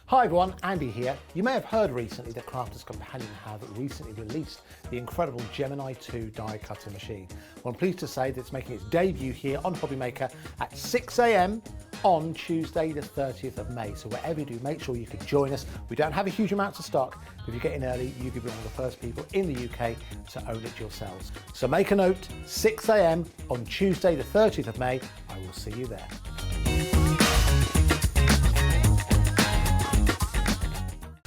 Hi everyone, Andy here. You may have heard recently that Crafters Companion have recently released the incredible Gemini 2 die cutting machine. Well, I'm pleased to say that it's making its debut here on Hobbymaker at 6 AM on Tuesday the 30th of May. So whatever you do, make sure you can join us. We don't have a huge amount of stock. If you get in early, you could be one of the first people in the UK to own it yourselves. So make a note, 6 AM on Tuesday the 30th of May. I will see you there.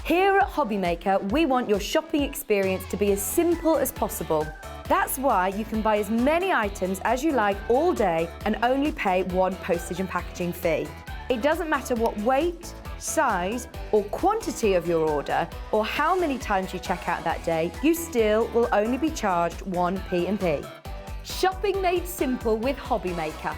Here at Hobbymaker, we want your shopping experience to be as simple as possible. That's why you can buy as many items as you like all day and only pay one postage and packaging fee. It doesn't matter what weight, size or quantity of your order or how many times you check out that day, you still will only be charged one P&P. Shopping made simple with Hobbymaker.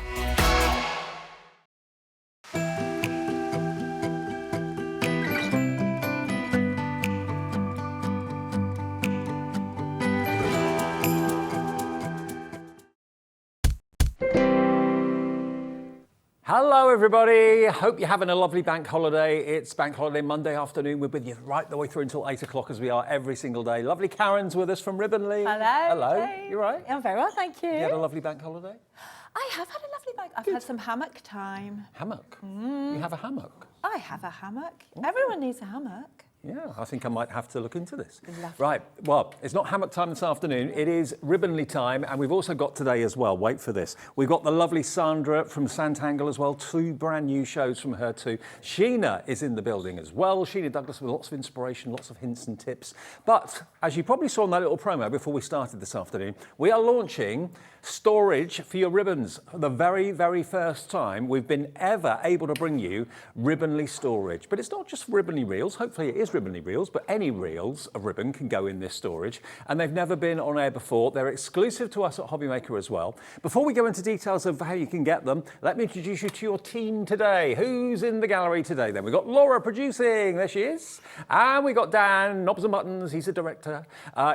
Hello everybody, hope you're having a lovely bank holiday. It's bank holiday Monday afternoon. We're with you right the way through until 8 o'clock as we are every single day. Lovely Karen's with us from Ribbenley. Hello. Hello, Dave. you right? I'm very well, thank you. You had a lovely bank holiday? I have had a lovely bank. I've had some hammock time. Hammock? You have a hammock? I have a hammock. Everyone needs a hammock. Yeah, I think I might have to look into this. Lovely. Right, well, it's not hammock time this afternoon, it is Ribbenley time, and we've also got today as well, wait for this, we've got the lovely Sandra from Sanntangle as well, 2 brand new shows from her too. Sheena is in the building as well, Sheena Douglass with lots of inspiration, lots of hints and tips. But, as you probably saw in that little promo before we started this afternoon, we are launching storage for your ribbons. For the very, very first time we've been ever able to bring you Ribbenley storage. But it's not just Ribbenley reels, hopefully it is Ribbenley reels, but any reels of ribbon can go in this storage. And they've never been on air before. They're exclusive to us at Hobbymaker as well. Before we go into details of how you can get them, let me introduce you to your team today. Who's in the gallery today then? We've got Laura producing, there she is. And we've got Dan, knobs and buttons, he's a director.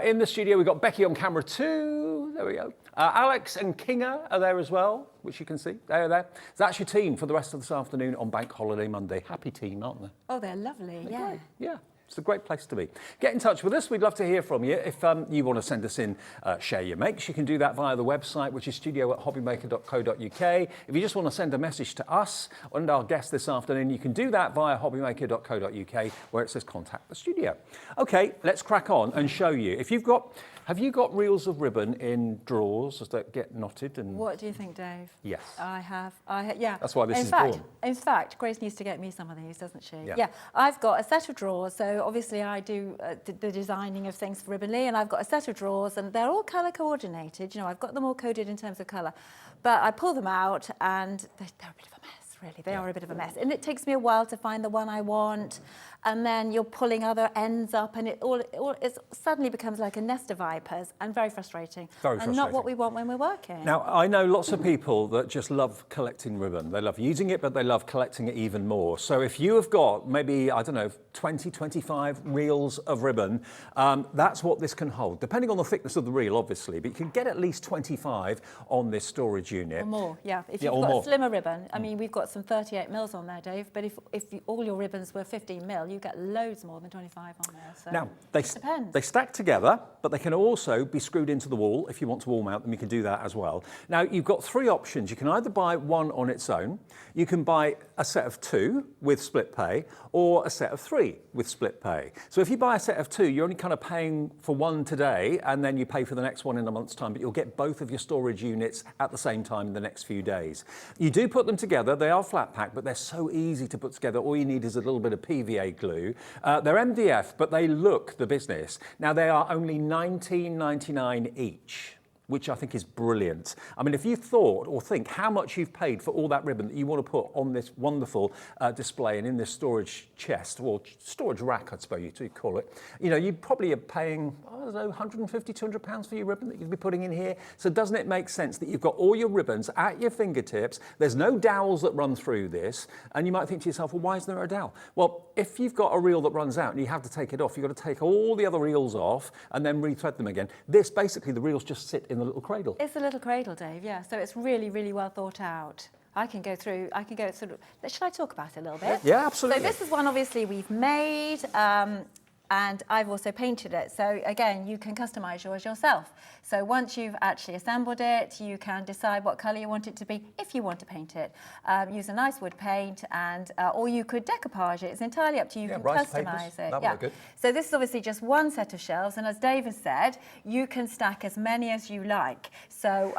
In the studio we've got Becky on camera too, there we go. Alex and Kinga are there as well, which you can see. They're there. So that's your team for the rest of this afternoon on Bank Holiday Monday. Happy team, aren't they? Oh, they're lovely, yeah. Great. Yeah. It's a great place to be. Get in touch with us. We'd love to hear from you. If you want to send us in share your makes, you can do that via the website, which is studio@hobbymaker.co.uk. If you just want to send a message to us and our guest this afternoon, you can do that via hobbymaker.co.uk, where it says contact the studio. Okay, let's crack on and show you. Have you got reels of ribbon in drawers that get knotted? And What do you think, Dave? Yes. I have, yeah. That's why this is born. In fact, Grace needs to get me some of these, doesn't she? Yeah. I've got a set of drawers, so obviously I do the designing of things for Ribbenley, and I've got a set of drawers, and they're all colour coordinated. You know, I've got them all coded in terms of colour, but I pull them out, and they're a bit of a mess. Really, they are a bit of a mess, and it takes me a while to find the one I want, and then you're pulling other ends up, and it suddenly becomes like a nest of vipers, and very frustrating. Very and frustrating. not what we want when we're working. Now, I know lots of people that just love collecting ribbon. They love using it, but they love collecting it even more. So if you have got maybe, I don't know, 20, 25 reels of ribbon, that's what this can hold, depending on the thickness of the reel, obviously, but you can get at least 25 on this storage unit. Or more, yeah. If you've got more. a slimmer ribbon, I mean, we've got some 38 mils on there, Dave, but if all your ribbons were 15 mil, you get loads more than 25 on there. So Now, depends. they stack together, but they can also be screwed into the wall. If you want to wall mount them, you can do that as well. Now, you've got 3 options. You can either buy one on its own, you can buy a set of 2 with split pay, or a set of 3 with split pay. So if you buy a set of 2, you're only kind of paying for one today, and then you pay for the next one in a month's time, but you'll get both of your storage units at the same time in the next few days. You do put them together. They are flat pack, but they're so easy to put together. All you need is a little bit of PVA glue. They're MDF, but they look the business. Now, they are only $19.99 each, which I think is brilliant. I mean, if you thought or think how much you've paid for all that ribbon that you want to put on this wonderful display and in this storage chest, or storage rack, I suppose you call it, you know, you probably are paying, I don't know, 150, 200 pounds for your ribbon that you'd be putting in here. So doesn't it make sense that you've got all your ribbons at your fingertips? There's no dowels that run through this. And you might think to yourself, well, why isn't there a dowel? Well, if you've got a reel that runs out and you have to take it off, you've got to take all the other reels off and then rethread them again. Basically, the reels just sit in the little cradle. It's a little cradle, Dave, yeah. So it's really, really well thought out. I can go through sort of, should I talk about it a little bit? Yeah, absolutely. So this is one obviously we've made, and I've also painted it. So again, you can customise yours yourself. So once you've actually assembled it, you can decide what colour you want it to be if you want to paint it. Use a nice wood paint, and or you could decoupage it. It's entirely up to you. You can customise it. That would look good. So this is obviously just one set of shelves, and as Dave has said, you can stack as many as you like. So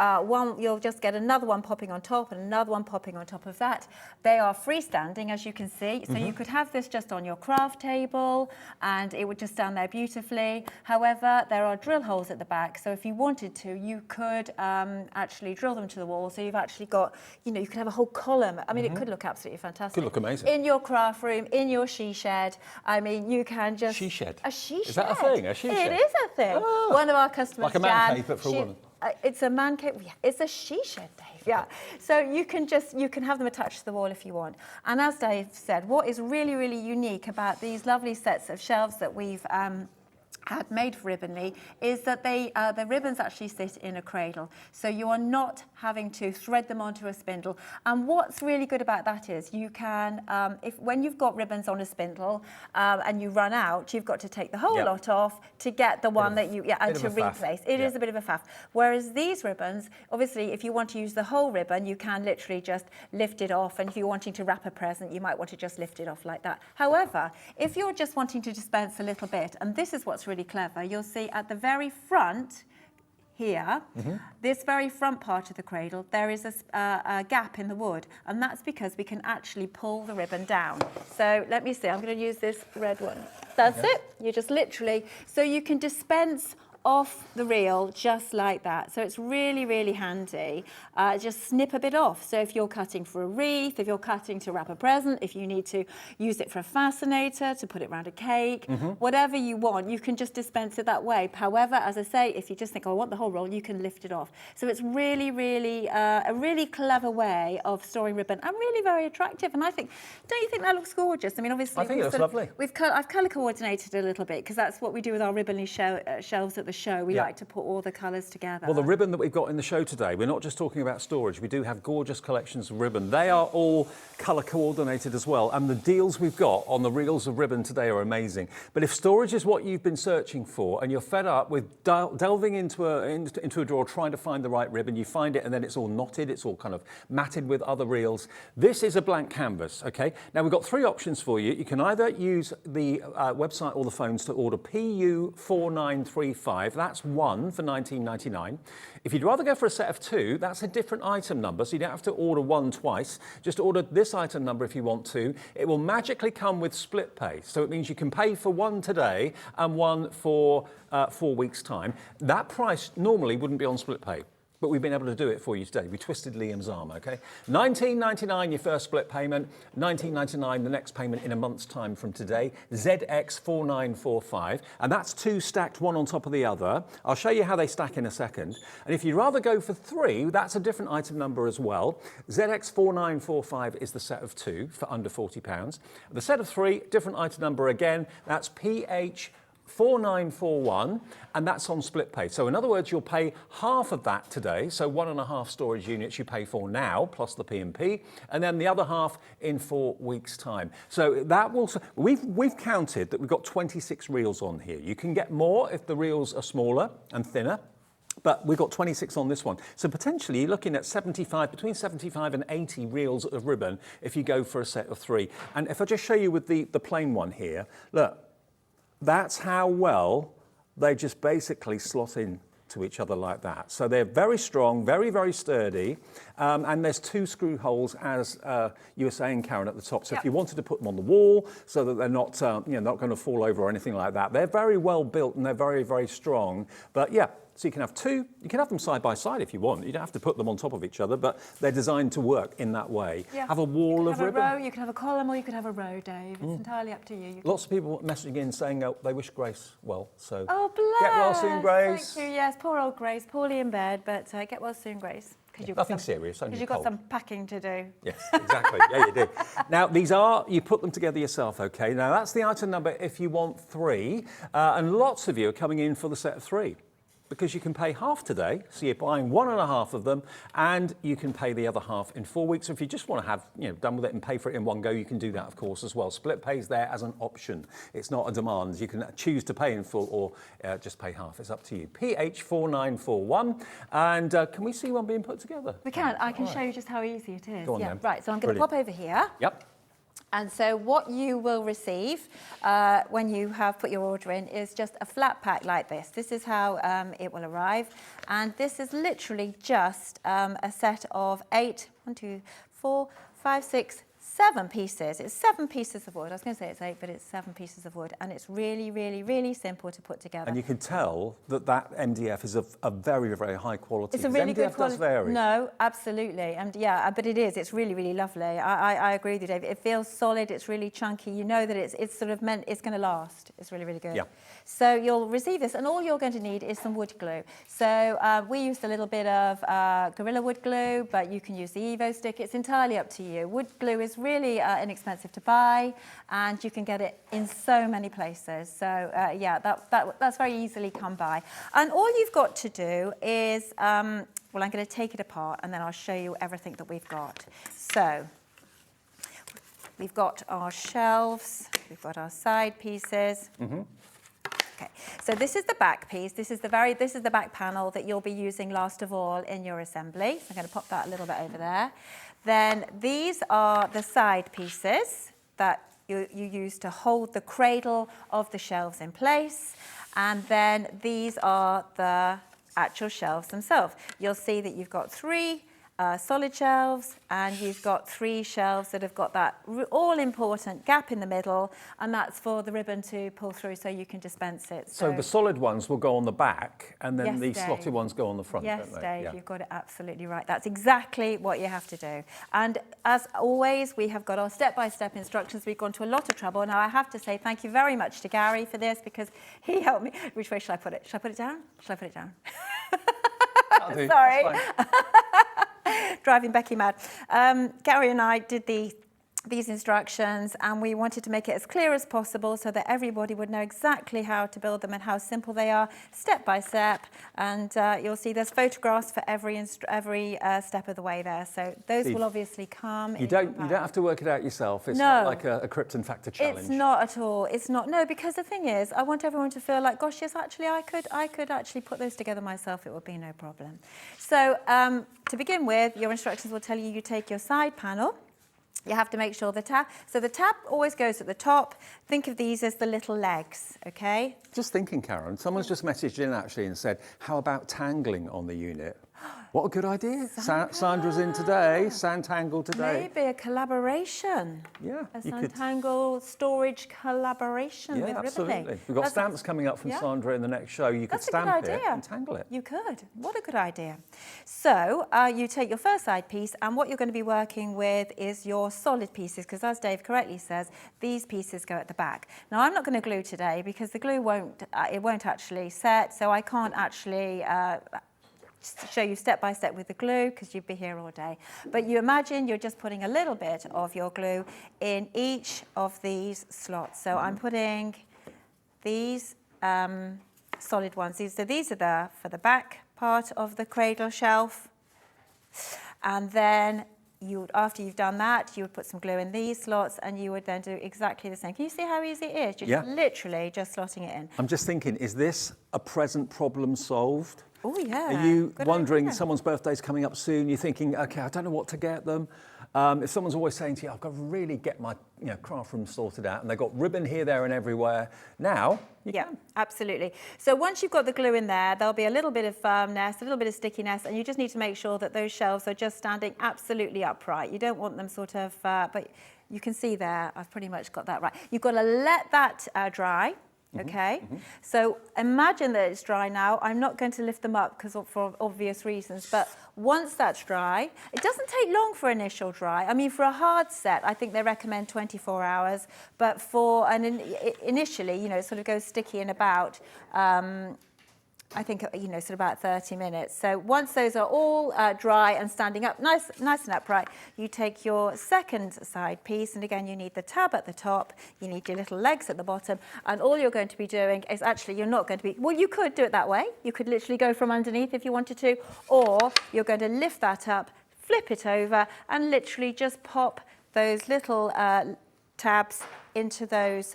you'll just get another one popping on top and another one popping on top of that. They are freestanding, as you can see. So you could have this just on your craft table, and it would just stand there beautifully. However, there are drill holes at the back, so if you wanted to, you could actually drill them to the wall. So you've actually got, you know, you could have a whole column. I mean, it could look absolutely fantastic. Could look amazing. In your craft room, in your she shed. I mean, you can just... She shed? A she shed. Is that a thing, a she shed? It is a thing. Oh. One of our customers, Like a man Jan, cave, but for a woman. It's a man cave. Yeah, it's a she shed, Dave. Yeah. So you can have them attached to the wall if you want. And as Dave said, what is really, really unique about these lovely sets of shelves that we've had made for Ribbonly is that the ribbons actually sit in a cradle, so you are not having to thread them onto a spindle. And what's really good about that is you can, when you've got ribbons on a spindle and you run out, you've got to take the whole lot off to get the one that you and to replace. It is a bit of a faff. Whereas these ribbons, obviously, if you want to use the whole ribbon, you can literally just lift it off. And if you're wanting to wrap a present, you might want to just lift it off like that. However, if you're just wanting to dispense a little bit, and this is what's really clever, you'll see at the very front here, this very front part of the cradle, there is a gap in the wood, and that's because we can actually pull the ribbon down. So let me see, I'm going to use this red one. That's it. You just literally, so you can dispense off the reel just like that. So it's really, really handy. Just snip a bit off. So if you're cutting for a wreath, if you're cutting to wrap a present, if you need to use it for a fascinator, to put it around a cake, whatever you want, you can just dispense it that way. However, as I say, if you just think, oh, I want the whole roll, you can lift it off. So it's really, really a really clever way of storing ribbon, and really very attractive. And I think, don't you think that looks gorgeous? I mean, obviously, I think it looks lovely. I've colour coordinated a little bit, because that's what we do with our Ribbonly shelves at the show. We like to put all the colours together. Well, the ribbon that we've got in the show today, we're not just talking about storage. We do have gorgeous collections of ribbon. They are all colour coordinated as well. And the deals we've got on the reels of ribbon today are amazing. But if storage is what you've been searching for, and you're fed up with delving into a drawer trying to find the right ribbon, you find it and then it's all knotted, it's all kind of matted with other reels. This is a blank canvas, okay? Now, we've got three options for you. You can either use the website or the phones to order PU4935. That's one for $19.99. If you'd rather go for a set of two, that's a different item number, so you don't have to order one twice. Just order this item number if you want to. It will magically come with split pay, so it means you can pay for one today and one for 4 weeks' time. That price normally wouldn't be on split pay, but we've been able to do it for you today. We twisted Liam's arm, okay? $19.99 your first split payment, $19.99 the next payment in a month's time from today, ZX4945, and that's two stacked one on top of the other. I'll show you how they stack in a second. And if you'd rather go for three, that's a different item number as well. ZX4945 is the set of two for under £40. The set of three, different item number again, that's PH4941, and that's on split pay. So in other words, you'll pay half of that today, so 1.5 storage units you pay for now, plus the P&P, and then the other half in 4 weeks' time. So that will, we've counted that we've got 26 reels on here. You can get more if the reels are smaller and thinner, but we've got 26 on this one. So potentially you're looking at between 75 and 80 reels of ribbon if you go for a set of three. And if I just show you with the plain one here, look, that's how well they just basically slot in to each other like that. So they're very strong, very, very sturdy, and there's two screw holes, as you were saying, Karen, at the top. So if you wanted to put them on the wall so that they're not, not going to fall over or anything like that, they're very well built and they're very, very strong. But yeah, so you can have two. You can have them side by side if you want. You don't have to put them on top of each other, but they're designed to work in that way. Yeah. Have a wall of ribbon. Row, you can have a column, or you could have a row, Dave. It's entirely up to you. Lots of people messaging in saying they wish Grace well. So oh, bless. Get well soon, Grace. Thank you. Yes, poor old Grace, poorly in bed, but get well soon, Grace. Nothing serious, only because you've got some packing to do. Yes, exactly. Yeah, you do. Now, you put them together yourself, okay? Now, that's the item number if you want three, and lots of you are coming in for the set of three. because you can pay half today, so you're buying 1.5 of them, and you can pay the other half in 4 weeks. So if you just want to have, done with it and pay for it in one go, you can do that, of course, as well. Split pay is there as an option. It's not a demand. You can choose to pay in full or just pay half. It's up to you. PH4941. And can we see one being put together? We can. I can show you just how easy it is. Go on then. Right, so I'm going to pop over here. Yep. And so what you will receive when you have put your order in is just a flat pack like this. This is how it will arrive. And this is literally just a set of 8, 1, 2, 4, 5, 6, 7 pieces. It's 7 pieces of wood. I was going to say it's 8, but it's 7 pieces of wood. And it's really, really, really simple to put together. And you can tell that MDF is of a very, very high quality. It's a really good quality. MDF does vary. No, absolutely. And yeah, but it is. It's really, really lovely. I agree with you, Dave. It feels solid. It's really chunky. You know that it's sort of meant, it's going to last. It's really, really good. Yeah. So you'll receive this, and all you're going to need is some wood glue. So we used a little bit of Gorilla wood glue, but you can use the Evo stick. It's entirely up to you. Wood glue is really inexpensive to buy, and you can get it in so many places. So yeah, that's very easily come by. And all you've got to do is, well, I'm going to take it apart, and then I'll show you everything that we've got. So we've got our shelves, we've got our side pieces. Mm-hmm. Okay, so this is the back piece. This is the back panel that you'll be using last of all in your assembly. So I'm going to pop that a little bit over there. Then these are the side pieces that you use to hold the cradle of the shelves in place. And then these are the actual shelves themselves. You'll see that you've got 3 solid shelves, and you've got 3 shelves that have got that all-important gap in the middle, and that's for the ribbon to pull through so you can dispense it. So the solid ones will go on the back, and then Yes, the Dave. slotted ones go on the front, Yes, don't they? Dave, Yeah. you've got it absolutely right. That's exactly what you have to do. And as always, we have got our step-by-step instructions. We've gone to a lot of trouble. Now, I have to say thank you very much to Gary for this, because he helped me. Which way shall I put it? Shall I put it down? Shall I put it down? Sorry. Driving Becky mad. Gary and I did these instructions, and we wanted to make it as clear as possible so that everybody would know exactly how to build them and how simple they are, step by step. And you'll see there's photographs for every step of the way there. So those Steve, will obviously come. You don't have to work it out yourself. It's No. not like a Krypton Factor challenge. It's not at all. It's not. No, because the thing is, I want everyone to feel like, gosh, yes, actually, I could actually put those together myself. It would be no problem. So to begin with, your instructions will tell you take your side panel. You have to make sure the tab always goes at the top. Think of these as the little legs, okay? Just thinking, Karen, someone's just messaged in actually and said, how about tangling on the unit? What a good idea. Sandra's in today, Sanntangle today. Maybe a collaboration. Yeah. A Sanntangle storage collaboration with absolutely. Ribbonly. We've got stamps coming up from Sandra in the next show. You could stamp it and tangle it. You could. What a good idea. So you take your first side piece, and what you're going to be working with is your solid pieces, because as Dave correctly says, these pieces go at the back. Now, I'm not going to glue today because the glue won't actually set, so I can't actually show you step by step with the glue because you'd be here all day. But you imagine you're just putting a little bit of your glue in each of these slots. So I'm putting these solid ones. These are for the back part of the cradle shelf. And then after you've done that, you would put some glue in these slots, and you would then do exactly the same. Can you see how easy it is? You're literally just slotting it in. I'm just thinking, is this a present problem solved? Oh, yeah. Are you Good wondering, idea. someone's birthday's coming up soon, you're thinking, okay, I don't know what to get them. If someone's always saying to you, I've got to really get my craft room sorted out, and they've got ribbon here, there and everywhere, now you can. Absolutely. So once you've got the glue in there, there'll be a little bit of firmness, a little bit of stickiness, and you just need to make sure that those shelves are just standing absolutely upright. You don't want them sort of, but you can see there, I've pretty much got that right. You've got to let that dry. Okay, so imagine that it's dry now. I'm not going to lift them up for obvious reasons, but once that's dry, it doesn't take long for initial dry. I mean, for a hard set, I think they recommend 24 hours, but for initially, it sort of goes sticky in about I think, you know, sort of about 30 minutes. So once those are all dry and standing up, nice and upright, you take your second side piece, and again, you need the tab at the top, you need your little legs at the bottom, and all you're going to be doing is actually, you're not going to be, well, you could do it that way. You could literally go from underneath if you wanted to, or you're going to lift that up, flip it over, and literally just pop those little tabs into those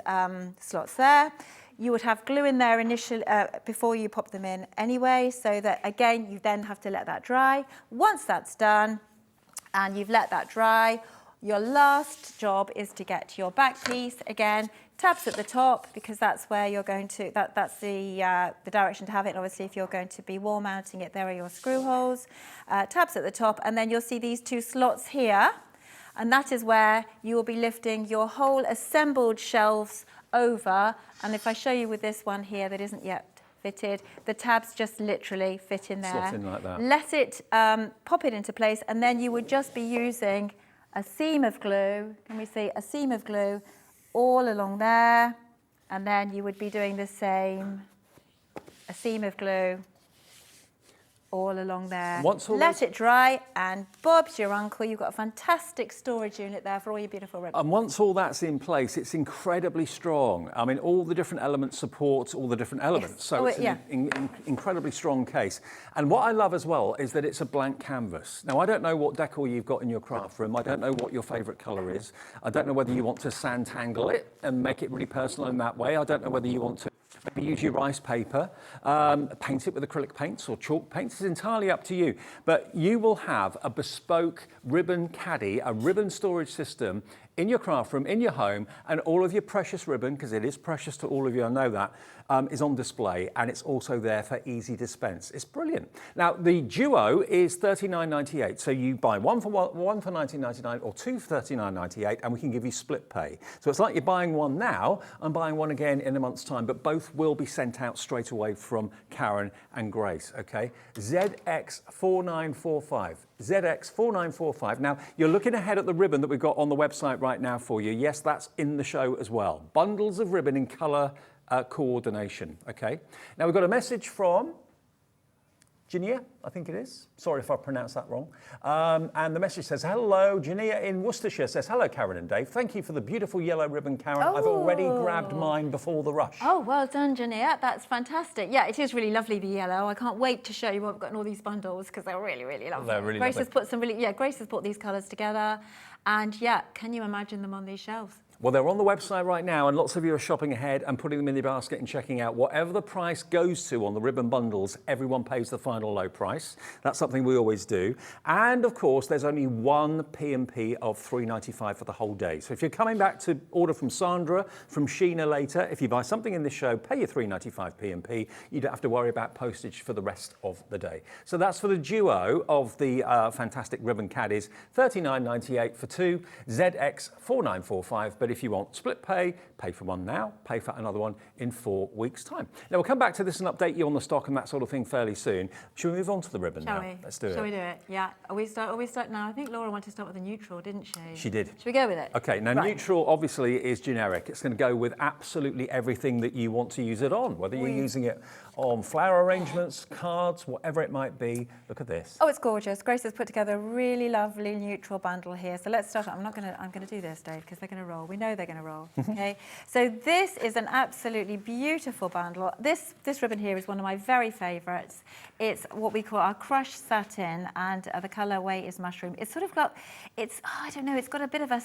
slots there. You would have glue in there initially before you pop them in anyway, so that again you then have to let that dry. Once that's done and you've let that dry, your last job is to get your back piece. Again, tabs at the top, because that's where you're going to, that's the direction to have it. And obviously if you're going to be wall mounting it, there are your screw holes. Tabs at the top, and then you'll see these two slots here, and that is where you will be lifting your whole assembled shelves over. And if I show you with this one here that isn't yet fitted, the tabs just literally fit in there. Slot in like that. Let it pop it into place, and then you would just be using a seam of glue. Can we see a seam of glue all along there? And then you would be doing the same, a seam of glue all along there. Let it dry, and Bob's your uncle. You've got a fantastic storage unit there for all your beautiful ribbons. And once all that's in place, it's incredibly strong. I mean, all the different elements support all the different elements. Yes. So it's an incredibly strong case. And what I love as well is that it's a blank canvas. Now, I don't know what decor you've got in your craft room. I don't know what your favourite colour is. I don't know whether you want to Sanntangle it and make it really personal in that way. I don't know whether you want to maybe use your rice paper, paint it with acrylic paints or chalk paints. It's entirely up to you. But you will have a bespoke ribbon caddy, a ribbon storage system in your craft room, in your home, and all of your precious ribbon, because it is precious to all of you, I know that, is on display, and it's also there for easy dispense. It's brilliant. Now, the duo is $39.98, so you buy one for $19.99 or two for $39.98, and we can give you split pay. So it's like you're buying one now and buying one again in a month's time, but both will be sent out straight away from Karen and Grace, okay? ZX4945. ZX4945. Now, you're looking ahead at the ribbon that we've got on the website right now for you. Yes, that's in the show as well. Bundles of ribbon in colour coordination, okay? Now, we've got a message from Jania, I think it is. Sorry if I pronounced that wrong. And the message says, hello, Jania in Worcestershire says, hello, Karen and Dave. Thank you for the beautiful yellow ribbon, Karen. I've already grabbed mine before the rush. Oh, well done, Jania. That's fantastic. Yeah, it is really lovely, the yellow. I can't wait to show you what I've got in all these bundles, because they're really, really lovely. They're really Grace lovely. has put some really, Grace has put these colours together. And yeah, can you imagine them on these shelves? Well, they're on the website right now, and lots of you are shopping ahead and putting them in your basket and checking out. Whatever the price goes to on the ribbon bundles, everyone pays the final low price. That's something we always do. And of course, there's only one P&P of $3.95 for the whole day. So if you're coming back to order from Sandra, from Sheena later, if you buy something in this show, pay your $3.95 P&P. You don't have to worry about postage for the rest of the day. So that's for the duo of the fantastic ribbon caddies, $39.98 for two, ZX4945. But if you want split pay, pay for one now, pay for another one in 4 weeks' time. Now, we'll come back to this and update you on the stock and that sort of thing fairly soon. Shall we move on to the ribbon now? Let's do it. Shall we do it? Yeah. Are we start now? I think Laura wanted to start with a neutral, didn't she? She did. Should we go with it? Okay, now neutral obviously is generic. It's going to go with absolutely everything that you want to use it on, whether you're using it on flower arrangements, cards, whatever it might be. Look at this. Oh, it's gorgeous. Grace has put together a really lovely neutral bundle here. So let's start. I'm going to do this, Dave, because they're going to roll. We know they're going to roll. Okay. So this is an absolutely beautiful bundle. This ribbon here is one of my very favourites. It's what we call our crushed satin, and the colourway is mushroom. It's sort of got, I don't know, it's got a bit of a,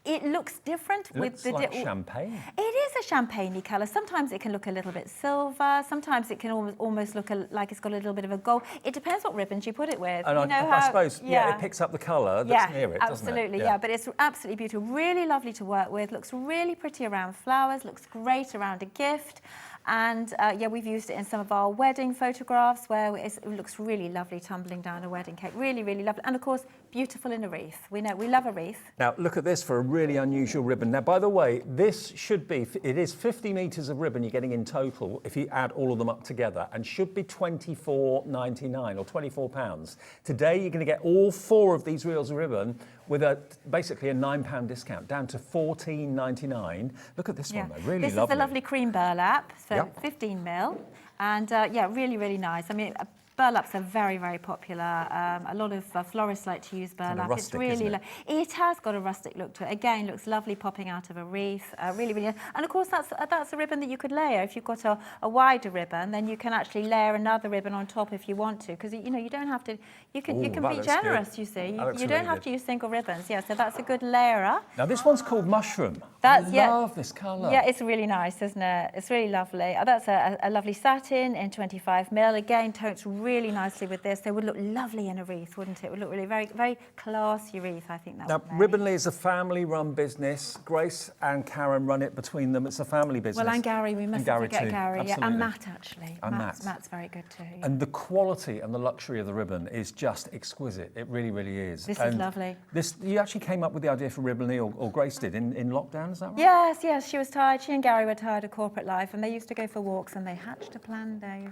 it looks different. It looks like champagne. It is a champagne-y colour. Sometimes it can look a little bit silver. Sometimes it can almost look like it's got a little bit of a gold. It depends what ribbons you put it with. And I suppose, it picks up the colour that's near it, doesn't it? Absolutely, yeah. But it's absolutely beautiful. Really lovely to work with. Looks really pretty around flowers. Looks great around a gift. And we've used it in some of our wedding photographs where it looks really lovely tumbling down a wedding cake. Really, really lovely. And of course, beautiful in a wreath. We know we love a wreath. Now, look at this for a really unusual ribbon. Now, by the way, this should be, it is 50 metres of ribbon you're getting in total if you add all of them up together, and should be £24.99 or £24. Today, you're going to get all 4 of these reels of ribbon with basically a £9 discount down to £14.99. Look at this one though, really lovely. This is the lovely cream burlap, so 15 mil. And yeah, really, really nice. I mean, burlaps are very, very popular. A lot of florists like to use burlap. Rustic, it's really, isn't it has got a rustic look to it. Again, looks lovely popping out of a wreath. Really, really. And of course, that's a ribbon that you could layer. If you've got a wider ribbon, then you can actually layer another ribbon on top if you want to, because you know you don't have to. You can be generous. Good. You see, you don't have to use single ribbons. Yeah, so that's a good layerer. Now this one's called Mushroom. I love this colour. Yeah, it's really nice, isn't it? It's really lovely. That's a lovely satin in 25mm. Again, totes really nicely with this. They would look lovely in a wreath, wouldn't it? It would look really very, very classy wreath, I think that Now, would make. Ribbonly is a family-run business. Grace and Karen run it between them. It's a family business. Well, and Gary, we mustn't forget Gary. Absolutely. Yeah, and Matt, actually. And Matt's very good too. Yeah. And the quality and the luxury of the ribbon is just exquisite. It really, really is. This is lovely. You actually came up with the idea for Ribbonly, or Grace did, in lockdown, is that right? Yes, she was tired. She and Gary were tired of corporate life, and they used to go for walks, and they hatched a plan, Dave.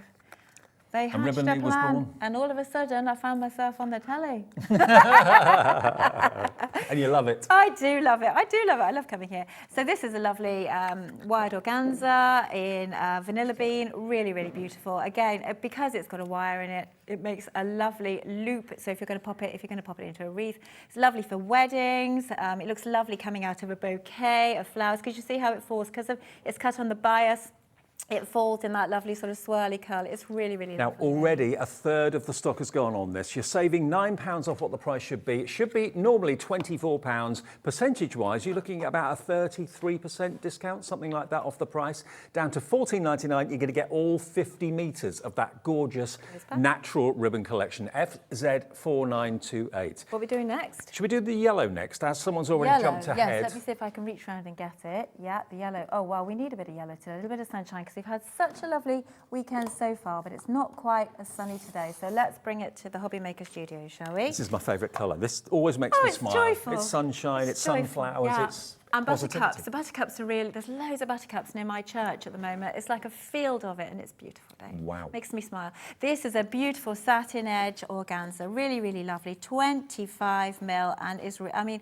They hatched a Ribbonly was plan, born. and all of a sudden I found myself on the telly. And you love it. I do love it. I love coming here. So this is a lovely wired organza in vanilla bean. Really, really beautiful. Again, because it's got a wire in it, it makes a lovely loop. So if you're going to pop it into a wreath, it's lovely for weddings. It looks lovely coming out of a bouquet of flowers. Because you see how it falls? Because it's cut on the bias. It falls in that lovely sort of swirly curl. It's really, really Now, lovely. already a third of the stock has gone on this. You're saving £9 off what the price should be. It should be normally £24. Percentage-wise, you're looking at about a 33% discount, something like that, off the price. Down to £14.99, you're going to get all 50 metres of that gorgeous natural ribbon collection, FZ4928. What are we doing next? Should we do the yellow next, as someone's already jumped ahead? Yes, let me see if I can reach around and get it. Yeah, the yellow. Oh, well, we need a bit of yellow today, a little bit of sunshine, because we've had such a lovely weekend so far, but it's not quite as sunny today. So let's bring it to the Hobby Maker studio, shall we? This is my favourite colour. This always makes me smile. Joyful. It's sunshine, it's joyful. sunflowers, Yeah. it's and positivity. buttercups. The buttercups are really, there's loads of buttercups near my church at the moment. It's like a field of it, and it's beautiful, Dave. Wow. Makes me smile. This is a beautiful satin edge organza. Really, really lovely. 25mm, and is, I mean,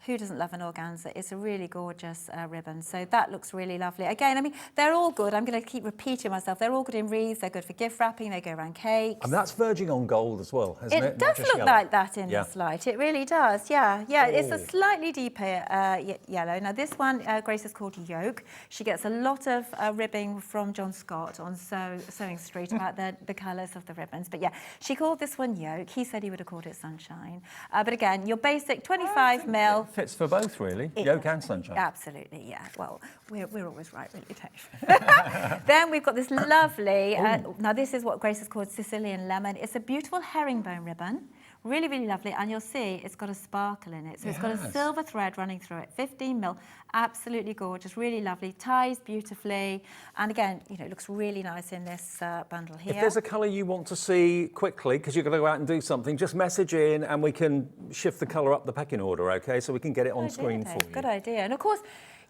who doesn't love an organza? It's a really gorgeous ribbon. So that looks really lovely. Again, I mean, they're all good. I'm going to keep repeating myself. They're all good in wreaths. They're good for gift wrapping. They go around cakes. And that's verging on gold as well, hasn't it? It does look like that in Yeah. this light. It really does. Yeah, yeah. It's a Oh. slightly deeper yellow. Now this one, Grace, is called Yoke. She gets a lot of ribbing from John Scott on Sewing Street about the colours of the ribbons. But yeah, she called this one Yoke. He said he would have called it Sunshine. But again, your basic 25mm. Fits for both, really. Yoke and sunshine. Absolutely, yeah. Well, we're always right, really, Dave. Then we've got this lovely, now this is what Grace has called Sicilian Lemon. It's a beautiful herringbone ribbon. Really, really lovely. And you'll see it's got a sparkle in it. So it's got a silver thread running through it. 15mm. Absolutely gorgeous. Really lovely. Ties beautifully. And again, you know, it looks really nice in this bundle here. If there's a colour you want to see quickly, because you're going to go out and do something, just message in and we can shift the colour up the pecking order, OK? So we can get it on screen for you. Good idea. And of course,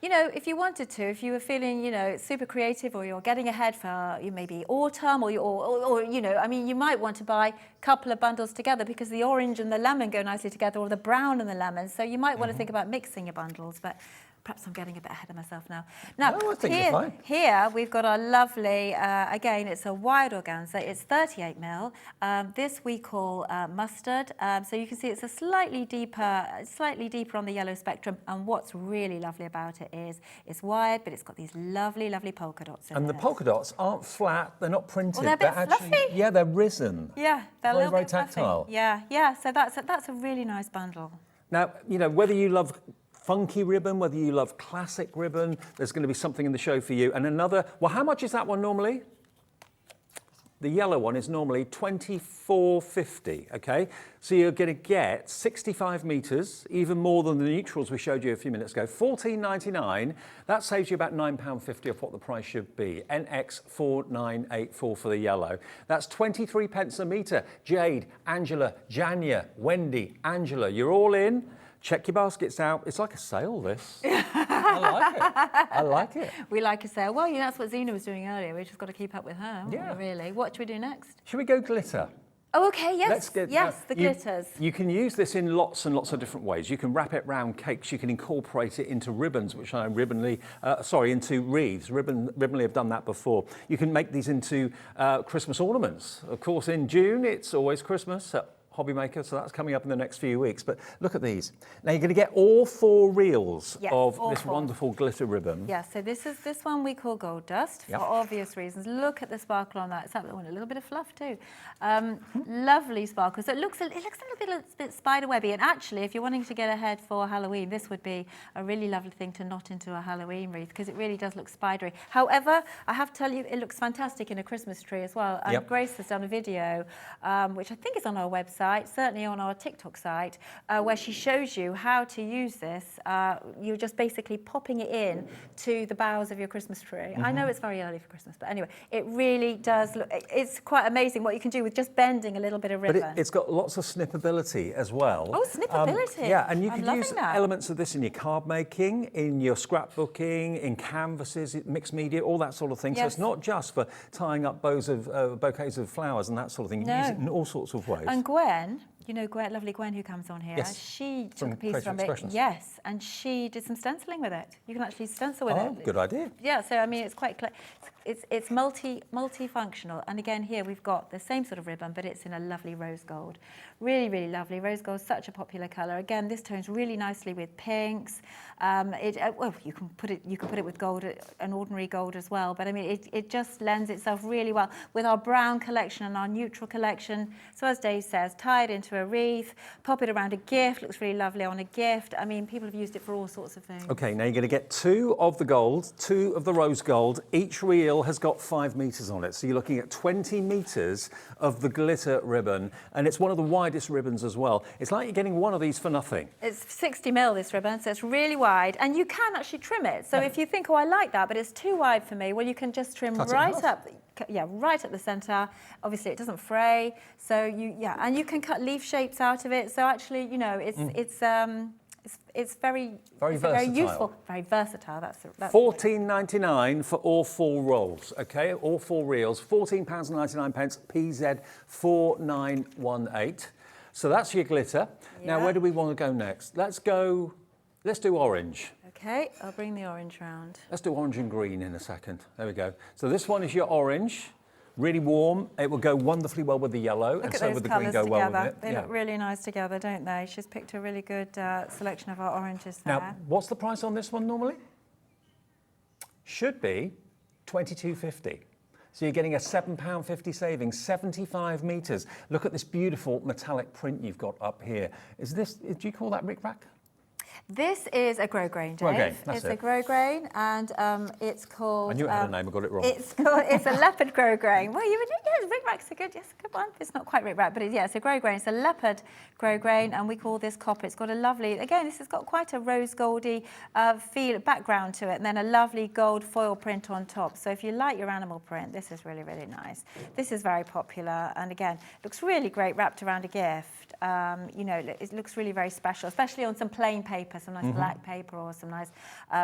you know, if you wanted to, if you were feeling, you know, super creative, or you're getting ahead for maybe autumn, or you know, I mean, you might want to buy a couple of bundles together, because the orange and the lemon go nicely together, or the brown and the lemon. So you might want to think about mixing your bundles, but perhaps I'm getting a bit ahead of myself now. Now, No, I think you're fine. here we've got our lovely, again, it's a wired organza. It's 38mm. This we call mustard. So you can see it's a slightly deeper on the yellow spectrum. And what's really lovely about it is it's wired, but it's got these lovely, lovely polka dots in it. And the polka dots aren't flat, they're not printed. Well, they're a bit actually, fluffy. yeah, they're risen. Yeah, they're a Very, little very bit fluffy. tactile. Yeah, yeah. So that's a really nice bundle. Now, you know, whether you love funky ribbon, whether you love classic ribbon, there's going to be something in the show for you. And another, well, how much is that one normally? The yellow one is normally £24.50, OK? So you're going to get 65 metres, even more than the neutrals we showed you a few minutes ago. £14.99, that saves you about £9.50 off what the price should be. NX4984 for the yellow. That's 23 pence a metre. Jade, Angela, Janya, Wendy, Angela, you're all in. Check your baskets out. It's like a sale, this. I like it. I like it. We like a sale. Well, you know, that's what Zena was doing earlier. We just got to keep up with her, haven't Yeah. we, really. What should we do next? Should we go glitter? Oh, okay, yes, Let's get, yes, the glitters. You can use this in lots and lots of different ways. You can wrap it around cakes, you can incorporate it into ribbons, which I know into wreaths. Ribbonly have done that before. You can make these into Christmas ornaments. Of course, in June, it's always Christmas. Hobby Maker, so that's coming up in the next few weeks. But look at these. Now you're going to get all 4 reels of this wonderful glitter ribbon. Yeah, so this one we call gold dust for obvious reasons. Look at the sparkle on that. It's a little bit of fluff too. Lovely sparkle. So it looks a little bit spider webby. And actually, if you're wanting to get ahead for Halloween, this would be a really lovely thing to knot into a Halloween wreath because it really does look spidery. However, I have to tell you, it looks fantastic in a Christmas tree as well. And Grace has done a video, which I think is on our website, certainly on our TikTok site, where she shows you how to use this. You're just basically popping it in to the boughs of your Christmas tree. I know it's very early for Christmas, but anyway, it really does look, it's quite amazing what you can do with just bending a little bit of ribbon. But it's got lots of snippability as well. Oh, snippability. Yeah, and you could use elements of this in your card making, in your scrapbooking, in canvases, mixed media, all that sort of thing. So it's not just for tying up bouquets of flowers and that sort of thing. You can use it in all sorts of ways. And Gwen, you know, lovely Gwen who comes on here, she took a piece from it. Yes, and she did some stenciling with it. You can actually stencil with it. Oh, good idea. Yeah, so I mean, it's quite it's multifunctional. And again, here we've got the same sort of ribbon, but it's in a lovely rose gold. Really, really lovely. Rose gold is such a popular colour. Again, this tones really nicely with pinks. Well, you can put it with gold, an ordinary gold as well. But I mean, it just lends itself really well with our brown collection and our neutral collection. So as Dave says, tie it into a wreath, pop it around a gift. Looks really lovely on a gift. I mean, people have used it for all sorts of things. Okay, now you're going to get 2 of the gold, 2 of the rose gold. Each reel has got 5 metres on it. So you're looking at 20 metres of the glitter ribbon. And it's one of the widest ribbons as well. It's like you're getting one of these for nothing. It's 60 mil, this ribbon, so it's really wide. And you can actually trim it. So if you think, oh, I like that, but it's too wide for me, well, you can just trim right up. Yeah, right at the centre. Obviously, it doesn't fray. So and you can cut leaf shapes out of it. So actually, you know, it's very versatile. Very useful, very versatile. That's £14.99 for all 4 rolls. Okay, all 4 reels. £14.99, PZ 4918. So that's your glitter. Now, where do we want to go next? Let's do orange. Okay, I'll bring the orange round. Let's do orange and green in a second. There we go. So this one is your orange, really warm. It will go wonderfully well with the yellow, Look and at so those would the green go together. well with it. They look really nice together, don't they? She's picked a really good selection of our oranges there. Now, what's the price on this one normally? Should be £22.50. So you're getting a £7.50 saving, 75 metres. Look at this beautiful metallic print you've got up here. Do you call that rickrack? This is a grosgrain, Dave. It's a grosgrain, and it's called... I knew it had a name, I got it wrong. It's a leopard grosgrain. Well, you would, yes, rickrack's a good one. It's not quite rickrack, but it's a grosgrain. It's a leopard grosgrain, and we call this copper. It's got a lovely, again, this has got quite a rose goldy background to it, and then a lovely gold foil print on top. So if you like your animal print, this is really, really nice. This is very popular, and again, looks really great wrapped around a gift. You know, it looks really very special, especially on some plain paper, some nice black paper or some nice,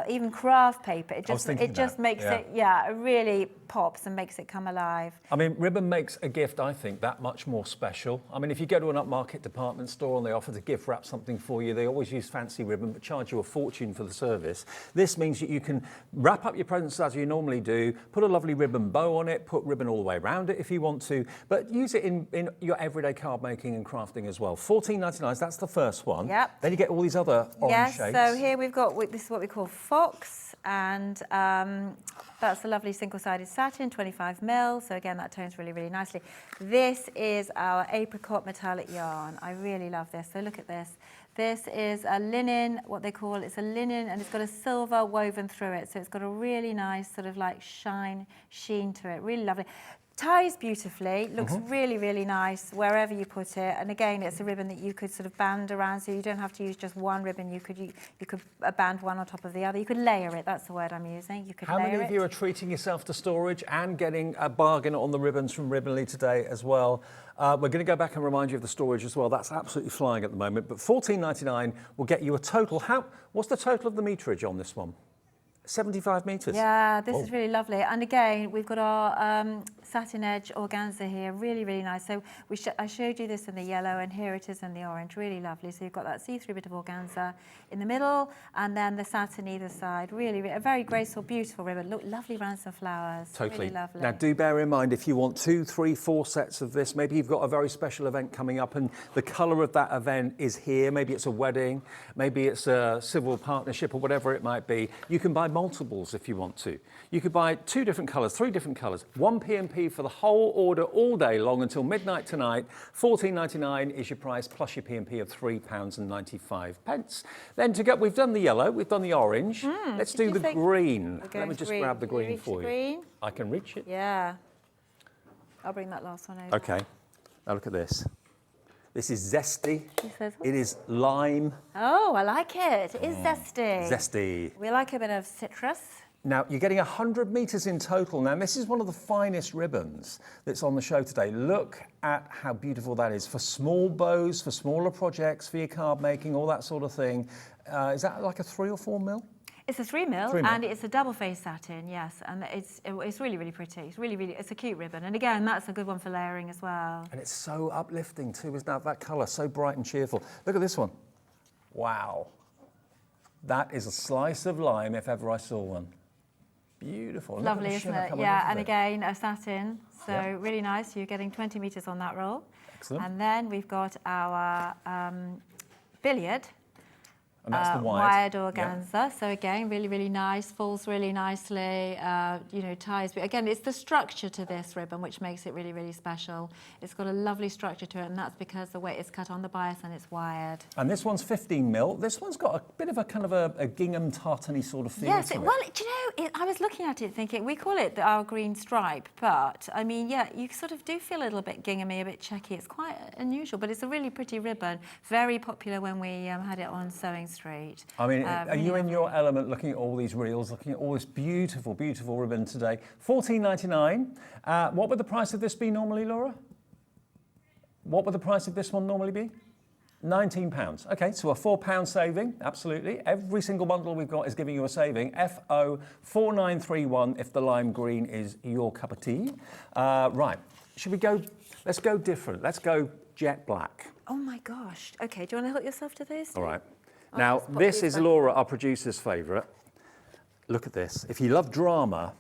even craft paper. It just makes it, it really pops and makes it come alive. I mean, ribbon makes a gift, I think, that much more special. I mean, if you go to an upmarket department store and they offer to gift wrap something for you, they always use fancy ribbon but charge you a fortune for the service. This means that you can wrap up your presents as you normally do, put a lovely ribbon bow on it, put ribbon all the way around it if you want to, but use it in your everyday card making and crafting as well. £14.99, that's the first one. Yep. Then you get all these other orange shapes. So here we've got, this is what we call fox, and that's a lovely single-sided satin, 25 mil. So again, that tones really, really nicely. This is our apricot metallic yarn. I really love this. So look at this. This is a linen, what they call, it's a linen, and it's got a silver woven through it. So it's got a really nice sort of like sheen to it. Really lovely. Ties beautifully, looks really, really nice wherever you put it. And again, it's a ribbon that you could sort of band around, so you don't have to use just one ribbon. You could band one on top of the other. You could layer it, that's the word I'm using. You could layer it. How many of you are treating yourself to storage and getting a bargain on the ribbons from Ribbonly today as well? We're going to go back and remind you of the storage as well. That's absolutely flying at the moment. But £14.99 will get you a total. What's the total of the meterage on this one? 75 metres. Yeah, this is really lovely. And again, we've got our satin edge organza here, really, really nice. So I showed you this in the yellow, and here it is in the orange, really lovely. So you've got that see-through bit of organza in the middle, and then the satin either side. Really, a very graceful, beautiful ribbon. Look, lovely around some flowers. Totally. Really lovely. Now, do bear in mind, if you want 2, 3, 4 sets of this, maybe you've got a very special event coming up and the colour of that event is here. Maybe it's a wedding, maybe it's a civil partnership or whatever it might be. You can buy multiples if you want to. You could buy 2 different colours, 3 different colours, 1 P&P for the whole order all day long until midnight tonight. £14.99 is your price, plus your P&P of £3.95. Then we've done the yellow, we've done the orange. Let's do the green. Let me just grab the green for you. Green? I can reach it. Yeah. I'll bring that last one over. Okay. Now look at this. This is zesty. He says, It is lime. oh, I like it. It is zesty. Zesty. We like a bit of citrus. Now, you're getting 100 metres in total. Now, this is one of the finest ribbons that's on the show today. Look at how beautiful that is for small bows, for smaller projects, for your card making, all that sort of thing. Is that like a 3 or 4 mil? It's a 3 mil, 3 mil. and it's a double face satin, yes, and it's really, really pretty. It's really, it's a cute ribbon, and again, that's a good one for layering as well. And it's so uplifting too, isn't that colour? So bright and cheerful. Look at this one. Wow. That is a slice of lime if ever I saw one. Beautiful. Lovely, isn't it? Yeah, and again, a satin, so really nice. You're getting 20 metres on that roll. Excellent. And then we've got our billiard. And that's the wired organza. Yeah. So again, really, really nice, falls really nicely, you know, ties. But again, it's the structure to this ribbon which makes it really, really special. It's got a lovely structure to it, and that's because the way it's cut on the bias and it's wired. And this one's 15 mil. This one's got a bit of a kind of a gingham tartany sort of feel to it. Well, do you know, I was looking at it thinking, we call it our green stripe, but I mean, yeah, you sort of do feel a little bit ginghamy, a bit checky. It's quite unusual, but it's a really pretty ribbon. Very popular when we had it on Sewing Street. I mean, are you in your element looking at all these reels, looking at all this beautiful, beautiful ribbon today? $14.99. What would the price of this be normally, Laura? What would the price of this one normally be? £19. Okay, so a £4 saving, absolutely. Every single bundle we've got is giving you a saving. FO4931 if the lime green is your cup of tea. Right, should we go, let's go different. Let's go jet black. Oh my gosh. Okay, do you want to help yourself to this? All right. Now, this is Laura, our producer's favourite. Look at this. If you love drama,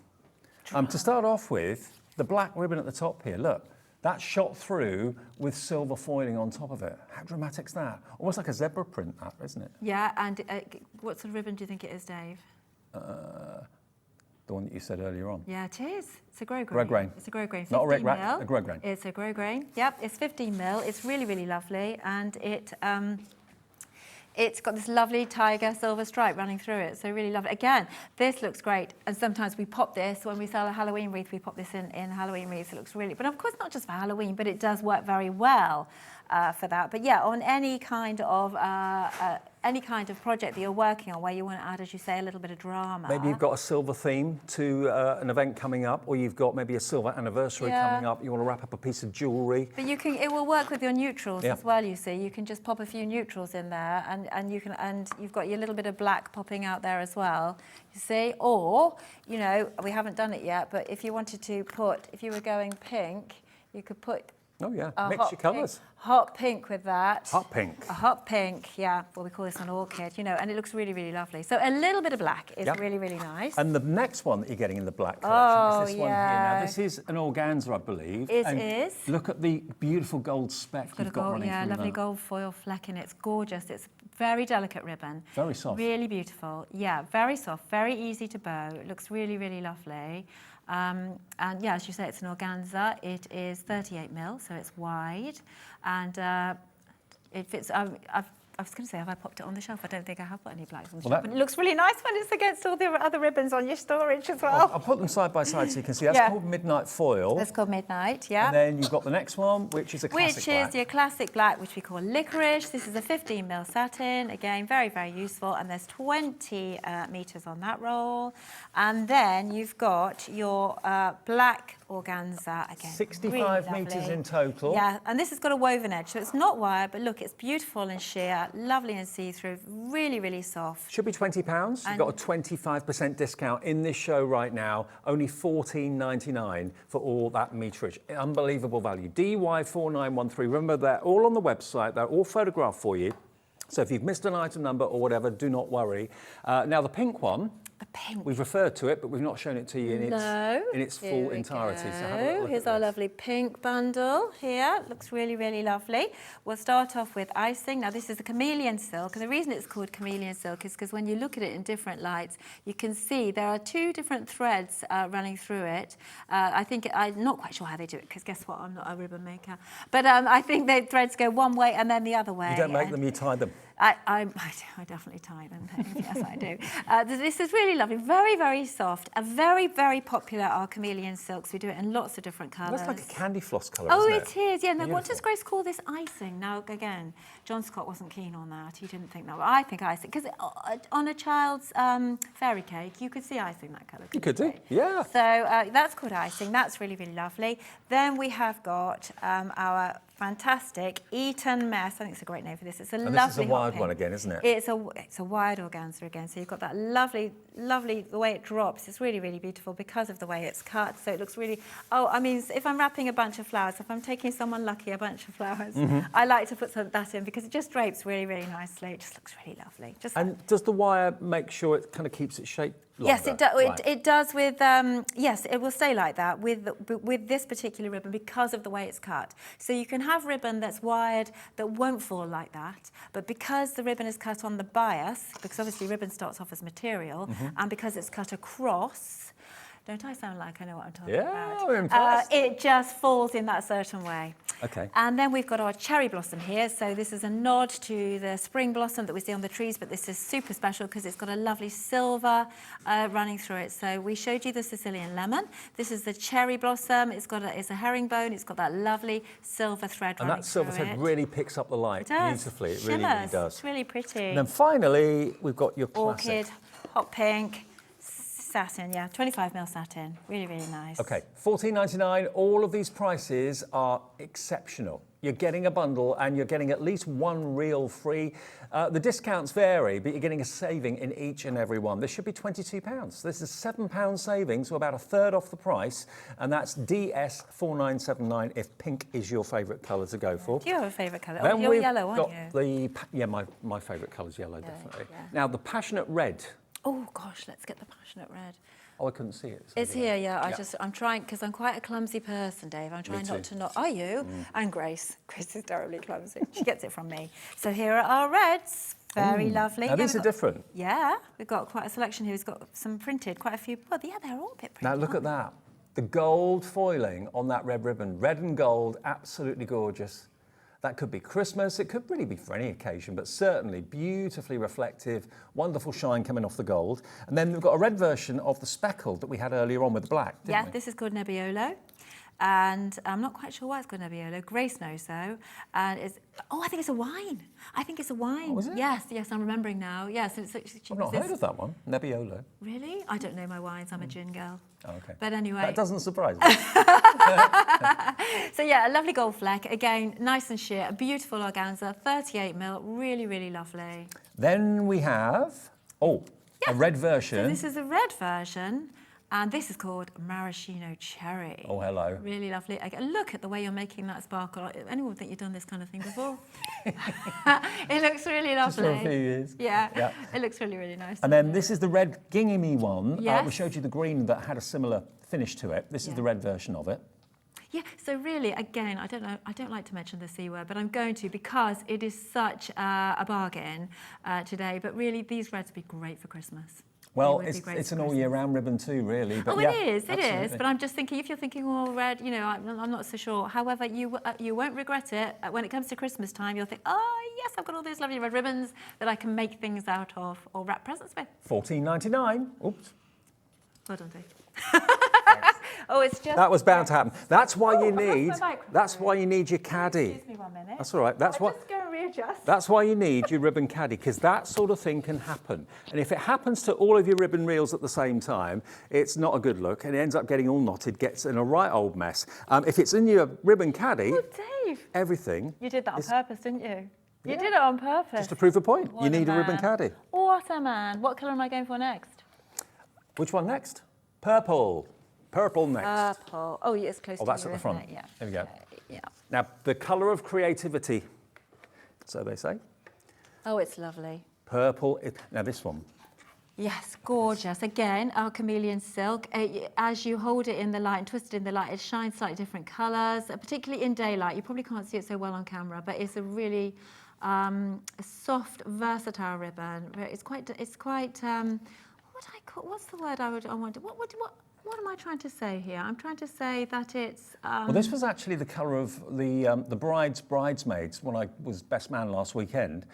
to start off with, the black ribbon at the top here, look, that's shot through with silver foiling on top of it. How dramatic's that? Almost like a zebra print, that, isn't it? Yeah, and what sort of ribbon do you think it is, Dave? The one that you said earlier on. Yeah, it is. It's a grosgrain. Grosgrain. It's a grosgrain. Not a red rat, a grosgrain. It's a grosgrain. Yep, it's 15 mil. It's really, really lovely, and it's got this lovely tiger silver stripe running through it, so really lovely. Again, this looks great, and sometimes we pop this when we sell a Halloween wreath. We pop this in Halloween wreaths. It looks really, but of course not just for Halloween, but it does work very well for that. But yeah, on any kind of project that you're working on where you want to add, as you say, a little bit of drama. Maybe you've got a silver theme to an event coming up, or you've got maybe a silver anniversary coming up. You want to wrap up a piece of jewellery. But you can. It will work with your neutrals as well. You see, you can just pop a few neutrals in there, and you've got your little bit of black popping out there as well. You see, or you know, we haven't done it yet, but if you wanted to put, if you were going pink, you could put. Oh yeah, mix your colours. Hot pink with that. Hot pink. A hot pink, yeah. Well, we call this an orchid, you know, and it looks really, really lovely. So a little bit of black is really, really nice. And the next one that you're getting in the black collection is this one here. Now, this is an organza, I believe. It is. Look at the beautiful gold speck you've got running through that. Yeah, lovely gold foil fleck in it. It's gorgeous. It's very delicate ribbon. Very soft. Really beautiful. Yeah, very soft, very easy to bow. It looks really, really lovely. And yeah, as you say, it's an organza. It is 38 mil, so it's wide, and it fits. I was going to say, have I popped it on the shelf? I don't think I have put any blacks on the shelf. But it looks really nice when it's against all the other ribbons on your storage as well. I'll put them side by side so you can see. That's called Midnight Foil. That's called Midnight, yeah. And then you've got the next one, which is a classic black. Which is your classic black, which we call licorice. This is a 15 mil satin. Again, very, very useful. And there's 20 metres on that roll. And then you've got your black organza again. 65 really metres lovely. in total. Yeah, and this has got a woven edge, so it's not wire, but look, it's beautiful and sheer, lovely and see-through, really, really soft. Should be £20. You've got a 25% discount in this show right now. Only $14.99 for all that meterage. Unbelievable value. DY4913. Remember, they're all on the website. They're all photographed for you. So if you've missed an item number or whatever, do not worry. Now the pink one. The pink. We've referred to it, but we've not shown it to you in its full entirety. So have a look Here's at our this. lovely pink bundle here. Looks really, really lovely. We'll start off with icing. Now, this is the chameleon silk, and the reason it's called chameleon silk is because when you look at it in different lights, you can see there are two different threads running through it. I'm not quite sure how they do it, because guess what? I'm not a ribbon maker. But I think the threads go one way and then the other way. You don't make them, you tie them. I definitely tie them. Yes, I do. This is really lovely, very, very soft. A very, very popular are chameleon silks. We do it in lots of different colours. That's like a candy floss colour, Oh, isn't it is. Yeah. Now, what Beautiful. does Grace call this icing? Now, again, John Scott wasn't keen on that. He didn't think that. I think icing, because on a child's fairy cake, you could see icing that colour. You could do, yeah. So that's called icing. That's really, really lovely. Then we have got our fantastic Eton Mess. I think it's a great name for this. It's a lovely this is a hot wired pink. one again, isn't it? It's a wired organza again. So you've got that lovely, the way it drops. It's really, really beautiful because of the way it's cut. So it looks really, I mean, if I'm wrapping a bunch of flowers, if I'm taking someone lucky a bunch of flowers, I like to put that in because it just drapes really, really nicely. It just looks really lovely. And does the wire make sure it kind of keeps its shape longer? Yes, it, it does with, yes, it will stay like that with this particular ribbon because of the way it's cut. So you can have ribbon that's wired that won't fall like that, but because the ribbon is cut on the bias, because obviously ribbon starts off as material, and because it's cut across, don't I sound like I know what I'm talking about? I'm impressed. It just falls in that certain way. Okay. And then we've got our cherry blossom here. So this is a nod to the spring blossom that we see on the trees, but this is super special because it's got a lovely silver running through it. So we showed you the Sicilian lemon. This is the cherry blossom. It's a herringbone. It's got that lovely silver thread running through it. And that silver thread really picks up the light beautifully. It really, really does. It's really pretty. And then finally, we've got your classic. Orchid, hot pink, satin, yeah, 25mm satin. Really, really nice. Okay, $14.99. All of these prices are exceptional. You're getting a bundle and you're getting at least one reel free. The discounts vary, but you're getting a saving in each and every one. This should be £22. This is £7 saving, so about a third off the price, and that's DS4979 if pink is your favourite colour to go for. Do you have a favourite colour? Then You're we've yellow, aren't got you? my favourite colour is yellow, definitely. yeah. Now, the passionate red. Oh, gosh, let's get the passionate red. Oh, I couldn't see it. So It's here, yeah. I'm trying, because I'm quite a clumsy person, Dave. I'm trying not to Are you? And Grace. Grace is terribly clumsy. She gets it from me. So here are our reds. Very lovely. Now, these are different. Yeah, we've got quite a selection here. We've got some printed, quite a few. Well, yeah, they're all a bit pretty. Now, look at that. The gold foiling on that red ribbon. Red and gold, absolutely gorgeous. That could be Christmas, it could really be for any occasion, but certainly beautifully reflective, wonderful shine coming off the gold. And then we've got a red version of the speckled that we had earlier on with the black, didn't we? This is called Nebbiolo. And I'm not quite sure why it's called Nebbiolo. Grace knows though. And it's, I think it's a wine. I think it's a wine. Oh, is it? Yes, I'm remembering now. Yes, I've not heard of that one, Nebbiolo. Really? I don't know my wines. I'm a gin girl. Oh, okay. But anyway. That doesn't surprise me. So yeah, a lovely gold fleck. Again, nice and sheer. A beautiful organza, 38mm. Really, really lovely. Then we have, a red version. So this is a red version. And this is called Maraschino Cherry. Oh, hello. Really lovely. Again, look at the way you're making that sparkle. Anyone would think you've done this kind of thing before? It looks really lovely. Just for a few years. Yeah. It looks really, really nice. And then this is the red ginghamy one. Yes. We showed you the green that had a similar finish to it. This is the red version of it. Yeah, so really, again, I don't like to mention the C word, but I'm going to because it is such a bargain today. But really, these reds would be great for Christmas. Well, it's an all-year-round ribbon too, really. But it is. But I'm just thinking, if you're thinking, red, I'm not so sure. However, you won't regret it. When it comes to Christmas time, you'll think, oh, yes, I've got all these lovely red ribbons that I can make things out of or wrap presents with. $14.99. Oops. Well done, Dave. Oh, it's just... That was bound to happen. That's why you need... That's why you need your caddy. Excuse me 1 minute. That's all right. That's what... Just go really readjust. That's why you need your ribbon caddy, because that sort of thing can happen. And if it happens to all of your ribbon reels at the same time, it's not a good look, and it ends up getting all knotted, gets in a right old mess. If it's in your ribbon caddy, Oh, Dave. everything. You did that on purpose, didn't you? You did it on purpose. Just to prove a point, What you need a ribbon man. caddy. What a man. What colour am I going for next? Which one next? Purple. Purple next. Purple. Oh, yeah, it's close to you, That's at the isn't front. it? Yeah. There we go. Okay, yeah. Now, the colour of creativity, so they say. Oh, it's lovely. Purple. Now, this one. Yes, gorgeous. Again, our chameleon silk. As you hold it in the light and twist it in the light, it shines slightly different colours, particularly in daylight. You probably can't see it so well on camera, but it's a really soft, versatile ribbon. It's quite. What's the word I want to? What am I trying to say here? I'm trying to say that it's... Well, this was actually the colour of the bride's bridesmaids when I was best man last weekend.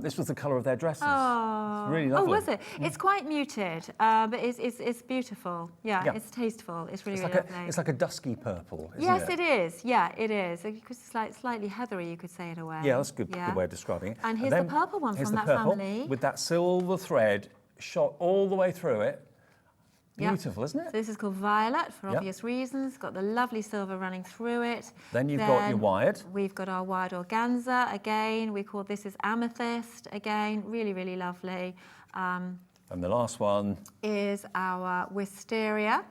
This was the colour of their dresses. Oh, It's really lovely. Oh, was it? It's quite muted, but it's beautiful. Yeah, Yeah. it's tasteful. It's really, It's lovely. it's like a dusky purple, isn't Yes, it? it is. Yeah, it is. It's like slightly heathery, you could say, in a way. Yeah, that's a good way of describing it. And here's then the purple one here's from the that purple family. with that silver thread shot all the way through it. Yep. Beautiful, isn't So it? this is called Violet for Yep. obvious reasons. Got the lovely silver running through it. Then you've got your wired. We've got our wired organza again. We call this is amethyst again. Really, really lovely. And the last one. Is our wisteria.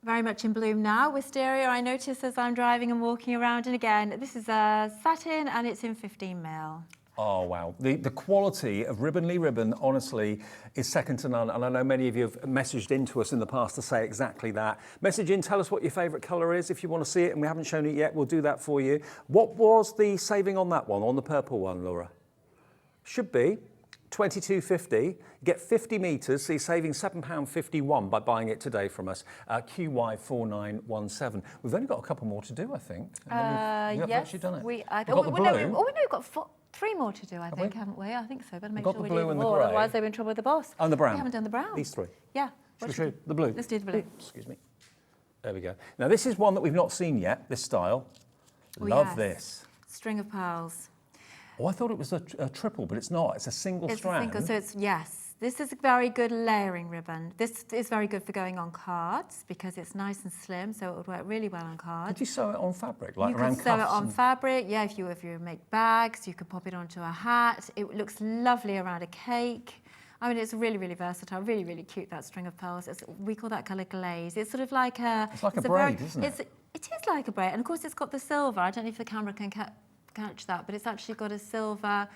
Very much in bloom now. Wisteria, I notice as I'm driving and walking around. And again, this is a satin and it's in 15 mil. Oh, wow. The quality of Ribbonly Ribbon, honestly, is second to none. And I know many of you have messaged into us in the past to say exactly that. Message in, tell us what your favourite colour is. If you want to see it and we haven't shown it yet, we'll do that for you. What was the saving on that one, on the purple one, Laura? Should be £22.50. You get 50 metres, so you're saving £7.51 by buying it today from us. QY4917. We've only got a couple more to do, I think. And then we've actually done it. We've got the blue. we've got 3 more to do, I think, haven't we? I think so. Better make got sure the we blue do and them the all, grey. otherwise they'll be in trouble with the boss. And the brown. We haven't done the brown. These 3. Yeah. Should we show the blue? Let's do the blue. Excuse me. There we go. Now, this is one that we've not seen yet, this style. Love yes. this. String of pearls. Oh, I thought it was a triple, but it's not. It's a single strand. So it's, yes. This is a very good layering ribbon. This is very good for going on cards because it's nice and slim, so it would work really well on cards. Could you sew it on fabric, like You around could sew it cuffs on and- fabric, yeah, if you make bags, you could pop it onto a hat. It looks lovely around a cake. I mean, it's really, really versatile, really, really cute, that string of pearls. We call that colour glaze. It's sort of like a... It's like a braid, isn't it? It is like a braid, and of course it's got the silver. I don't know if the camera can catch that, but it's actually got a silver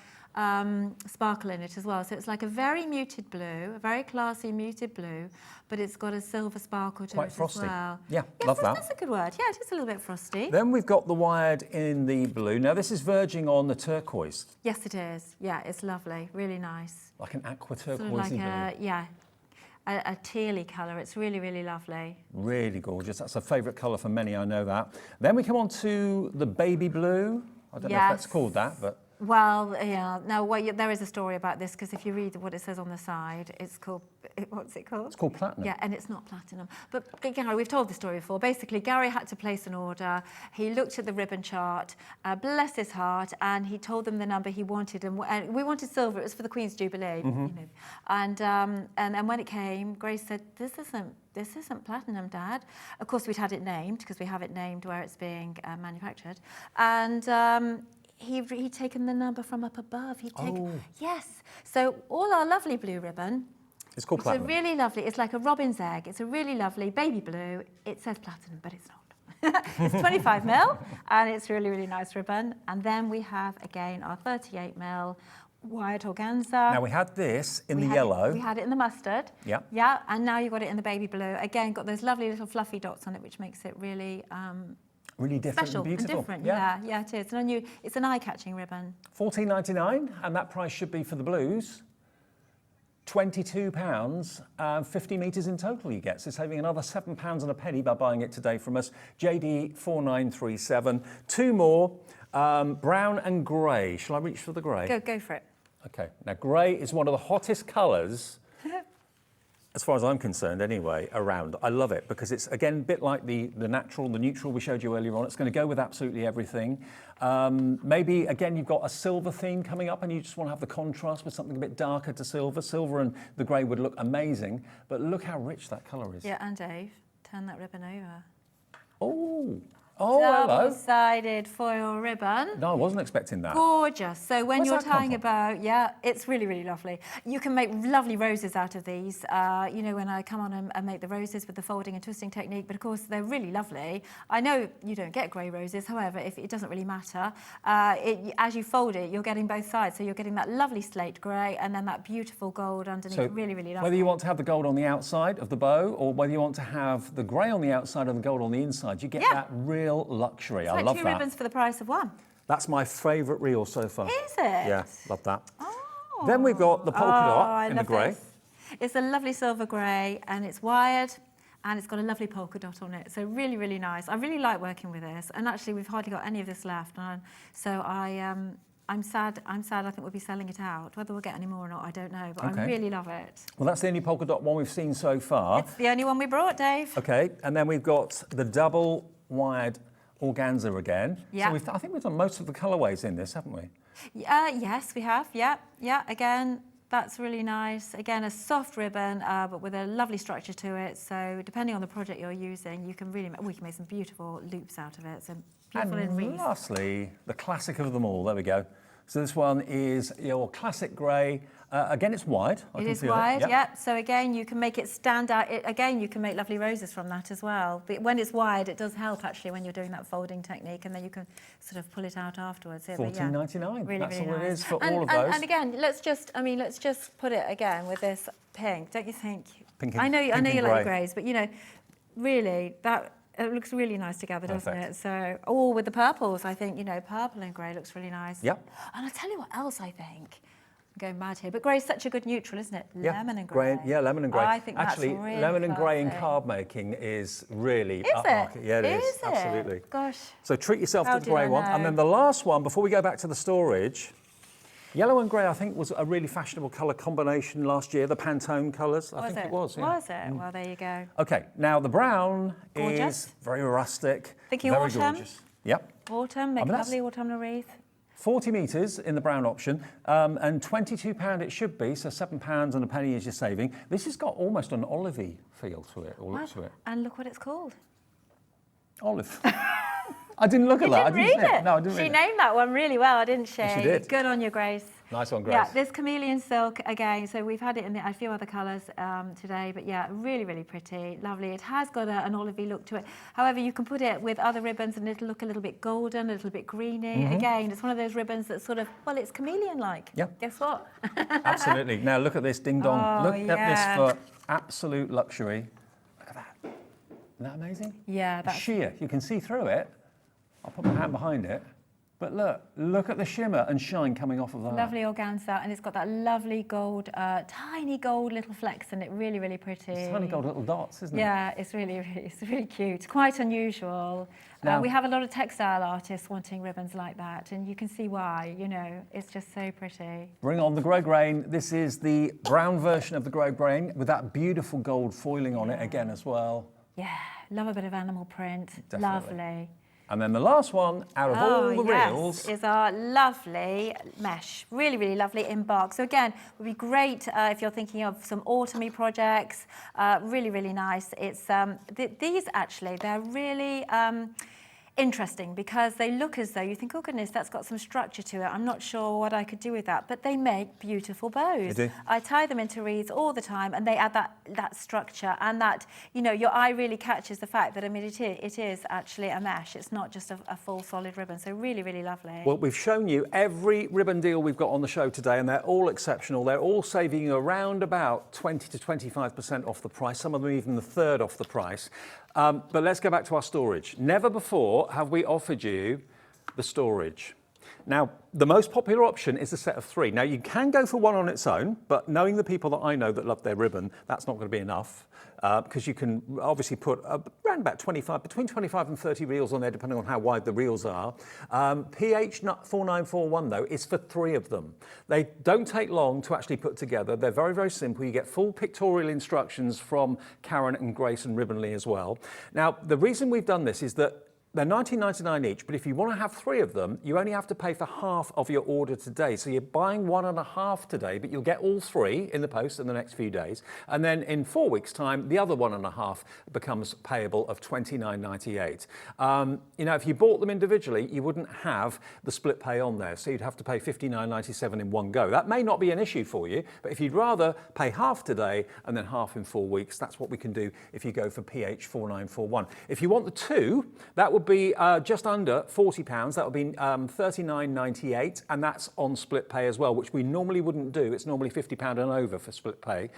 sparkle in it as well. So it's like a very muted blue, a very classy muted blue, but it's got a silver sparkle to Quite it frosty. as well. Yeah, love that. That's a good word. Yeah, it is a little bit frosty. Then we've got the wired in the blue. Now, this is verging on the turquoise, Yes, it is. Yeah, it's lovely. Really nice. like an aqua Sort turquoise of like blue. a tealy colour. It's really, really lovely. Really gorgeous. That's a favourite colour for many, I know that. Then we come on to the baby blue. I don't know if that's Yes. called that, but... Well, yeah. Now, there is a story about this because if you read what it says on the side, it's called, what's it called? It's called platinum. Yeah, and it's not platinum. But Gary, we've told the story before. Basically, Gary had to place an order. He looked at the ribbon chart, bless his heart, and he told them the number he wanted. And we wanted silver. It was for the Queen's Jubilee. You know. And when it came, Grace said, this isn't platinum, Dad. Of course, we'd had it named because we have it named where it's being manufactured. And he'd taken the number from up above. Yes. So all our lovely blue ribbon. It's called platinum. It's a really lovely, it's like a robin's egg. It's a really lovely baby blue. It says platinum, but it's not. It's 25 mil, and it's really, really nice ribbon. And then we have, again, our 38 mil wired organza. Now, we had this in the had yellow. We had it in the mustard. Yeah. Yeah, and now you've got it in the baby blue. Again, got those lovely little fluffy dots on it, which makes it really Really different special and beautiful. different. Yeah, it is. It's an eye-catching ribbon. £14.99, and that price should be for the blues. £22, 50 metres in total you get, so saving another £7 and a penny by buying it today from us. JD 4937. 2 more, brown and grey. Shall I reach for the grey? Go for it. Okay, now grey is one of the hottest colours as far as I'm concerned anyway, around. I love it because it's, again, a bit like the neutral we showed you earlier on. It's going to go with absolutely everything. Maybe, again, you've got a silver theme coming up and you just want to have the contrast with something a bit darker to silver. Silver and the grey would look amazing, but look how rich that colour is. Yeah, and Dave, turn that ribbon over. Oh, hello. Double-sided foil ribbon. No, I wasn't expecting that. Gorgeous. So when Where's you're that come tying a from? bow, yeah, it's really, really lovely. You can make lovely roses out of these. You know, when I come on and make the roses with the folding and twisting technique, but of course they're really lovely. I know you don't get grey roses, however, if it doesn't really matter. As you fold it, you're getting both sides. So you're getting that lovely slate grey and then that beautiful gold underneath. So really, really lovely. whether you want to have the gold on the outside of the bow or whether you want to have the grey on the outside and the gold on the inside, you get that real luxury. It's I like love two that. ribbons for the price of one. That's my favourite reel so far. Is it? Yeah, love that. Oh. Then we've got the polka dot in the grey. This. It's a lovely silver grey and it's wired and it's got a lovely polka dot on it. So really, really nice. I really like working with this. And actually, we've hardly got any of this left. So I'm sad. I think we'll be selling it out. Whether we'll get any more or not, I don't know. But Okay. I really love it. Well, that's the only polka dot one we've seen so far. It's the only one we brought, Dave. Okay, and then we've got the double wired organza again. Yeah. So I think we've done most of the colourways in this, haven't we? Yes, we have. Yeah. Again, that's really nice. Again, a soft ribbon, but with a lovely structure to it. So depending on the project you're using, we can make some beautiful loops out of it. So beautiful in And wreaths. lastly, the classic of them all. There we go. So this one is your classic grey. Again, it's wide. It is wide, yeah. So again, you can make it stand out. Again, you can make lovely roses from that as well. But when it's wide, it does help actually when you're doing that folding technique, and then you can sort of pull it out afterwards. Yeah, $14.99. Really, That's really all nice. it is for all of those. And again, let's just put it again with this pink. Don't you think? Pink I know and you like grey. the greys, but you know, really that. It looks really nice together, doesn't Perfect. it? So, with the purples, I think, you know, purple and grey looks really nice. Yep. And I'll tell you what else I think. I'm going mad here, but grey's such a good neutral, isn't it? Yeah. Lemon and grey. Yeah, lemon and grey. I think actually, that's really lemon and grey in classy. card making is really Is it? upmarket. Yeah, it is. Is it? Absolutely. Gosh. So treat yourself How to the did grey I one. And know? then the last one, before we go back to the storage, yellow and grey, I think, was a really fashionable colour combination last year, the Pantone colours. I think it was. Yeah. Was it? Well, there you go. Okay, now the brown Gorgeous. is very rustic, Thinking very autumn? gorgeous. Yep. Autumn, make I mean, a that's- lovely autumnal wreath. 40 metres in the brown option, and £22 it should be, so £7 and a penny is your saving. This has got almost an olivey feel to it, or look to it. And look what it's called. Olive. I didn't look at You that. didn't I read didn't see it. No, I didn't She read it. named that one really well, didn't she? Yes, she did. Good on you, Grace. Nice one, Grace. Yeah, this chameleon silk again. So we've had it in a few other colours today, but yeah, really, really pretty, lovely. It has got an olivey look to it. However, you can put it with other ribbons and it'll look a little bit golden, a little bit greeny. Again, it's one of those ribbons that sort of, well, it's chameleon-like. Yeah. Guess what? Absolutely. Now look at this ding dong. Oh, Look at yeah. this for absolute luxury. Look at that. Isn't that amazing? Yeah, that's Sheer. You can see through it. I'll put my hand behind it. But look at the shimmer and shine coming off of that. lovely organza, and it's got that lovely gold, tiny gold little flecks in it. Really, really pretty. It's tiny gold little dots, isn't it? Yeah, it's really cute. Quite unusual. Now- We have a lot of textile artists wanting ribbons like that, and you can see why. You know, it's just so pretty. Bring on the Grey Grain. This is the brown version of the Grey Grain with that beautiful gold foiling on it again as well. Yeah, love a bit of animal print. Definitely. Lovely. And then the last one, out of all the reels, is our lovely mesh. Really, really lovely in bark. So again, would be great if you're thinking of some autumny projects. Really, really nice. It's these actually, they're really interesting because they look as though you think, oh goodness, that's got some structure to it. I'm not sure what I could do with that, but they make beautiful bows. They do. I tie them into wreaths all the time, and they add that structure and that, you know, your eye really catches the fact that, I mean, it is actually a mesh. It's not just a full solid ribbon. So really, really lovely. well, we've shown you every ribbon deal we've got on the show today, and they're all exceptional. They're all saving you around about 20 to 25% off the price, some of them even a third off the price. But let's go back to our storage. Never before have we offered you the storage. Now, the most popular option is a set of 3. Now, you can go for one on its own, but knowing the people that I know that love their ribbon, that's not going to be enough, because you can obviously put around about between 25 and 30 reels on there, depending on how wide the reels are. PH 4941, though, is for 3 of them. They don't take long to actually put together. They're very, very simple. You get full pictorial instructions from Karen and Grace and Ribbonly as well. Now, the reason we've done this is that they're $19.99 each, but if you want to have 3 of them, you only have to pay for half of your order today. So you're buying 1.5 today, but you'll get all 3 in the post in the next few days. And then in 4 weeks' time, the other 1.5 becomes payable of $29.98. You know, if you bought them individually, you wouldn't have the split pay on there. So you'd have to pay $59.97 in one go. That may not be an issue for you, but if you'd rather pay half today and then half in 4 weeks, that's what we can do if you go for PH 4941. If you want the 2, that would be just under £40. That would be $39.98, and that's on split pay as well, which we normally wouldn't do. It's normally £50 and over for split pay.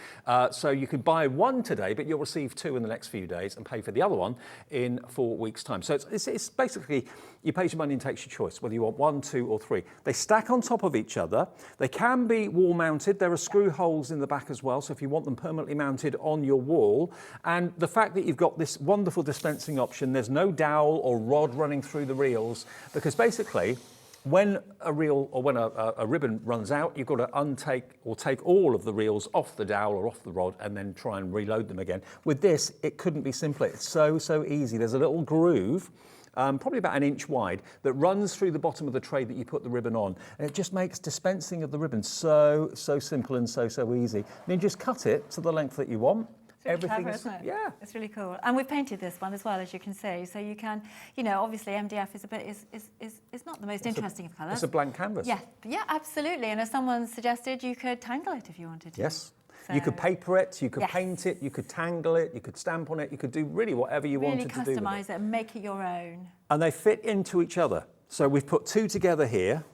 So you could buy 1 today, but you'll receive 2 in the next few days and pay for the other one in 4 weeks' time. So it's basically, you pay your money and takes your choice, whether you want 1, 2 or 3. They stack on top of each other. They can be wall mounted. There are screw holes in the back as well, so if you want them permanently mounted on your wall. And the fact that you've got this wonderful dispensing option, there's no dowel or rod running through the reels, because basically when a reel or when a ribbon runs out, you've got to untake or take all of the reels off the dowel or off the rod and then try and reload them again. With this, it couldn't be simpler. It's so easy. There's a little groove, probably about 1 inch wide, that runs through the bottom of the tray that you put the ribbon on. And it just makes dispensing of the ribbon so simple and so easy. And you just cut it to the length that you want. Everything clever, is, isn't it? yeah. It's really cool. And we've painted this one as well, as you can see. So you can, you know, obviously MDF is a bit is not the most interesting of colours. It's a blank canvas. Yeah, absolutely. And as someone suggested, you could tangle it if you wanted to. Yes. So, you could paper it, you could paint it, you could tangle it, you could stamp on it, you could do really whatever you wanted to do. Really customise it and make it your own. And they fit into each other. So we've put 2 together here,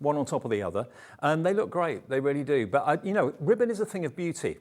one on top of the other, and they look great, they really do. But, you know, ribbon is a thing of beauty.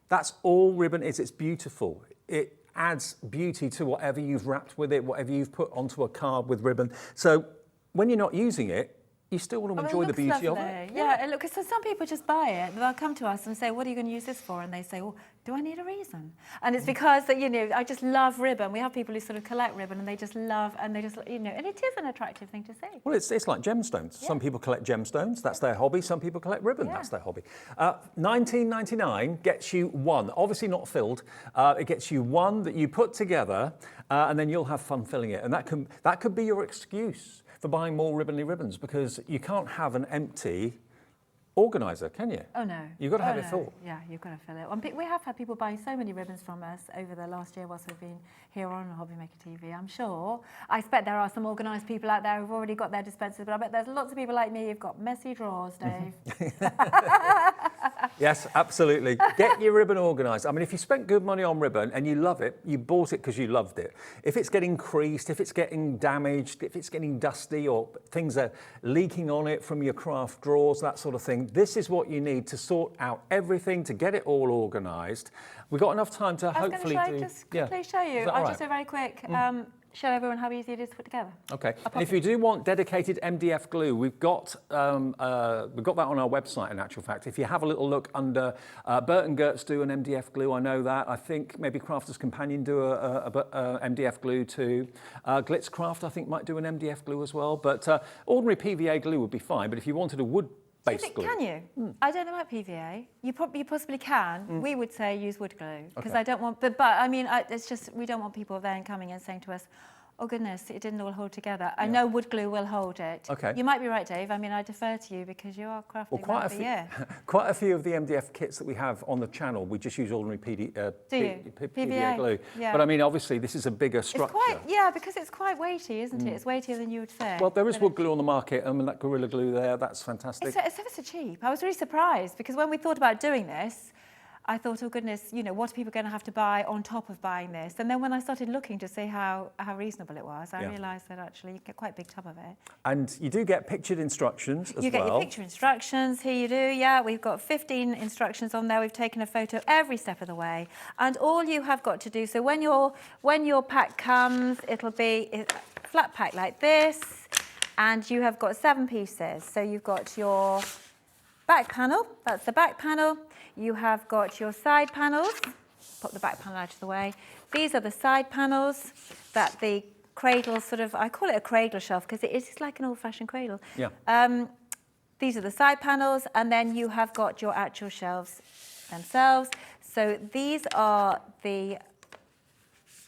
That's all ribbon is, it's beautiful. It adds beauty to whatever you've wrapped with it, whatever you've put onto a card with ribbon. So when you're not using it, you still want to enjoy the beauty of it. Yeah, look, so some people just buy it. They'll come to us and say, what are you going to use this for? And they say, well, do I need a reason? And it's because, you know, I just love ribbon. We have people who sort of collect ribbon and they just love, and they just, you know, and it is an attractive thing to see. Well, it's like gemstones. Yeah. Some people collect gemstones, that's their hobby. Some people collect ribbon, that's their hobby. $19.99 gets you 1, obviously not filled. It gets you 1 that you put together, and then you'll have fun filling it. And that could be your excuse for buying more Ribbonly ribbons, because you can't have an empty organiser, can you? Oh, no. You've got to have it full. Yeah, you've got to fill it. And we have had people buying so many ribbons from us over the last year whilst we've been here on Hobbymaker TV, I'm sure. I expect there are some organised people out there who've already got their dispensers, but I bet there's lots of people like me who've got messy drawers, Dave. Yes, absolutely. Get your ribbon organised. I mean, if you spent good money on ribbon and you love it, you bought it because you loved it. If it's getting creased, if it's getting damaged, if it's getting dusty or things are leaking on it from your craft drawers, that sort of thing, this is what you need to sort out everything, to get it all organised. We've got enough time to hopefully do... I was going to just quickly show you. I'll just do very quick. Show everyone how easy it is to put together. Okay. And if you do want dedicated MDF glue, we've got that on our website, in actual fact. If you have a little look under, Burt & Gertz do an MDF glue, I know that. I think maybe Crafter's Companion do a MDF glue too. Glitzcraft, I think, might do an MDF glue as well. But ordinary PVA glue would be fine. But if you wanted a wood glue. Can you? I don't know about PVA. You possibly can. We would say use wood glue, because I don't want. But I mean, it's just we don't want people then coming and saying to us, "Oh goodness, it didn't all hold together." I know wood glue will hold it. Okay. You might be right, Dave. I mean, I defer to you because you are crafting quite a few of the MDF kits that we have on the channel, we just use ordinary PVA glue. Yeah. But I mean, obviously, this is a bigger structure. Because it's quite weighty, isn't it? It's weightier than you would think. Well, there is wood glue on the market. I mean, that Gorilla Glue there, that's fantastic. It's ever so cheap. I was really surprised because when we thought about doing this, I thought, oh goodness, you know, what are people going to have to buy on top of buying this? And then when I started looking to see how reasonable it was, I realised that actually you get quite a big tub of it. And you do get pictured instructions as well. You get your picture instructions, here you do, yeah. We've got 15 instructions on there. We've taken a photo every step of the way. And all you have got to do, so when your pack comes, it'll be a flat pack like this. and you have got 7 pieces. So you've got your back panel, that's the back panel. You have got your side panels. Put the back panel out of the way. These are the side panels that the cradle sort of, I call it a cradle shelf because it is like an old-fashioned cradle. Yeah. These are the side panels, and then you have got your actual shelves themselves. So these are the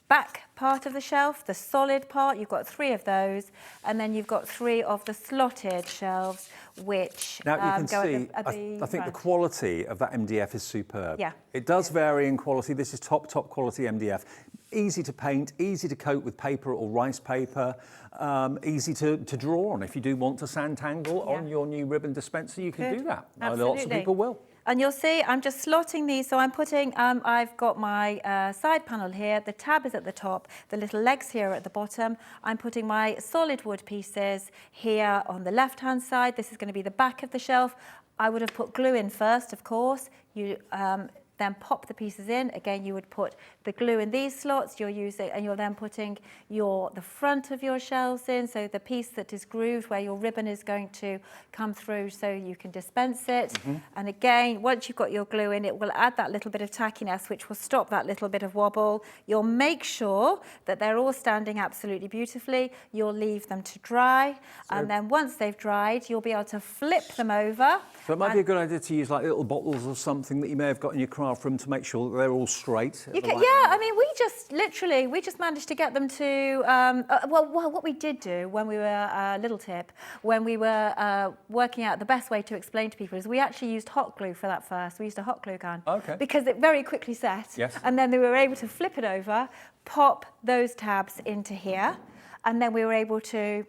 back part of the shelf, the solid part. You've got 3 of those, and then you've got 3 of the slotted shelves, which now you can go see, at the I think the front. quality of that MDF is superb. Yeah. It does vary in quality. This is top quality MDF. Easy to paint, easy to coat with paper or rice paper, easy to draw on. If you do want to Sanntangle on your new ribbon dispenser, you can do that. Absolutely. Lots of people will. And you'll see I'm just slotting these. So I'm putting, I've got my side panel here. The tab is at the top. The little legs here are at the bottom. I'm putting my solid wood pieces here on the left-hand side. This is going to be the back of the shelf. I would have put glue in first, of course. You then pop the pieces in. Again, you would put the glue in these slots. You're using, and you're then putting the front of your shelves in. So the piece that is grooved, where your ribbon is going to come through, so you can dispense it. And again, once you've got your glue in, it will add that little bit of tackiness, which will stop that little bit of wobble. You'll make sure that they're all standing absolutely beautifully. You'll leave them to dry, and then once they've dried, you'll be able to flip them over. So it might be a good idea to use like little bottles or something that you may have got in your craft room to make sure that they're all straight. You can, yeah, I mean, we just managed to get them to, well, what we did do when we were, little tip, when we were working out the best way to explain to people is we actually used hot glue for that first. We used a hot glue gun. Okay. Because it very quickly set. Yes. And then we were able to flip it over, pop those tabs into here, and then we were able to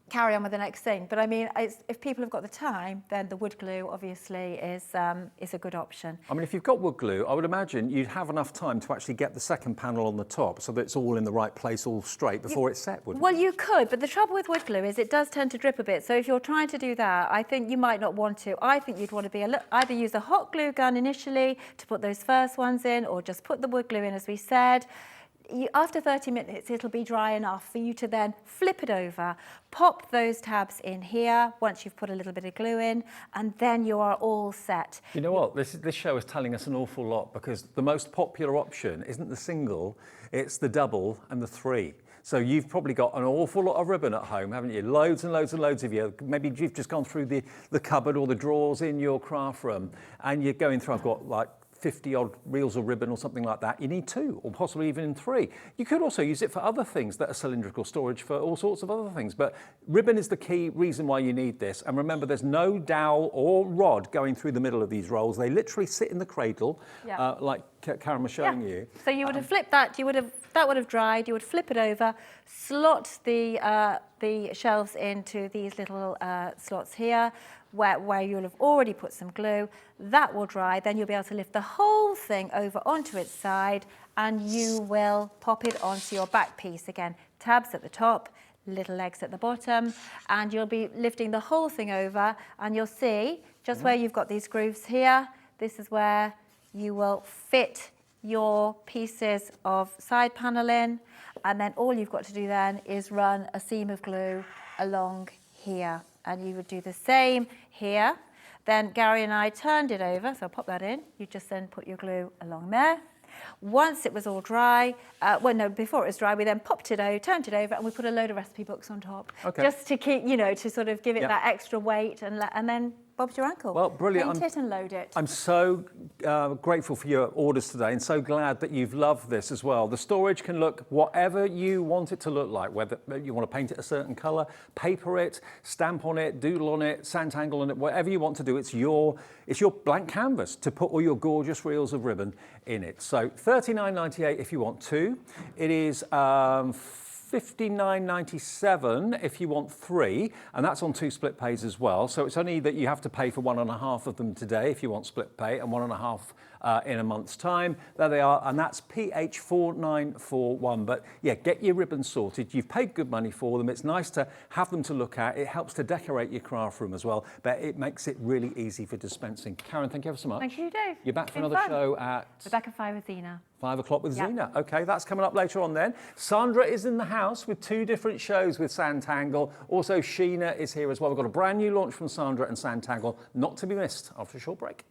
carry on with the next thing. But I mean, if people have got the time, then the wood glue obviously is a good option. I mean, if you've got wood glue, I would imagine you'd have enough time to actually get the second panel on the top so that it's all in the right place, all straight before it's set, wouldn't Well, it? you could, but the trouble with wood glue is it does tend to drip a bit. So if you're trying to do that, I think you might not want to. I think you'd want to be either use a hot glue gun initially to put those first ones in, or just put the wood glue in, as we said. After 30 minutes, it'll be dry enough for you to then flip it over, pop those tabs in here once you've put a little bit of glue in, and then you are all set. You know what? This show is telling us an awful lot, because the most popular option isn't the single, it's the double and the 3. So you've probably got an awful lot of ribbon at home, haven't you? Loads and loads and loads of you. Maybe you've just gone through the cupboard or the drawers in your craft room, and you're going through, I've got like 50 odd reels of ribbon or something like that. You need 2, or possibly even 3. You could also use it for other things that are cylindrical storage, for all sorts of other things. But ribbon is the key reason why you need this. And remember, there's no dowel or rod going through the middle of these rolls. They literally sit in the cradle, like Karen was showing you. So you would have flipped that. That would have dried. You would flip it over, slot the shelves into these little slots here, where you'll have already put some glue. That will dry, then you'll be able to lift the whole thing over onto its side, and you will pop it onto your back piece. Again, tabs at the top, little legs at the bottom, and you'll be lifting the whole thing over, and you'll see just where you've got these grooves here, this is where you will fit your pieces of side panel in, and then all you've got to do then is run a seam of glue along here. And you would do the same here. Then Gary and I turned it over, so I'll pop that in. You just then put your glue along there. Once it was all dry, before it was dry, we then popped it over, turned it over, and we put a load of recipe books on top. Okay. Just to keep, to sort of give it that extra weight, and then Bob's your uncle. Well, brilliant. Paint it and load it. I'm so grateful for your orders today, and so glad that you've loved this as well. The storage can look whatever you want it to look like, whether you want to paint it a certain colour, paper it, stamp on it, doodle on it, Sanntangle on it, whatever you want to do. It's your blank canvas to put all your gorgeous reels of ribbon in it. So $39.98 if you want 2. It is $59.97 if you want 3, and that's on 2 split pays as well. So it's only that you have to pay for 1.5 of them today if you want split pay, and 1.5 in a month's time. There they are, and that's PH4941. But yeah, get your ribbons sorted. You've paid good money for them. It's nice to have them to look at. It helps to decorate your craft room as well, but it makes it really easy for dispensing. Karen, thank you ever so much. Thank you, Dave. You're back for Been another fun. show at... We're back at 5 with Zena. 5 o'clock with Yeah. Sheena. Okay, that's coming up later on then. Sandra is in the house with 2 different shows with Sanntangle. Also, Sheena is here as well. We've got a brand new launch from Sandra and Sanntangle, not to be missed after a short break.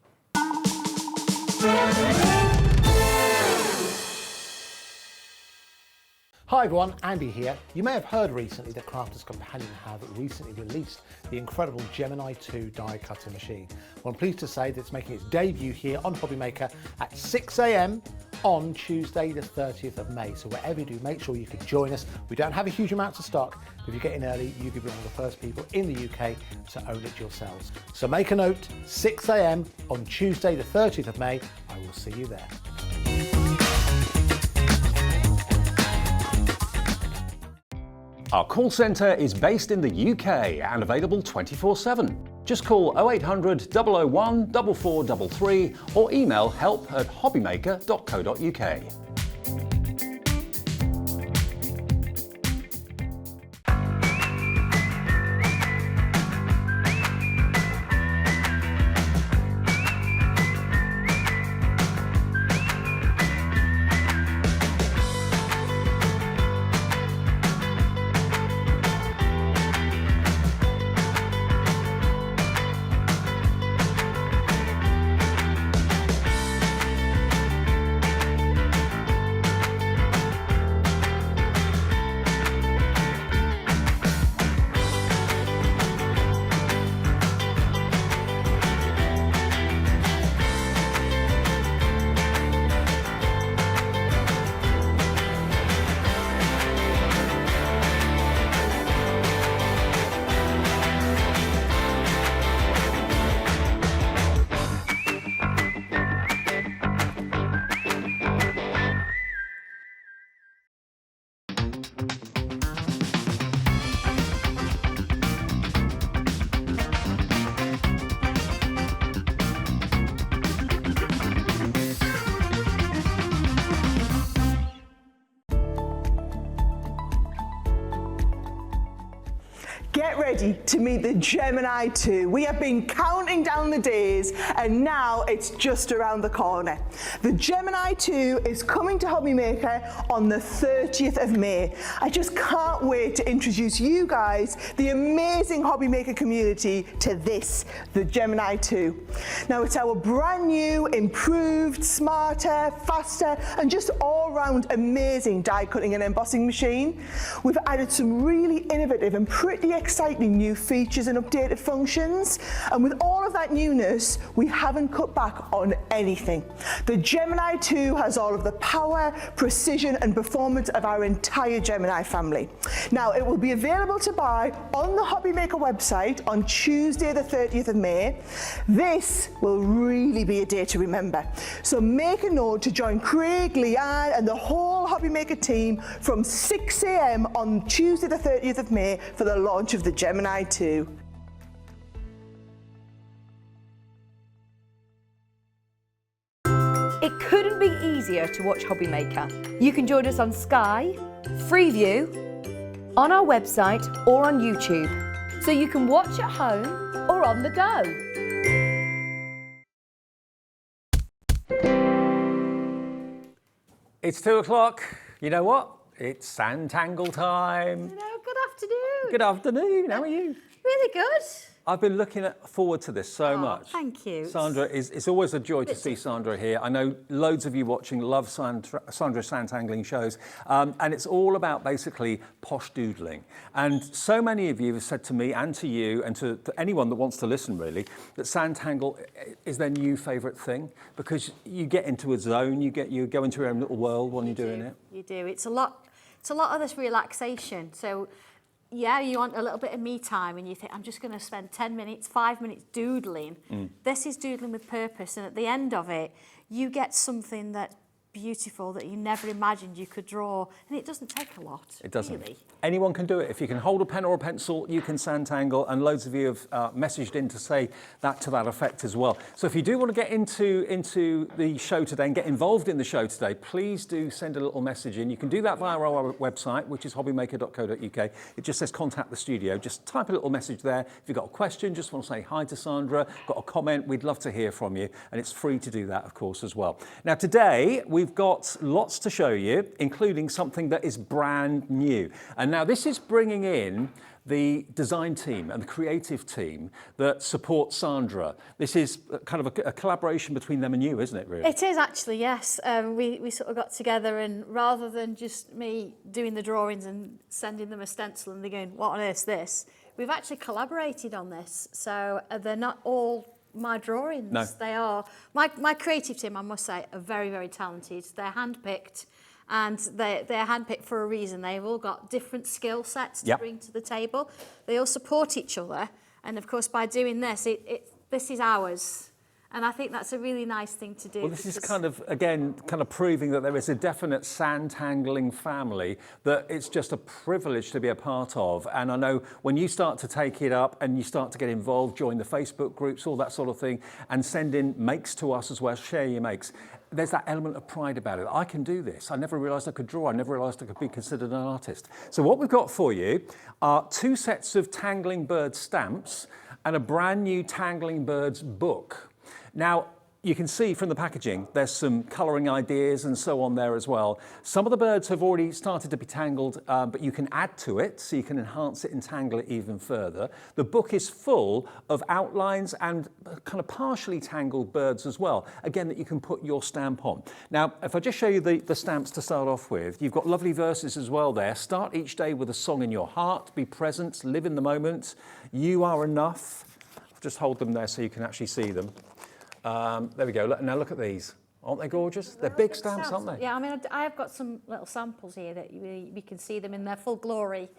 Hi everyone, Andy here. You may have heard recently that Crafters Companion have recently released the incredible Gemini 2 die cutting machine. Well, I'm pleased to say that it's making its debut here on Hobbymaker at 6 AM on Tuesday the 30th of May. So whatever you do, make sure you can join us. We don't have a huge amount of stock, but if you get in early, you could be one of the first people in the UK to own it yourselves. So make a note, 6 AM on Tuesday the 30th of May. I will see you there. Our call centre is based in the UK and available 24/7. Just call 0800 001 4433 or email help@hobbymaker.co.uk. Get ready to meet the Gemini 2. We have been counting down the days and now it's just around the corner. The Gemini 2 is coming to Hobbymaker on the 30th of May. I just can't wait to introduce you guys, the amazing Hobbymaker community, to this, the Gemini 2. Now it's our brand new, improved, smarter, faster and just all-round amazing die cutting and embossing machine. We've added some really innovative and pretty exciting new features and updated functions, and with all of that newness we haven't cut back on anything. The Gemini 2 has all of the power, precision and performance of our entire Gemini family. Now it will be available to buy on the Hobbymaker website on Tuesday the 30th of May. This will really be a day to remember, so make a note to join Craig, Leanne and the whole Hobbymaker team from 6 AM on Tuesday the 30th of May for the launch of the Gemini 2. It couldn't be easier to watch Hobbymaker. You can join us on Sky, Freeview, on our website or on YouTube, so you can watch at home or on the go. It's 2 o'clock. You know what? It's Sanntangle time. Hello, good afternoon. Good afternoon. How are you? Really good. I've been looking forward to this so much. Thank you. Sandra, it's always a joy to see Sandra here. I know loads of you watching love Sandra's Sanntangling shows, and it's all about basically posh doodling. And so many of you have said to me and to you and to anyone that wants to listen really, that Sanntangle is their new favourite thing, because you get into a zone, you go into your own little world when you're doing it. You do. It's a lot of this relaxation. So yeah, you want a little bit of me time and you think, I'm just going to spend 10 minutes, 5 minutes doodling. This is doodling with purpose, and at the end of it, you get something that's beautiful that you never imagined you could draw, and it doesn't take a lot. It doesn't. Really. Anyone can do it. If you can hold a pen or a pencil, you can Sanntangle, and loads of you have messaged in to say that to that effect as well. So if you do want to get into the show today and get involved in the show today, please do send a little message in. You can do that via our website, which is hobbymaker.co.uk. It just says contact the studio. Just type a little message there. If you've got a question, just want to say hi to Sandra, got a comment, we'd love to hear from you, and it's free to do that, of course, as well. Now today, we we've got lots to show you, including something that is brand new. And now this is bringing in the design team and the creative team that supports Sandra. This is kind of a collaboration between them and you, isn't it, really? It is actually, yes. We sort of got together, and rather than just me doing the drawings and sending them a stencil and they're going, what on earth's this? We've actually collaborated on this. So they're not all my drawings. No. They are, my creative team, I must say, are very, very talented. They're handpicked. And they're handpicked for a reason. They've all got different skill sets to bring to the table. They all support each other. And of course, by doing this, this is ours. And I think that's a really nice thing to do. Well, this is kind of, again, kind of proving that there is a definite sandtangling family that it's just a privilege to be a part of. And I know when you start to take it up and you start to get involved, join the Facebook groups, all that sort of thing, and send in makes to us as well, share your makes, there's that element of pride about it. I can do this. I never realised I could draw. I never realised I could be considered an artist. So what we've got for you are 2 sets of Tangling Birds stamps and a brand new Tangling Birds book. Now, you can see from the packaging, there's some colouring ideas and so on there as well. Some of the birds have already started to be tangled, but you can add to it, so you can enhance it and tangle it even further. The book is full of outlines and kind of partially tangled birds as well, again, that you can put your stamp on. Now, if I just show you the stamps to start off with, you've got lovely verses as well there. Start each day with a song in your heart, be present, live in the moment, you are enough. Just hold them there so you can actually see them. There we go. Now look at these. Aren't they gorgeous? They're big stamps, aren't they? Yeah, I mean, I have got some little samples here that we can see them in their full glory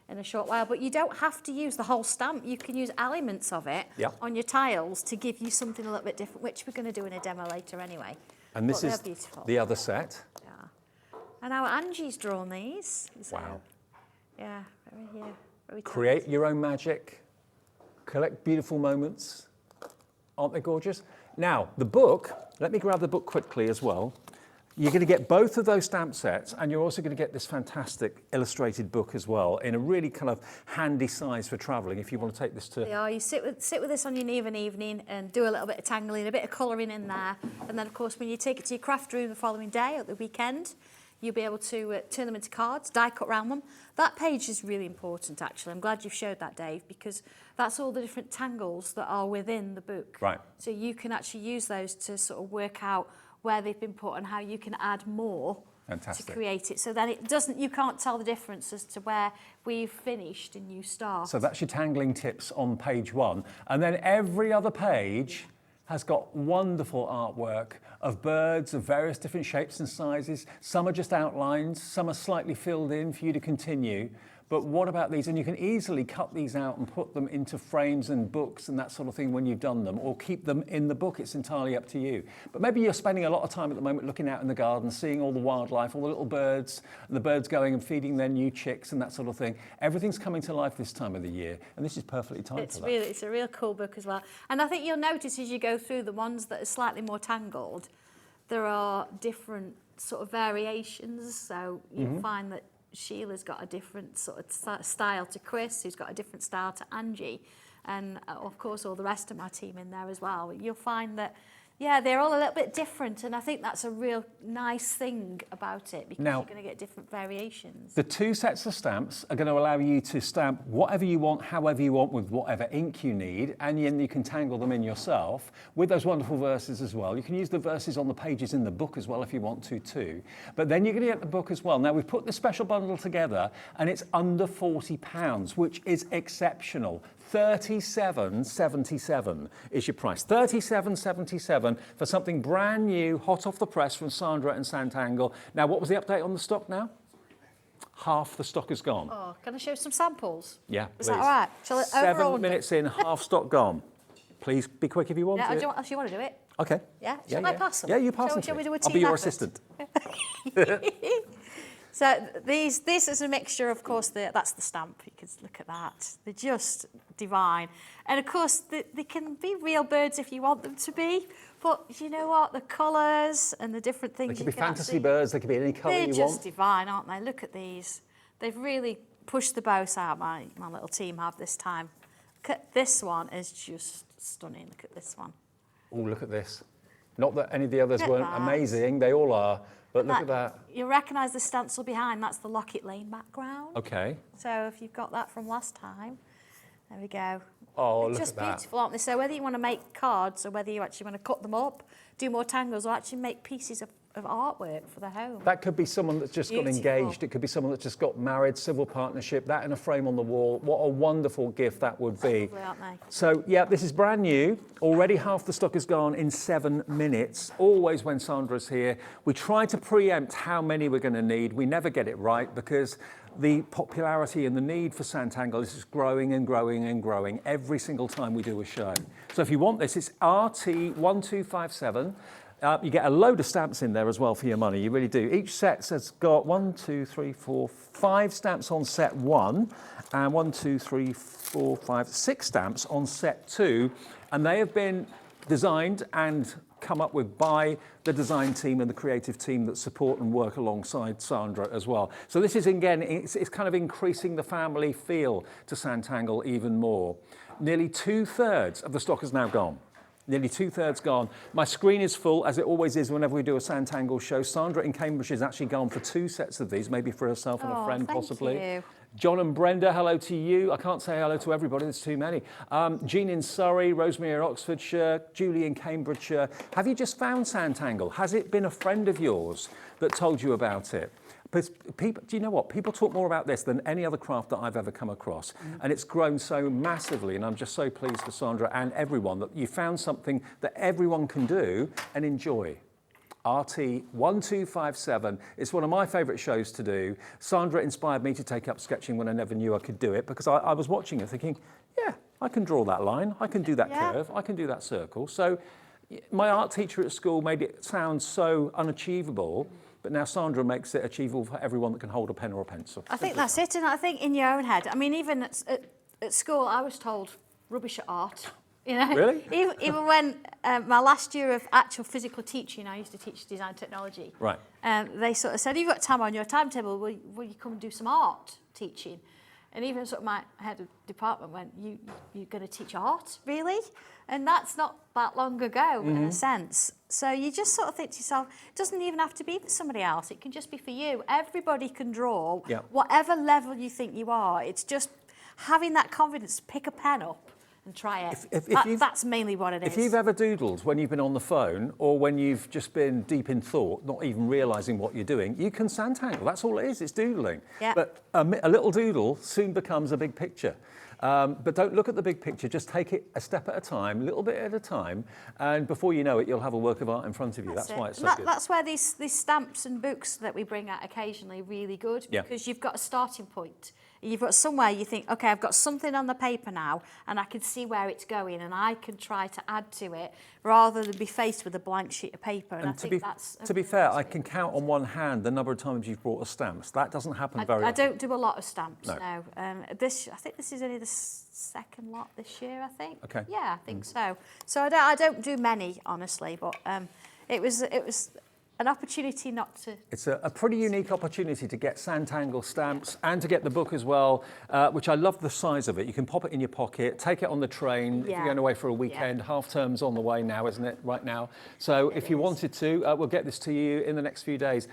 in a short while. But you don't have to use the whole stamp. You can use elements of it on your tiles to give you something a little bit different, which we're going to do in a demo later anyway. And this is the other set. Yeah. And our Angie's drawn these. So, wow. Yeah, very Create your own magic. Collect beautiful moments. Aren't they gorgeous? Now, the book, let me grab the book quickly as well. You're going to get both of those stamp sets, and you're also going to get this fantastic illustrated book as well, in a really kind of handy size for travelling if you want to take this to... They are. You sit with this on your knee of an evening and do a little bit of tangling, a bit of colouring in there. And then, of course, when you take it to your craft room the following day or the weekend, you'll be able to turn them into cards, die cut round them. That page is really important, actually. I'm glad you've showed that, Dave, because that's all the different tangles that are within the book. Right. So you can actually use those to sort of work out where they've been put and how you can add more to create it. So then you can't tell the difference as to where we've finished and you start. So that's your tangling tips on page 1. And then every other page has got wonderful artwork of birds of various different shapes and sizes. Some are just outlines, some are slightly filled in for you to continue. But what about these? And you can easily cut these out and put them into frames and books and that sort of thing when you've done them, or keep them in the book. It's entirely up to you. But maybe you're spending a lot of time at the moment looking out in the garden, seeing all the wildlife, all the little birds, and the birds going and feeding their new chicks and that sort of thing. Everything's coming to life this time of the year, and this is perfectly timed for that. It's a real cool book as well. And I think you'll notice as you go through the ones that are slightly more tangled, there are different sort of variations. So you'll find that Sheila's got a different sort of style to Chris, who's got a different style to Angie, and of course all the rest of my team in there as well. You'll find that, yeah, they're all a little bit different, and I think that's a real nice thing about it, because you're going to get different variations. The 2 sets of stamps are going to allow you to stamp whatever you want, however you want, with whatever ink you need, and then you can tangle them in yourself with those wonderful verses as well. You can use the verses on the pages in the book as well if you want to too. But then you're going to get the book as well. Now, we've put this special bundle together, and it's under £40, which is exceptional. $37.77 is your price. $37.77 for something brand new, hot off the press from Sandra and Sanntangle. Now, what was the update on the stock now? Half the stock is gone. Oh, can I show some samples? Yeah, Is that all right? Shall I 7 minutes in, half stock gone. Please be quick if you want to. Do you want to do it? Okay. Yeah? Shall I pass them? Yeah, you pass them. Shall we do a I'll team be your effort? assistant. So this is a mixture, of course, that's the stamp. You can look at that. They're just divine. And of course, they can be real birds if you want them to be. But you know what? The colours and the different things They you could be can fantasy see, birds. They could be any colour you want. they're just divine, aren't they? Look at these. They've really pushed the boat out, my little team have this time. Look at this one, is just stunning. Look at this one. Oh, look at this. Not that any of the others Look at weren't that. amazing, they all are, but look at that. You'll recognise the stencil behind, that's the Locket Lane background. Okay. So if you've got that from last time, there we go. Oh, They're look just at that. beautiful, aren't they? So whether you want to make cards or whether you actually want to cut them up, do more tangles, or actually make pieces of artwork for the home. That could be someone that's just got Beautiful. engaged. It could be someone that's just got married, civil partnership, that in a frame on the wall. What a wonderful gift that would be. Lovely, aren't they? So, yeah, this is brand new. Already half the stock is gone in 7 minutes. Always when Sandra's here. We try to preempt how many we're going to need. We never get it right because the popularity and the need for Sanntangle is just growing and growing and growing every single time we do a show. So if you want this, it's RT1257. You get a load of stamps in there as well for your money, you really do. Each set has got 5 stamps on set 1 and 6 stamps on set 2, and they have been designed and come up with by the design team and the creative team that support and work alongside Sandra as well. So this is, again, it's kind of increasing the family feel to Sanntangle even more. Nearly 2/3 of the stock is now gone. Nearly 2/3 gone. My screen is full, as it always is whenever we do a Sanntangle show. Sandra in Cambridge has actually gone for 2 sets of these, maybe for herself and a friend, thank possibly. you. John and Brenda, hello to you. I can't say hello to everybody, there's too many. Jean in Surrey, Rosemary in Oxfordshire, Julie in Cambridgeshire. Have you just found Sanntangle? Has it been a friend of yours that told you about it? But people, do you know what? People talk more about this than any other craft that I've ever come across. And it's grown so massively, and I'm just so pleased for Sandra and everyone that you found something that everyone can do and enjoy. RT1257. It's one of my favourite shows to do. Sandra inspired me to take up sketching when I never knew I could do it, because I was watching it thinking, yeah, I can draw that line, I can do that curve, I can do that circle. So my art teacher at school made it sound so unachievable, but now Sandra makes it achievable for everyone that can hold a pen or a pencil. I think that's it, and I think in your own head. I mean, even at school, I was told rubbish at art. You know, Really? Even when my last year of actual physical teaching, I used to teach design technology. Right. They sort of said, "You've got time on your timetable. Will you come and do some art teaching?" And even sort of my head of department went, "You're going to teach art, really?" And that's not that long ago, in a sense. So you just sort of think to yourself, it doesn't even have to be for somebody else. It can just be for you. Everybody can draw, whatever level you think you are. It's just having that confidence to pick a pen up and try it. That's mainly what it is. If you've ever doodled when you've been on the phone or when you've just been deep in thought, not even realising what you're doing, you can Sanntangle. That's all it is, it's doodling. Yeah. But a little doodle soon becomes a big picture. But don't look at the big picture, just take it a step at a time, a little bit at a time, and before you know it, you'll have a work of art in front of you. That's why it's so good. That's where these stamps and books that we bring out occasionally are really good, because you've got a starting point. You've got somewhere you think, okay, I've got something on the paper now, and I can see where it's going, and I can try to add to it, rather than be faced with a blank sheet of paper. And I think that's... To be fair, I can count on one hand the number of times you've brought us stamps. That doesn't happen very often. I don't do a lot of stamps, no. I think this is only the second lot this year, I think. Okay. Yeah, I think so. So I don't do many, honestly, but it was an opportunity not to... It's a pretty unique opportunity to get Sanntangle stamps and to get the book as well, which I love the size of it. You can pop it in your pocket, take it on the train if you're going away for a weekend. Half term's on the way now, isn't it, right now? So if you wanted to, we'll get this to you in the next few days.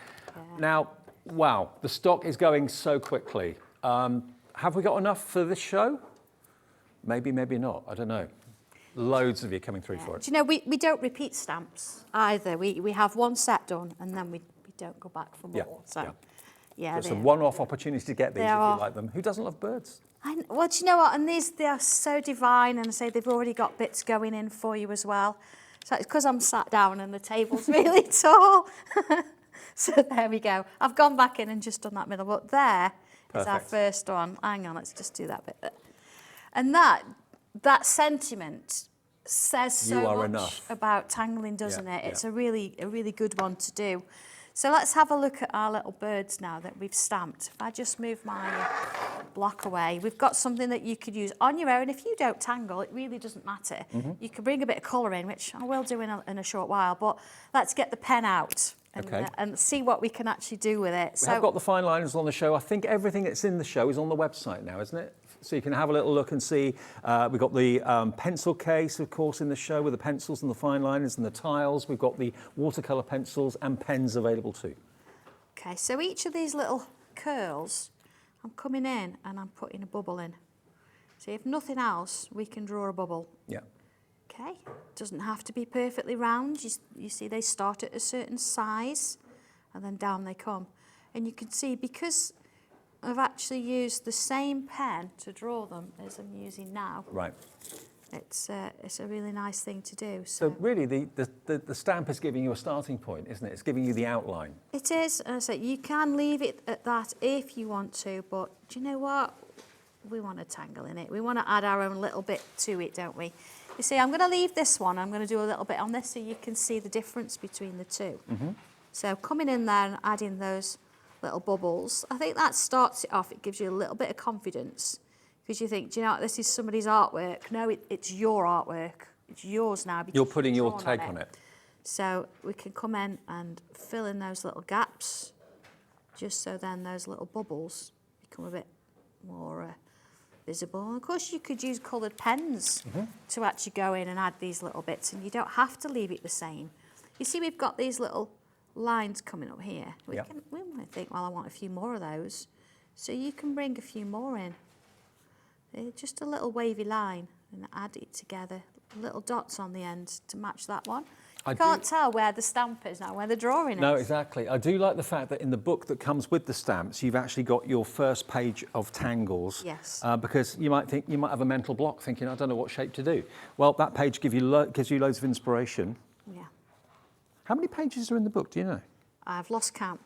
Now, wow, the stock is going so quickly. Have we got enough for this show? Maybe, maybe not, I don't know. Loads of you coming through for it. Do you know, we don't repeat stamps either. We have one set done and then we don't go back for more. So it's a one-off opportunity to get these if you like them. Who doesn't love birds? Well, do you know what? And they are so divine, and I say they've already got bits going in for you as well. So it's because I'm sat down and the table's really tall. So there we go. I've gone back in and just done that middle, but there is our first one. Hang on, let's just do that bit there. And that sentiment says so much about tangling, doesn't it? It's a really good one to do. So let's have a look at our little birds now that we've stamped. If I just move my block away, we've got something that you could use on your own. If you don't tangle, it really doesn't matter. You can bring a bit of colour in, which I will do in a short while, but let's get the pen out and see what we can actually do with it. We have got the fine liners on the show. I think everything that's in the show is on the website now, isn't it? So you can have a little look and see. We've got the pencil case, of course, in the show with the pencils and the fine liners and the tiles. We've got the watercolour pencils and pens available too. Okay, so each of these little curls, I'm coming in and I'm putting a bubble in. So if nothing else, we can draw a bubble. Yeah. Okay, doesn't have to be perfectly round. You see they start at a certain size and then down they come. And you can see because I've actually used the same pen to draw them as I'm using now. Right. It's a really nice thing to do. So really the stamp is giving you a starting point, isn't it? It's giving you the outline. It is, and so you can leave it at that if you want to, but do you know what? We want to tangle in it. We want to add our own little bit to it, don't we? You see, I'm going to leave this one. I'm going to do a little bit on this so you can see the difference between the two. Mm-hmm. So coming in there and adding those little bubbles, I think that starts it off. It gives you a little bit of confidence because you think, do you know what, this is somebody's artwork. No, it's your artwork. It's yours now. You're putting your take on it. So we can come in and fill in those little gaps just so then those little bubbles become a bit more visible. And of course you could use coloured pens to actually go in and add these little bits, and you don't have to leave it the same. You see we've got these little lines coming up here. We might think, well, I want a few more of those. So you can bring a few more in. Just a little wavy line and add it together. Little dots on the end to match that one. You can't tell where the stamp is now, where the drawing is. No, exactly. I do like the fact that in the book that comes with the stamps, you've actually got your first page of tangles. Yes. Because you might have a mental block thinking, I don't know what shape to do. Well, that page gives you loads of inspiration. Yeah. How many pages are in the book, do you know? I've lost count,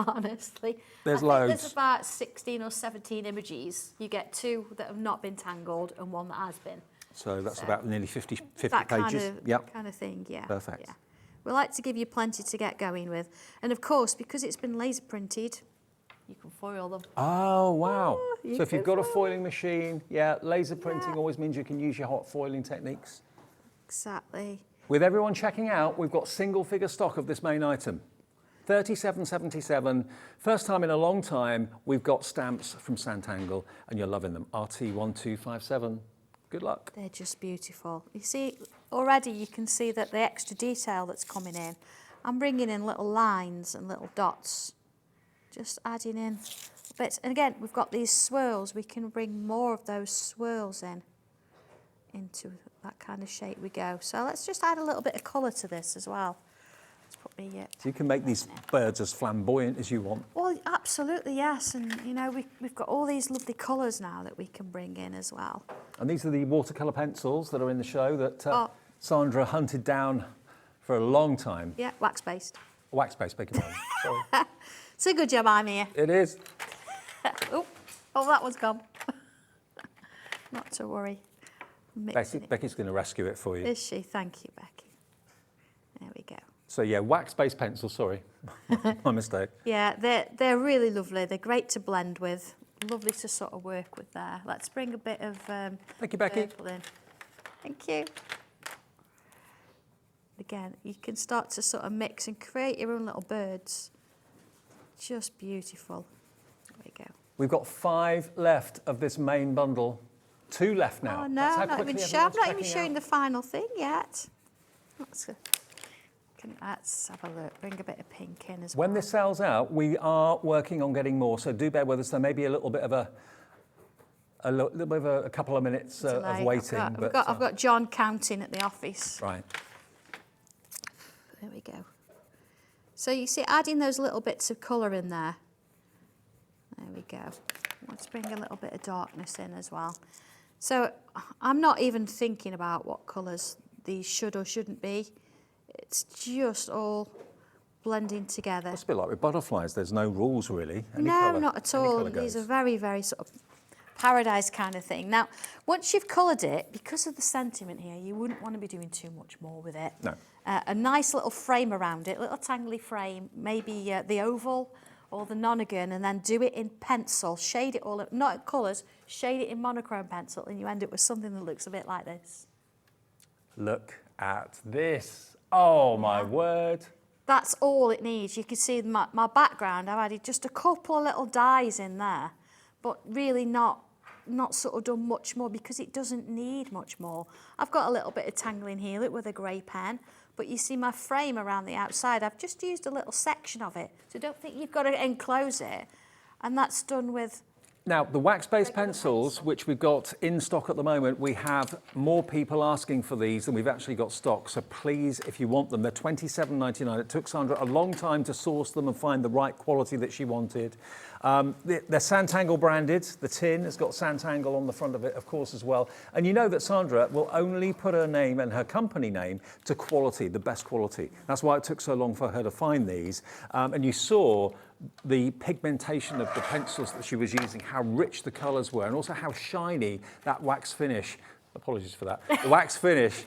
honestly. There's I think loads. There's about 16 or 17 images. You get 2 that have not been tangled and 1 that has been. So that's about nearly 50 That pages. kind of thing, yeah. Perfect. Yeah. We like to give you plenty to get going with. And of course, because it's been laser printed, you can foil them. Oh, wow. you So if you've can got a foil. foiling machine, laser printing always means you can use your hot foiling techniques. Exactly. With everyone checking out, we've got single figure stock of this main item. 37.77. First time in a long time, we've got stamps from Sanntangle, and you're loving them. RT1257. Good luck. They're just beautiful. You see, already you can see that the extra detail that's coming in. I'm bringing in little lines and little dots. Just adding in bits. And again, we've got these swirls. We can bring more of those swirls in. Into that kind of shape we go. So let's just add a little bit of colour to this as well. Let's put me, So you can make these birds as flamboyant as you want. well, absolutely, yes. And, you know, we've got all these lovely colours now that we can bring in as well. And these are the watercolour pencils that are in the show that Sandra hunted down for a long time. Yeah, wax-based. Wax-based, beg your pardon. Sorry. It's a good job I'm here. It is. Oh, that one's gone. Not to worry. Becky's going to rescue it for you. Is she? Thank you, Becky. There we go. So yeah, wax-based pencil, sorry. My mistake. Yeah, they're really lovely. They're great to blend with. Lovely to sort of work with there. Let's bring a bit of Thank you, Becky. purple in. Thank you. Again, you can start to sort of mix and create your own little birds. Just beautiful. There we go. We've got 5 left of this main bundle. 2 left now. Oh no, That's how I'm not quickly even sure. I'm everyone's not even checking showing out. the final thing yet. Let's have a look. Bring a bit of pink in as well. When this sells out, we are working on getting more, so do bear with us. There may be a little bit of a couple of minutes of delay. waiting. I've got John counting at the office. Right. There we go. So you see, adding those little bits of colour in there. There we go. Let's bring a little bit of darkness in as well. So I'm not even thinking about what colours these should or shouldn't be. It's just all blending together. It's a bit like with butterflies. There's no rules really. Any No, colour, not at any all. colour These goes. are very, very sort of paradise kind of thing. Now, once you've coloured it, because of the sentiment here, you wouldn't want to be doing too much more with it. No. A nice little frame around it, little tangly frame, maybe the oval or the nonagon, and then do it in pencil, shade it all, not in colours, shade it in monochrome pencil, and you end up with something that looks a bit like this. Look at this. Oh my word. That's all it needs. You can see my background, I've added just a couple of little dies in there, but really not not sort of done much more because it doesn't need much more. I've got a little bit of tangling here, look, with a grey pen, but you see my frame around the outside, I've just used a little section of it. So don't think you've got to enclose it. And that's done with... Now, the wax-based pencils, which we've got in stock at the moment, we have more people asking for these than we've actually got stock. So please, if you want them, they're $27.99. It took Sandra a long time to source them and find the right quality that she wanted. They're Sanntangle branded. The tin has got Sanntangle on the front of it, of course, as well. And you know that Sandra will only put her name and her company name to quality, the best quality. That's why it took so long for her to find these. And you saw the pigmentation of the pencils that she was using, how rich the colours were, and also how shiny that wax finish, apologies for that, the wax finish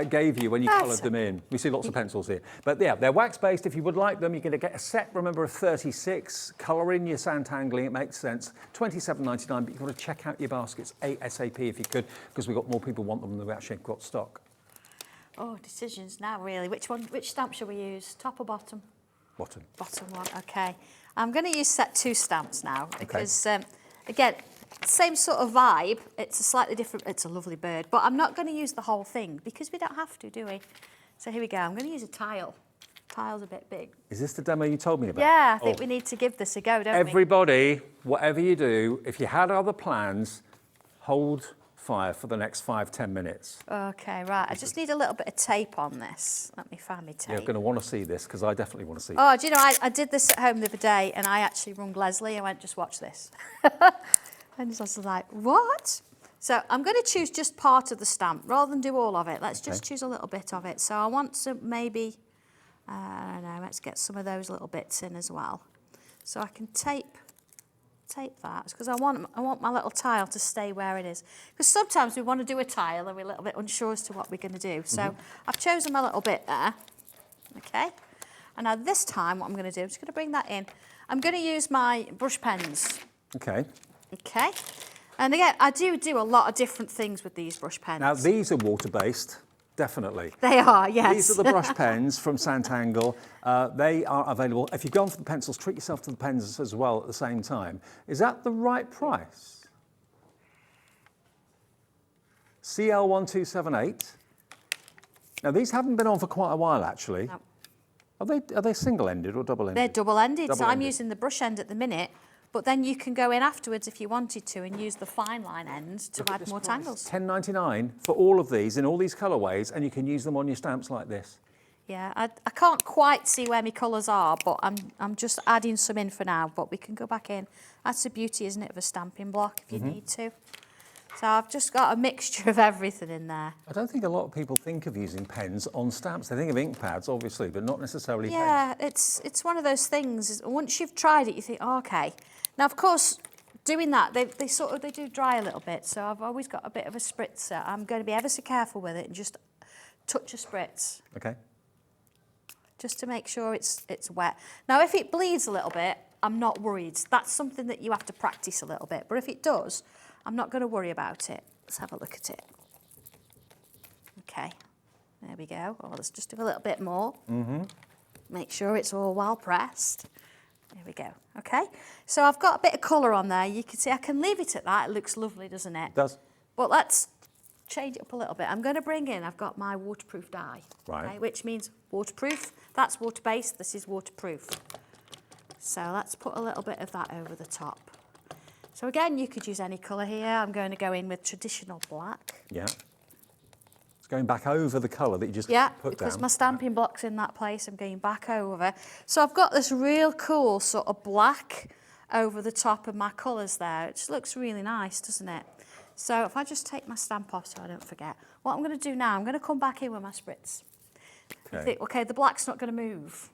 gave you when you coloured them in. We see lots of pencils here. But yeah, they're wax-based. If you would like them, you're going to get a set, remember, of 36. Colour in your Sanntangling, it makes sense. $27.99, but you've got to check out your baskets ASAP if you could, because we've got more people want them than we actually got stock. Oh, decisions now, really. Which stamp shall we use? Top or bottom? Bottom. Bottom one, okay. I'm going to use set 2 stamps now because, again, same sort of vibe. It's a slightly different, it's a lovely bird, but I'm not going to use the whole thing because we don't have to, do we? So here we go. I'm going to use a tile. Tile's a bit big. Is this the demo you told me about? Yeah, I think we need to give this a go, don't we? Everybody, whatever you do, if you had other plans, hold fire for the next 5-10 minutes. Okay, right. I just need a little bit of tape on this. Let me find my tape. You're going to want to see this because I definitely want to see it. Oh, do you know, I did this at home the other day and I actually rung Leslie. I went, just watch this. And I was like, what? So I'm going to choose just part of the stamp rather than do all of it. Let's just choose a little bit of it. So I want to maybe, I don't know, let's get some of those little bits in as well. So I can tape that because I want my little tile to stay where it is. Because sometimes we want to do a tile and we're a little bit unsure as to what we're going to do. So I've chosen my little bit there. Okay. And now this time what I'm going to do, I'm just going to bring that in. I'm going to use my brush pens. Okay. Okay. And again, I do a lot of different things with these brush pens. Now, these are water-based, definitely. They are, yes. These are the brush pens from Sanntangle. They are available. If you've gone for the pencils, treat yourself to the pens as well at the same time. Is that the right price? CL1278. Now, these haven't been on for quite a while, actually. No. Are they single-ended or double-ended? They're double-ended, so I'm Double-ended. using the brush end at the minute. But then you can go in afterwards if you wanted to and use the fine line ends to add more tangles. $10.99 for all of these in all these colourways, and you can use them on your stamps like this. Yeah, I can't quite see where my colours are, but I'm just adding some in for now. But we can go back in. That's the beauty, isn't it, of a stamping block if you need to. So I've just got a mixture of everything in there. I don't think a lot of people think of using pens on stamps. They think of ink pads, obviously, but not necessarily pens. Yeah, it's one of those things. Once you've tried it, you think, oh, okay. Now, of course, doing that, they do dry a little bit. So I've always got a bit of a spritzer. I'm going to be ever so careful with it and just touch a spritz. Okay. Just to make sure it's wet. Now, if it bleeds a little bit, I'm not worried. That's something that you have to practice a little bit. But if it does, I'm not going to worry about it. Let's have a look at it. Okay, there we go. Oh, let's just do a little bit more. Make sure it's all well pressed. There we go. Okay, so I've got a bit of colour on there. You can see I can leave it at that. It looks lovely, doesn't it? It does. But let's change it up a little bit. I'm going to bring in, I've got my waterproof dye. Right. Okay, which means waterproof. That's water-based. This is waterproof. So let's put a little bit of that over the top. So again, you could use any colour here. I'm going to go in with traditional black. Yeah. It's going back over the colour that you just put Yeah, down. because my stamping block's in that place, I'm going back over. So I've got this real cool sort of black over the top of my colours there. It just looks really nice, doesn't it? So if I just take my stamp off so I don't forget, what I'm going to do now, I'm going to come back in with my spritz. Okay. You think, okay, the black's not going to move,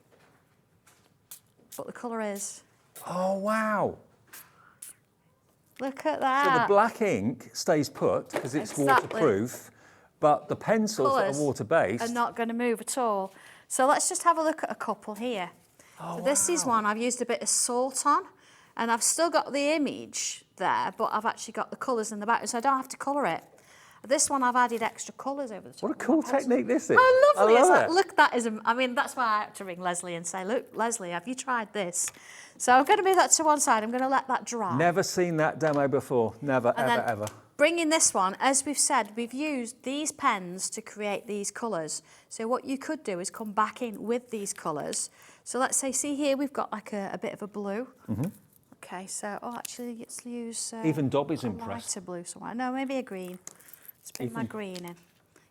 but the colour is. Oh, wow. Look at So that. the black ink stays put because it's Exactly. waterproof, but the pencils that Colours are water-based... are not going to move at all. So let's just have a look at a couple here. So this is one I've used a bit of salt on, and I've still got the image there, but I've actually got the colours in the back, so I don't have to colour it. This one I've added extra colours over the top. What a cool technique this is. Oh, lovely. I It's love like, it. look, that is, I mean, that's why I had to ring Leslie and say, look, Leslie, have you tried this? So I'm going to move that to one side. I'm going to let that dry. Never seen that demo before. Never, And ever, then ever. Bringing this one, as we've said, we've used these pens to create these colours. So what you could do is come back in with these colours. So let's say, see here, we've got like a bit of a blue. Okay, so, actually, let's use Even Dobby's a impressed. lighter blue somewhere. No, maybe a green. Let's bring my green in.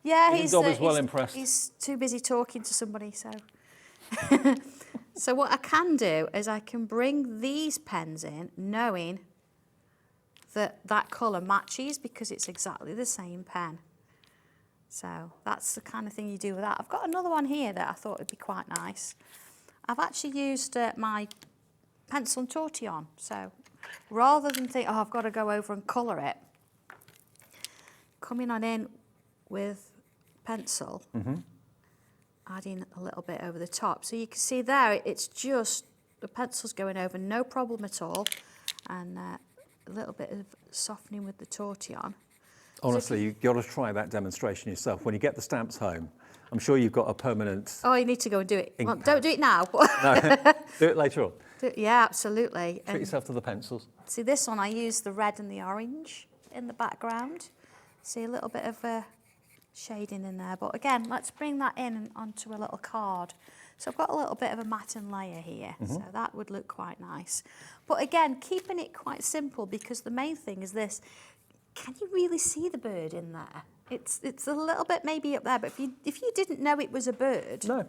Yeah, Even Dobby's well impressed. He's too busy talking to somebody, so. So what I can do is I can bring these pens in, knowing that that colour matches because it's exactly the same pen. So that's the kind of thing you do with that. I've got another one here that I thought would be quite nice. I've actually used my pencil and tortillon. So rather than think, oh, I've got to go over and colour it, coming on in with pencil, adding a little bit over the top. So you can see there, it's just, the pencil's going over, no problem at all. And a little bit of softening with the tortillon. Honestly, you've got to try that demonstration yourself. When you get the stamps home, I'm sure you've got a permanent... Oh, you need to go and do it. Well, don't do it now. No, do it later on. Yeah, absolutely. Treat yourself to the pencils. See, this one, I use the red and the orange in the background. See a little bit of shading in there. But again, let's bring that in and onto a little card. So I've got a little bit of a matten layer here. So that would look quite nice. But again, keeping it quite simple, because the main thing is this. Can you really see the bird in there? It's a little bit maybe up there, but if you didn't know it was a bird, No.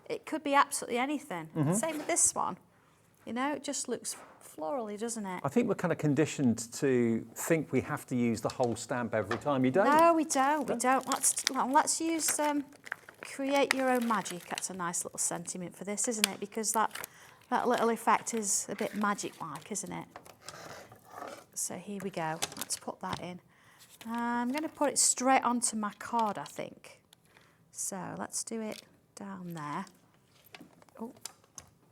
it could be absolutely anything. Same with this one. You know, it just looks florally, doesn't it? I think we're kind of conditioned to think we have to use the whole stamp every time. You don't? No, we don't. We don't. Let's use create your own magic. That's a nice little sentiment for this, isn't it? Because that little effect is a bit magic-like, isn't it? So here we go. Let's put that in. I'm going to put it straight onto my card, I think. So let's do it down there. Oh,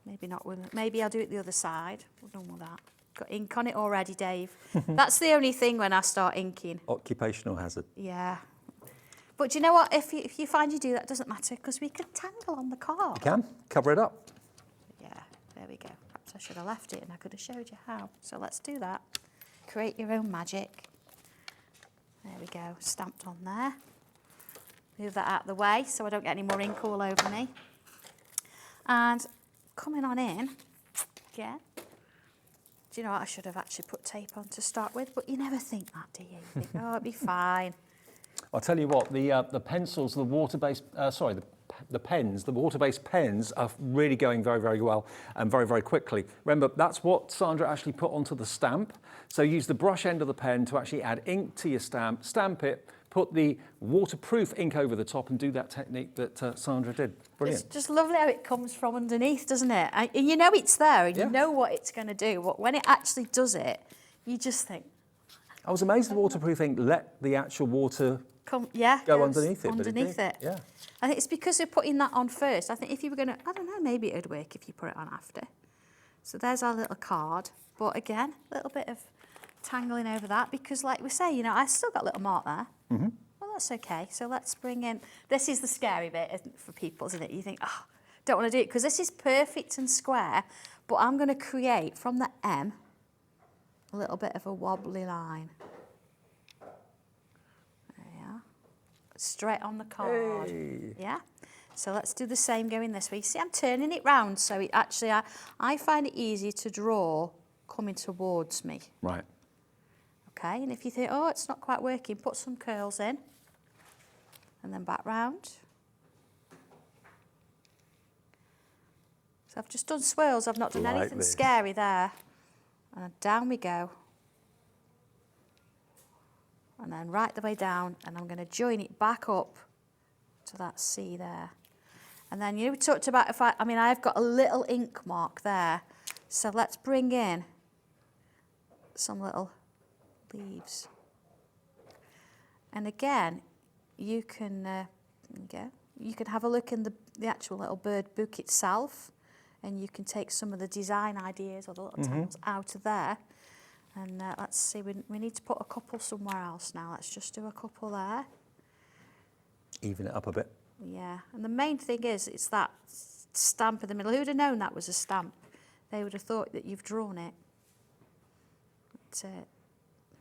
maybe not. Maybe I'll do it the other side. We're done with that. Got ink on it already, Dave. That's the only thing when I start inking. Occupational hazard. Yeah. But do you know what? If you find you do that, it doesn't matter, because we can tangle on the card. You can. Cover it up. Yeah, there we go. Perhaps I should have left it and I could have showed you how. So let's do that. Create your own magic. There we go, stamped on there. Move that out of the way so I don't get any more ink all over me. And coming on in, again. Do you know what? I should have actually put tape on to start with, but you never think that, do you? You think, oh, it'll be fine. I'll tell you what, the pencils, the water-based, the pens, the water-based pens are really going very, very well and very, very quickly. Remember, that's what Sandra actually put onto the stamp. So use the brush end of the pen to actually add ink to your stamp, stamp it, put the waterproof ink over the top and do that technique that Sandra did. Brilliant. It's just lovely how it comes from underneath, doesn't it? And you know it's there and Yeah. you know what it's going to do. But when it actually does it, you just think, I was amazed the waterproof ink let the actual water go goes underneath it. Underneath but it. Yeah. I think it's because of putting that on first. I think if you were going to, I don't know, maybe it would work if you put it on after. So there's our little card. But again, a little bit of tangling over that, because like we say, you know, I still got a little mark there. Well, that's okay. So let's bring in, this is the scary bit for people, isn't it? You think, oh, don't want to do it, because this is perfect and square, but I'm going to create from the M a little bit of a wobbly line. There we are. Straight on the card. Hey. Yeah. So let's do the same going this way. See, I'm turning it round, so it actually, I find it easy to draw coming towards me. Right. Okay, and if you think, oh, it's not quite working, put some curls in, and then back round. So I've just done swirls, I've not done Like anything this. scary there. And down we go. And then right the way down, and I'm going to join it back up to that C there. And then, you know, we talked about I've got a little ink mark there. So let's bring in some little leaves. And again, you can have a look in the actual little bird book itself, and you can take some of the design ideas or the little tangles out of there. And let's see, we need to put a couple somewhere else now. Let's just do a couple there. Even it up a bit. Yeah, and the main thing is, it's that stamp in the middle. Who would have known that was a stamp? They would have thought that you've drawn it. That's it.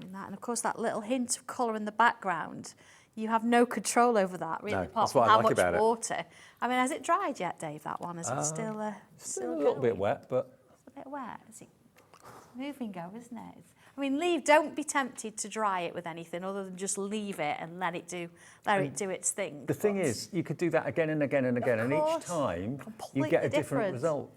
And of course, that little hint of colour in the background, you have no control over that, really, No, apart that's from what I how like much about it. water. I mean, has it dried yet, Dave, that one? Is it still a still little bit going? wet, but It's a bit wet. It's moving go, isn't it? I mean, don't be tempted to dry it with anything other than just leave it and let it do its thing. the thing is, you could do that again and again and again, and each course. time you Completely get a different different. result.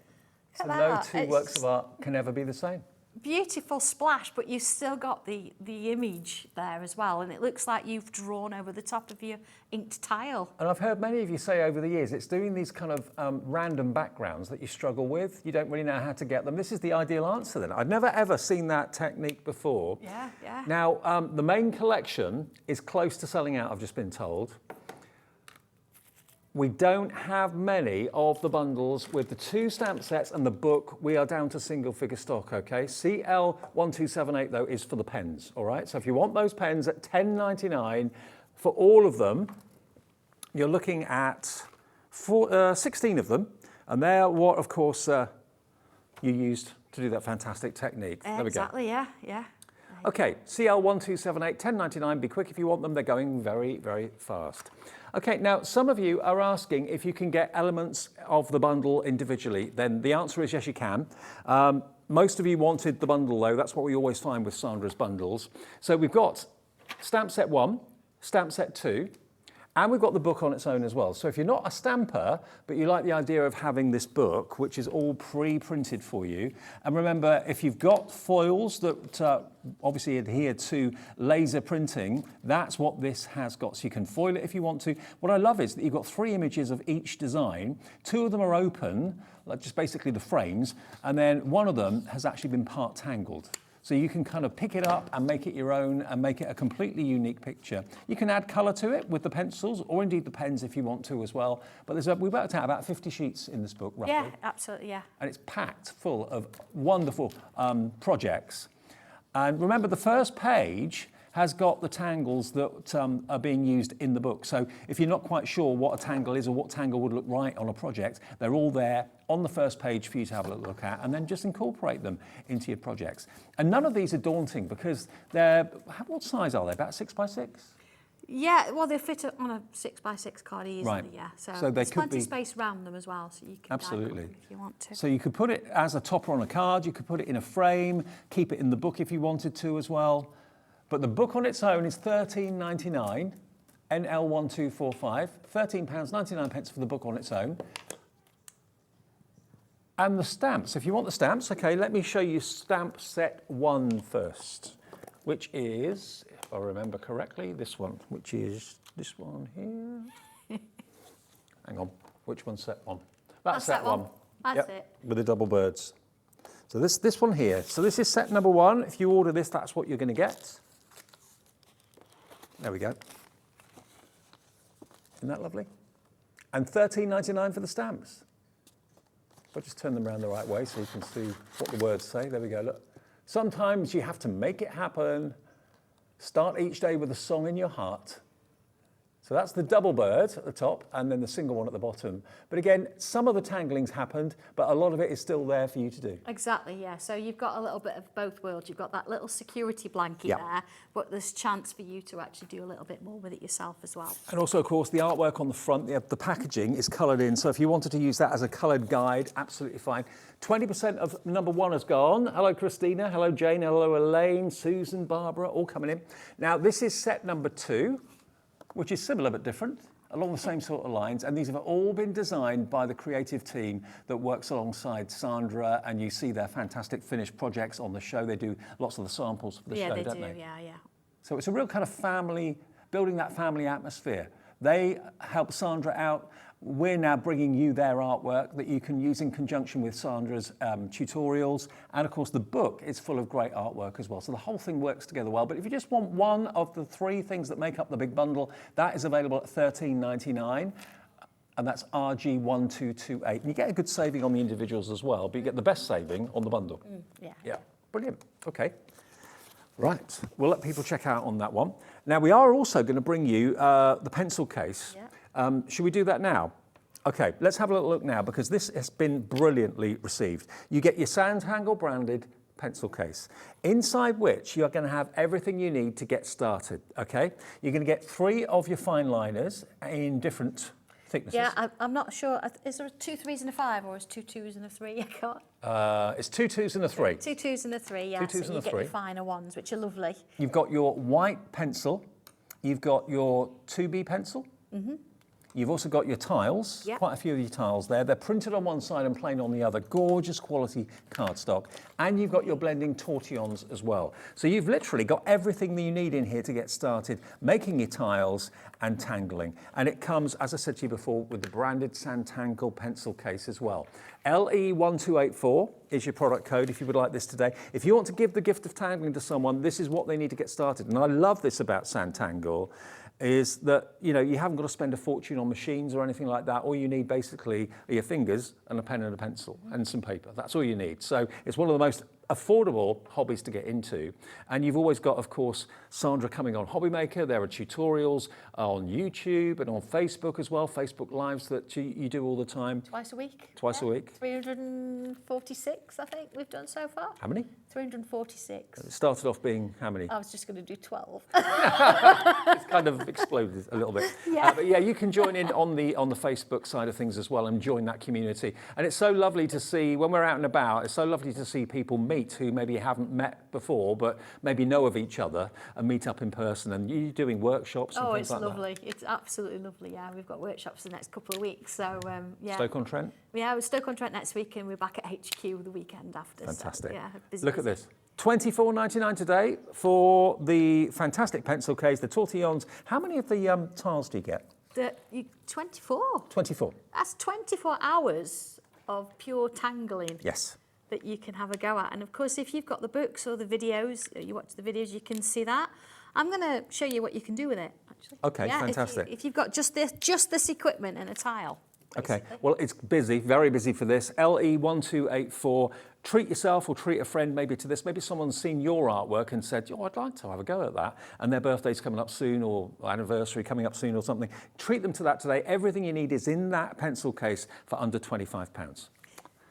So Look at no that. two It's works of art can ever be the same. Beautiful splash, but you've still got the image there as well, and it looks like you've drawn over the top of your inked tile. And I've heard many of you say over the years, it's doing these kind of random backgrounds that you struggle with. You don't really know how to get them. This is the ideal answer then. I'd never ever seen that technique before. Yeah, yeah. Now, the main collection is close to selling out, I've just been told. We don't have many of the bundles with the 2 stamp sets and the book. We are down to single figure stock, okay? CL1278 though is for the pens, all right? So if you want those pens at $10.99 for all of them, you're looking at 16 of them. And they're what, of course, you used to do that fantastic technique. There we go. Exactly, yeah, yeah. Okay, CL1278, $10.99. Be quick if you want them. They're going very, very fast. Okay, now some of you are asking if you can get elements of the bundle individually. Then the answer is yes, you can. Most of you wanted the bundle though. That's what we always find with Sandra's bundles. So we've got stamp set 1, stamp set 2, and we've got the book on its own as well. So if you're not a stamper, but you like the idea of having this book, which is all pre-printed for you, and remember, if you've got foils that obviously adhere to laser printing, that's what this has got. So you can foil it if you want to. What I love is that you've got 3 images of each design. 2 of them are open, like just basically the frames, and then one of them has actually been part tangled. So you can kind of pick it up and make it your own and make it a completely unique picture. You can add colour to it with the pencils or indeed the pens if you want to as well. But we worked out about 50 sheets in this book, roughly. Yeah, absolutely, yeah. And it's packed full of wonderful projects. And remember, the first page has got the tangles that are being used in the book. So if you're not quite sure what a tangle is or what tangle would look right on a project, they're all there on the first page for you to have a look at, and then just incorporate them into your projects. And none of these are daunting because they're, what size are they, about 6 by 6? Yeah, well, they fit on a 6x6 card easily, Right. yeah. So So they there's could plenty be- of space around them as well, so you can Absolutely. dive them if you want to. So you could put it as a topper on a card, you could put it in a frame, keep it in the book if you wanted to as well. But the book on its own is $13.99, NL1245, £13.99 for the book on its own. And the stamps, if you want the stamps, okay, let me show you stamp set 1 first, which is, if I remember correctly, this one, which is this one here. Hang on, which one's set 1? That's set 1. That's it. With the double birds. So this one here. So this is set number 1. If you order this, that's what you're going to get. There we go. Isn't that lovely? And $13.99 for the stamps. I'll just turn them around the right way so you can see what the words say. There we go, look. Sometimes you have to make it happen. Start each day with a song in your heart. So that's the double bird at the top and then the single one at the bottom. But again, some of the tangling's happened, but a lot of it is still there for you to do. Exactly, yeah. So you've got a little bit of both worlds. You've got that little security blanket Yeah. there, but there's chance for you to actually do a little bit more with it yourself as well. And also, of course, the artwork on the front, the packaging is coloured in. So if you wanted to use that as a coloured guide, absolutely fine. 20% of number 1 has gone. Hello, Christina. Hello, Jane. Hello, Elaine, Susan, Barbara, all coming in. Now, this is set number 2, which is similar but different, along the same sort of lines. And these have all been designed by the creative team that works alongside Sandra, and you see their fantastic finished projects on the show. They do lots of the samples for the show, don't they? Yeah, yeah. So it's a real kind of family, building that family atmosphere. They help Sandra out. We're now bringing you their artwork that you can use in conjunction with Sandra's tutorials. And of course, the book is full of great artwork as well. So the whole thing works together well. But if you just want one of the 3 things that make up the big bundle, that is available at $13.99. And that's RG1228. And you get a good saving on the individuals as well, but you get the best saving on the bundle. Yeah. Yeah, brilliant. Okay. Right, we'll let people check out on that one. Now, we are also going to bring you the pencil case. Yeah. Should we do that now? Okay, let's have a little look now because this has been brilliantly received. You get your Sanntangle branded pencil case, inside which you're going to have everything you need to get started, okay? You're going to get 3 of your fine liners in different thicknesses. Yeah, I'm not sure. Is there 2 3s and a 5 or is 2 2s and a 3? I can't. It's 2 2s and a 3. 2 2s and a 3, yeah. 2 2s so and you a get 3. your finer ones, which are lovely. You've got your white pencil. You've got your 2B pencil. You've also got your tiles, Yep. quite a few of your tiles there. They're printed on one side and plain on the other. Gorgeous quality cardstock. And you've got your blending tortillons as well. So you've literally got everything that you need in here to get started making your tiles and tangling. And it comes, as I said to you before, with the branded Sanntangle pencil case as well. LE1284 is your product code if you would like this today. If you want to give the gift of tangling to someone, this is what they need to get started. And I love this about Sanntangle, is that, you know, you haven't got to spend a fortune on machines or anything like that. All you need basically are your fingers and a pen and a pencil and some paper. That's all you need. So it's one of the most affordable hobbies to get into. And you've always got, of course, Sandra coming on Hobby Maker. There are tutorials on YouTube and on Facebook as well, Facebook Lives that you do all the time. Twice a week. Twice a week. 346, I think we've done so far. How many? 346. It started off being how many? I was just going to do 12. It's kind of exploded a little bit. Yeah. But yeah, you can join in on the Facebook side of things as well and join that community. And it's so lovely to see, when we're out and about, it's so lovely to see people meet who maybe haven't met before, but maybe know of each other and meet up in person. And you're doing workshops and things like that. Oh, it's lovely. It's absolutely lovely, yeah. We've got workshops the next couple of weeks, so yeah. Stoke-on-Trent? Yeah, we're Stoke-on-Trent next week and we're back at HQ the weekend after. Fantastic. So, yeah, busy, Look at busy. this. $24.99 today for the fantastic pencil case, the tortillons. How many of the tiles do you get? 24. 24. That's 24 hours of pure tangling. Yes. That you can have a go at. And of course, if you've got the books or the videos, you watch the videos, you can see that. I'm going to show you what you can do with it, actually. Okay, yeah, fantastic. If you've got just this equipment and a tile. Okay, basically. well, it's busy, very busy for this. LE1284. Treat yourself or treat a friend maybe to this. Maybe someone's seen your artwork and said, oh, I'd like to have a go at that. And their birthday's coming up soon or anniversary coming up soon or something. Treat them to that today. Everything you need is in that pencil case for under £25.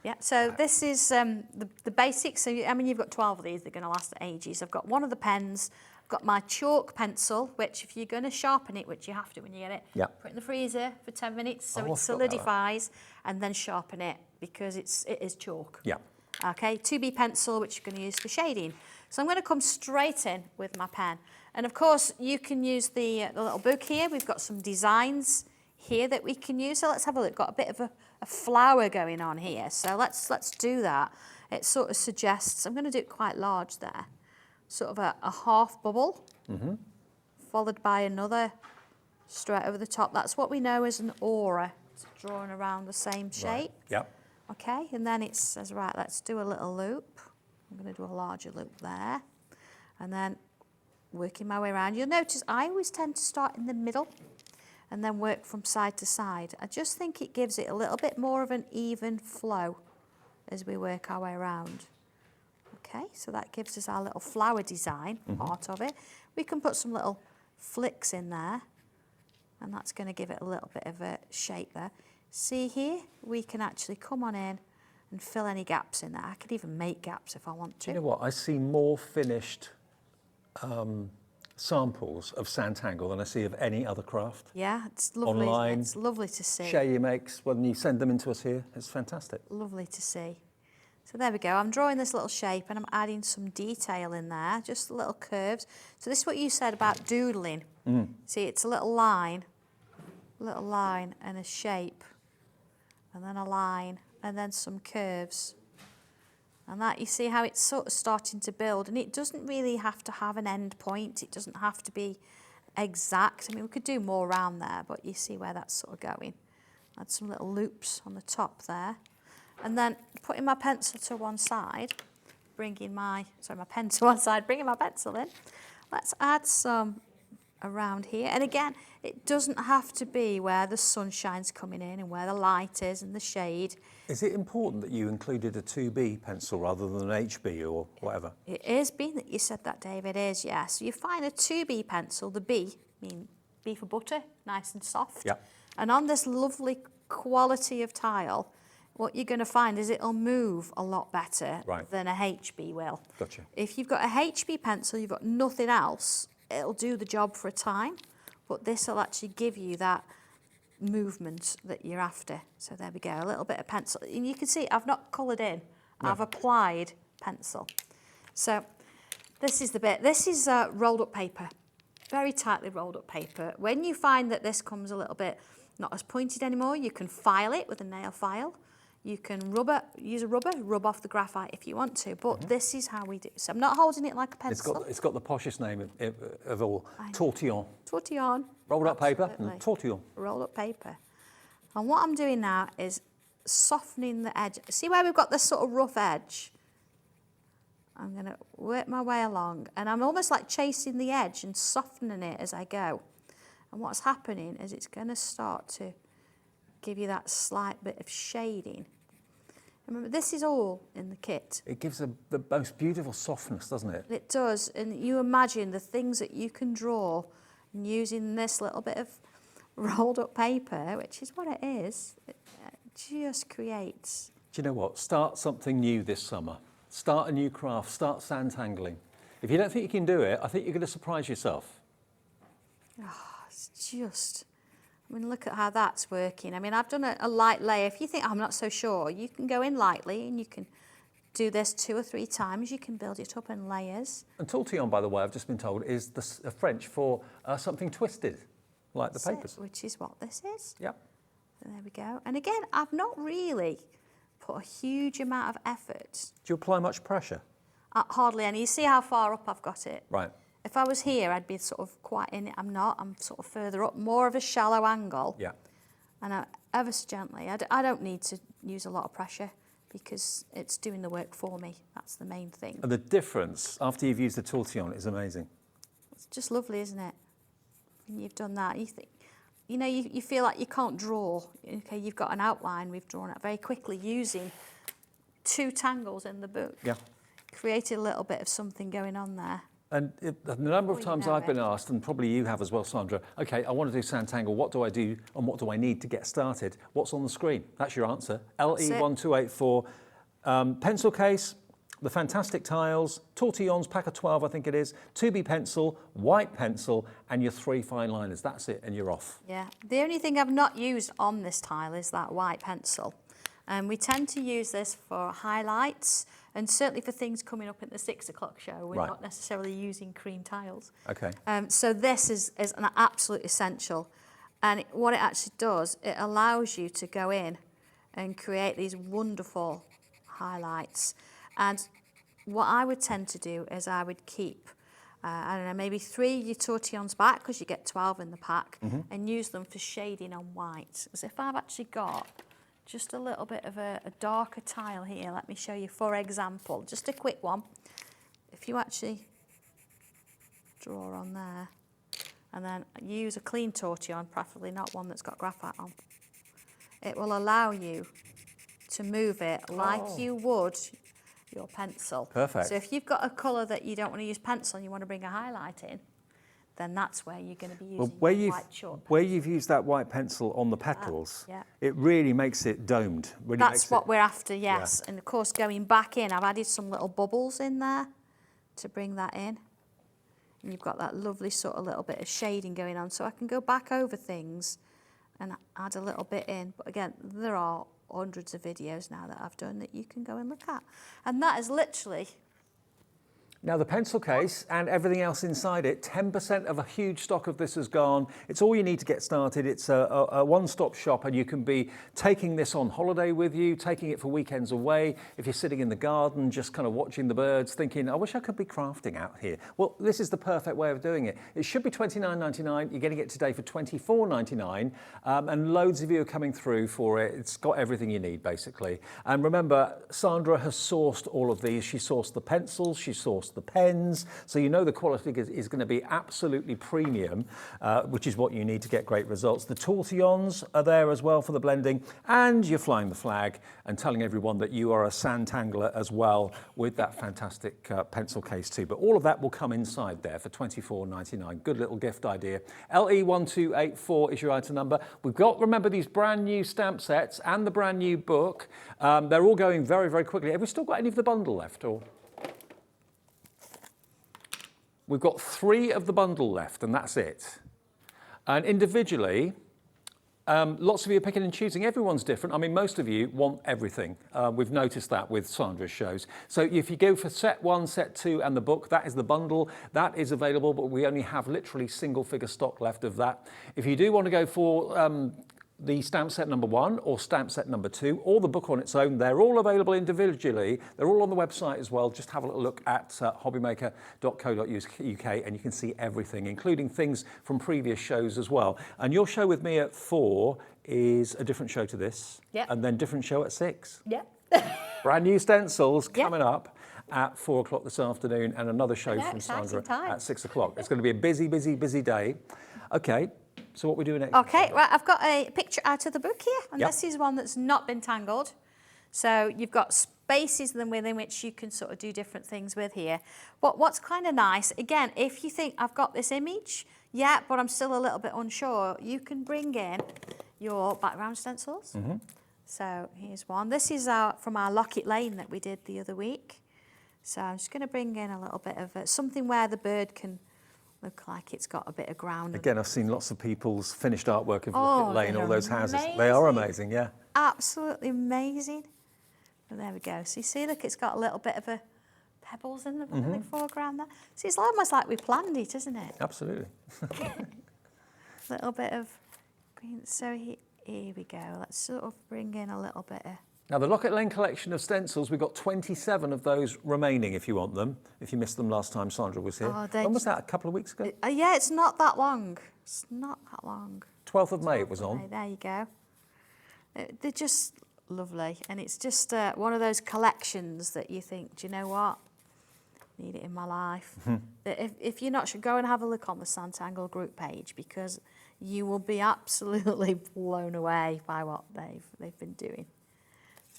Yeah, so this is the basics. So, I mean, you've got 12 of these. They're going to last ages. I've got one of the pens. I've got my chalk pencil, which if you're going to sharpen it, which you have to when you get it, Yeah. put it in the freezer for 10 minutes so Oh, I it forgot about solidifies, and then sharpen it because it is chalk. Yeah. Okay, 2B pencil, which you're going to use for shading. So I'm going to come straight in with my pen. And of course, you can use the little book here. We've got some designs here that we can use. So let's have a look. Got a bit of a flower going on here. So let's do that. It sort of suggests, I'm going to do it quite large there, sort of a half bubble, followed by another straight over the top. That's what we know as an aura. It's drawing around the same shape. Right. Yep. Okay, and then it says, right, let's do a little loop. I'm going to do a larger loop there. And then working my way around. You'll notice I always tend to start in the middle and then work from side to side. I just think it gives it a little bit more of an even flow as we work our way around. Okay, so that gives us our little flower design part of it. We can put some little flicks in there, and that's going to give it a little bit of a shape there. See here, we can actually come on in and fill any gaps in there. I could even make gaps if I want to. Do you know what? I see more finished samples of Sanntangle than I see of any other craft. Yeah, it's lovely. Online, It's lovely to see. Share your makes when you send them into us here. It's fantastic. Lovely to see. So there we go. I'm drawing this little shape and I'm adding some detail in there, just little curves. So this is what you said about doodling. See, it's a little line and a shape, and then a line, and then some curves. And that, you see how it's sort of starting to build, and it doesn't really have to have an end point. It doesn't have to be exact. I mean, we could do more around there, but you see where that's sort of going. Add some little loops on the top there. And then putting my pencil to one side, my pen to one side, bringing my pencil in. Let's add some around here. And again, it doesn't have to be where the sunshine's coming in and where the light is and the shade. Is it important that you included a 2B pencil rather than an HB or whatever? It is, being that you said that, David, is, yes. So you find a 2B pencil, the B, B for butter, nice and soft. Yeah. And on this lovely quality of tile, what you're going to find is it'll move a lot better than a HB will. Gotcha. If you've got a HB pencil, you've got nothing else, it'll do the job for a time, but this will actually give you that movement that you're after. So there we go, a little bit of pencil. And you can see I've not coloured in, I've applied pencil. So this is the bit, this is rolled up paper, very tightly rolled up paper. When you find that this comes a little bit not as pointed anymore, you can file it with a nail file. You can use a rubber, rub off the graphite if you want to, but this is how we do. So I'm not holding it like a pencil. It's got the poshest name of all, tortillon. Tortillon. Rolled up paper, Absolutely. tortillon. Rolled up paper. And what I'm doing now is softening the edge. See where we've got this sort of rough edge? I'm going to work my way along, and I'm almost like chasing the edge and softening it as I go. And what's happening is it's going to start to give you that slight bit of shading. Remember, this is all in the kit. It gives the most beautiful softness, doesn't it? It does, and you imagine the things that you can draw using this little bit of rolled up paper, which is what it is. It just creates. Do you know what? Start something new this summer. Start a new craft, start sandtangling. If you don't think you can do it, I think you're going to surprise yourself. It's just, I mean, look at how that's working. I mean, I've done a light layer. If you think, I'm not so sure, you can go in lightly and you can do this 2 or 3 times. You can build it up in layers. And tortillon, by the way, I've just been told, is the French for something twisted, like the papers. Which is what this is. Yep. So there we go. And again, I've not really put a huge amount of effort. Do you apply much pressure? Hardly any. You see how far up I've got it? Right. If I was here, I'd be sort of quite in it. I'm not. I'm sort of further up, more of a shallow angle. Yeah. And ever so gently. I don't need to use a lot of pressure because it's doing the work for me. That's the main thing. And the difference after you've used the tortillon is amazing. It's just lovely, isn't it? When you've done that, you think, you know, you feel like you can't draw. Okay, you've got an outline. We've drawn it very quickly using 2 tangles in the book. Yeah. Created a little bit of something going on there. And the number of times I've been asked, and probably you have as well, Sandra, okay, I want to do Sanntangle, what do I do and what do I need to get started? What's on the screen? That's your answer. LE1284, pencil case, the fantastic tiles, tortillons, pack of 12 I think it is, 2B pencil, white pencil, and your 3 fine liners. That's it, and you're off. Yeah, the only thing I've not used on this tile is that white pencil. We tend to use this for highlights and certainly for things coming up in the 6 o'clock show. We're not necessarily using cream tiles. Okay. So this is an absolute essential. And what it actually does, it allows you to go in and create these wonderful highlights. And what I would tend to do is I would keep, I don't know, maybe 3 of your tortillons back because you get 12 in the pack and use them for shading on white. As if I've actually got just a little bit of a darker tile here. Let me show you, for example, just a quick one. If you actually draw on there and then use a clean tortillon, preferably not one that's got graphite on, it will allow you to move it like you would your pencil. Perfect. So if you've got a colour that you don't want to use pencil and you want to bring a highlight in, then that's where you're going to be using white chalk pencil. Where you've used that white pencil on the petals, it really makes it domed. Really That's what we're after, yes. Yeah. And of course, going back in, I've added some little bubbles in there to bring that in. And you've got that lovely sort of little bit of shading going on. So I can go back over things and add a little bit in. But again, there are hundreds of videos now that I've done that you can go and look at. And that is literally... Now the pencil case and everything else inside it, 10% of a huge stock of this has gone. It's all you need to get started. It's a one-stop shop, and you can be taking this on holiday with you, taking it for weekends away. If you're sitting in the garden, just kind of watching the birds, thinking, I wish I could be crafting out here. Well, this is the perfect way of doing it. It should be $29.99. You're getting it today for $24.99, and loads of you are coming through for it. It's got everything you need, basically. And remember, Sandra has sourced all of these. She sourced the pencils, she sourced the pens, so you know the quality is going to be absolutely premium, which is what you need to get great results. The tortillons are there as well for the blending, and you're flying the flag and telling everyone that you are a Sanntangler as well with that fantastic pencil case too. But all of that will come inside there for $24.99. Good little gift idea. LE1284 is your item number. We've got, remember, these brand new stamp sets and the brand new book. They're all going very, very quickly. Have we still got any of the bundle left? Or we've got 3 of the bundle left, and that's it. And individually, lots of you are picking and choosing. Everyone's different. I mean, most of you want everything. We've noticed that with Sandra's shows. So if you go for set 1, set 2 and the book, that is the bundle. That is available, but we only have literally single figure stock left of that. If you do want to go for the stamp set number 1 or stamp set number 2 or the book on its own, they're all available individually. They're all on the website as well. Just have a little look at hobbymaker.co.uk and you can see everything, including things from previous shows as well. And your show with me at 4 is a different show to this. Yep. And then different show at 6. Yep. Brand new stencils Yep. coming up at 4 o'clock this afternoon, and another show from Sandra at 6 o'clock. It's going to be a busy, busy, busy day. Okay. So what are we doing next? Okay, right, I've got a picture out of the book here, and Yep. this is one that's not been tangled. So you've got spaces within which you can sort of do different things with here. But what's kind of nice, again, if you think I've got this image, yeah, but I'm still a little bit unsure, you can bring in your background stencils. Mm-hmm. So here's one. This is from our Locket Lane that we did the other week. So I'm just going to bring in a little bit of something where the bird can look like it's got a bit of ground. Again, I've seen lots of people's finished artwork of Locket Lane, all those houses. amazing. They are amazing, yeah. Absolutely amazing. And there we go. So you see, look, it's got a little bit of pebbles in the foreground there. See, it's almost like we planned it, isn't it? Absolutely. A little bit of green. So here we go. Let's sort of bring in a little bit of... Now, the Locket Lane collection of stencils, we've got 27 of those remaining if you want them, if you missed them last time Sandra was here. Oh, When was that, a couple of weeks ago? yeah, it's not that long. It's not that long. 12th of May it was on. There you go. They're just lovely. And it's just one of those collections that you think, do you know what? Need it in my life. If you're not sure, go and have a look on the Sanntangle group page, because you will be absolutely blown away by what they've been doing.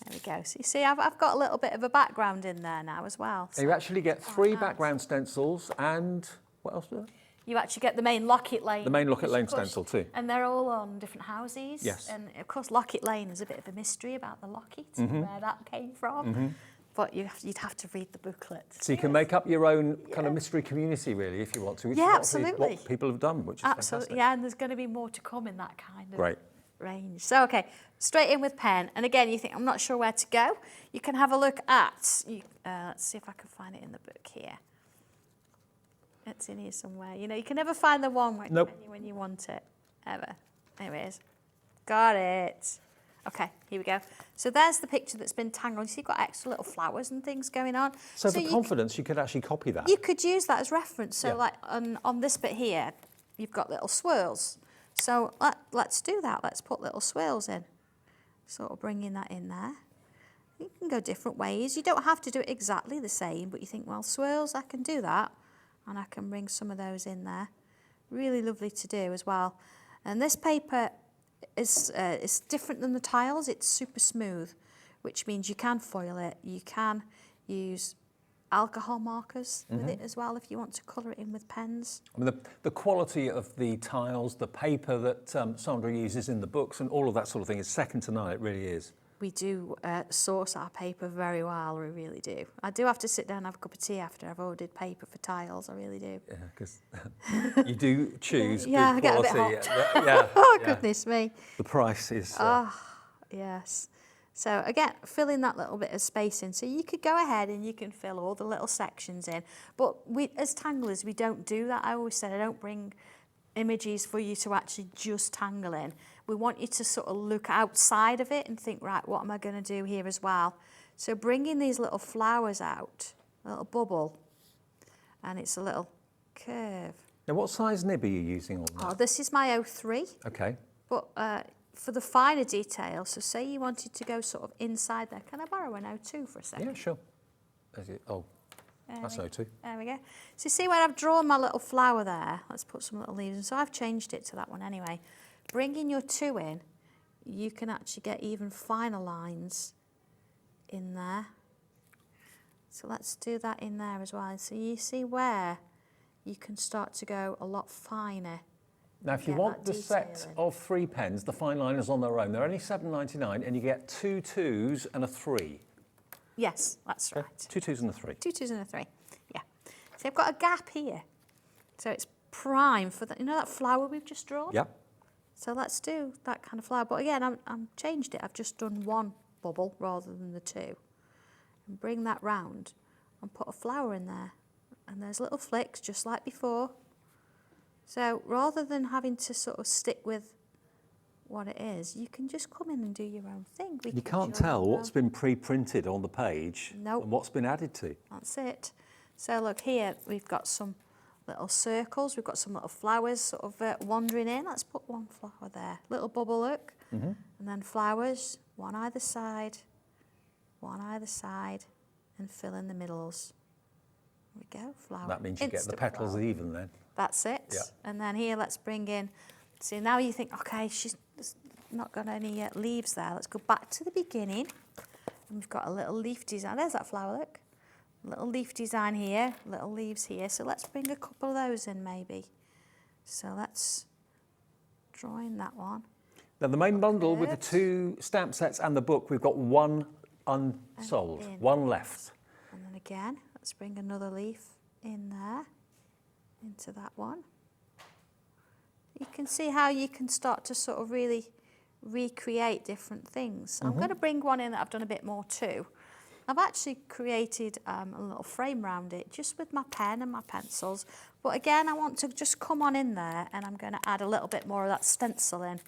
There we go. So you see, I've got a little bit of a background in there now as well. So you actually get 3 background stencils and what else? you actually get the main Locket Lane. The main Locket which, Lane of course, stencil too. And they're all on different houses. Yes. And of course, Locket Lane is a bit of a mystery about the locket and where that came from. But you'd have to read the booklet. So you can make up your own kind of mystery community, really, if you want to. Which Yeah, is absolutely. what people have done, which is Absolutely, fantastic. yeah, and there's going to be more to come in that kind of Great. range. So, okay, straight in with pen. And again, you think, I'm not sure where to go. You can have a look at, let's see if I can find it in the book here. It's in here somewhere. You know, you can never find the one when you want it, ever. There it is. Got it. Okay, here we go. So there's the picture that's been tangled. You see, you've got extra little flowers and things going on. So for confidence, you could actually copy that. You could use that as reference. So Yeah. like on this bit here, you've got little swirls. So let's do that. Let's put little swirls in. Sort of bringing that in there. You can go different ways. You don't have to do it exactly the same, but you think, well, swirls, I can do that. And I can bring some of those in there. Really lovely to do as well. And this paper is different than the tiles. It's super smooth, which means you can foil it. You can use alcohol markers with it as well if you want to colour it in with pens. I mean, the quality of the tiles, the paper that Sandra uses in the books and all of that sort of thing is second to none. It really is. We do source our paper very well, we really do. I do have to sit down and have a cup of tea after I've ordered paper for tiles, I really do. Yeah, because you do choose Yeah, good I get a quality. bit hot. Yeah, Oh, yeah. goodness me. The price is... Yes. So again, fill in that little bit of space in. So you could go ahead and you can fill all the little sections in. But we, as tanglers, we don't do that. I always said I don't bring images for you to actually just tangle in. We want you to sort of look outside of it and think, right, what am I going to do here as well? So bringing these little flowers out, a little bubble, and it's a little curve. Now, what size nib are you using on that? Oh, this is my 03. Okay. But for the finer detail, so say you wanted to go sort of inside there. Can I borrow an 02 for a second? Yeah, sure. Oh, That's O2. There we go. So see where I've drawn my little flower there? Let's put some little leaves in. So I've changed it to that one anyway. Bringing your 2 in, you can actually get even finer lines in there. So let's do that in there as well. So you see where you can start to go a lot finer. Now, if you want the set of 3 pens, the fine liners on their own, they're only £7.99, and you get 2 2s and a 3. Yes, that's right. 2 2s and a 3. 2 2s and a 3, yeah. So I've got a gap here. So it's prime for that, you know that flower we've just drawn? Yep. So let's do that kind of flower. But again, I'm changed it. I've just done 1 bubble rather than the 2. And bring that round and put a flower in there. And there's little flicks just like before. So rather than having to sort of stick with what it is, you can just come in and do your own thing. You can't tell what's been pre-printed on the page and what's been added to. That's it. So look here, we've got some little circles, we've got some little flowers sort of wandering in. Let's put 1 flower there. Little bubble, look. And then flowers, 1 either side, 1 either side, and fill in the middles. There we go, flower. That means you get the petals even then. That's it. Yeah. And then here, let's bring in, see now you think, okay, she's not got any leaves there. Let's go back to the beginning. And we've got a little leaf design. There's that flower, look. Little leaf design here, little leaves here. So let's bring a couple of those in maybe. So let's draw in that one. Now the main bundle with the 2 stamp sets and the book, we've got 1 unsold, 1 left. And then again, let's bring another leaf in there, into that one. You can see how you can start to sort of really recreate different things. I'm going to bring one in that I've done a bit more too. I've actually created a little frame around it just with my pen and my pencils. But again, I want to just come on in there and I'm going to add a little bit more of that stencil in.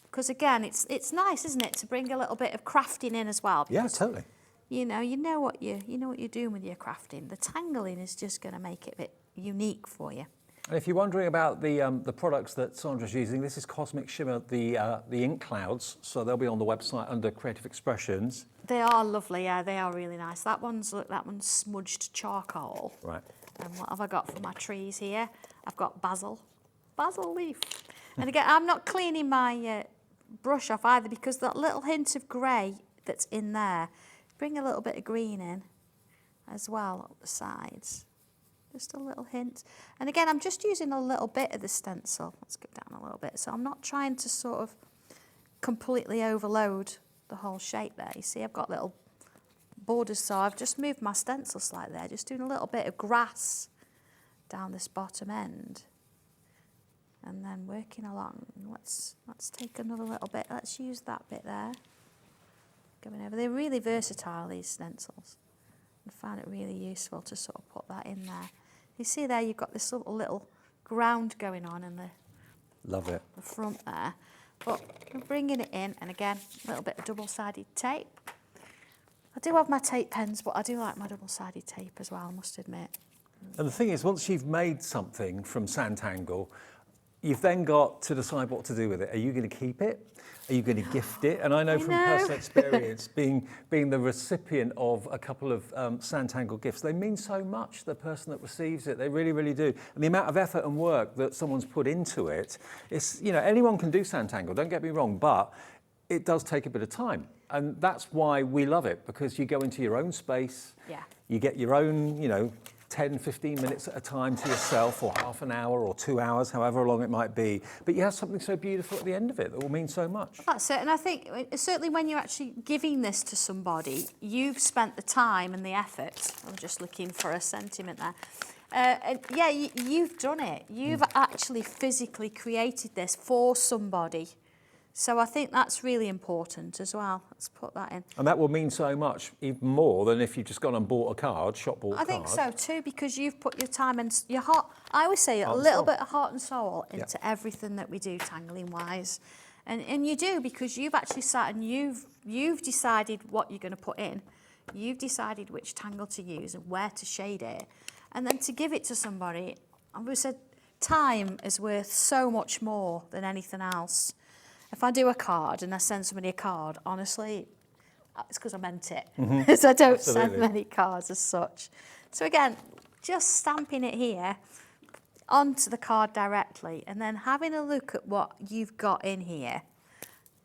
Because again, it's nice, isn't it, to bring a little bit of crafting in as well. Yeah, totally. You know what you're doing with your crafting. The tangling is just going to make it a bit unique for you. And if you're wondering about the products that Sandra's using, this is Cosmic Shimmer, the ink clouds. So they'll be on the website under Creative Expressions. They are lovely, yeah, they are really nice. That one's smudged charcoal. Right. And what have I got for my trees here? I've got basil leaf. And again, I'm not cleaning my brush off either because that little hint of grey that's in there, bring a little bit of green in as well up the sides. Just a little hint. And again, I'm just using a little bit of the stencil. Let's go down a little bit. So I'm not trying to sort of completely overload the whole shape there. You see, I've got little borders, so I've just moved my stencil slightly there, just doing a little bit of grass down this bottom end. And then working along. Let's take another little bit. Let's use that bit there. Going over. They're really versatile, these stencils. I find it really useful to sort of put that in there. You see there, you've got this little ground going on in Love it. the front there. But I'm bringing it in, and again, a little bit of double-sided tape. I do have my tape pens, but I do like my double-sided tape as well, I must admit. And the thing is, once you've made something from Sanntangle, you've then got to decide what to do with it. Are you going to keep it? Are you going to gift it? And I know from personal experience, being the recipient of a couple of Sanntangle gifts, they mean so much to the person that receives it. They really, really do. And the amount of effort and work that someone's put into it, it's, you know, anyone can do Sanntangle, don't get me wrong, but it does take a bit of time. And that's why we love it, because you go into your own space, you get your own, you know, 10, 15 minutes at a time to yourself, or half an hour or 2 hours, however long it might be. But you have something so beautiful at the end of it that will mean so much. That's it. And I think certainly when you're actually giving this to somebody, you've spent the time and the effort. I'm just looking for a sentiment there. And yeah, you've done it. You've actually physically created this for somebody. So I think that's really important as well. Let's put that in. And that will mean so much, even more than if you've just gone and bought a card, shop-bought card. I think so too, because you've put your time and your heart, I always say a little bit of heart and soul into everything that we do tangling-wise. And you do, because you've actually sat and you've decided what you're going to put in. You've decided which tangle to use and where to shade it. And then to give it to somebody, I've always said time is worth so much more than anything else. If I do a card and I send somebody a card, honestly, it's because I meant it. So I don't send many cards as such. So again, just stamping it here onto the card directly and then having a look at what you've got in here,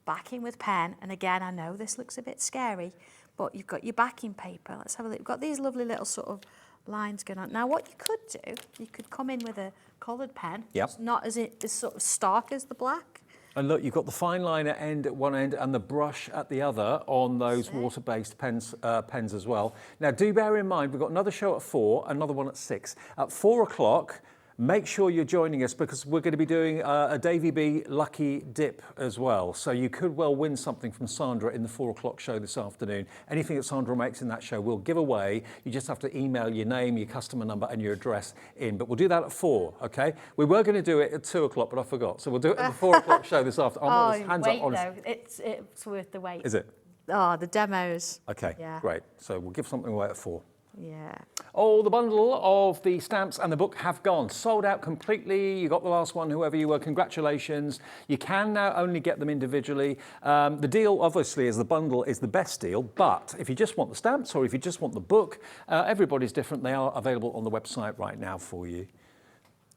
backing with pen. And again, I know this looks a bit scary, but you've got your backing paper. Let's have a look. You've got these lovely little sort of lines going on. Now, what you could do, you could come in with a coloured pen. Yep. It's not as sort of stark as the black. And look, you've got the fine liner end at one end and the brush at the other on those water-based pens as well. Now, do bear in mind, we've got another show at 4, another one at 6. At 4 o'clock, make sure you're joining us because we're going to be doing a Davy B lucky dip as well. So you could well win something from Sandra in the 4 o'clock show this afternoon. Anything that Sandra makes in that show, we'll give away. You just have to email your name, your customer number and your address in. But we'll do that at 4, okay? We were going to do it at 2 o'clock, but I forgot. So we'll do it at the 4 o'clock show this afternoon. Wait though, it's worth the wait. Is it? Oh, the demos. Okay, Yeah. great. So we'll give something away at 4. Yeah. Oh, the bundle of the stamps and the book have gone. Sold out completely. You got the last one, whoever you were. Congratulations. You can now only get them individually. The deal, obviously, is the bundle is the best deal. But if you just want the stamps or if you just want the book, everybody's different. They are available on the website right now for you.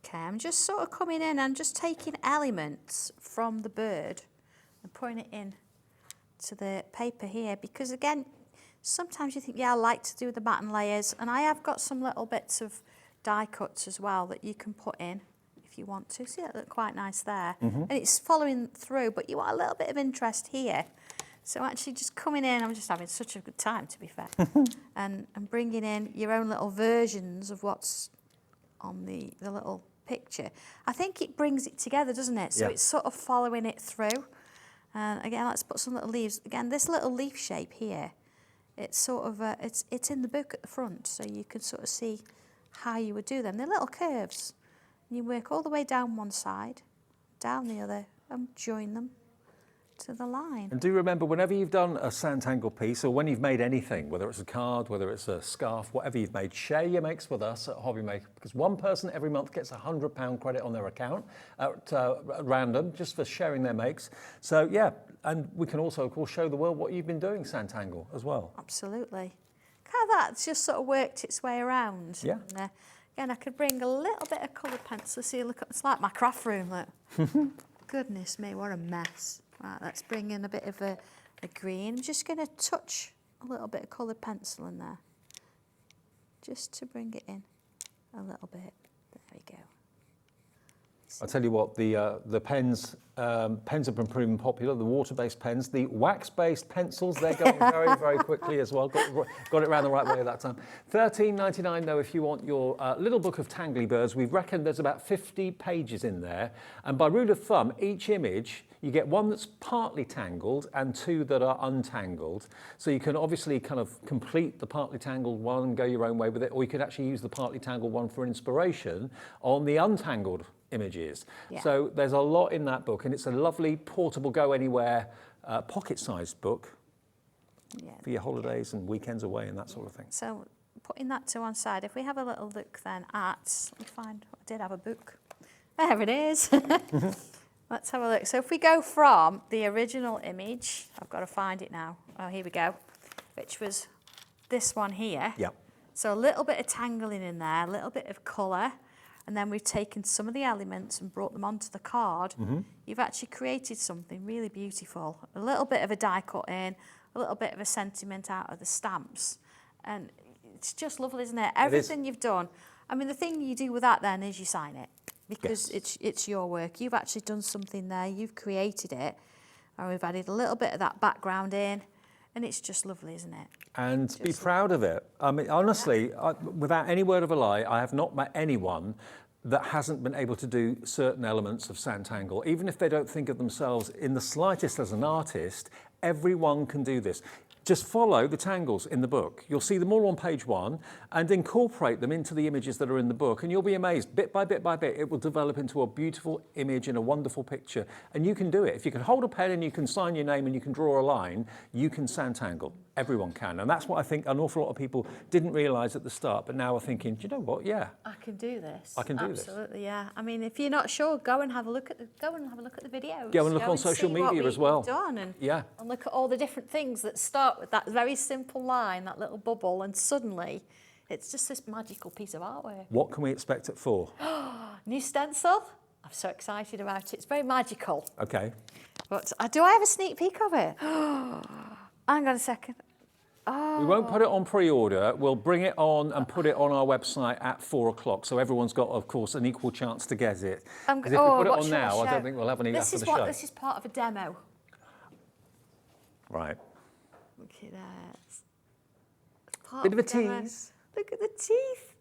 Okay, I'm just sort of coming in and just taking elements from the bird and putting it in to the paper here because, again, sometimes you think, yeah, I like to do the batten layers, and I have got some little bits of die cuts as well that you can put in if you want to. See, that look quite nice there. And it's following through, but you want a little bit of interest here. So actually just coming in, I'm just having such a good time, to be fair, and bringing in your own little versions of what's on the little picture. I think it brings it together, doesn't it? So it's sort of following it through. And again, let's put some little leaves. Again, this little leaf shape here, it's sort of, it's in the book at the front, so you can sort of see how you would do them. They're little curves. And you work all the way down one side, down the other, and join them to the line. And do remember, whenever you've done a Sanntangle piece, or when you've made anything, whether it's a card, whether it's a scarf, whatever you've made, share your makes with us at Hobby Maker, because one person every month gets £100 credit on their account at random, just for sharing their makes. So yeah, and we can also, of course, show the world what you've been doing, Sanntangle, as well. Absolutely. Look how that's just sort of worked its way around. Yeah. And, again, I could bring a little bit of coloured pencil. See, look, it's like my craft room, look. Goodness me, what a mess. Right, let's bring in a bit of a green. I'm just going to touch a little bit of coloured pencil in there, just to bring it in a little bit. There we go. I'll tell you what, the pens have been proven popular, the water-based pens. The wax-based pencils, they're going very, very quickly as well. Got it around the right way at that time. $13.99 though if you want your little book of Tangly Birds. We've reckoned there's about 50 pages in there. And by rule of thumb, each image, you get one that's partly tangled and 2 that are untangled. So you can obviously kind of complete the partly tangled one and go your own way with it, or you could actually use the partly tangled one for inspiration on the untangled images. Yeah. So there's a lot in that book, and it's a lovely portable go anywhere pocket-sized book for your holidays and weekends away and that sort of thing. So putting that to one side, if we have a little look then at, let me find, I did have a book. There it is. Let's have a look. So if we go from the original image, I've got to find it now. Oh, here we go. Which was this one here. Yeah. So a little bit of tangling in there, a little bit of colour. And then we've taken some of the elements and brought them onto the card. You've actually created something really beautiful. A little bit of a die cut in, a little bit of a sentiment out of the stamps. And it's just lovely, isn't it? Everything you've done. I mean, the thing you do with that then is you sign it, because it's your work. You've actually done something there. You've created it. And we've added a little bit of that background in. And it's just lovely, isn't it? And be proud of it. I mean, honestly, without any word of a lie, I have not met anyone that hasn't been able to do certain elements of Sanntangle. Even if they don't think of themselves in the slightest as an artist, everyone can do this. Just follow the tangles in the book. You'll see them all on page 1 and incorporate them into the images that are in the book, and you'll be amazed. Bit by bit by bit, it will develop into a beautiful image and a wonderful picture. And you can do it. If you can hold a pen and you can sign your name and you can draw a line, you can Sanntangle. Everyone can. And that's what I think an awful lot of people didn't realise at the start, but now are thinking, do you know what? Yeah. I can do this. I can do this. Absolutely, yeah. I mean, if you're not sure, go and have a look at the videos. Go and look on social media as well. Done and look at all the different things that start with that very simple line, that little bubble, and suddenly It's just this magical piece of artwork. What can we expect it for? New stencil. I'm so excited about it. It's very magical. Okay. But do I have a sneak peek of it? Hang on a second. We won't put it on pre-order. We'll bring it on and put it on our website at 4 o'clock, so everyone's got, of course, an equal chance to get it. Because if we put it on now, I don't think we'll have any after the show. This is part of a demo. Right. Look at that. Bit of a tease. Look at the teeth.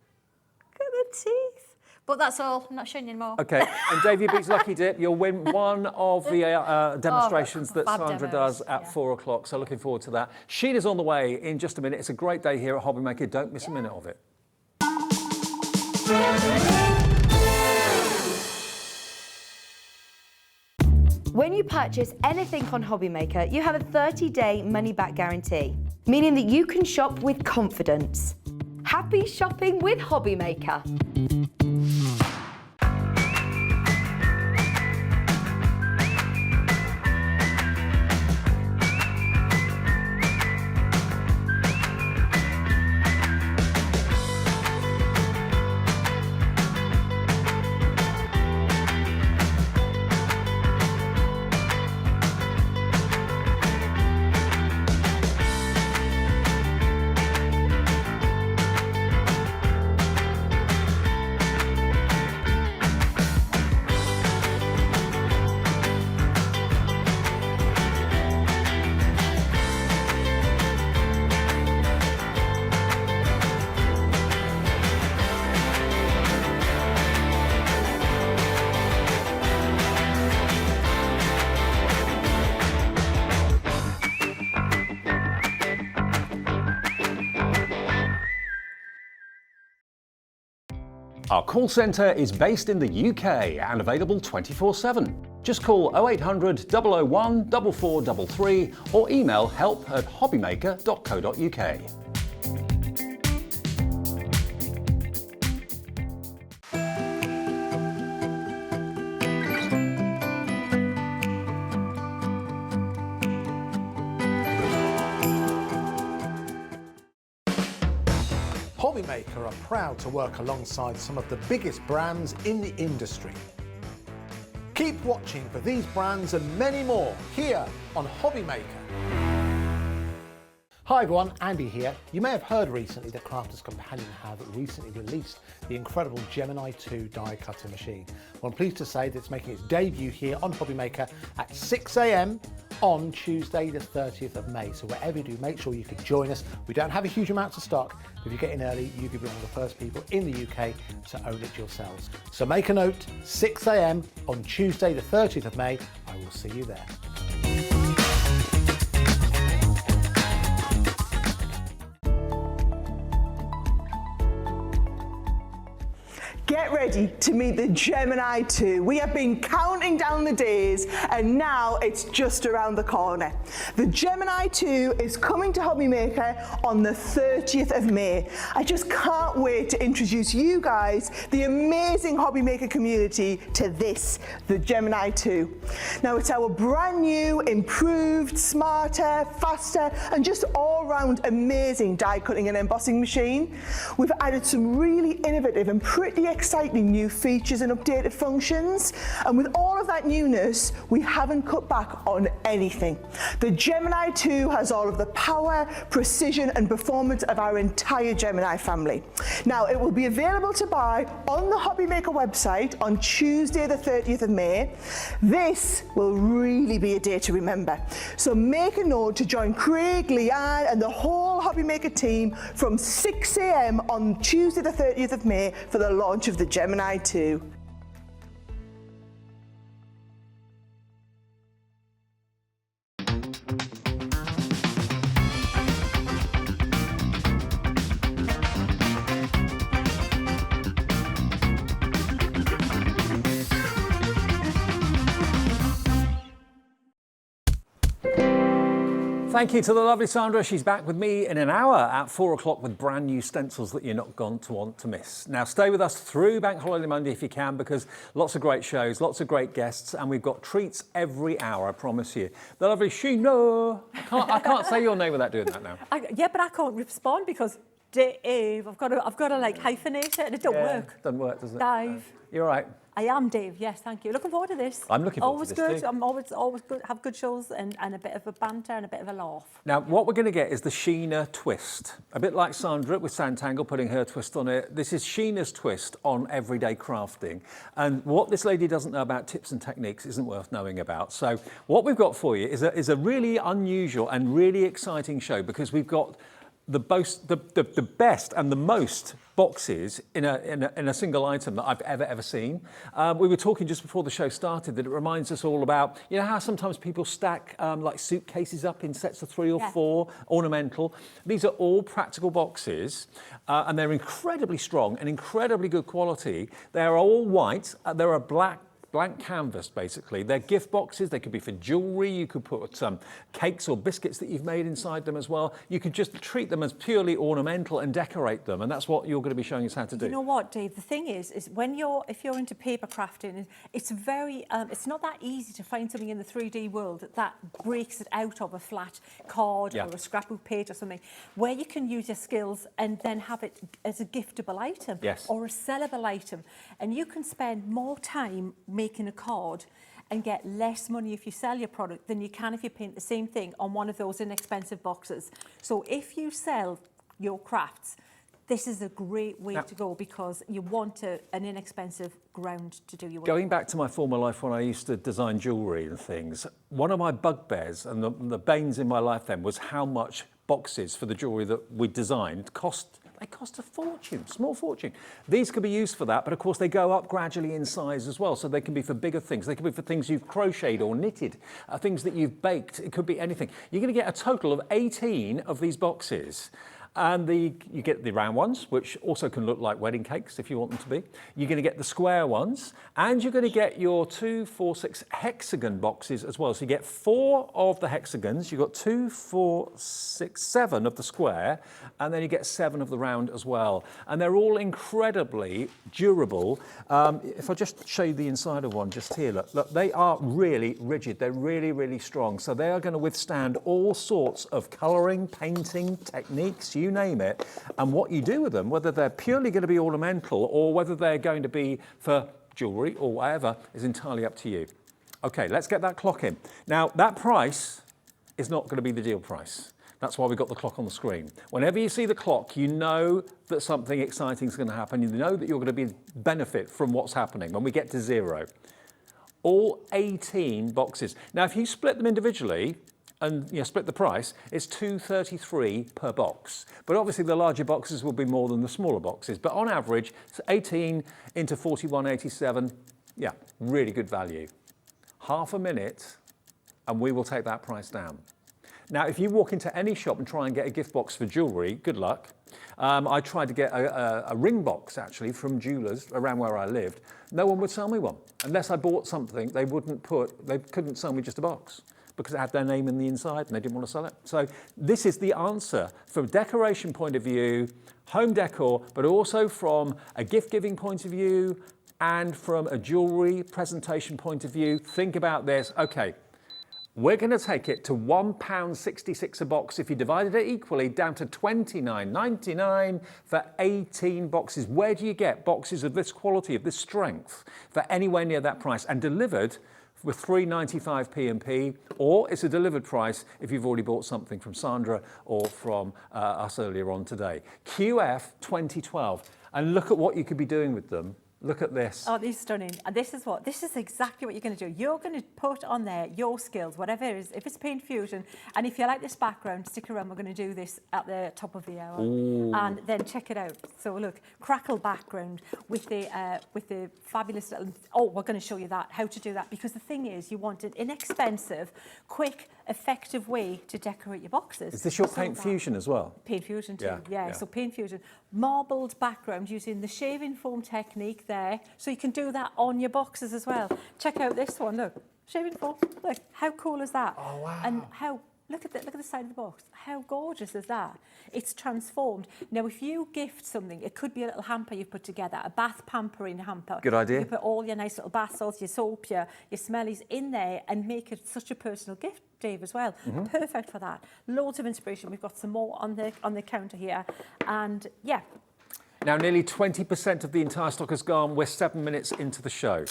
Look at the teeth. But that's all. I'm not showing you anymore. Okay, and Dave, you beat Lucky Dip. You'll win one of the demonstrations that Sandra does at 4 o'clock, so looking forward to that. Sheena's on the way in just a minute. It's a great day here at Hobby Maker. Don't miss a minute of it. When you purchase anything on Hobby Maker, you have a 30-day money-back guarantee, meaning that you can shop with confidence. Happy shopping with Hobby Maker. Our call centre is based in the UK and available 24/7. Just call 0800 001 4433 or email help@hobbymaker.co.uk. Hobby Maker are proud to work alongside some of the biggest brands in the industry. Keep watching for these brands and many more here on Hobby Maker. Hi everyone, Andy here. You may have heard recently that Crafters Companion have recently released the incredible Gemini 2 die cutting machine. Well, I'm pleased to say that it's making its debut here on Hobby Maker at 6 AM on Tuesday the 30th of May. So whatever you do, make sure you can join us. We don't have a huge amount of stock, but if you get in early, you could be one of the first people in the UK to own it yourselves. So make a note, 6 AM on Tuesday the 30th of May. I will see you there. Get ready to meet the Gemini 2. We have been counting down the days and now it's just around the corner. The Gemini 2 is coming to Hobby Maker on the 30th of May. I just can't wait to introduce you guys, the amazing Hobby Maker community, to this, the Gemini 2. Now it's our brand new, improved, smarter, faster and just all-round amazing die cutting and embossing machine. We've added some really innovative and pretty exciting new features and updated functions, and with all of that newness we haven't cut back on anything. The Gemini 2 has all of the power, precision and performance of our entire Gemini family. Now it will be available to buy on the Hobby Maker website on Tuesday the 30th of May. This will really be a day to remember, so make a note to join Craig, Leanne and the whole Hobby Maker team from 6 AM on Tuesday the 30th of May for the launch of the Gemini 2. Thank you to the lovely Sandra. She's back with me in an hour at 4 o'clock with brand new stencils that you're not going to want to miss. Now stay with us through Bank Holiday Monday if you can, because lots of great shows, lots of great guests, and we've got treats every hour, I promise you. The lovely Sheena. I can't say your name without doing that now. Yeah, but I can't respond because Dave. I've got to like hyphenate it, and it don't work. Doesn't work, does it? Dave. You're right. I am Dave. Yes, thank you. Looking forward to this. I'm looking forward to this Always too. good. I'm always good. Have good shows and a bit of a banter and a bit of a laugh. Now, what we're going to get is the Sheena twist. A bit like Sandra with Sanntangle putting her twist on it. This is Sheena's twist on everyday crafting. And what this lady doesn't know about tips and techniques isn't worth knowing about. So what we've got for you is a really unusual and really exciting show, because we've got the best and the most boxes in a single item that I've ever seen. We were talking just before the show started that it reminds us all about, you know how sometimes people stack like suitcases up in sets of 3 or 4, ornamental. These are all practical boxes, and they're incredibly strong and incredibly good quality. They're all white. They're a blank canvas, basically. They're gift boxes. They could be for jewellery. You could put some cakes or biscuits that you've made inside them as well. You could just treat them as purely ornamental and decorate them, and that's what you're going to be showing us how to do. You know what, Dave? The thing is if you're into paper crafting, it's very it's not that easy to find something in the 3D world that breaks it out of a flat card or a scrapbook page or something, where you can use your skills and then have it as a giftable item or a sellable item, and you can spend more time making a card and get less money if you sell your product than you can if you paint the same thing on one of those inexpensive boxes. So if you sell your crafts, this is a great way to go, because you want an inexpensive ground to do your work. Going back to my former life when I used to design jewellery and things, one of my bugbears and the banes in my life then was how much boxes for the jewellery that we designed cost. They cost a fortune, small fortune. These could be used for that, but of course they go up gradually in size as well. So they can be for bigger things. They can be for things you've crocheted or knitted, things that you've baked. It could be anything. You're going to get a total of 18 of these boxes. And you get the round ones, which also can look like wedding cakes if you want them to be. You're going to get the square ones, and you're going to get your 2, 4, 6 hexagon boxes as well. So you get 4 of the hexagons, you've got 2, 4, 6, 7 of the square, and then you get 7 of the round as well. And they're all incredibly durable. If I just show you the inside of one just here, look, they are really rigid. They're really, really strong. So they are going to withstand all sorts of colouring, painting techniques, you name it, and what you do with them, whether they're purely going to be ornamental or whether they're going to be for jewellery or whatever, is entirely up to you. Okay, let's get that clock in. Now, that price is not going to be the deal price. That's why we've got the clock on the screen. Whenever you see the clock, you know that something exciting is going to happen. You know that you're going to benefit from what's happening when we get to 0. All 18 boxes. Now, if you split them individually, and split the price, it's $2.33 per box. But obviously the larger boxes will be more than the smaller boxes. But on average, it's 18 into 41.87. Yeah, really good value. Half a minute, and we will take that price down. Now, if you walk into any shop and try and get a gift box for jewellery, good luck. I tried to get a ring box, actually, from jewellers around where I lived. No one would sell me one. Unless I bought something, they couldn't sell me just a box, because it had their name in the inside and they didn't want to sell it. So this is the answer from a decoration point of view, home decor, but also from a gift-giving point of view and from a jewellery presentation point of view. Think about this. Okay, we're going to take it to £1.66 a box. If you divided it equally, down to $29.99 for 18 boxes. Where do you get boxes of this quality, of this strength, for anywhere near that price, and delivered with 3.95 P&P, or it's a delivered price if you've already bought something from Sandra or from us earlier on today. QF 2012, and look at what you could be doing with them. Look at this. Oh, these are stunning. And this is exactly what you're going to do. You're going to put on there your skills, whatever it is. If it's paint fusion, and if you like this background, stick around. We're going to do this at the top of the hour. Ooh. And then check it out. So look, crackle background with the fabulous little, we're going to show you that, how to do that. Because the thing is, you want an inexpensive, quick, effective way to decorate your boxes. Is this your paint fusion as well? Paint fusion too, Yeah. So paint fusion. Marbled background using the shaving foam technique there. So you can do that on your boxes as well. Check out this one, look. Shaving foam, look, how cool is that? Oh, wow. And how Look at the side of the box. How gorgeous is that? It's transformed. Now, if you gift something, it could be a little hamper you've put together, a bath pampering hamper. Good idea. You put all your nice little bath salts, your soap, your smellies in there and make it such a personal gift, Dave, as well. Perfect for that. Loads of inspiration. We've got some more on the counter here. And yeah. Now, nearly 20% of the entire stock has gone. We're 7 minutes into the show.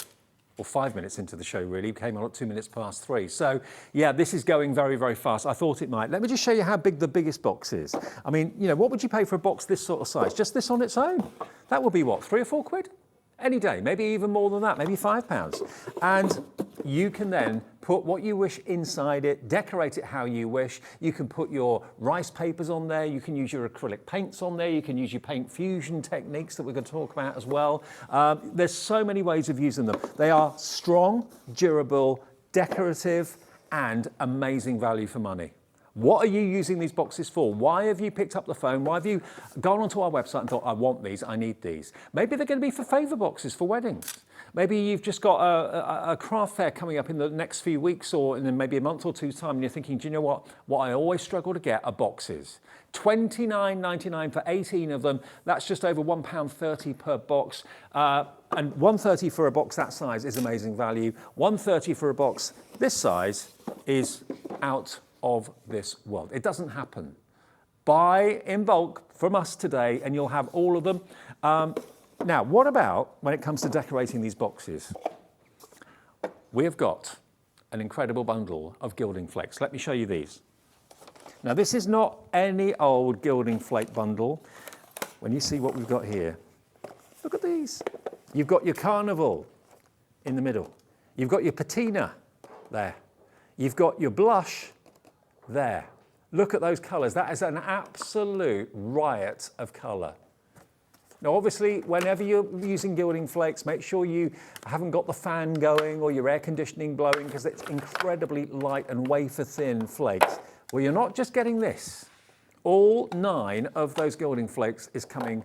Or 5 minutes into the show, really. Came on at 2 minutes past 3. So, yeah, this is going very, very fast. I thought it might. Let me just show you how big the biggest box is. I mean, you know, what would you pay for a box this sort of size? Just this on its own? That would be what, 3 or 4 quid? Any day, maybe even more than that, maybe £5. And you can then put what you wish inside it, decorate it how you wish. You can put your rice papers on there, you can use your acrylic paints on there, you can use your paint fusion techniques that we're going to talk about as well. There's so many ways of using them. They are strong, durable, decorative, and amazing value for money. What are you using these boxes for? Why have you picked up the phone? Why have you gone onto our website and thought, I want these, I need these? Maybe they're going to be for favour boxes for weddings. Maybe you've just got a craft fair coming up in the next few weeks or in maybe a month or two's time and you're thinking, do you know what? What I always struggle to get are boxes. $29.99 for 18 of them. That's just over £1.30 per box. And £1.30 for a box that size is amazing value. £1.30 for a box this size is out of this world. It doesn't happen. Buy in bulk from us today and you'll have all of them. Now, what about when it comes to decorating these boxes? We have got an incredible bundle of gilding flakes. Let me show you these. Now, this is not any old gilding flake bundle. When you see what we've got here, look at these. You've got your carnival in the middle. You've got your patina there. You've got your blush there. Look at those colours. That is an absolute riot of colour. Now, obviously, whenever you're using gilding flakes, make sure you haven't got the fan going or your air conditioning blowing because it's incredibly light and wafer-thin flakes. Well, you're not just getting this. All 9 of those gilding flakes is coming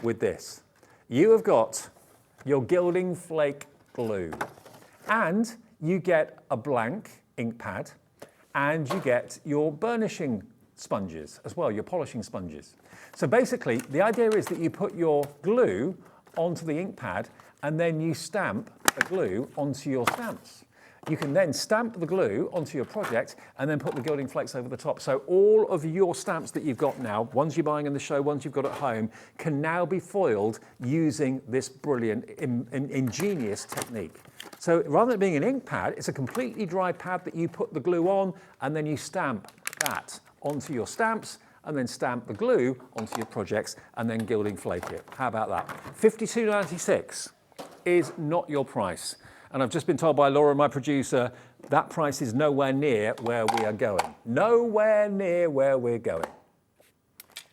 with this. You have got your gilding flake glue and you get a blank ink pad and you get your burnishing sponges as well, your polishing sponges. So basically, the idea is that you put your glue onto the ink pad and then you stamp the glue onto your stamps. You can then stamp the glue onto your project and then put the gilding flakes over the top. So all of your stamps that you've got now, ones you're buying in the show, ones you've got at home, can now be foiled using this brilliant, ingenious technique. So rather than being an ink pad, it's a completely dry pad that you put the glue on and then you stamp that onto your stamps and then stamp the glue onto your projects and then gilding flake it. How about that? $52.96 is not your price. And I've just been told by Laura, my producer, that price is nowhere near where we are going. Nowhere near where we're going.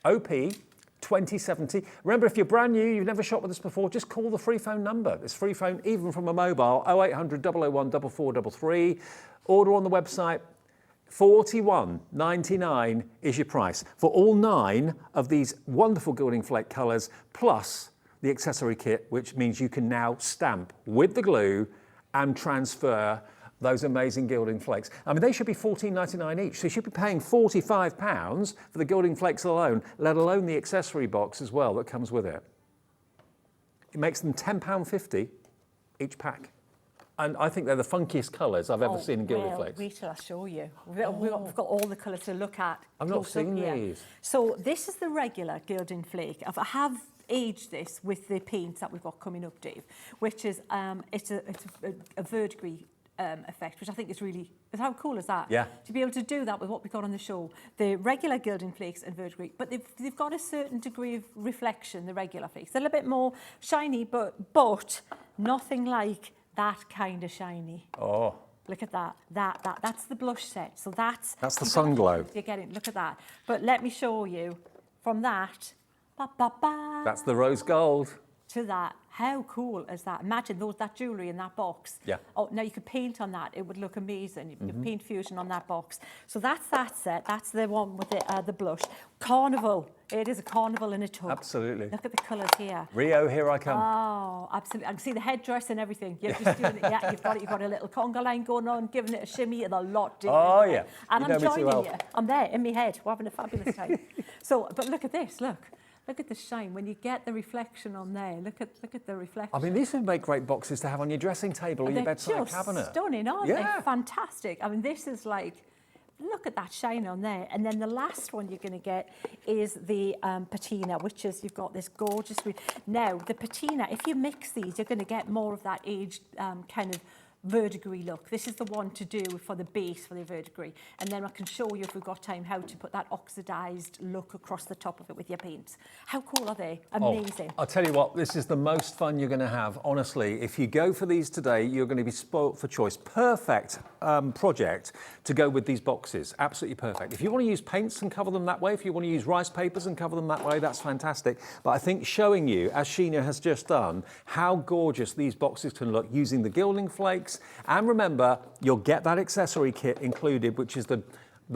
OP 2070. Remember, if you're brand new, you've never shopped with us before, just call the free phone number. It's free phone even from a mobile, 0800 001 4433. Order on the website. $41.99 is your price for all 9 of these wonderful gilding flake colours, plus the accessory kit, which means you can now stamp with the glue and transfer those amazing gilding flakes. I mean, they should be $14.99 each, so you should be paying £45 for the gilding flakes alone, let alone the accessory box as well that comes with it. It makes them £10.50 each pack. And I think they're the funkiest colours I've ever seen in gilding flakes. Wait till I show you. We've got all the colours to look at. I've not seen these. So this is the regular gilding flake. I have aged this with the paints that we've got coming up, Dave, which is it's a verdigris effect, which I think is really, how cool is that? Yeah. To be able to do that with what we've got on the show, the regular gilding flakes and verdigris, but they've got a certain degree of reflection, the regular flakes. They're a little bit more shiny, but nothing like that kind of shiny. Oh. Look at that. That's the blush set. So that's the sun glow. You're getting, look at that. But let me show you from that. That's the rose gold. To that. How cool is that? Imagine that jewellery in that box. Yeah. Oh, now you could paint on that. It would look amazing. You could paint fusion on that box. So that's that set. That's the one with the blush. Carnival It is a carnival in a tub. Absolutely. Look at the colours here. Rio, here I come. Oh, absolutely. I can see the headdress and everything. You're just doing it. Yeah, you've got it. You've got a little conga line going on, giving it a shimmy and a lot doing. Oh, yeah. And You know I'm me too joining well. you. I'm there in my head. We're having a fabulous time. So, but look at this. Look at the shine. When you get the reflection on there, look at the reflection. I mean, these would make great boxes to have on your dressing table or your bedside They're just cabinet. stunning, aren't Yeah. they? Fantastic. I mean, this is like, look at that shine on there. And then the last one you're going to get is the patina, which is, you've got this gorgeous... Now, the patina, if you mix these, you're going to get more of that aged kind of verdigris look. This is the one to do for the base for the verdigris. And then I can show you, if we've got time, how to put that oxidised look across the top of it with your paints. How cool are they? Amazing. I'll tell you what, this is the most fun you're going to have. Honestly, if you go for these today, you're going to be spoilt for choice. Perfect project to go with these boxes. Absolutely perfect. If you want to use paints and cover them that way, if you want to use rice papers and cover them that way, that's fantastic. But I think showing you, as Sheena has just done, how gorgeous these boxes can look using the gilding flakes. And remember, you'll get that accessory kit included, which is the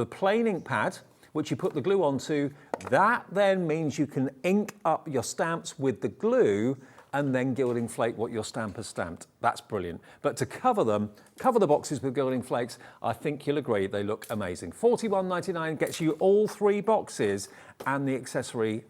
plain ink pad, which you put the glue onto. That then means you can ink up your stamps with the glue and then gilding flake what your stamp has stamped. That's brilliant. But to cover them, cover the boxes with gilding flakes, I think you'll agree they look amazing. $41.99 gets you all 3 boxes and the accessory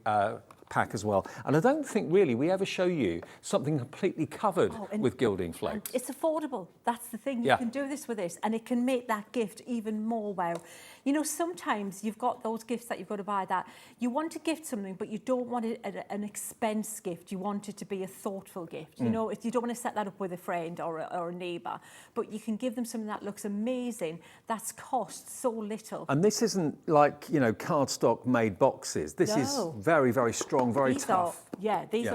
pack as well. And I don't think really we ever show you something completely covered with gilding flakes. It's affordable. That's the thing. You can do this with this, and it can make that gift even more wow. You know, sometimes you've got those gifts that you've got to buy that you want to gift something, but you don't want it an expense gift. You want it to be a thoughtful gift. You know, if you don't want to set that up with a friend or a neighbour, but you can give them something that looks amazing. That's cost so little. And this isn't like, you know, cardstock made boxes. This is very, very strong, very tough. These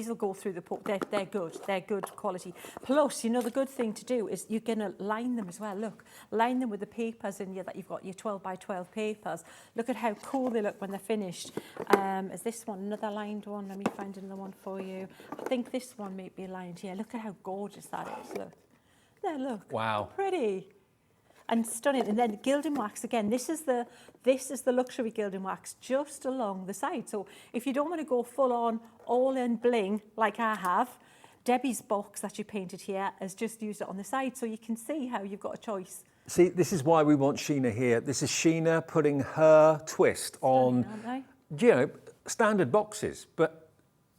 will go through the port. They're good. They're good quality. Plus, you know, the good thing to do is you're going to line them as well. Look, line them with the papers in here that you've got your 12 by 12 papers. Look at how cool they look when they're finished. Is this one another lined one? Let me find another one for you. I think this one may be lined here. Look at how gorgeous that is. Look. There, look. Wow. Pretty. And stunning. And then gilding wax again. This is the luxury gilding wax just along the side. So if you don't want to go full on all in bling like I have, Debbie's box that you painted here has just used it on the side, so you can see how you've got a choice. See, this is why we want Sheena here. This is Sheena putting her twist on, you know, standard boxes, but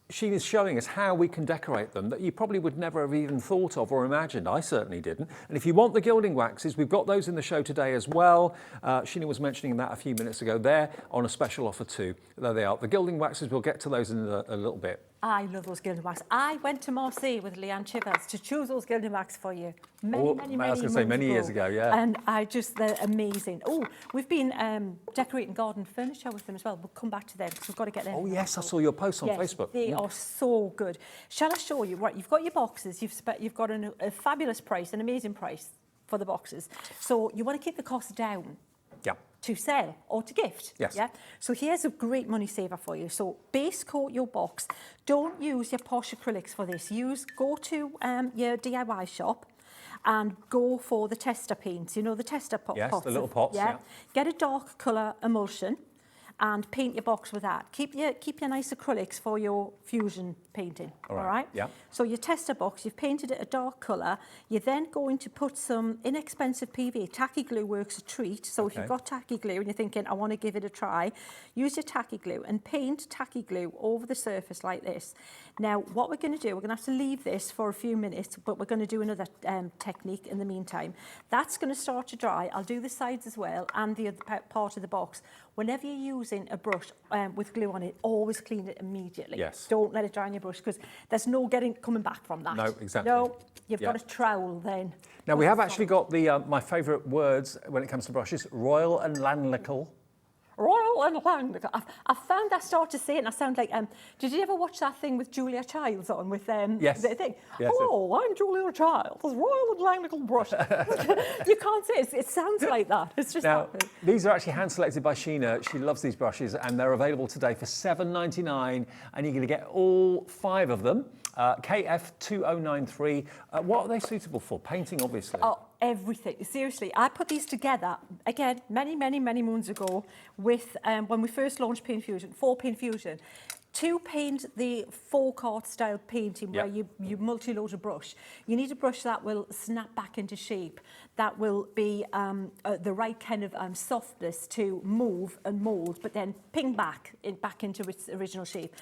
Sheena's showing us how we can decorate them that you probably would never have even thought of or imagined. I certainly didn't. And if you want the gilding waxes, we've got those in the show today as well. Sheena was mentioning that a few minutes ago. They're on a special offer too. There they are. The gilding waxes, we'll get to those in a little bit. I love those gilding wax. I went to Marseille with Leanne Chivers to choose those gilding wax for you. Many years ago, yeah. And they're amazing. Oh, we've been decorating garden furniture with them as well. We'll come back to them because we've got to get them. Oh yes, I saw your post on Facebook. They are so good. Shall I show you? Right, you've got your boxes. You've got a fabulous price, an amazing price for the boxes. So you want to keep the cost down. Yeah. To sell or to gift. Yes. Yeah. So here's a great money saver for you. So base coat your box. Don't use your posh acrylics for this. Go to your DIY shop and go for the tester paints. You know, the tester pots. Yes, the little pots. Yeah. Get a dark colour emulsion and paint your box with that. Keep your nice acrylics for your fusion painting. All right. Yeah. So your tester box, you've painted it a dark colour. You're then going to put some inexpensive PVA. Tacky glue works a treat. So if you've got tacky glue and you're thinking, I want to give it a try, use your tacky glue and paint tacky glue over the surface like this. Now, what we're going to do, we're going to have to leave this for a few minutes, but we're going to do another technique in the meantime. That's going to start to dry. I'll do the sides as well and the other part of the box. Whenever you're using a brush with glue on it, always clean it immediately. Yes. Don't let it dry on your brush because there's no coming back from that. No, exactly. No, you've got a trowel then. Now we have actually got the my favourite words when it comes to brushes: royal and landlickle. Royal and Langdon. I found I started to say it and I sound like, did you ever watch that thing with Julia Childs on with yes. the thing? Yes, Hello, I'm Julia Childs, Royal and Langdon brush. You can't say it. It sounds like that. It's just now, these are actually hand selected by Sheena. She loves these brushes and they're available today for $7.99 and you're going to get all 5 of them. KF2093. What are they suitable for? Painting, obviously. Oh, everything. Seriously, I put these together, again, many moons ago with, when we first launched Paint Fusion, 4-Paint Fusion. To paint the folk art style painting where you multi-load a brush, you need a brush that will snap back into shape, that will be the right kind of softness to move and mould, but then ping back into its original shape.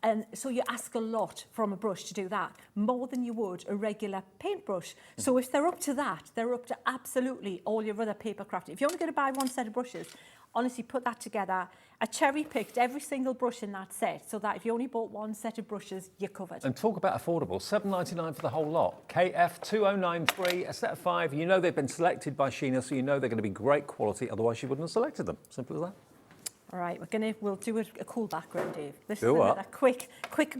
And so you ask a lot from a brush to do that, more than you would a regular paintbrush. So if they're up to that, they're up to absolutely all your other paper crafting. If you're only going to buy one set of brushes, honestly, put that together. I cherry-picked every single brush in that set so that if you only bought one set of brushes, you're covered. And talk about affordable, $7.99 for the whole lot. KF2093, a set of 5. You know they've been selected by Sheena, so you know they're going to be great quality, otherwise you wouldn't have selected them. Simple as that. All right, we'll do a cool background, Dave. This Do is what? a quick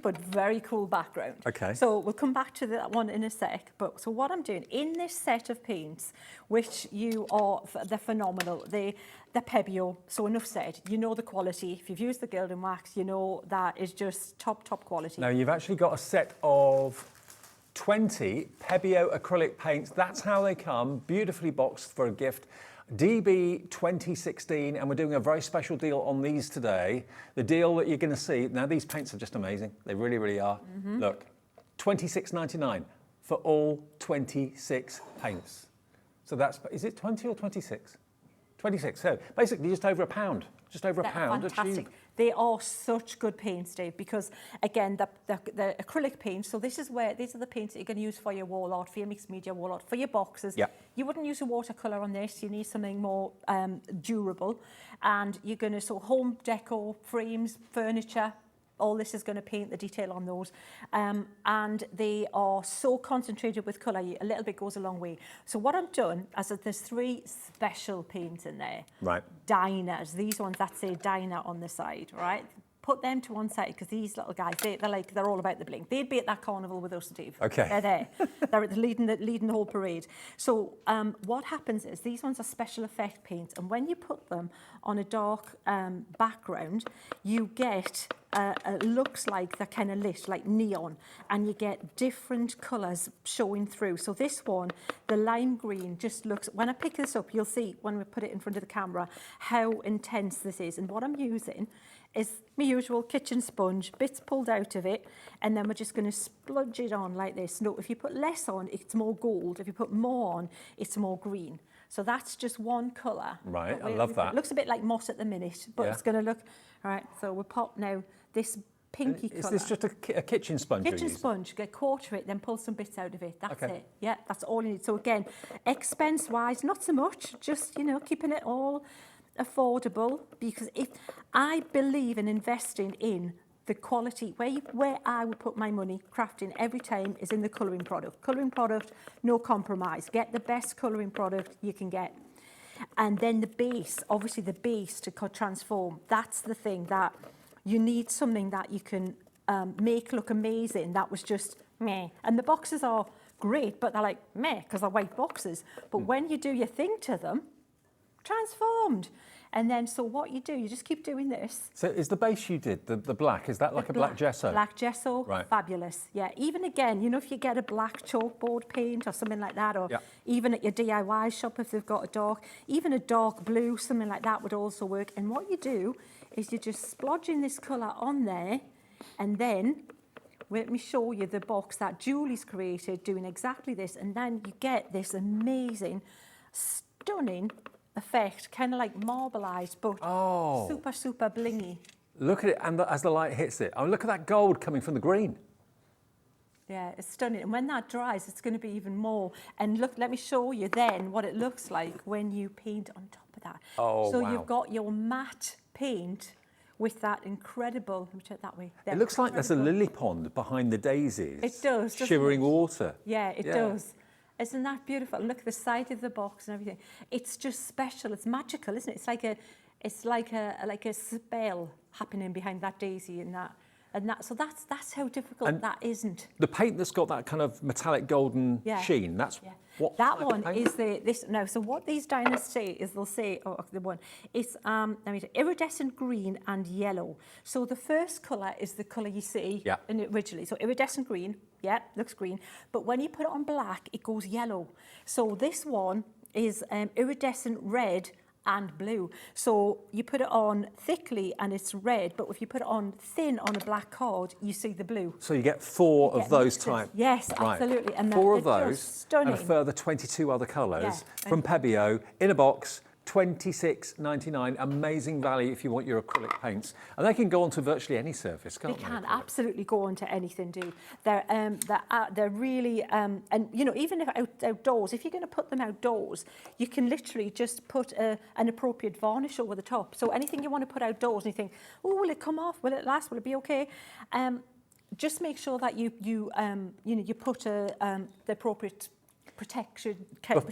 but very cool background. Okay. So we'll come back to that one in a sec. But so what I'm doing in this set of paints, which they're phenomenal. They're Pebeo. So enough said. You know the quality. If you've used the Gilding Wax, you know that is just top quality. Now you've actually got a set of 20 Pebeo acrylic paints. That's how they come, beautifully boxed for a gift. DB 2016, and we're doing a very special deal on these today. The deal that you're going to see, now these paints are just amazing. They really are. Look, $26.99 for all 26 paints. So that's, is it 20 or 26? 26, so basically just over £1. Just over £1 a tube. They are such good paints, Dave, because again, the acrylic paint, so these are the paints that you're going to use for your wall art, for your mixed media wall art, for your boxes. Yeah. You wouldn't use a watercolour on this, you need something more durable. And you're going to, so home decor, frames, furniture, all this is going to paint the detail on those. And they are so concentrated with colour, a little bit goes a long way. So what I've done is that there's 3 special paints in there. Right. Diners, these ones that say diner on the side, right? Put them to one side because these little guys, they're all about the bling. They'd be at that carnival with us, Steve. Okay. They're there. They're leading the whole parade. So what happens is these ones are special effect paints, and when you put them on a dark background, you get looks like they're kind of lit, like neon, and you get different colours showing through. So this one, the lime green, just looks, when I pick this up, you'll see when we put it in front of the camera how intense this is. And what I'm using is my usual kitchen sponge, bits pulled out of it, and then we're just going to splodge it on like this. No, if you put less on, it's more gold. If you put more on, it's more green. So that's just one colour. Right, I love that. It looks a bit like moss at the minute, but it's going to look, all right, so we'll pop now this pinky colour. Is this just a kitchen sponge? Kitchen sponge, get quarter it, then pull some bits out of it. That's Okay. it. Yeah, that's all you need. So again, expense-wise, not so much, just, keeping it all affordable, because if I believe in investing in the quality, where I would put my money crafting every time is in the colouring product. Colouring product, no compromise. Get the best colouring product you can get. And then the base, obviously the base to transform, that's the thing that you need, something that you can make look amazing. That was just meh. And the boxes are great, but they're like meh because they're white boxes. But when you do your thing to them, transformed. And then, so what you do, you just keep doing this. So is the base you did, the black, is that like a black gesso? Black gesso, Right. Fabulous. Yeah, even again, if you get a black chalkboard paint or something like that, or Yeah. even at your DIY shop if they've got a dark, even a dark blue, something like that would also work. And what you do is you just splodge in this colour on there, and then let me show you the box that Julie's created doing exactly this, and then you get this amazing, stunning effect, kind of like marbleized, but super blingy. Look at it, and as the light hits it. Oh, look at that gold coming from the green. Yeah, it's stunning. And when that dries, it's going to be even more. And look, let me show you then what it looks like when you paint on top of that. Oh, so wow. You've got your matte paint with that incredible, let me turn it that way. It looks like there's a lily pond behind the daisies. It does, doesn't Shivering it? water. Yeah, it does. Isn't that beautiful? Look at the side of the box and everything. It's just special. It's magical, isn't it? It's like a spell happening behind that daisy and that And that's how difficult And that isn't. The paint that's got that kind of metallic golden sheen, that's what That type of one paint? is now. So what these diners say is they'll say, the one is iridescent green and yellow. So the first colour is the colour you see originally. So iridescent green, looks green. But when you put it on black, it goes yellow. So this one is iridescent red and blue. So you put it on thickly and it's red, but if you put it on thin on a black card, you see the blue. So you get four of those type. Yes, Right. absolutely. And four of they're those, just stunning. and a further 22 other colours Yeah. from Pebeo in a box. $26.99, amazing value if you want your acrylic paints, and they can go onto virtually any surface, can't they? They can absolutely go onto anything, dude. They're really, and you know, even if outdoors, if you're going to put them outdoors, you can literally just put an appropriate varnish over the top. So anything you want to put outdoors, and you think, oh, will it come off? Will it last? Will it be okay? Just make sure that you put the appropriate protection.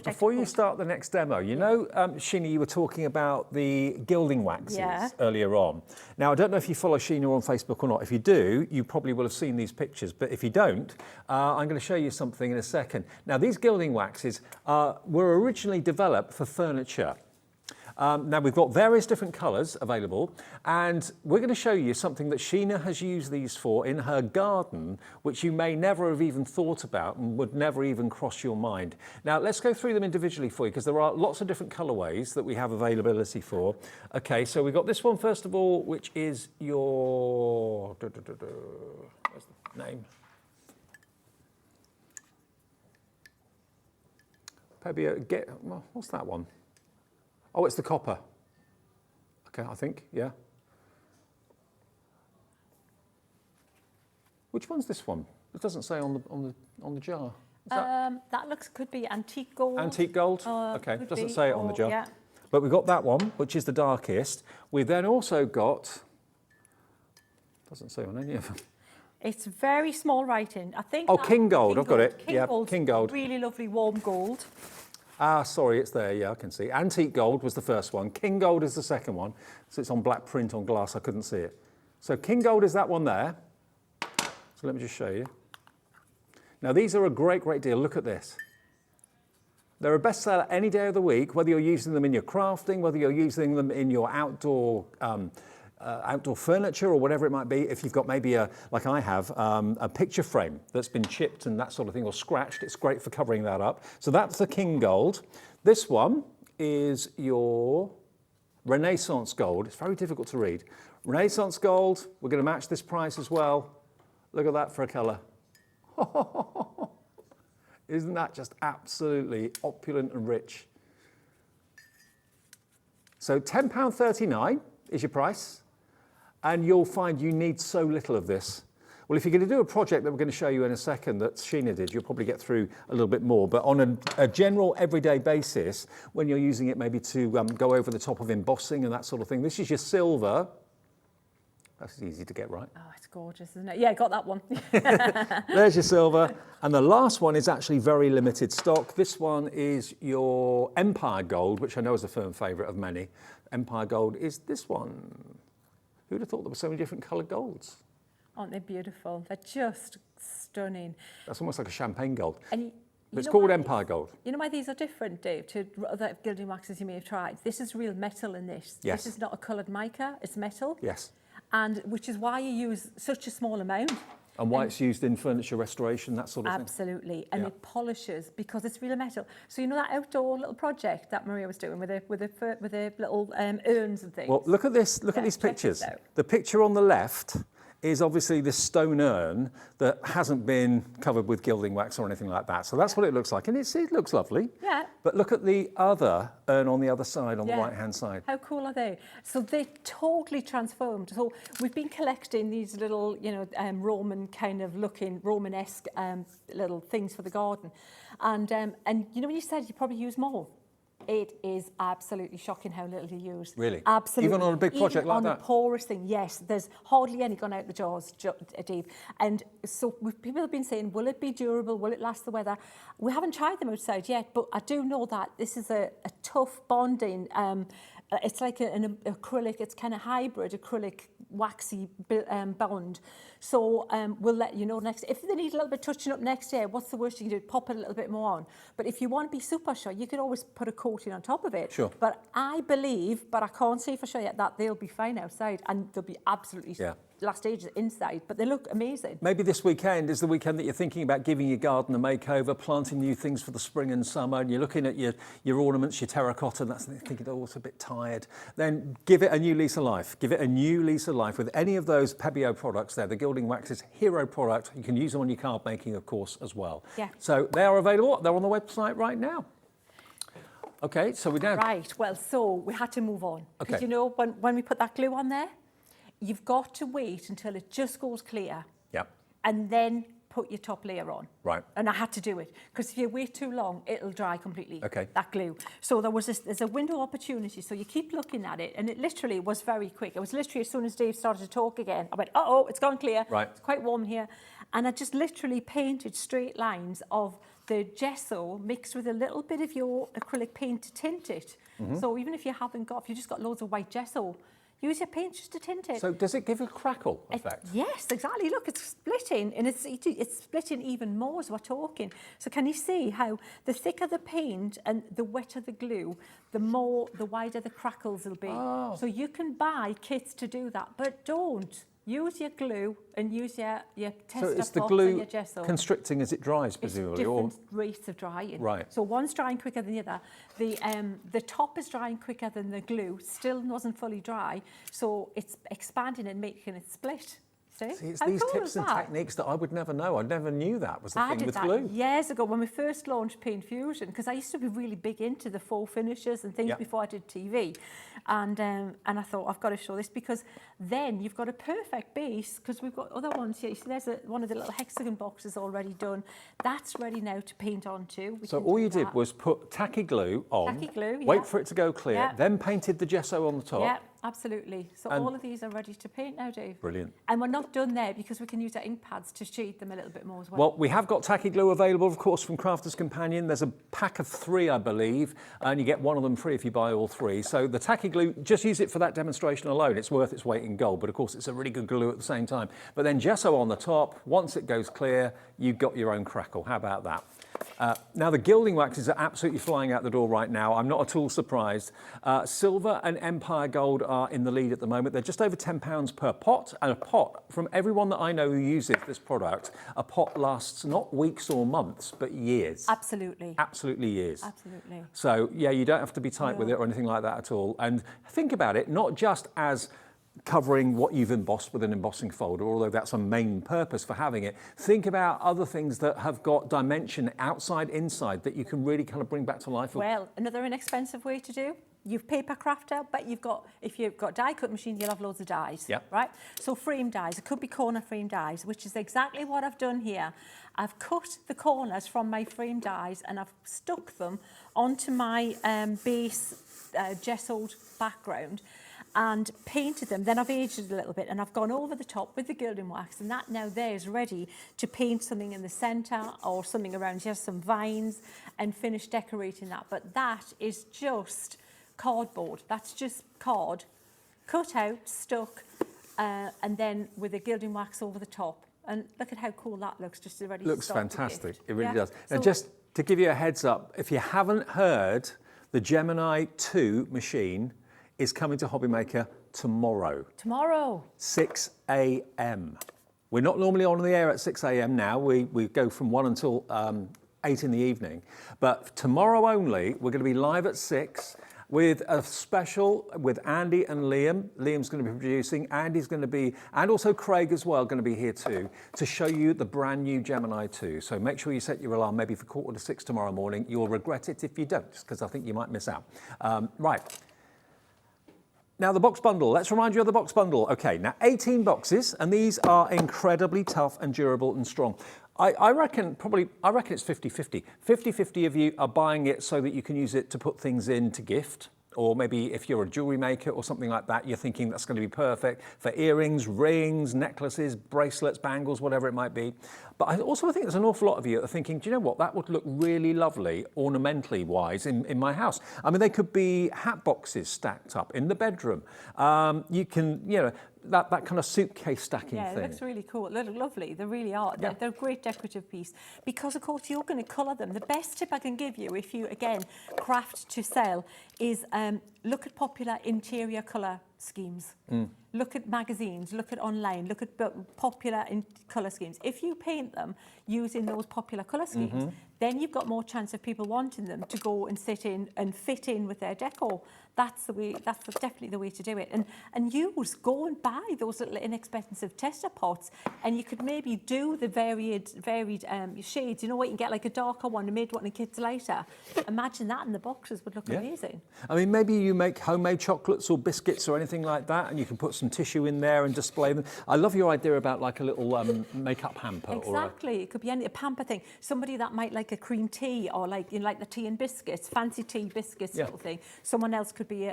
Before you start the next demo, you know, Sheena, you were talking about the gilding waxes earlier on. Now, I don't know if you follow Sheena on Facebook or not. If you do, you probably will have seen these pictures. But if you don't, I'm going to show you something in a second. Now, these gilding waxes were originally developed for furniture. Now, we've got various different colours available, and we're going to show you something that Sheena has used these for in her garden, which you may never have even thought about and would never even cross your mind. Now, let's go through them individually for you, because there are lots of different colourways that we have availability for. Okay, so we've got this one first of all, which is your... Where's the name? Pebeo, what's that one? Oh, it's the copper. Okay, I think, yeah. Which one's this one? It doesn't say on the jar. That could be antique gold. Antique gold? Okay, doesn't say it on the jar. Yeah. But we've got that one, which is the darkest. We've then also got, doesn't say on any of them. It's very small writing. I think. Oh, King Gold, I've got it. Yeah, King Gold. Really lovely warm gold. Sorry, it's there, yeah, I can see. Antique Gold was the first one. King Gold is the second one. So it's on black print on glass, I couldn't see it. So King Gold is that one there. So let me just show you. Now these are a great deal. Look at this. They're a bestseller any day of the week, whether you're using them in your crafting, whether you're using them in your outdoor furniture or whatever it might be. If you've got maybe like I have, a picture frame that's been chipped and that sort of thing, or scratched, it's great for covering that up. So that's the King Gold. This one is your Renaissance Gold. It's very difficult to read. Renaissance Gold, we're going to match this price as well. Look at that for a colour. Isn't that just absolutely opulent and rich? So £10.39 is your price. And you'll find you need so little of this. Well, if you're going to do a project that we're going to show you in a second that Sheena did, you'll probably get through a little bit more. But on a general everyday basis, when you're using it maybe to go over the top of embossing and that sort of thing, this is your silver. That's easy to get right. Oh, it's gorgeous, isn't it? Yeah, got that one. There's your silver. And the last one is actually very limited stock. This one is your Empire Gold, which I know is a firm favourite of many. Empire Gold is this one. Who'd have thought there were so many different coloured golds? Aren't they beautiful? They're just stunning. That's almost like a champagne gold. And But it's called Empire Gold. You know why these are different, Dave, to other gilding waxes you may have tried? This is real metal in this. Yes. This is not a coloured mica, it's metal. Yes. And which is why you use such a small amount. And why it's used in furniture restoration, that sort of thing. Absolutely, and it polishes because it's real metal. So you know that outdoor little project that Maria was doing with the little urns and things. Well, look at this. Look at these pictures. The picture on the left is obviously this stone urn that hasn't been covered with gilding wax or anything like that. So that's what it looks like, and it looks lovely. Yeah. But look at the other urn on the other side, on the right-hand side. How cool are they? So they totally transformed. So we've been collecting these little, Roman kind of looking, Romanesque little things for the garden. And you know when you said you probably use more? It is absolutely shocking how little you use. Really? Absolutely. Even on a big project like that? On a porous thing, yes. There's hardly any gone out the jars, Dave. And so people have been saying, will it be durable? Will it last the weather? We haven't tried them outside yet, but I do know that this is a tough bonding. It's like an acrylic, it's kind of hybrid acrylic waxy bond. So we'll let you know next. If they need a little bit touching up next year, what's the worst you can do? Pop it a little bit more on. But if you want to be super sure, you could always put a coating on top of it. Sure. But I believe, but I can't say for sure yet, that they'll be fine outside and they'll be absolutely last stages inside, but they look amazing. Maybe this weekend is the weekend that you're thinking about giving your garden a makeover, planting new things for the spring and summer, and you're looking at your ornaments, your terracotta, and that's thinking, oh, it's a bit tired. Then give it a new lease of life. Give it a new lease of life with any of those Pebeo products there. The Gilding Wax's hero product. You can use them on your card making, of course, as well. Yeah. So they are available. They're on the website right now. Okay, so we're down. Right, well, so we had to move on. Because Okay. you know, when we put that glue on there, you've got to wait until it just goes clear. Yep. And then put your top layer on. Right. And I had to do it, because if you wait too long, it'll dry completely, Okay. that glue. So there's a window opportunity, so you keep looking at it, and it literally was very quick. It was literally as soon as Dave started to talk again, I went, uh-oh, it's gone clear. Right. It's quite warm here. And I just literally painted straight lines of the gesso mixed with a little bit of your acrylic paint to tint it. So even if you haven't got, if you just got loads of white gesso, use your paint just to tint it. So does it give a crackle effect? Yes, exactly. Look, it's splitting, and it's splitting even more as we're talking. So can you see how the thicker the paint and the wetter the glue, the wider the crackles will be. Oh. So you can buy kits to do that, but don't. Use your glue and use your tester So it's the pots and glue your gesso. constricting as it dries, It's presumably, different rates of drying. Right. So one's drying quicker than the other. The top is drying quicker than the glue, still wasn't fully dry, so it's expanding and making it split. See it's how these cool tips is and that? techniques that I would never know. I never knew that was the I thing did with that glue. years ago when we first launched Paint Fusion, because I used to be really big into the faux finishes and things Yeah. before I did TV. And I thought, I've got to show this, because then you've got a perfect base, because we've got other ones here. You see, there's one of the little hexagon boxes already done. That's ready now to paint onto. We So can all do you did that. was put tacky glue on, Tacky glue, yeah. wait for it to go clear, Yeah. then painted the gesso on the top. Yeah, absolutely. So And- all of these are ready to paint now, Dave. Brilliant. And we're not done there, because we can use our ink pads to shade them a little bit more as well. Well, we have got tacky glue available, of course, from Crafter's Companion. There's a pack of 3, I believe, and you get one of them free if you buy all 3. So the tacky glue, just use it for that demonstration alone. It's worth its weight in gold, but of course it's a really good glue at the same time. But then gesso on the top, once it goes clear, you've got your own crackle. How about that? Now the gilding waxes are absolutely flying out the door right now. I'm not at all surprised. Silver and Empire Gold are in the lead at the moment. They're just over £10 per pot, and a pot, from everyone that I know who uses this product, a pot lasts not weeks or months, but years. Absolutely. Absolutely years. Absolutely. So yeah, you don't have to be tight with it or anything like that at all. And think about it, not just as covering what you've embossed with an embossing folder, although that's a main purpose for having it. Think about other things that have got dimension outside, inside, that you can really kind of bring back to life. Well, another inexpensive way to do, you've paper crafter, but if you've got die cut machine, you'll have loads of dies, Yeah. right? So frame dies, it could be corner frame dies, which is exactly what I've done here. I've cut the corners from my frame dies and I've stuck them onto my base gessoed background and painted them. Then I've aged it a little bit and I've gone over the top with the gilding wax, and that now there is ready to paint something in the centre or something around here, some vines, and finish decorating that. But that is just cardboard. That's just card, cut out, stuck, and then with a gilding wax over the top. And look at how cool that looks, just ready Looks to start the fantastic. gift. It really Yeah. does. Now, So- just to give you a heads up, if you haven't heard, the Gemini 2 machine is coming to Hobbymaker tomorrow, Tomorrow. 6 a.m. We're not normally on the air at 6 a.m. now. We go from 1 until 8 in the evening. But tomorrow only, we're going to be live at 6 with a special with Andy and Liam. Liam's going to be producing. Andy's going to be, and also Craig as well, going to be here too, to show you the brand new Gemini 2. So make sure you set your alarm maybe for 5:45 tomorrow morning. You'll regret it if you don't, just because I think you might miss out. Right. Now the box bundle, let's remind you of the box bundle. Okay, now 18 boxes, and these are incredibly tough and durable and strong. I reckon it's 50-50. 50-50 of you are buying it so that you can use it to put things in to gift, or maybe if you're a jewellery maker or something like that, you're thinking that's going to be perfect for earrings, rings, necklaces, bracelets, bangles, whatever it might be. But I also think there's an awful lot of you that are thinking, do you know what, that would look really lovely ornamentally wise in my house. I mean, they could be hat boxes stacked up in the bedroom. You can, that kind of suitcase stacking Yeah, thing. it looks really cool. They look lovely. They really are. Yeah. They're a great decorative piece because, of course, you're going to colour them. The best tip I can give you if you, again, craft to sell is look at popular interior colour schemes. Look at magazines, look at online, look at popular colour schemes. If you paint them using those popular colour schemes, then you've got more chance of people wanting them to go and sit in and fit in with their decor. That's the way. That's definitely the way to do it. And go and buy those little inexpensive tester pots, and you could maybe do the varied shades. You know what? You can get like a darker one, a mid one, and kids lighter. Imagine that in the boxes would look amazing. I mean, maybe you make homemade chocolates or biscuits or anything like that, and you can put some tissue in there and display them. I love your idea about like a little makeup hamper. Exactly. It could be a pamper thing. Somebody that might like a cream tea or like like the tea and biscuits, fancy tea biscuits sort of thing. Someone else could be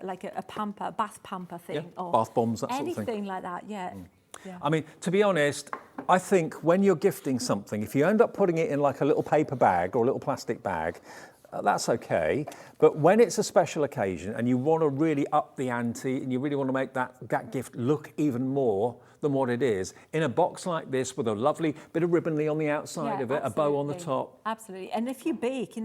like a pamper, bath pamper thing, or bath bombs, that sort of thing. Anything like that. Yeah. Yeah. I mean, to be honest, I think when you're gifting something, if you end up putting it in like a little paper bag or a little plastic bag, that's okay. But when it's a special occasion and you want to really up the ante and you really want to make that gift look even more than what it is, in a box like this with a lovely bit of ribbonly on the outside of it, a bow on the top. Absolutely. And if you bake,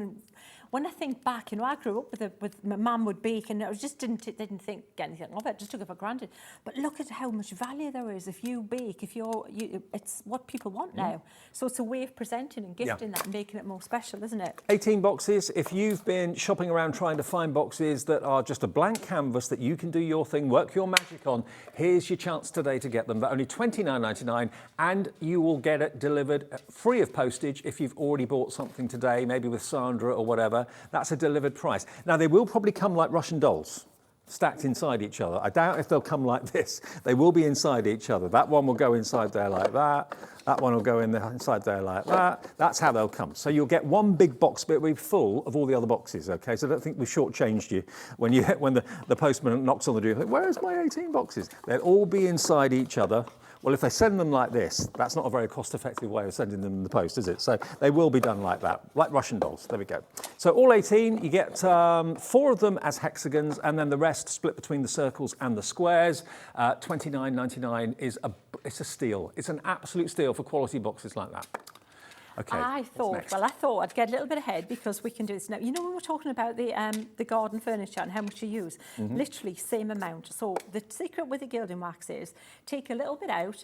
when I think back, I grew up with my mum would bake, and I just didn't think anything of it, just took it for granted. But look at how much value there is if you bake. It's what people want now. So it's a way of presenting and gifting that and making it more special, isn't it? 18 boxes. If you've been shopping around trying to find boxes that are just a blank canvas that you can do your thing, work your magic on, here's your chance today to get them. They're only $29.99, and you will get it delivered free of postage if you've already bought something today, maybe with Sandra or whatever. That's a delivered price. Now, they will probably come like Russian dolls, stacked inside each other. I doubt if they'll come like this. They will be inside each other. That one will go inside there like that. That one will go inside there like that. That's how they'll come. So you'll get one big box, but it'll be full of all the other boxes, okay? So I don't think we've shortchanged you when the postman knocks on the door. Where's my 18 boxes? They'll all be inside each other. Well, if they send them like this, that's not a very cost-effective way of sending them in the post, is it? So they will be done like that, like Russian dolls. There we go. So all 18, you get 4 of them as hexagons, and then the rest split between the circles and the squares. $29.99 is it's a steal. It's an absolute steal for quality boxes like that. Okay. I thought I'd get a little bit ahead because we can do this now. You know, when we're talking about the garden furniture and how much you use, literally same amount. So the secret with the gilding wax is take a little bit out,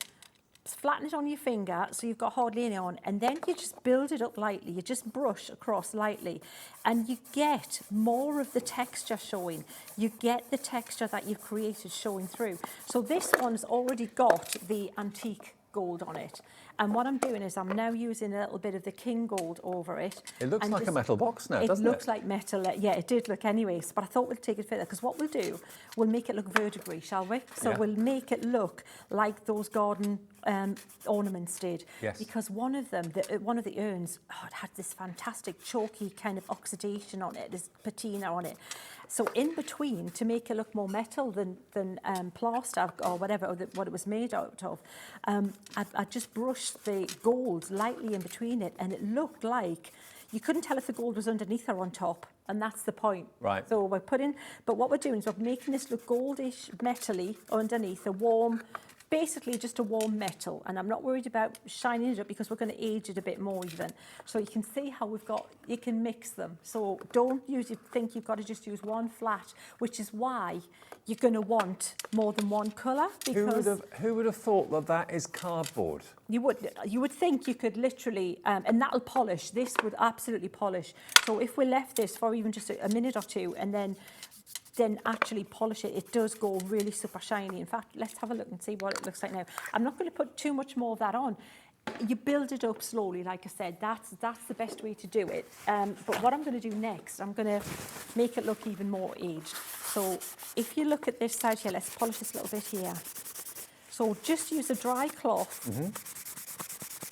flatten it on your finger so you've got hardly any on, and then you just build it up lightly. You just brush across lightly, and you get more of the texture showing. You get the texture that you've created showing through. So this one's already got the antique gold on it. And what I'm doing is I'm now using a little bit of the king gold over it. It looks like a metal box now, doesn't it? It looks like metal. Yeah, it did look anyways. But I thought we'd take it further because what we'll do, we'll make it look verdigris, shall we? So we'll make it look like those garden ornaments did. Yes. Because one of them, one of the urns, it had this fantastic chalky kind of oxidation on it, this patina on it. So in between, to make it look more metal than plaster or whatever, what it was made out of, I just brushed the gold lightly in between it, and it looked like you couldn't tell if the gold was underneath or on top, and that's the point. Right. So but what we're doing is we're making this look goldish, metally underneath, basically just a warm metal, and I'm not worried about shining it up because we're going to age it a bit more even. So you can see how you can mix them. So don't think you've got to just use one flat, which is why you're going to want more than one colour. Because who would have thought that is cardboard? You would think you could literally, and that'll polish. This would absolutely polish. So if we left this for even just a minute or two, and then actually polish it, it does go really super shiny. In fact, let's have a look and see what it looks like now. I'm not going to put too much more of that on. You build it up slowly, like I said. That's the best way to do it. But what I'm going to do next, I'm going to make it look even more aged. So if you look at this side here, let's polish this a little bit here. So just use a dry cloth.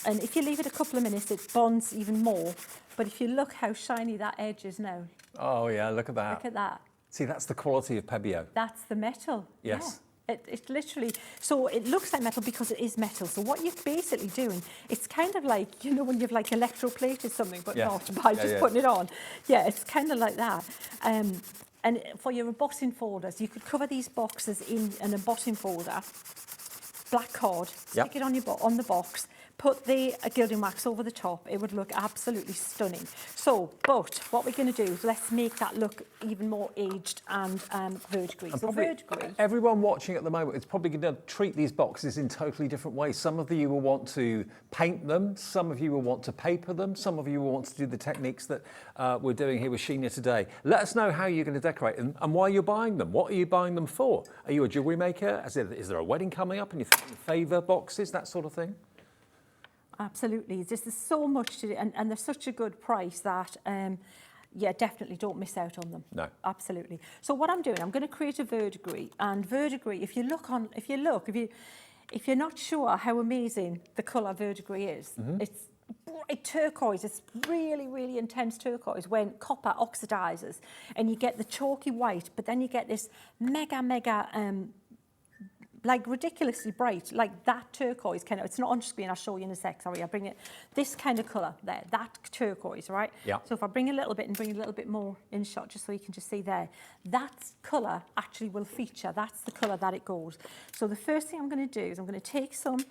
And if you leave it a couple of minutes, it bonds even more. But if you look how shiny that edge is now. Oh yeah, look at that. Look at that. See, that's the quality of Pebeo. That's the metal. Yes. Yeah. It literally, so it looks like metal because it is metal. So what you're basically doing, it's kind of like, when you've like electroplated something, but not by just putting it on. Yeah, it's kind of like that. And for your embossing folders, you could cover these boxes in an embossing folder, black card, stick it on on the box, put the gilding wax over the top. It would look absolutely stunning. So, but what we're going to do is let's make that look even more aged and verdigris. And So probably verdigris. everyone watching at the moment is probably going to treat these boxes in totally different ways. Some of you will want to paint them, some of you will want to paper them, some of you will want to do the techniques that we're doing here with Sheena today. Let us know how you're going to decorate them and why you're buying them. What are you buying them for? Are you a jewellery maker? Is there a wedding coming up and you think favour boxes, that sort of thing? Absolutely. There's so much to do, and they're such a good price that, yeah, definitely don't miss out on them. No. Absolutely. So what I'm doing, I'm going to create a verdigris, and verdigris, if you're not sure how amazing the colour verdigris is, it's bright turquoise. It's really, really intense turquoise when copper oxidizes, and you get the chalky white, but then you get this mega, like ridiculously bright, like that turquoise kind of, it's not on screen, I'll show you in a sec, sorry, I'll bring it, this kind of colour there, that turquoise, right? Yeah. So if I bring a little bit and bring a little bit more in shot, just so you can just see there, that colour actually will feature, that's the colour that it goes. So the first thing I'm going to do is I'm going to take some,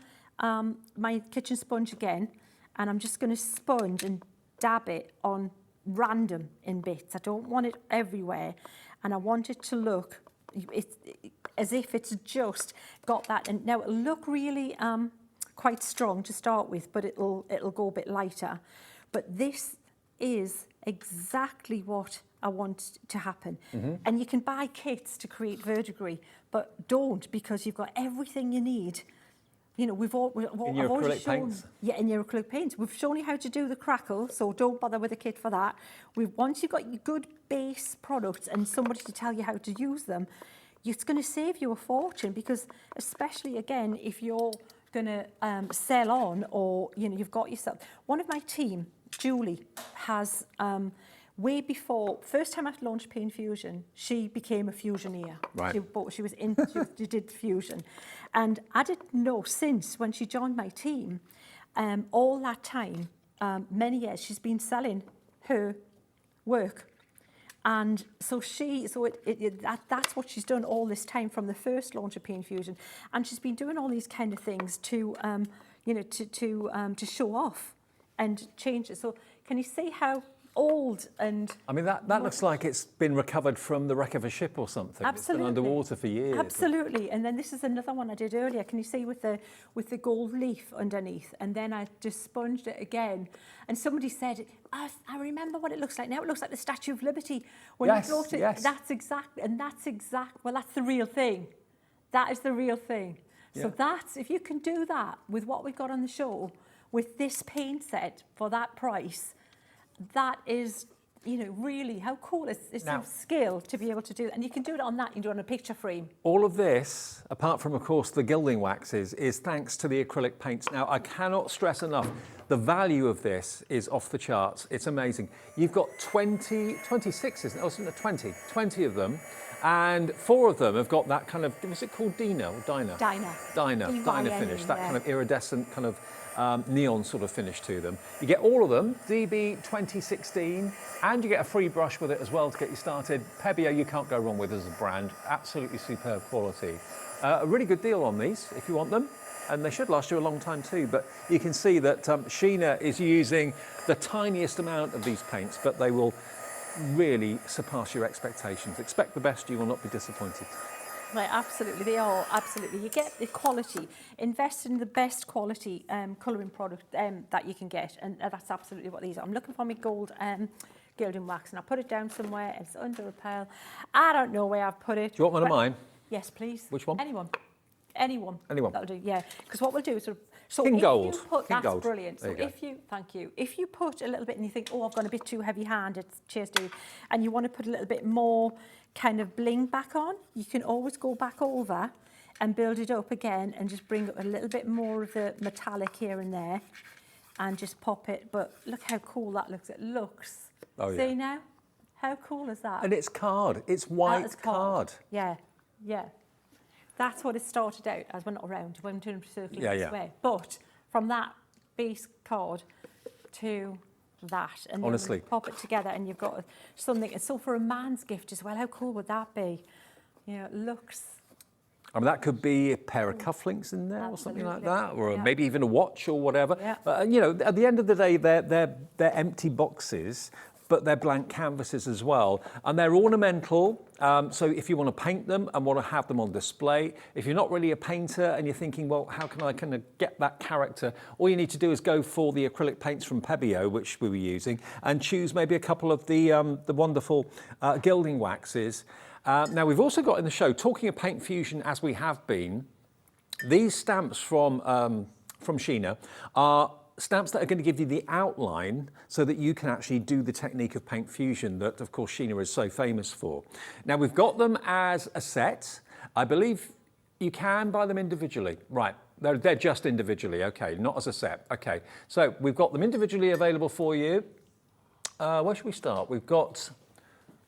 my kitchen sponge again, and I'm just going to sponge and dab it on random in bits. I don't want it everywhere, and I want it to look as if it's just got that. And now it'll look really quite strong to start with, but it'll go a bit lighter. But this is exactly what I want to happen. And you can buy kits to create verdigris, but don't, because you've got everything you need. You know, I've already shown, paints? Yeah, in your acrylic paints. We've shown you how to do the crackle, so don't bother with a kit for that. Once you've got your good base products and somebody to tell you how to use them, it's going to save you a fortune, because especially, again, if you're going to sell on, or, you know, you've got yourself. One of my team, Julie, has... way before, first time I launched Paint Fusion, she became a fusioneer. Right. She did fusion. And I didn't know since when she joined my team, all that time, many years, she's been selling her work. And so that's what she's done all this time from the first launch of Paint Fusion. And she's been doing all these kind of things to, you know, to show off and change it. So can you see how old and... I mean, that looks like it's been recovered from the wreck of a ship or something. Absolutely. It's been underwater for years. Absolutely. And then this is another one I did earlier. Can you see with the gold leaf underneath? And then I just sponged it again. And somebody said, I remember what it looks like now. It looks like the Statue of Liberty. When yes, you brought it, yes. That's well, that's the real thing. That is the real thing. Yeah. So that's, if you can do that with what we've got on the show, with this paint set for that price, that is, you know, really, how cool is Now, a skill to be able to do that. And you can do it on that, you can do it on a picture frame. all of this, apart from, of course, the gilding waxes, is thanks to the acrylic paints. Now, I cannot stress enough, the value of this is off the charts. It's amazing. You've got 26, isn't it? Oh, isn't it 20 of them. And 4 of them have got that kind of, was it called Dina or Dinah? Dinah finish, that yeah. kind of iridescent kind of neon sort of finish to them. You get all of them, DB 2016, and you get a free brush with it as well to get you started. Pebia, you can't go wrong with as a brand. Absolutely superb quality. A really good deal on these if you want them, and they should last you a long time too. But you can see that Sheena is using the tiniest amount of these paints, but they will really surpass your expectations. Expect the best, you will not be disappointed. Right, absolutely, they are, absolutely. You get the quality, invest in the best quality colouring product that you can get, and that's absolutely what these are. I'm looking for my gold gilding wax, and I put it down somewhere, it's under a pile. I don't know where I've put it. Do you want one of mine? Yes, please. Which one? Anyone. That'll do, yeah. Because what we'll do is, so King if gold. you put, King that's gold. brilliant. There So you go. if you, thank you, if you put a little bit and you think, oh, I've gone a bit too heavy-handed, cheers, dude, and you want to put a little bit more kind of bling back on, you can always go back over and build it up again and just bring up a little bit more of the metallic here and there and just pop it. But look how cool that looks. It looks. Oh, yeah. See now? How cool is that? And it's card. It's That white is card. Yeah, yeah. That's what it started out as. Went around, went in a circle Yeah, this yeah. way. But from that base card to that. And Honestly. then pop it together and you've got something. And so for a man's gift as well, how cool would that be? You know, it looks... I mean, that could be a pair of cufflinks in there or something like that, or Yeah. maybe even a watch or whatever. Yeah. But, you know, at the end of the day, they're empty boxes, but they're blank canvases as well. And they're ornamental, so if you want to paint them and want to have them on display, if you're not really a painter and you're thinking, well, how can I kind of get that character? All you need to do is go for the acrylic paints from Pebeo, which we were using, and choose maybe a couple of the wonderful gilding waxes. Now, we've also got in the show, talking of paint fusion as we have been, these stamps from Sheena are stamps that are going to give you the outline so that you can actually do the technique of paint fusion that, of course, Sheena is so famous for. Now, we've got them as a set. I believe you can buy them individually. Right, they're just individually, okay, not as a set. Okay, so we've got them individually available for you. Where should we start? We've got...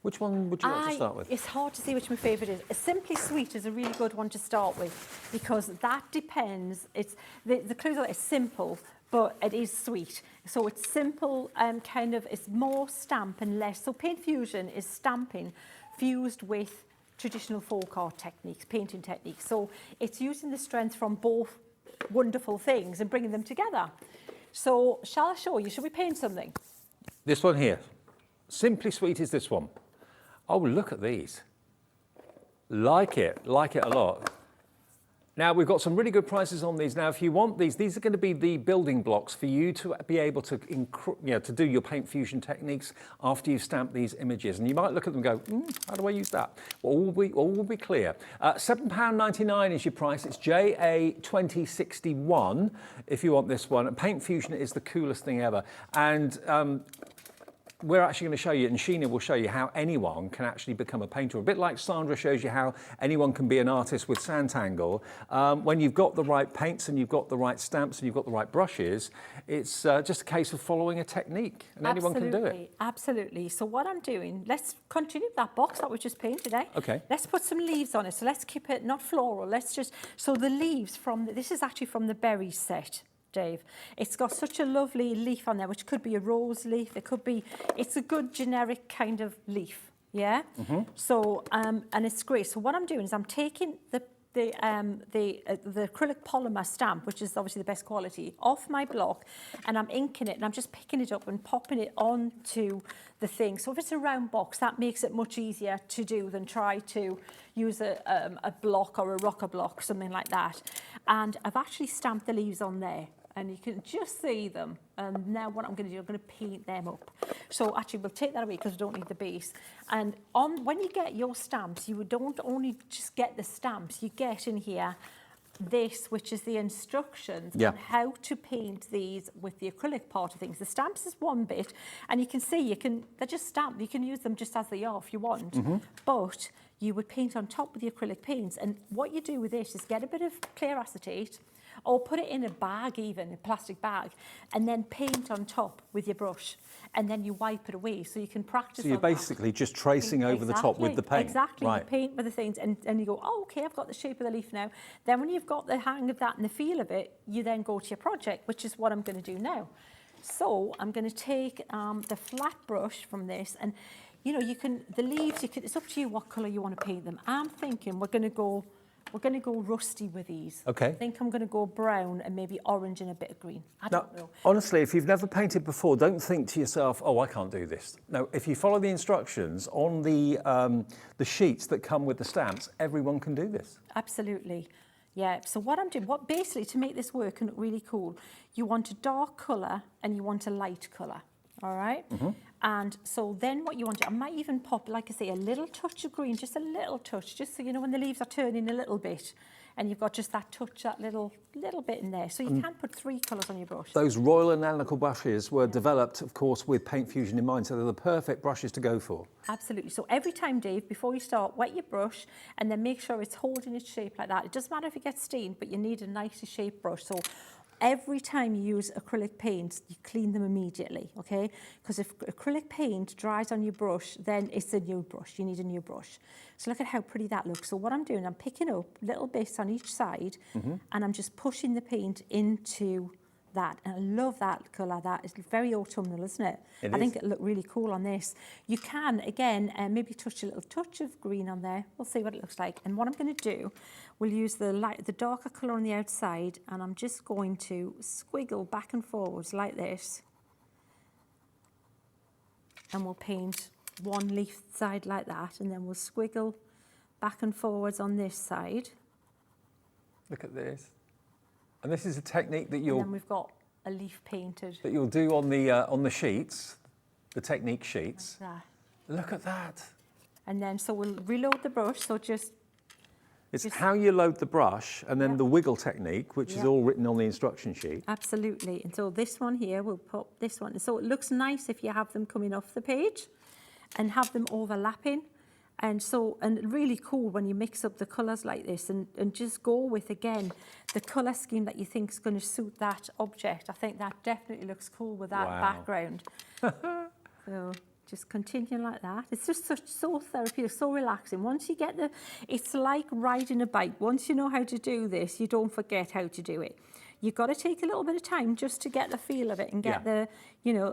Which one would you like to start with? It's hard to say which my favourite is. A Simply Sweet is a really good one to start with because that depends. It's the clues are simple, but it is sweet. So it's simple and kind of it's more stamp and less. So paint fusion is stamping fused with traditional folk art techniques, painting techniques. So it's using the strength from both wonderful things and bringing them together. So shall I show you? Should we paint something? This one here. Simply Sweet is this one. Oh, look at these. Like it a lot. Now, we've got some really good prices on these. Now, if you want these are going to be the building blocks for you to be able to, to do your paint fusion techniques after you've stamped these images. And you might look at them and go, how do I use that? Well, all will be clear. £7.99 is your price. It's JA2061 if you want this one. And paint fusion is the coolest thing ever. And we're actually going to show you, and Sheena will show you how anyone can actually become a painter. A bit like Sandra shows you how anyone can be an artist with Sanntangle. When you've got the right paints and you've got the right stamps and you've got the right brushes, it's just a case of following a technique, and anyone can do it. Absolutely. So what I'm doing, let's continue that box that we just painted, eh? Okay. Let's put some leaves on it. So let's keep it not floral. So the leaves this is actually from the berries set, Dave. It's got such a lovely leaf on there, which could be a rose leaf. It's a good generic kind of leaf, yeah? So, and it's great. So what I'm doing is I'm taking the acrylic polymer stamp, which is obviously the best quality, off my block, and I'm inking it, and I'm just picking it up and popping it onto the thing. So if it's a round box, that makes it much easier to do than try to use a block or a rocker block, something like that. And I've actually stamped the leaves on there, and you can just see them. And now what I'm going to do, I'm going to paint them up. So actually, we'll take that away because we don't need the base. And when you get your stamps, you don't only just get the stamps, you get in here this, which is the instructions on how to paint these with the acrylic part of things. The stamps is one bit, and you can see they're just stamped. You can use them just as they are if you want, but you would paint on top with the acrylic paints. And what you do with this is get a bit of clear acetate, or put it in a bag, even a plastic bag, and then paint on top with your brush, and then you wipe it away so you can practice. So you're basically just tracing over the top with the paint. Exactly, right. You paint with the things, and you go, oh, okay, I've got the shape of the leaf now. Then when you've got the hang of that and the feel of it, you then go to your project, which is what I'm going to do now. So I'm going to take the flat brush from this, and the leaves, it's up to you what colour you want to paint them. I'm thinking we're going to go rusty with these. Okay. I think I'm going to go brown and maybe orange and a bit of green. I don't know. Honestly, if you've never painted before, don't think to yourself, oh, I can't do this. No, if you follow the instructions on the sheets that come with the stamps, everyone can do this. Absolutely. Yeah, so what I'm doing, basically to make this work and look really cool, you want a dark colour and you want a light colour. All right. And so then what you want to, I might even pop, like I say, a little touch of green, just a little touch, just so you know when the leaves are turning a little bit, and you've got just that touch, that little bit in there. So you can put 3 colours on your brush. Those Royal Analytical brushes were developed, of course, with paint fusion in mind, so they're the perfect brushes to go for. Absolutely. So every time, Dave, before you start, wet your brush and then make sure it's holding its shape like that. It doesn't matter if it gets stained, but you need a nicely shaped brush. So every time you use acrylic paints, you clean them immediately, okay? Because if acrylic paint dries on your brush, then it's a new brush. You need a new brush. So look at how pretty that looks. So what I'm doing, I'm picking up little bits on each side, and I'm just pushing the paint into that. And I love that colour. That is very autumnal, isn't it? I think it'll look really cool on this. You can, again, maybe touch a little touch of green on there. We'll see what it looks like. And what I'm going to do, we'll use the darker colour on the outside, and I'm just going to squiggle back and forwards like this. And we'll paint one leaf side like that, and then we'll squiggle back and forwards on this side. Look at this. And this is a technique that And then we've got a leaf painted. that you'll do on the sheets, the technique sheets. Like that. Look at that. And then, so we'll reload the brush, so It's how you load the brush and then the wiggle technique, which is all written on the instruction sheet. Absolutely. And so this one here, we'll pop this one. And so it looks nice if you have them coming off the page and have them overlapping. And really cool when you mix up the colours like this and just go with, again, the colour scheme that you think is going to suit that object. I think that definitely looks cool with that background. So just continue like that. It's just so therapeutic, so relaxing. Once you get it's like riding a bike. Once you know how to do this, you don't forget how to do it. You've got to take a little bit of time just to get the feel of it and get a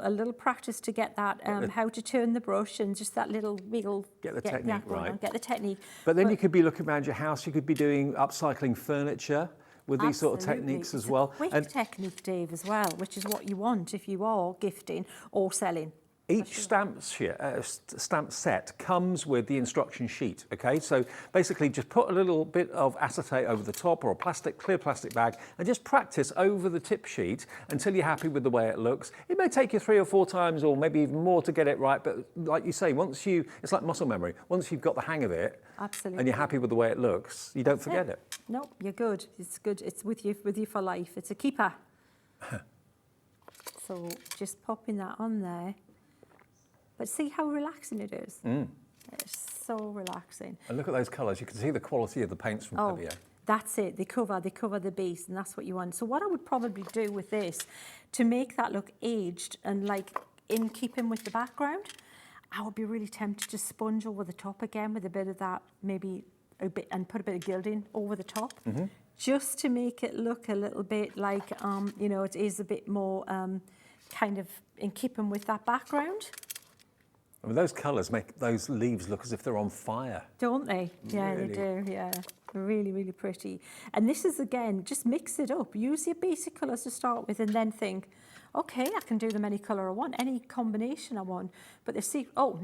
little practice to get that, how to turn the brush and just that little wiggle. Get the technique right. Get the technique. But then you could be looking around your house, you could be doing upcycling furniture with these sort of techniques as well. It's a quick technique, Dave, as well, which is what you want if you are gifting or selling. Each stamp set comes with the instruction sheet, okay? So basically just put a little bit of acetate over the top or a clear plastic bag and just practice over the tip sheet until you're happy with the way it looks. It may take you 3 or 4 times or maybe even more to get it right, but like you say, it's like muscle memory. Once you've got the hang of it, absolutely, and you're happy with the way it looks, you don't forget it. No, you're good. It's good. It's with you for life. It's a keeper. So just popping that on there. But see how relaxing it is? It's so relaxing. And look at those colours. You can see the quality of the paints from Javier. That's it. They cover the base, and that's what you want. So what I would probably do with this, to make that look aged and like in keeping with the background, I would be really tempted to sponge over the top again with a bit of that, maybe a bit, and put a bit of gilding over the top, just to make it look a little bit like, it is a bit more kind of in keeping with that background. I mean, those colours make those leaves look as if they're on fire. Don't they? Yeah, Really? they do, yeah. Really, really pretty. And this is, again, just mix it up. Use your basic colours to start with and then think, okay, I can do them any colour I want, any combination I want. But now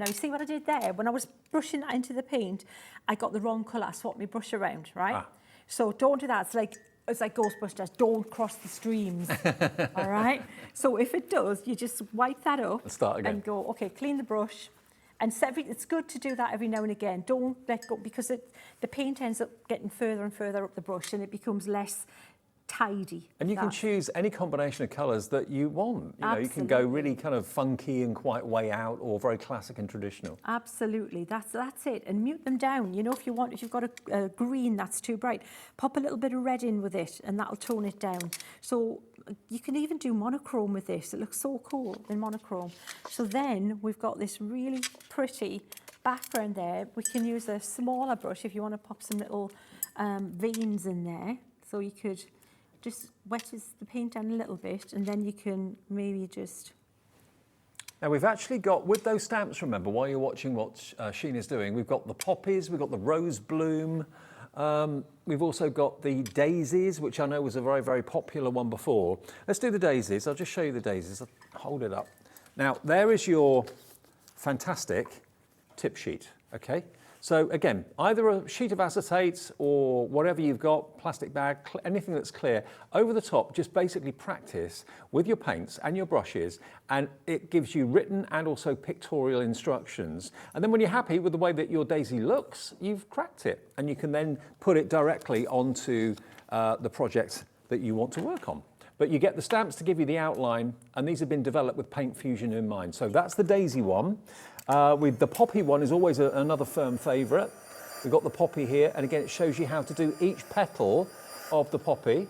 you see what I did there? When I was brushing that into the paint, I got the wrong colour. I swapped my brush around, right? So don't do that. It's like Ghostbusters, don't cross the streams, all right? So if it does, you just wipe that up and start again. And go, okay, clean the brush. And it's good to do that every now and again. Don't let go, because the paint ends up getting further and further up the brush and it becomes less tidy. And you can choose any combination of colours that you want. You can go really kind of funky and quite way out, or very classic and traditional. Absolutely, that's it. And mute them down. If you've got a green that's too bright, pop a little bit of red in with it and that'll tone it down. So you can even do monochrome with this. It looks so cool in monochrome. So then we've got this really pretty background there. We can use a smaller brush if you want to pop some little veins in there. So you could just wet the paint down a little bit, and then you can maybe just... Now we've actually got, with those stamps, remember, while you're watching what Sheena's doing, we've got the poppies, we've got the rose bloom, we've also got the daisies, which I know was a very, very popular one before. Let's do the daisies. I'll just show you the daisies. I'll hold it up. Now, there is your fantastic tip sheet, okay? So again, either a sheet of acetate or whatever you've got, plastic bag, anything that's clear, over the top, just basically practice with your paints and your brushes, and it gives you written and also pictorial instructions. And then when you're happy with the way that your daisy looks, you've cracked it, and you can then put it directly onto the project that you want to work on. But you get the stamps to give you the outline, and these have been developed with Paint Fusion in mind. So that's the daisy one. With the poppy one is always another firm favourite. We've got the poppy here, and again, it shows you how to do each petal of the poppy.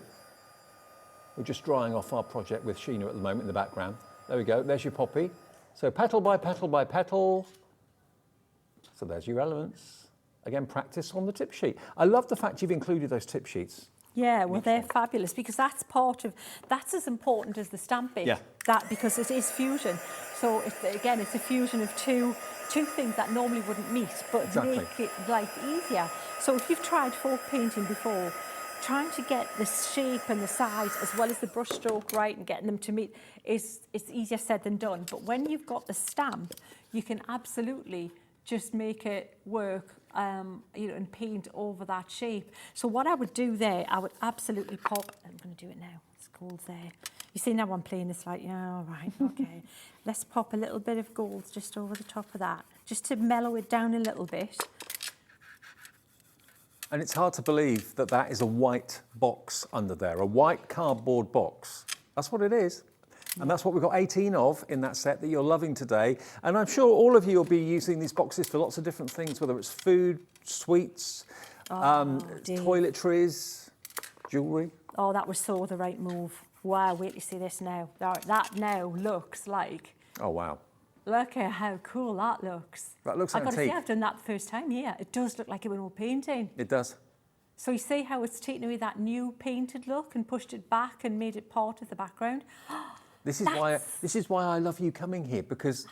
We're just drying off our project with Sheena at the moment in the background. There we go, there's your poppy. So petal by petal by petal. So there's your elements. Again, practice on the tip sheet. I love the fact you've included those tip sheets Yeah, well, they're fabulous because that's as important as the stamping. Yeah. That because it is fusion. So again, it's a fusion of two things that normally wouldn't meet, but Exactly. make it life easier. So if you've tried folk painting before, trying to get the shape and the size as well as the brush stroke right and getting them to meet is easier said than done. But when you've got the stamp, you can absolutely just make it work, you know, and paint over that shape. So what I would do there, I would absolutely pop. I'm going to do it now. It's gold there. You see now I'm playing this like, yeah, all right, okay. Let's pop a little bit of gold just over the top of that, just to mellow it down a little bit. And it's hard to believe that that is a white box under there, a white cardboard box. That's what it is. And that's what we've got 18 of in that set that you're loving today. And I'm sure all of you will be using these boxes for lots of different things, whether it's food, sweets, toiletries, jewellery. Oh, that was so the right move. Wow, wait till you see this now. That now looks like... Oh, wow. Look at how cool that looks. That looks I've got to say, antique. I've done that the first time here. It does look like it when we're painting. It does. So you see how it's taken away that new painted look and pushed it back and made it part of the background? This is why I love you coming here, because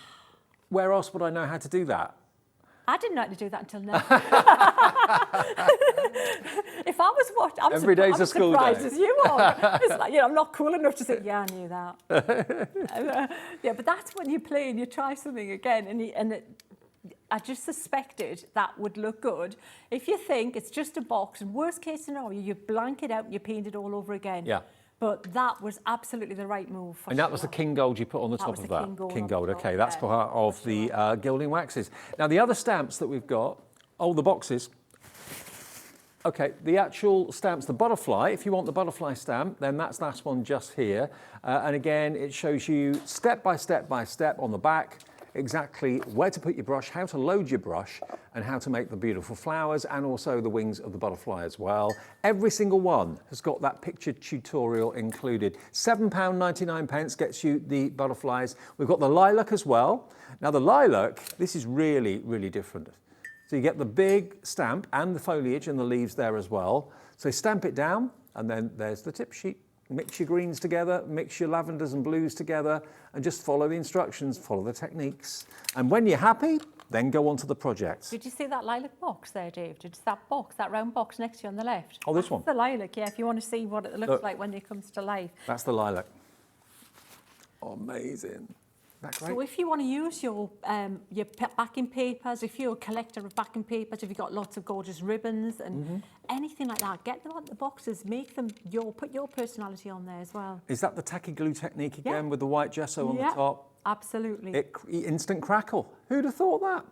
where else would I know how to do that? I didn't know how to do that until now. If I was watching, I'm Every day's a school surprised day. as you are. It's like, you know, I'm not cool enough to say, yeah, I knew that. Yeah, but that's when you play and you try something again, I just suspected that would look good. If you think it's just a box, worst case scenario, you blank it out and you paint it all over again. Yeah. But that was absolutely the right move. For And that was the sure. king gold you put on the That top was of the that. king gold on top, Okay, that's yeah. part of the gilding waxes. Now, the other stamps that we've got, the boxes. Okay, the actual stamps, the butterfly, if you want the butterfly stamp, then that's that one just here. And again, it shows you step by step by step on the back, exactly where to put your brush, how to load your brush, and how to make the beautiful flowers and also the wings of the butterfly as well. Every single one has got that picture tutorial included. £7.99 gets you the butterflies. We've got the lilac as well. Now the lilac, this is really, really different. So you get the big stamp and the foliage and the leaves there as well. So stamp it down, and then there's the tip sheet. Mix your greens together, mix your lavenders and blues together, and just follow the instructions, follow the techniques. And when you're happy, then go on to the project. Did you see that lilac box there, Dave? Did you see that box, that round box next to you on the left? Oh, this one? That's the lilac, yeah, if you want to see what it looks Look. like when it comes to life. That's the lilac. Amazing. Isn't that great? So if you want to use your backing papers, if you're a collector of backing papers, if you've got lots of gorgeous ribbons and anything like that, get them on the boxes, make them put your personality on there as well. Is that the tacky glue technique again Yeah. with the white gesso on the Yeah. top? Absolutely. Instant crackle. Who'd have thought that?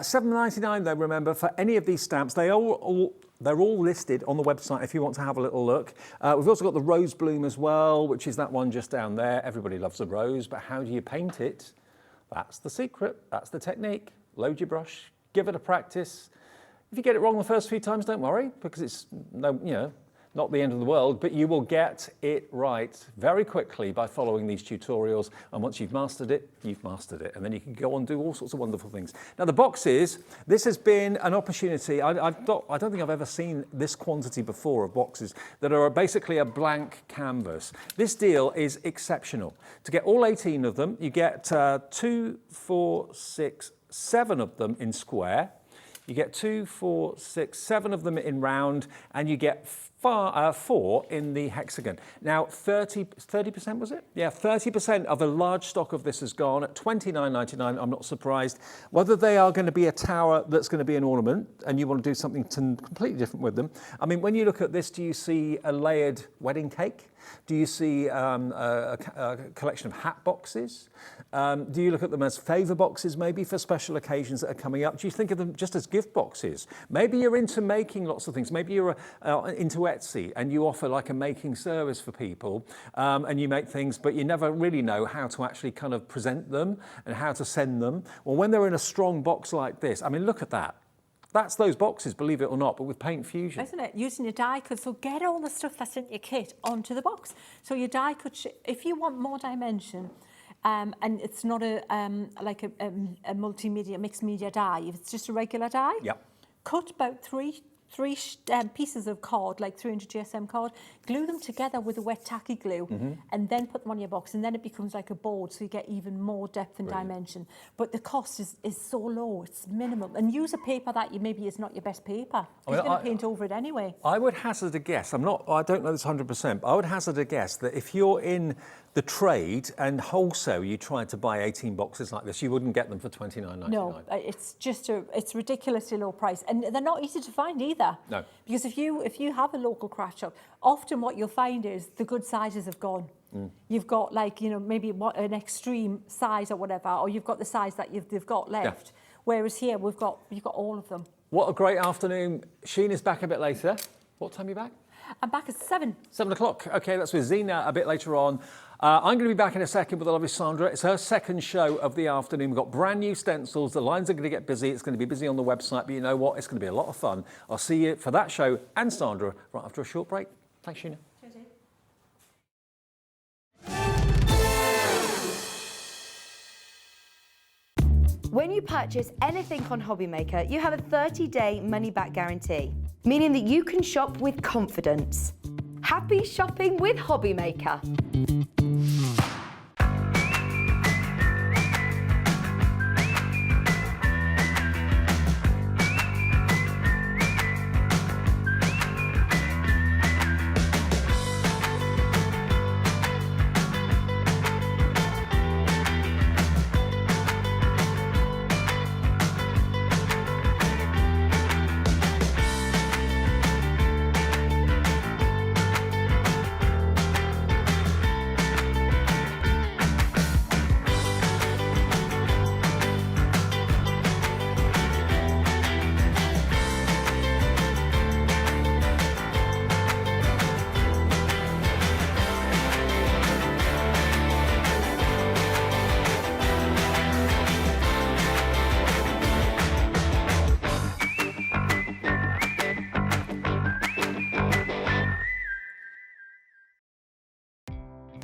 £7.99 though, remember, for any of these stamps. They're all listed on the website if you want to have a little look. We've also got the rose bloom as well, which is that one just down there. Everybody loves a rose, but how do you paint it? That's the secret. That's the technique. Load your brush, give it a practice. If you get it wrong the first few times, don't worry, because it's not the end of the world, but you will get it right very quickly by following these tutorials. And once you've mastered it, you've mastered it. And then you can go on and do all sorts of wonderful things. Now, the boxes, this has been an opportunity. I don't think I've ever seen this quantity before of boxes that are basically a blank canvas. This deal is exceptional. To get all 18 of them, you get 2, 4, 6, 7 of them in square. You get 2, 4, 6, 7 of them in round, and you get 4 in the hexagon. Now, 30% was it? Yeah, 30% of a large stock of this has gone at £29.99. I'm not surprised. Whether they are going to be a tower that's going to be an ornament, and you want to do something completely different with them. I mean, when you look at this, do you see a layered wedding cake? Do you see a collection of hat boxes? Do you look at them as favour boxes, maybe for special occasions that are coming up? Do you think of them just as gift boxes? Maybe you're into making lots of things. Maybe you're into Etsy and you offer like a making service for people, and you make things, but you never really know how to actually kind of present them and how to send them. Well, when they're in a strong box like this, I mean, look at that. That's those boxes, believe it or not, but with paint fusion. Isn't it? Using your die cut. So get all the stuff that's in your kit onto the box. So your die cut, if you want more dimension, and it's not like a multimedia, mixed media die, if it's just a regular die, Yep. cut about three three pieces of card, like 300 GSM card, glue them together with a wet tacky glue, and then put them on your box, and then it becomes like a board, so you get even more depth and dimension. But the cost is so low, it's minimum. And use a paper that maybe is not your best paper. You're going to paint over it anyway. I would hazard a guess, I don't know this 100%, but I would hazard a guess that if you're in the trade and wholesale, you tried to buy 18 boxes like this, you wouldn't get them for $29.99. No, it's just it's ridiculously low price, and they're not easy to find either. No, because if you have a local craft shop, often what you'll find is the good sizes have gone. You've got like maybe an extreme size or whatever, or you've got the size that they've got left. Yeah. Whereas here you've got all of them. What a great afternoon. Sheena's back a bit later. What time are you back? I'm back at 7. 7 o'clock. Okay, that's with Zena a bit later on. I'm going to be back in a second with the lovely Sandra. It's her second show of the afternoon. We've got brand new stencils. The lines are going to get busy. It's going to be busy on the website, but you know what? It's going to be a lot of fun. I'll see you for that show and Sandra right after a short break. Thanks, Sheena. When you purchase anything on Hobbymaker, you have a 30-day money-back guarantee, meaning that you can shop with confidence. Happy shopping with Hobbymaker.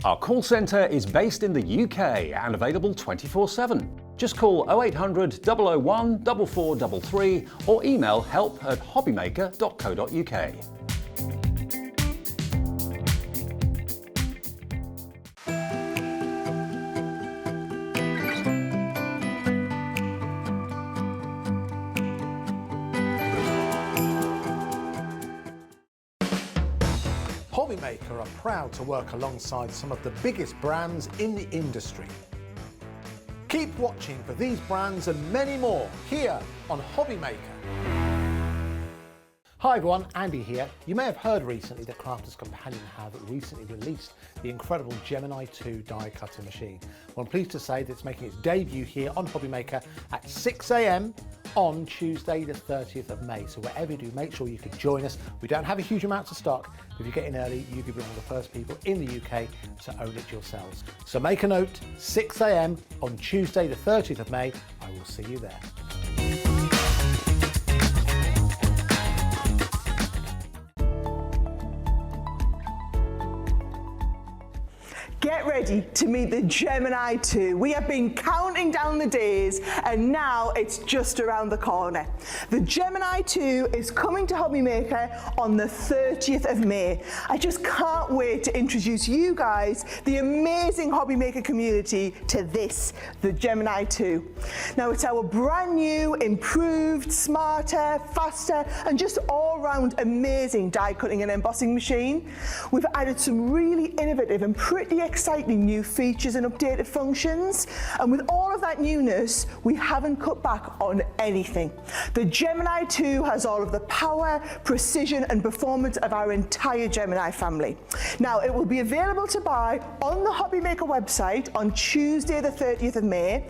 Our call centre is based in the UK and available 24/7. Just call 0800 001 4433 or email help@hobbymaker.co.uk. Hobbymaker are proud to work alongside some of the biggest brands in the industry. Keep watching for these brands and many more here on Hobbymaker. Hi everyone, Andy here. You may have heard recently that Crafters Companion have recently released the incredible Gemini 2 die cutting machine. Well, I'm pleased to say that it's making its debut here on Hobbymaker at 6 AM on Tuesday the 30th of May. So whatever you do, make sure you can join us. We don't have a huge amount of stock. If you get in early, you could be one of the first people in the UK to own it yourselves. So make a note, 6 AM on Tuesday the 30th of May. I will see you there. Get ready to meet the Gemini 2. We have been counting down the days and now it's just around the corner. The Gemini 2 is coming to Hobbymaker on the 30th of May. I just can't wait to introduce you guys, the amazing Hobbymaker community, to this, the Gemini 2. Now it's our brand new, improved, smarter, faster and just all-round amazing die cutting and embossing machine. We've added some really innovative and pretty exciting new features and updated functions, and with all of that newness we haven't cut back on anything. The Gemini 2 has all of the power, precision and performance of our entire Gemini family. Now it will be available to buy on the Hobbymaker website on Tuesday the 30th of May.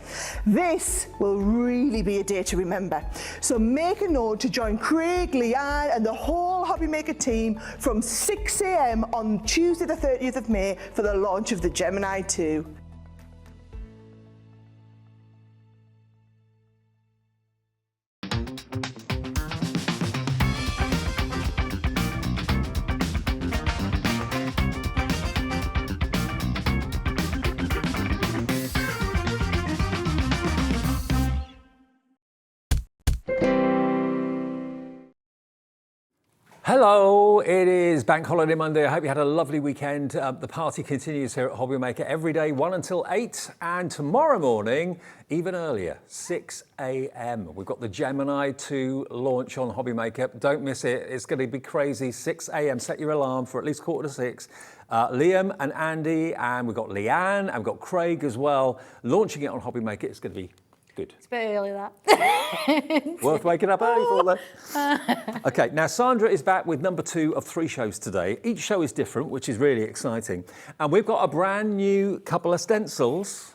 This will really be a day to remember, so make a note to join Craig, Leanne and the whole Hobbymaker team from 6 AM on Tuesday the 30th of May for the launch of the Gemini 2. Hello, it is Bank Holiday Monday. I hope you had a lovely weekend. The party continues here at Hobbymaker every day, 1 until 8, and tomorrow morning, even earlier, 6 a.m. We've got the Gemini 2 launch on Hobbymaker. Don't miss it. It's going to be crazy. 6 a.m. Set your alarm for at least 5:45. Liam and Andy, and we've got Leanne, and we've got Craig as well, launching it on Hobbymaker. It's going to be good. It's a bit early, that. Worth waking up early for that. Okay, now Sandra is back with number 2 of 3 shows today. Each show is different, which is really exciting. And we've got a brand new couple of stencils.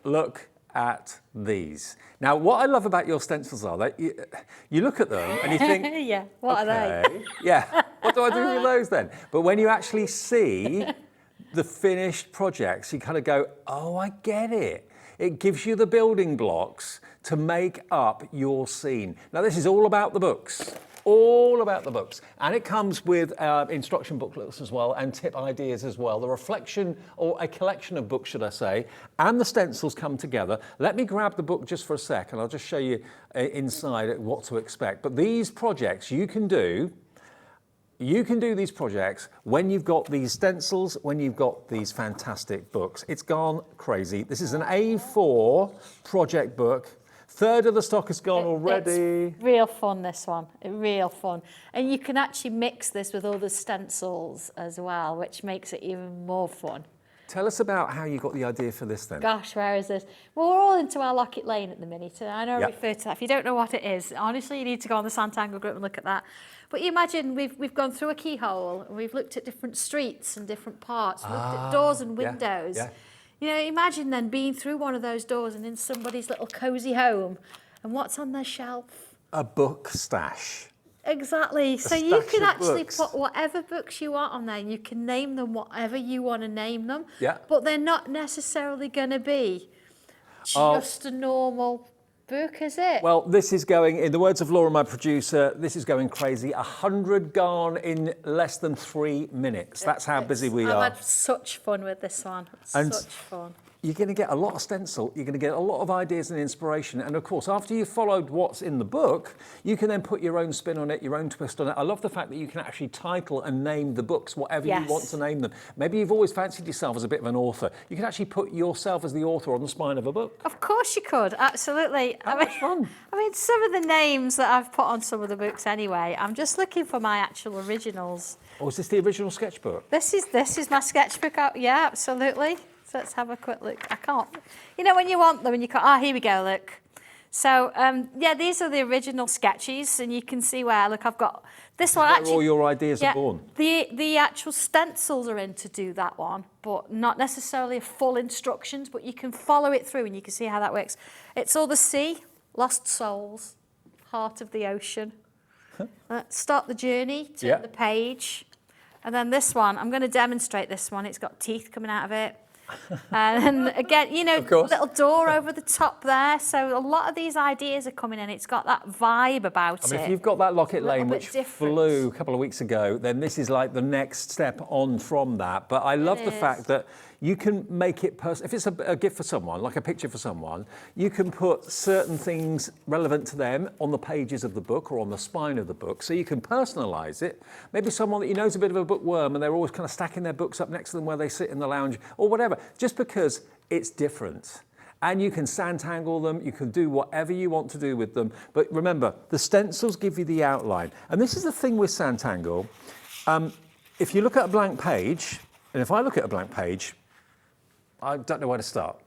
Look at these. Now, what I love about your stencils are that you look at them and you think, Yeah, what are they? Yeah, what do I do with those then? But when you actually see the finished projects, you kind of go, oh, I get it. It gives you the building blocks to make up your scene. Now, this is all about the books. All about the books. And it comes with instruction booklets as well and tip ideas as well. The reflection, or a collection of books, should I say, and the stencils come together. Let me grab the book just for a sec and I'll just show you inside what to expect. But these projects you can do these projects when you've got these stencils, when you've got these fantastic books. It's gone crazy. This is an A4 project book. Third of the stock has gone already. It's real fun, this one. Real fun. And you can actually mix this with other stencils as well, which makes it even more fun. Tell us about how you got the idea for this then. Gosh, where is this? Well, we're all into our Locket Lane at the minute. And I know I refer to that. If you don't know what it is, honestly, you need to go on the Sanntangle group and look at that. But you imagine we've gone through a keyhole and we've looked at different streets and different parts, looked at doors and windows. Yeah. You know, imagine then being through one of those doors and in somebody's little cosy home, and what's on their shelf? A book stash. Exactly. So you can actually books. put whatever books you want on there. You can name them whatever you want to name them. Yeah. But they're not necessarily going to be just a normal book, is it? Well, this is going, in the words of Laura, my producer, this is going crazy. 100 gone in less than 3 minutes. That's how busy we are. I've had such fun with this one. Such fun. You're going to get a lot of stencil, you're going to get a lot of ideas and inspiration, and of course after you've followed what's in the book, you can then put your own spin on it, your own twist on it. I love the fact that you can actually title and name the books whatever you want to name them. Maybe you've always fancied yourself as a bit of an author. You can actually put yourself as the author on the spine of a book. Of course you could, absolutely. How much fun. I mean, some of the names that I've put on some of the books anyway, I'm just looking for my actual originals. Or is this the original sketchbook? This is my sketchbook. Yeah, absolutely. So let's have a quick look. I can't. You know when you want them and you can't. Here we go, look. So, yeah, these are the original sketches, and you can see where, look, I've got this one actually. Where all your ideas are born. The actual stencils are in to do that one, but not necessarily full instructions, but you can follow it through and you can see how that works. It's all the sea, lost souls, heart of the ocean. Start the journey, turn the page. And then this one, I'm going to demonstrate this one. It's got teeth coming out of it. And again, you know, little door over the top there. So a lot of these ideas are coming in. It's got that vibe about it. I mean, if you've got that Locket Lane, which flew a couple of weeks ago, then this is like the next step on from that. But I love the fact that you can make it personal. If it's a gift for someone, like a picture for someone, you can put certain things relevant to them on the pages of the book or on the spine of the book. So you can personalise it. Maybe someone that you know is a bit of a bookworm and they're always kind of stacking their books up next to them where they sit in the lounge or whatever, just because it's different. And you can Sanntangle them, you can do whatever you want to do with them. But remember, the stencils give you the outline. And this is the thing with Sanntangle. If you look at a blank page, and if I look at a blank page, I don't know where to start.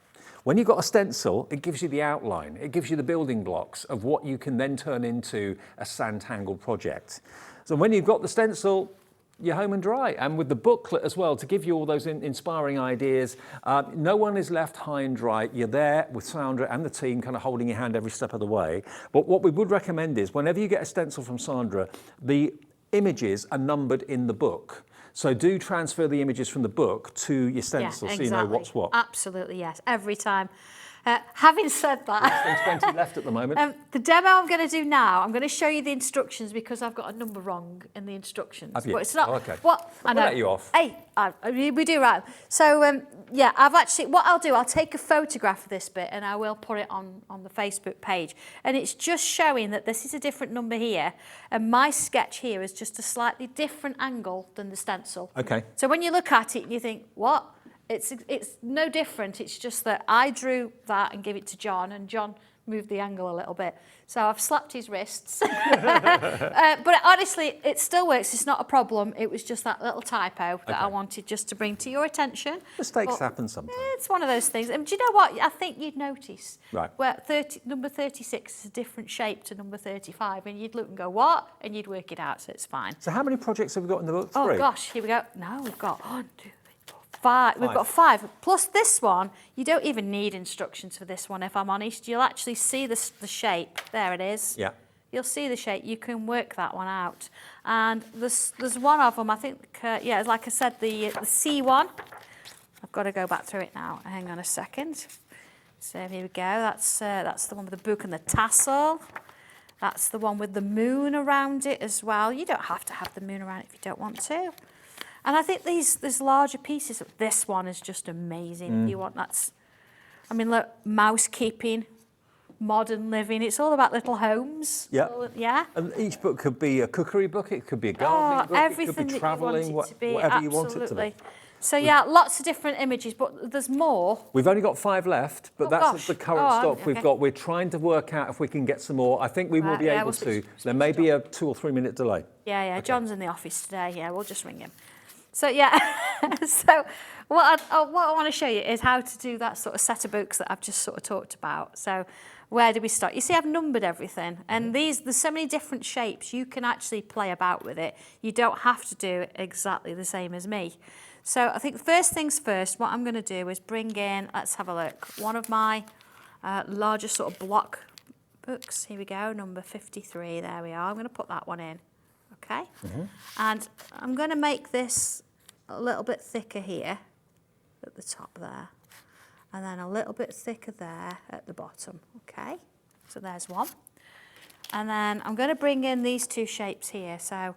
When you've got a stencil, it gives you the outline. It gives you the building blocks of what you can then turn into a Sanntangle project. So when you've got the stencil, you're home and dry. And with the booklet as well, to give you all those inspiring ideas, no one is left high and dry. You're there with Sandra and the team kind of holding your hand every step of the way. But what we would recommend is whenever you get a stencil from Sandra, the images are numbered in the book. So do transfer the images from the book to your stencil so you know what's what. Absolutely, yes, every time. Having said that, Less than 20 left at the moment. the demo I'm going to do now, I'm going to show you the instructions because I've got a number wrong in the instructions. Have you? But it's not. Oh, okay. What I We'll know. let you off. Hey, we do right. So yeah, I've actually. What I'll do, I'll take a photograph of this bit and I will put it on the Facebook page, and it's just showing that this is a different number here, and my sketch here is just a slightly different angle than the stencil. Okay. So when you look at it, you think, what? It's no different. It's just that I drew that and gave it to John, and John moved the angle a little bit. So I've slapped his wrists. But honestly, it still works. It's not a problem. It was just that little typo that I wanted just to bring to your attention. Mistakes happen sometimes. It's one of those things. And do you know what? I think you'd notice. Right. Where number 36 is a different shape to number 35. And you'd look and go, what? And you'd work it out, so it's fine. So how many projects have we got in the book? Oh, 3? gosh, here we go. No, we've got 1, 2, 3, 4, 5. We've got 5. Plus this one, you don't even need instructions for this one, if I'm honest. You'll actually see the shape. There it is. Yeah. You'll see the shape. You can work that one out. And there's one of them, I think, yeah, like I said, the C one. I've got to go back through it now. Hang on a second. So here we go. That's the one with the book and the tassel. That's the one with the moon around it as well. You don't have to have the moon around it if you don't want to. And I think there's larger pieces. This one is just amazing. If you want I mean, look, mouse keeping, modern living. It's all about little homes. Yeah. Yeah. And each book could be a cookery book, it could be a gardening book, everything it could be that travelling, you want it to be. whatever Absolutely. you want it to be. So yeah, lots of different images, but there's more. We've only got 5 left, but Oh, that's gosh. the current Oh, stock we've okay. got. We're trying to work out if we can get some more. I think we will Right, be yeah, able we'll to. switch There may to be a 2 or 3 minute delay. Yeah, John's in the office today. Yeah, we'll just ring him. So yeah, so what I want to show you is how to do that sort of set of books that I've just sort of talked about. So where do we start? You see, I've numbered everything, and there's so many different shapes. You can actually play about with it. You don't have to do exactly the same as me. So I think first things first, what I'm going to do is bring in, let's have a look, one of my larger sort of block books. Here we go, number 53. There we are. I'm going to put that one in. Okay, and I'm going to make this a little bit thicker here at the top there, and then a little bit thicker there at the bottom. Okay, so there's one, and then I'm going to bring in these 2 shapes here. So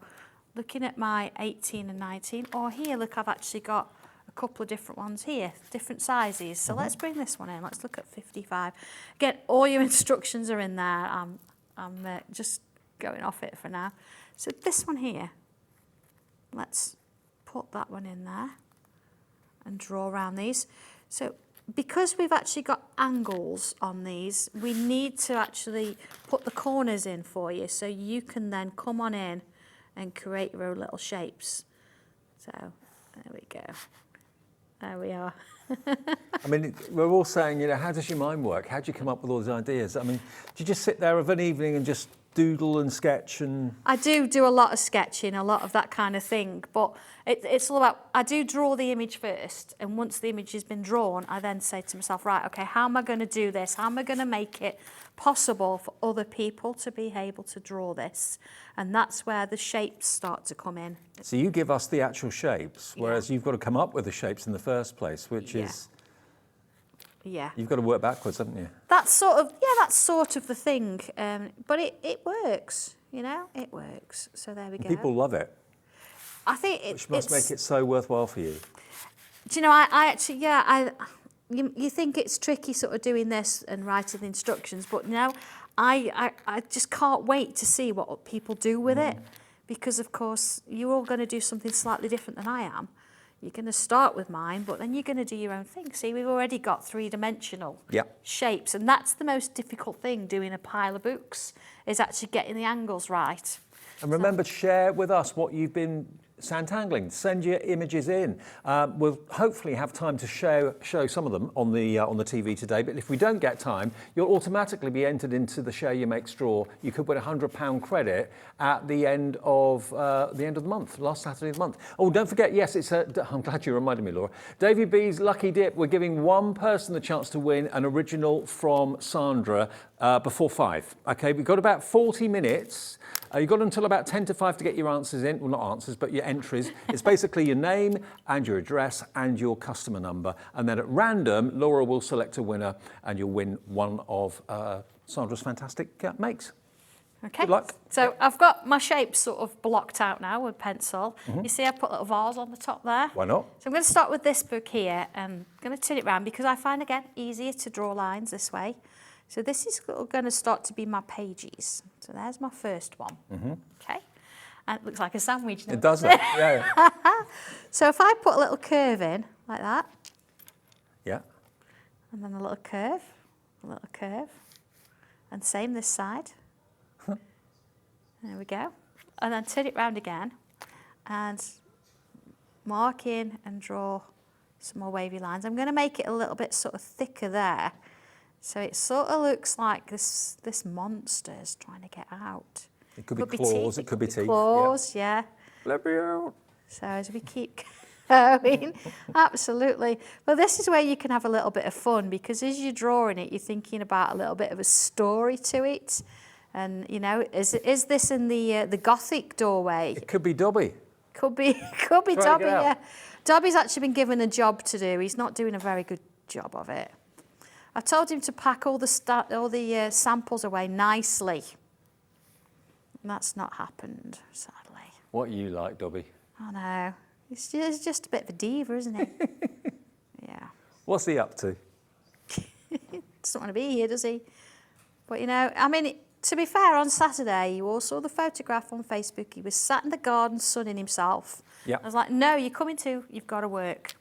looking at my 18 and 19, or here, look, I've actually got a couple of different ones here, different sizes. So let's bring this one in. Let's look at 55. Again, all your instructions are in there. I'm just going off it for now. So this one here, let's put that one in there and draw around these. So because we've actually got angles on these, we need to actually put the corners in for you so you can then come on in and create your own little shapes. So there we go. There we are. I mean, we're all saying, you know, how does your mind work? How do you come up with all these ideas? I mean, do you just sit there of an evening and just doodle and sketch and... I do a lot of sketching, a lot of that kind of thing, but it's all about, I do draw the image first, and once the image has been drawn, I then say to myself, right, okay, how am I going to do this? How am I going to make it possible for other people to be able to draw this? And that's where the shapes start to come in. So you give us the actual shapes, whereas you've got to come up with the shapes in the first place, which is... Yeah. You've got to work backwards, haven't you? That's sort of the thing. But it works, you know, it works. So there we go. People love it. I think Which must make it so worthwhile for you. Do you know, I actually, you think it's tricky sort of doing this and writing the instructions, but no, I just can't wait to see what people do with it, because of course you're all going to do something slightly different than I am. You're going to start with mine, but then you're going to do your own thing. See, we've already got 3-dimensional shapes, and that's the most difficult thing doing a pile of books, is actually getting the angles right. And remember to share with us what you've been Sanntangling. Send your images in. We'll hopefully have time to show some of them on the TV today, but if we don't get time, you'll automatically be entered into the Share You Make Straw. You could win £100 credit at the end of the month, last Saturday of the month. Oh, don't forget, yes, I'm glad you reminded me, Laura. Davy B's Lucky Dip, we're giving one person the chance to win an original from Sandra before 5. Okay, we've got about 40 minutes. You've got until about 10 to 5 to get your answers in. Well, not answers, but your entries. It's basically your name and your address and your customer number. And then at random, Laura will select a winner and you'll win one of Sandra's fantastic makes. Okay. Good luck. So I've got my shapes sort of blocked out now with pencil. You see I put little vase on the top there. Why not? So I'm going to start with this book here and I'm going to turn it around because I find, again, easier to draw lines this way. So this is going to start to be my pages. So there's my first one. Okay. And it looks like a sandwich now. It does it, yeah. So if I put a little curve in, like that. Yeah. And then a little curve, and same this side. There we go. And then turn it round again and mark in and draw some more wavy lines. I'm going to make it a little bit sort of thicker there. So it sort of looks like this monster's trying to get out. It could be claws, teeth, it could be teeth. Claws, yeah. Let me out. So as we keep going, absolutely. Well, this is where you can have a little bit of fun because as you're drawing it, you're thinking about a little bit of a story to it. And, you know, is this in the Gothic doorway? It could be Dobby. Could be Dobby, yeah. Dobby's actually been given a job to do. He's not doing a very good job of it. I told him to pack all the samples away nicely. And that's not happened, sadly. What you like, Dobby? I know. He's just a bit of a diva, isn't he? Yeah. What's he up to? Doesn't want to be here, does he? But, you know, I mean, to be fair, on Saturday, you all saw the photograph on Facebook. He was sat in the garden sunning himself. Yeah. I was like, no, you're coming too. You've got to work.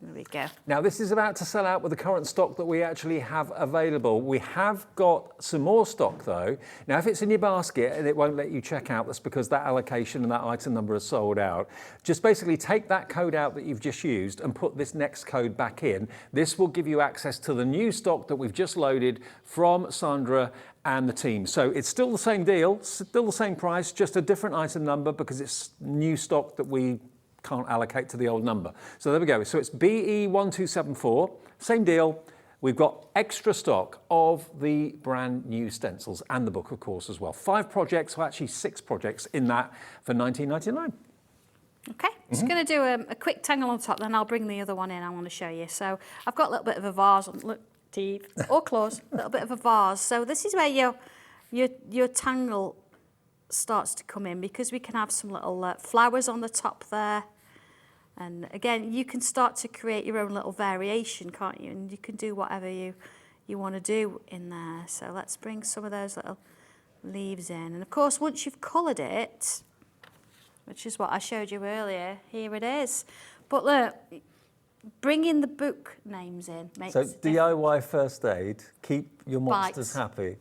There we go. Now, this is about to sell out with the current stock that we actually have available. We have got some more stock, though. Now, if it's in your basket and it won't let you check out, that's because that allocation and that item number is sold out. Just basically take that code out that you've just used and put this next code back in. This will give you access to the new stock that we've just loaded from Sandra and the team. So it's still the same deal, still the same price, just a different item number because it's new stock that we can't allocate to the old number. So there we go. So it's BE1274, same deal. We've got extra stock of the brand new stencils and the book, of course, as well. 5 projects, well, actually 6 projects in that for $19.99. Okay, just going to do a quick tangle on top, then I'll bring the other one in I want to show you. So I've got a little bit of a vase, look, teeth, or claws, a little bit of a vase. So this is where your tangle starts to come in because we can have some little flowers on the top there. And again, you can start to create your own little variation, can't you? And you can do whatever you want to do in there. So let's bring some of those little leaves in. And of course, once you've coloured it, which is what I showed you earlier, here it is. But look, bringing the book names in makes So it DIY first aid, keep your monsters Bites. happy.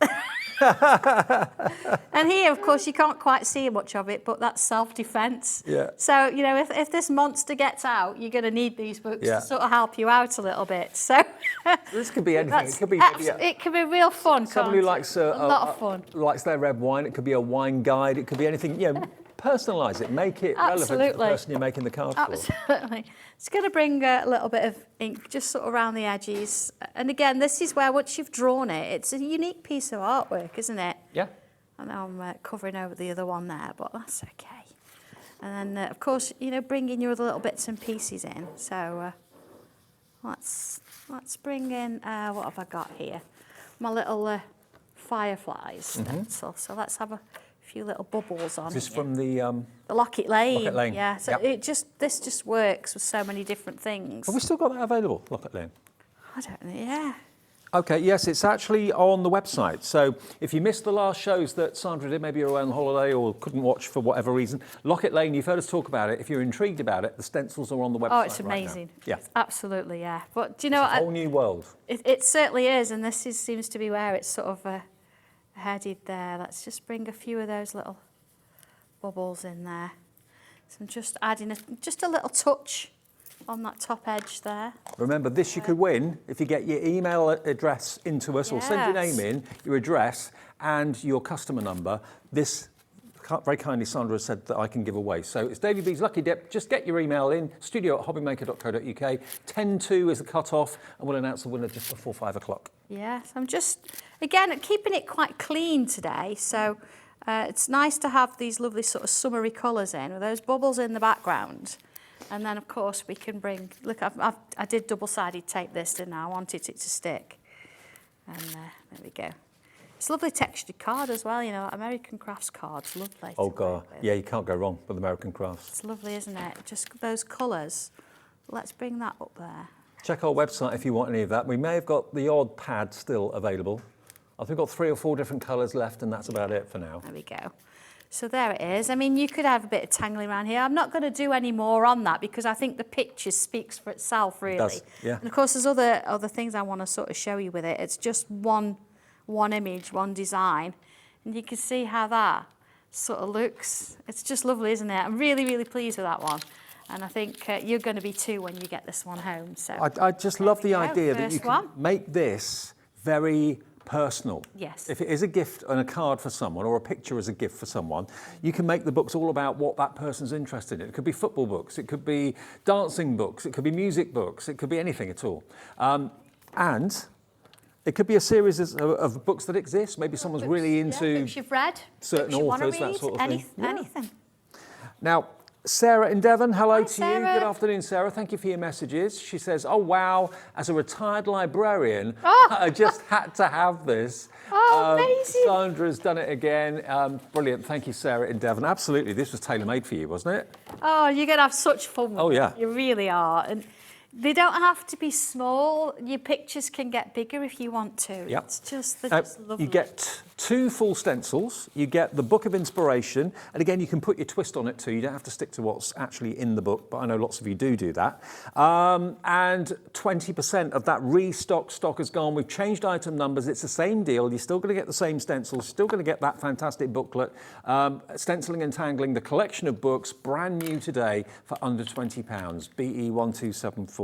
And here, of course, you can't quite see much of it, but that's self-defense. Yeah. So, you know, if this monster gets out, you're going to need these books Yeah. to sort of help you out a little bit. So This could be anything. It could be it can be real fun, somebody can't who likes it? A lot of fun. likes their red wine. It could be a wine guide. It could be anything. You know, personalise it. Make it relevant to the Absolutely. person you're making the card for. Absolutely. It's going to bring a little bit of ink just sort of around the edges. And again, this is where once you've drawn it, it's a unique piece of artwork, isn't it? Yeah. I know I'm covering over the other one there, but that's okay. And then, of course, you know, bringing your other little bits and pieces in. So let's bring in, what have I got here? My little fireflies stencil. So let's have a few little bubbles on Is this it. from the Locket Lane. Locket Lane, Yeah, so yep. this just works with so many different things. Have we still got that available? Locket Lane. I don't know, yeah. Okay, yes, it's actually on the website. So if you missed the last shows that Sandra did, maybe you're away on holiday or couldn't watch for whatever reason, Locket Lane, you've heard us talk about it. If you're intrigued about it, the stencils are on the website. Oh, it's right now. amazing. Yeah. Absolutely, yeah. But do you know It's a what? whole new world. It certainly is, and this seems to be where it's sort of headed there. Let's just bring a few of those little bubbles in there. So I'm just adding just a little touch on that top edge there. Remember, this you could win if you get your email address into us or send your Yes. name in, your address and your customer number. This, very kindly, Sandra has said that I can give away. So it's Davey B's Lucky Dip. Just get your email in, studio@hobbymaker.co.uk. 10-2 is the cut-off, and we'll announce the winner just before 5 o'clock. Yes, I'm just, again, keeping it quite clean today. So It's nice to have these lovely sort of summery colours in with those bubbles in the background. And then, of course, we can bring, look, I did double-sided tape this, didn't I? I wanted it to stick. And there we go. It's a lovely textured card as well, you know, American Crafts cards, lovely. Oh, God. Yeah, you can't go wrong with American Crafts. It's lovely, isn't it? Just those colours. Let's bring that up there. Check our website if you want any of that. We may have got the odd pad still available. I think we've got 3 or 4 different colours left, and that's about it for now. There we go. So there it is. I mean, you could have a bit of tangling around here. I'm not going to do any more on that because I think the picture speaks for itself, really. It does, yeah. And of course, there's other things I want to sort of show you with it. It's just one image, one design, and you can see how that sort of looks. It's just lovely, isn't it? I'm really, really pleased with that one. And I think you're going to be too when you get this one home. So I just love the go, idea that you first can one. make this very personal. Yes. If it is a gift and a card for someone, or a picture as a gift for someone, you can make the books all about what that person's interested in. It could be football books, it could be dancing books, it could be music books, it could be anything at all. And it could be a series of books that exist. Maybe someone's really into books you've read, certain books you wanna authors, that read, sort of thing. Anything. Now, Sarah in Devon, hello Hi, to Sarah. you. Good afternoon, Sarah. Thank you for your messages. She says, oh, wow, as a retired librarian, Oh. I just had to have this. Oh, amazing. Sandra's done it again. Brilliant. Thank you, Sarah in Devon. Absolutely. This was tailor-made for you, wasn't it? Oh, you're going to have such fun with Oh, yeah. it. You really are. And they don't have to be small. Your pictures can get bigger if you want to. Yep. It's just, they're just lovely. You get 2 full stencils, you get the book of inspiration, and again, you can put your twist on it too. You don't have to stick to what's actually in the book, but I know lots of you do that. And 20% of that restock stock has gone. We've changed item numbers. It's the same deal. You're still going to get the same stencils, still going to get that fantastic booklet. Stenciling and Tangling, the collection of books, brand new today for under £20, BE1274.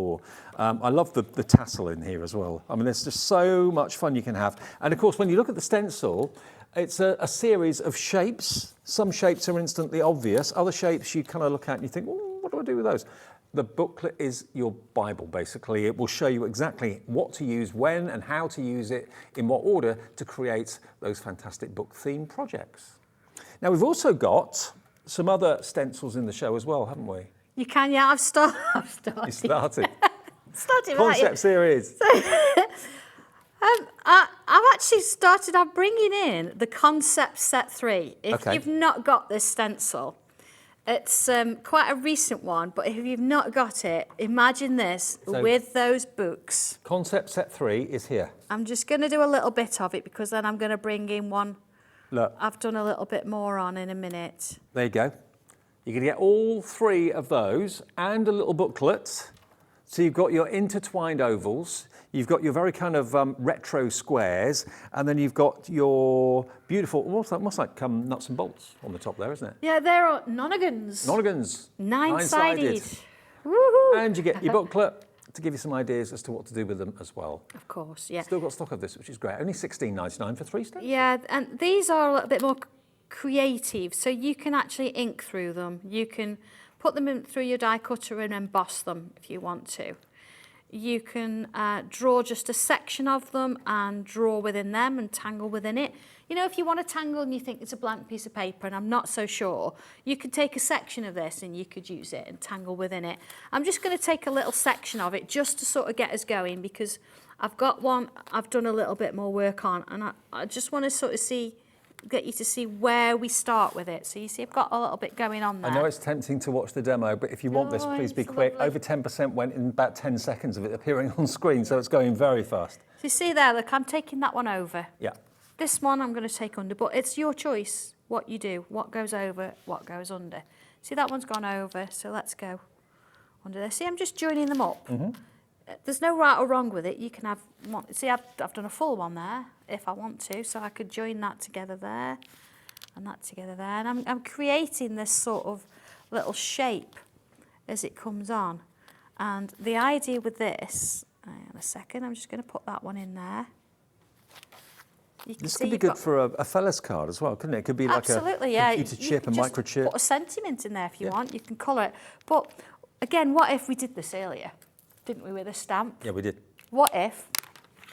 I love the tassel in here as well. I mean, there's just so much fun you can have. And of course, when you look at the stencil, it's a series of shapes. Some shapes are instantly obvious. Other shapes you kind of look at and you think, oh, what do I do with those? The booklet is your Bible, basically. It will show you exactly what to use, when and how to use it, in what order to create those fantastic book-themed projects. Now, we've also got some other stencils in the show as well, haven't we? You can, yeah. I've started. You started. Started Concept series. I've actually started. I'm bringing in the Concept Set 3. If Okay. you've not got this stencil, it's quite a recent one. But if you've not got it, imagine this So- with those books. Concept set 3 is here. I'm just going to do a little bit of it because then I'm going to bring in one Look, I've done a little bit more on in a minute. there you go. You're going to get all 3 of those and a little booklet. So you've got your intertwined ovals, you've got your very kind of retro squares, and then you've got your beautiful, almost like nuts and bolts on the top there, isn't it? Yeah, there are nonagons. Nonagons. Nine-sided. Woohoo! And you get your booklet to give you some ideas as to what to do with them as well. Of course, yeah. Still got stock of this, which is great. Only $16.99 for 3 stencils. Yeah, and these are a little bit more creative, so you can actually ink through them. You can put them in through your die cutter and emboss them if you want to. You can draw just a section of them and draw within them and tangle within it. You know, if you want to tangle and you think it's a blank piece of paper and I'm not so sure, you could take a section of this and you could use it and tangle within it. I'm just going to take a little section of it just to sort of get us going because I've got one I've done a little bit more work on and I just want to sort of get you to see where we start with it. So you see I've got a little bit going on there. I know it's tempting to watch the demo, but if you want this, Oh, please be it's quick. lovely. Over 10% went in about 10 seconds of it appearing on screen, so it's going very fast. So you see there, look, I'm taking that one over. Yeah. This one I'm going to take under, but it's your choice what you do, what goes over, what goes under. See, that one's gone over, so let's go under there. See, I'm just joining them up. There's no right or wrong with it. You can have one. See, I've done a full one there if I want to, so I could join that together there and that together there. And I'm creating this sort of little shape as it comes on. And the idea with this, hang on a second, I'm just going to put that one in there. You can This see could be you've good got- for a fella's card as well, couldn't it? It could be like Absolutely, a yeah. computer You chip, a can just microchip. Put a sentiment in there if you Yeah. want. You can colour it. But again, what if we did this earlier? Didn't we with a stamp? Yeah, we did. What if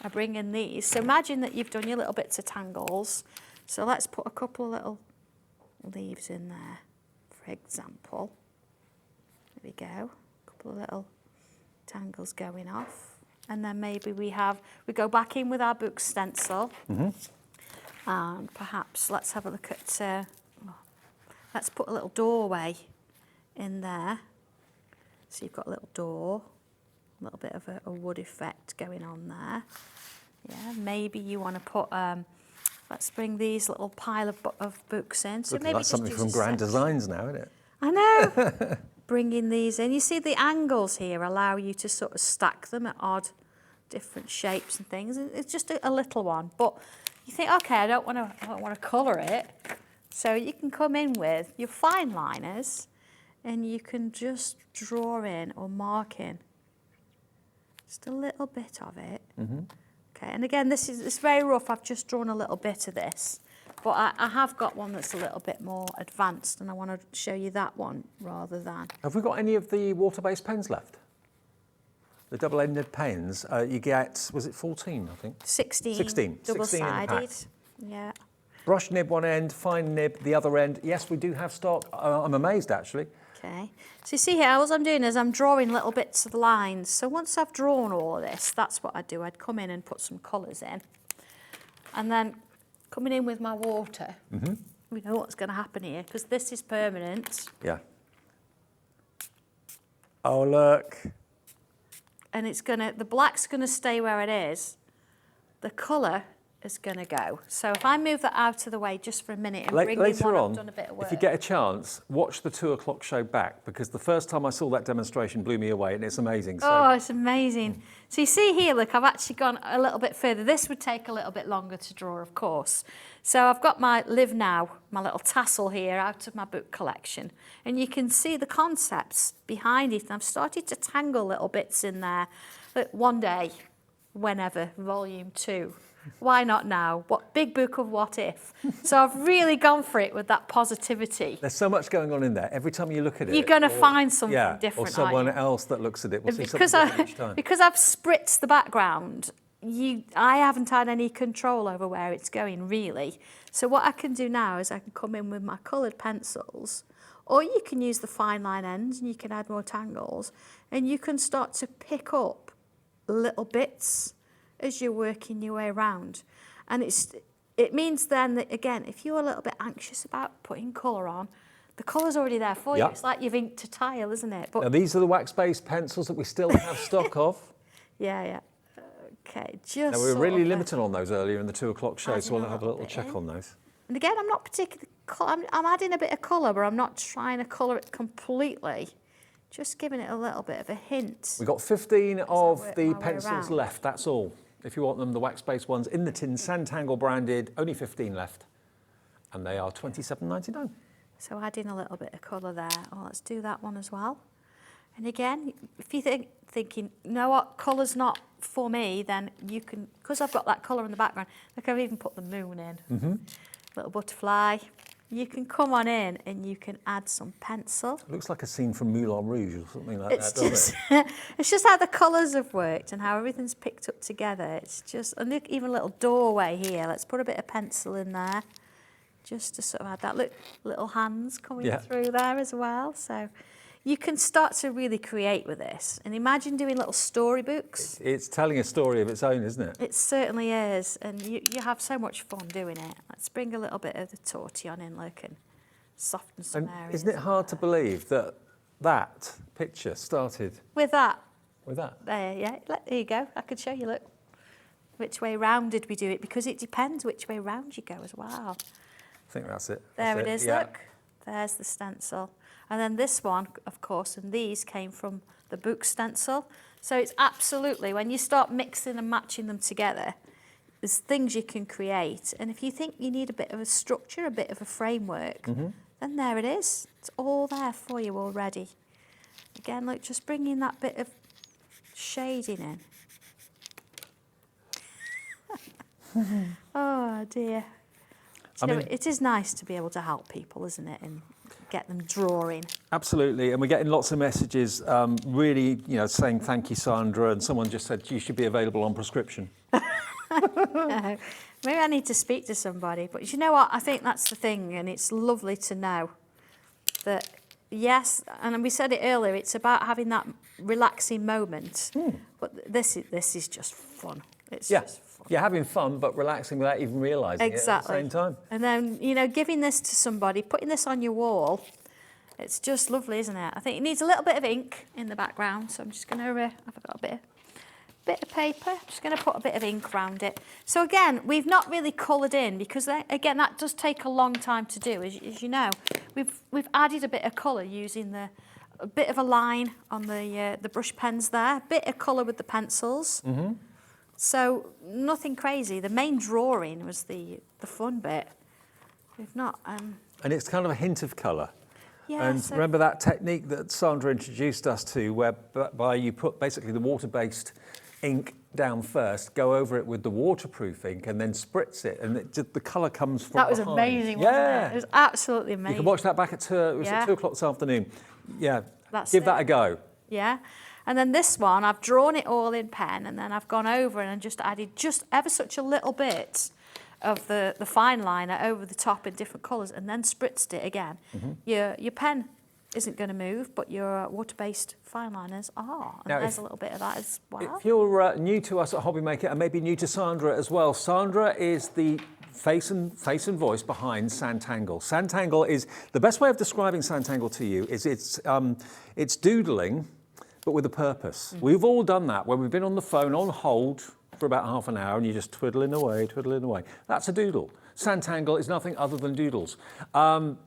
I bring in these? So imagine that you've done your little bits of tangles. So let's put a couple of little leaves in there, for example. There we go, a couple of little tangles going off. And then maybe we go back in with our book stencil. And perhaps let's have a look at, let's put a little doorway in there. So you've got a little door, a little bit of a wood effect going on there. Yeah, maybe you want to put, let's bring these little pile of books in. So Looking maybe like just something use from a Grand section. Designs now, isn't it? I know. Bringing these in. You see the angles here allow you to sort of stack them at odd different shapes and things. It's just a little one, but you think, okay, I don't want to colour it. So you can come in with your fine liners and you can just draw in or mark in just a little bit of it. Okay, and again, it's very rough. I've just drawn a little bit of this, but I have got one that's a little bit more advanced, and I want to show you that one rather than. Have we got any of the water-based pens left? The double-ended pens, you get, was it 14, I think? 16. 16. 16 in the Double-sided. pack. Yeah. Brush nib one end, fine nib the other end. Yes, we do have stock. I'm amazed, actually. Okay. So you see here, all I'm doing is I'm drawing little bits of lines. So once I've drawn all of this, that's what I do. I'd come in and put some colours in. And then coming in with my water, we know what's going to happen here, because this is permanent. Yeah. Oh, look. And the black's going to stay where it is. The colour is going to go. So if I move that out of the way just for a minute and bring in Later one, on, I've done a bit of work. if you get a chance, watch the 2 o'clock show back, because the first time I saw that demonstration blew me away, and it's amazing. So. Oh, it's amazing. So you see here, look, I've actually gone a little bit further. This would take a little bit longer to draw, of course. So I've got my Live Now, my little tassel here out of my book collection. And you can see the concepts behind it. And I've started to tangle little bits in there. But one day, whenever, volume 2. Why not now? What big book of what if? So I've really gone for it with that positivity. There's so much going on in there. Every time you look at it, You're going to find something or different. someone aren't you? else that looks at it will see Because something different each time. because I've spritzed the background, I haven't had any control over where it's going, really. So what I can do now is I can come in with my coloured pencils, or you can use the fine line ends and you can add more tangles, and you can start to pick up little bits as you're working your way around. And it means then that, again, if you're a little bit anxious about putting colour on, the colour's already there for you. Yep. It's like you've inked a tile, isn't it? But Now, these are the wax-based pencils that we still have stock of. yeah. Okay, just Now, we were sort really of, limited on those earlier in the 2 o'clock show, so we'll adding a have a little little bit check in. on those. And again, I'm not particularly, I'm adding a bit of colour, but I'm not trying to colour it completely. Just giving it a little bit of a hint. We've got 15 of work the my way pencils around. left, that's all. If you want them, the wax-based ones in the tin, Sanntangle branded, only 15 left. And they are £27.99. So adding a little bit of colour there. Oh, let's do that one as well. And again, if you're thinking, you know what, colour's not for me, then you can, because I've got that colour in the background, like I've even put the moon in. Little butterfly. You can come on in and you can add some pencil. It looks like a scene from Moulin Rouge or something like It's that, doesn't just, it? it's just how the colours have worked and how everything's picked up together. It's just, and look, even a little doorway here. Let's put a bit of pencil in there, just to sort of add that. Look, little hands coming through there as well. So you can start to really create with this. And imagine doing little storybooks. It's telling a story of its own, isn't it? It certainly is, and you have so much fun doing it. Let's bring a little bit of the tortillon in, look, and soften some And areas. isn't it hard to believe that that picture started With that, with that? there you go. I could show you, look. Which way round did we do it? Because it depends which way round you go as well. I think that's it. There That's it is, yeah. look. There's the stencil. And then this one, of course, and these came from the book stencil. So it's absolutely, when you start mixing and matching them together, there's things you can create. And if you think you need a bit of a structure, a bit of a framework, then there it is. It's all there for you already. Again, look, just bringing that bit of shading in. Oh, dear. I You know, mean- it is nice to be able to help people, isn't it, and get them drawing. Absolutely, and we're getting lots of messages, really, saying thank you, Sandra, and someone just said you should be available on prescription. Maybe I need to speak to somebody. But you know what? I think that's the thing, and it's lovely to know that, yes, and we said it earlier, it's about having that relaxing moment. But this is just fun. It's just fun. You're having fun, but relaxing without even realising it at the same time. And then, you know, giving this to somebody, putting this on your wall, it's just lovely, isn't it? I think it needs a little bit of ink in the background, so I'm just going to, I've got a bit of paper, I'm just going to put a bit of ink around it. So again, we've not really coloured in because, again, that does take a long time to do, as you know. We've added a bit of colour using a bit of a line on the brush pens there, a bit of colour with the pencils. So nothing crazy. The main drawing was the fun bit. We've not... And it's kind of a hint of colour. Yeah, and so remember that technique that Sandra introduced us to, whereby you put basically the water-based ink down first, go over it with the waterproof ink, and then spritz it, and the colour comes from that was behind. amazing, wasn't Yeah. it? It was absolutely amazing. You can watch that back at 2 o'clock this afternoon. Yeah, That's give it. that a go. Yeah. And then this one, I've drawn it all in pen, and then I've gone over and just added just ever such a little bit of the fine liner over the top in different colours, and then spritzed it again. Your pen isn't going to move, but your water-based fine liners are. And Now, there's a little bit of that as well. If you're new to us at Hobbymaker, and maybe new to Sandra as well, Sandra is the face and voice behind Sanntangle. Sanntangle is, the best way of describing Sanntangle to you is it's doodling, but with a purpose. We've all done that when we've been on the phone on hold for about half an hour and you're just twiddling away. That's a doodle. Sanntangle is nothing other than doodles. And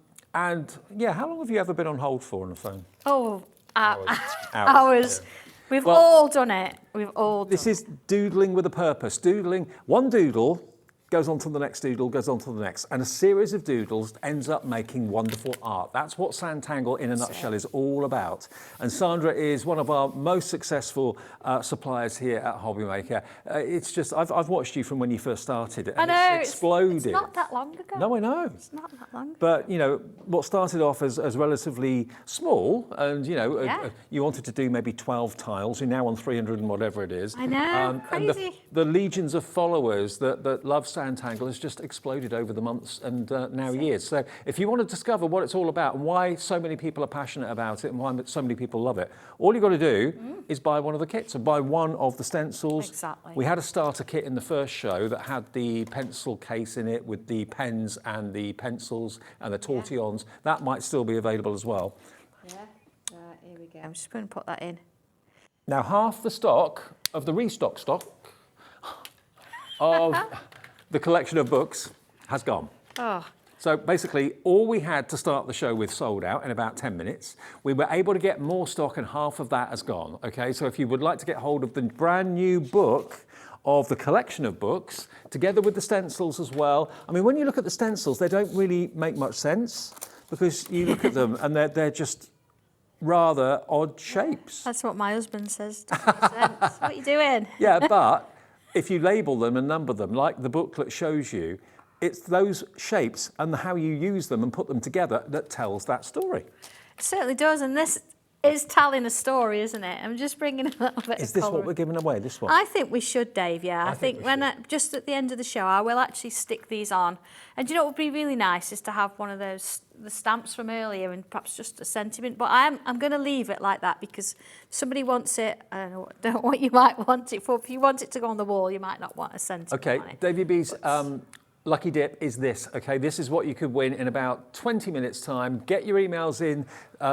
yeah, how long have you ever been on hold for on the phone? Oh, Hours. Yeah. We've all done it. We've all done This is doodling with a purpose. Doodling, one doodle goes on to the next doodle, goes on to the next, and a series of doodles ends up making wonderful art. That's what Sanntangle in a nutshell is all about. And Sandra is one of our most successful suppliers here at Hobbymaker. It's just, I've watched you from when you first started, and I know, it's exploded. It's not that long ago. No, I know. It's not that long ago. But, you know, what started off as relatively small, and, you know, you wanted to do maybe 12 tiles, you're now on 300 and whatever it is. I know, And crazy. the legions of followers that love Sanntangle has just exploded over the months and now years. So if you want to discover what it's all about and why so many people are passionate about it and why so many people love it, all you've got to do is buy one of the kits and buy one of the stencils. Exactly. We had a starter kit in the first show that had the pencil case in it with the pens and the pencils and the tortillons. That might still be available as well. Yeah, right, here we go. I'm just going to put that in. Now, half the stock of the restock stock of the collection of books has gone. Oh. So basically, all we had to start the show with sold out in about 10 minutes. We were able to get more stock and half of that has gone, okay? So if you would like to get hold of the brand new book of the collection of books, together with the stencils as well. I mean, when you look at the stencils, they don't really make much sense because you look at them and they're just rather odd shapes. That's what my husband says. Doesn't make sense. What are you doing? Yeah, but if you label them and number them, like the booklet shows you, it's those shapes and how you use them and put them together that tells that story. It certainly does, and this is telling a story, isn't it? I'm just bringing a little bit Is of this colour. what we're giving away, this one? I think we should, Dave, yeah. I think we when should. just at the end of the show, I will actually stick these on. And do you know what would be really nice is to have one of those, the stamps from earlier and perhaps just a sentiment. But I'm going to leave it like that because if somebody wants it, I don't know what you might want it for. If you want it to go on the wall, you might not want a sentiment Okay, on it. Davey B's lucky dip is this, okay? This is what you could win in about 20 minutes time. Get your emails in,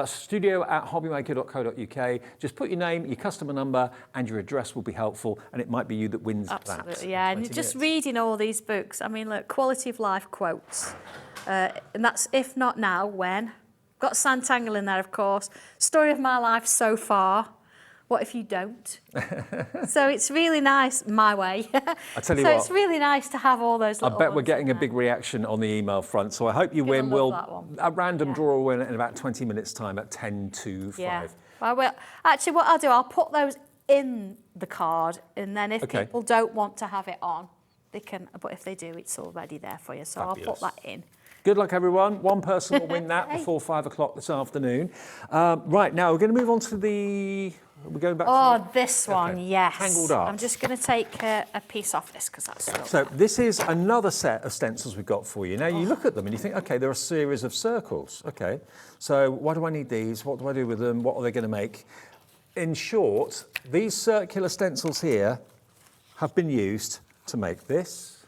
studio@hobbymaker.co.uk. Just put your name, your customer number and your address will be helpful and it might be you that wins that. Absolutely, yeah. And just reading all these books, I mean, look, quality of life quotes. And that's if not now, when? Got Sanntangle in there, of course. Story of my life so far. What if you don't? So it's really nice, my way. I tell you so what, it's really nice to have all those I little bet we're ones getting in a big reaction on the email front, so I hope you win. love We'll that one. a random Yeah. draw will win in about 20 minutes time at 10 to 5. Yeah. Well, I will. Actually, what I'll do, I'll put those in the card, and then if Okay. people don't want to have it on, they can. But if they do, it's already there for you. So I'll Fabulous. put that in. Good luck, everyone. One person will win that before 5 o'clock this afternoon. Right, now we're going to move on to we're going back to this one, yes. Tangled Art. I'm just going to take a piece off this because that's still So this is another set of stencils we've got for you. Now you look at them and you think, okay, they're a series of circles. Okay, so why do I need these? What do I do with them? What are they going to make? In short, these circular stencils here have been used to make this,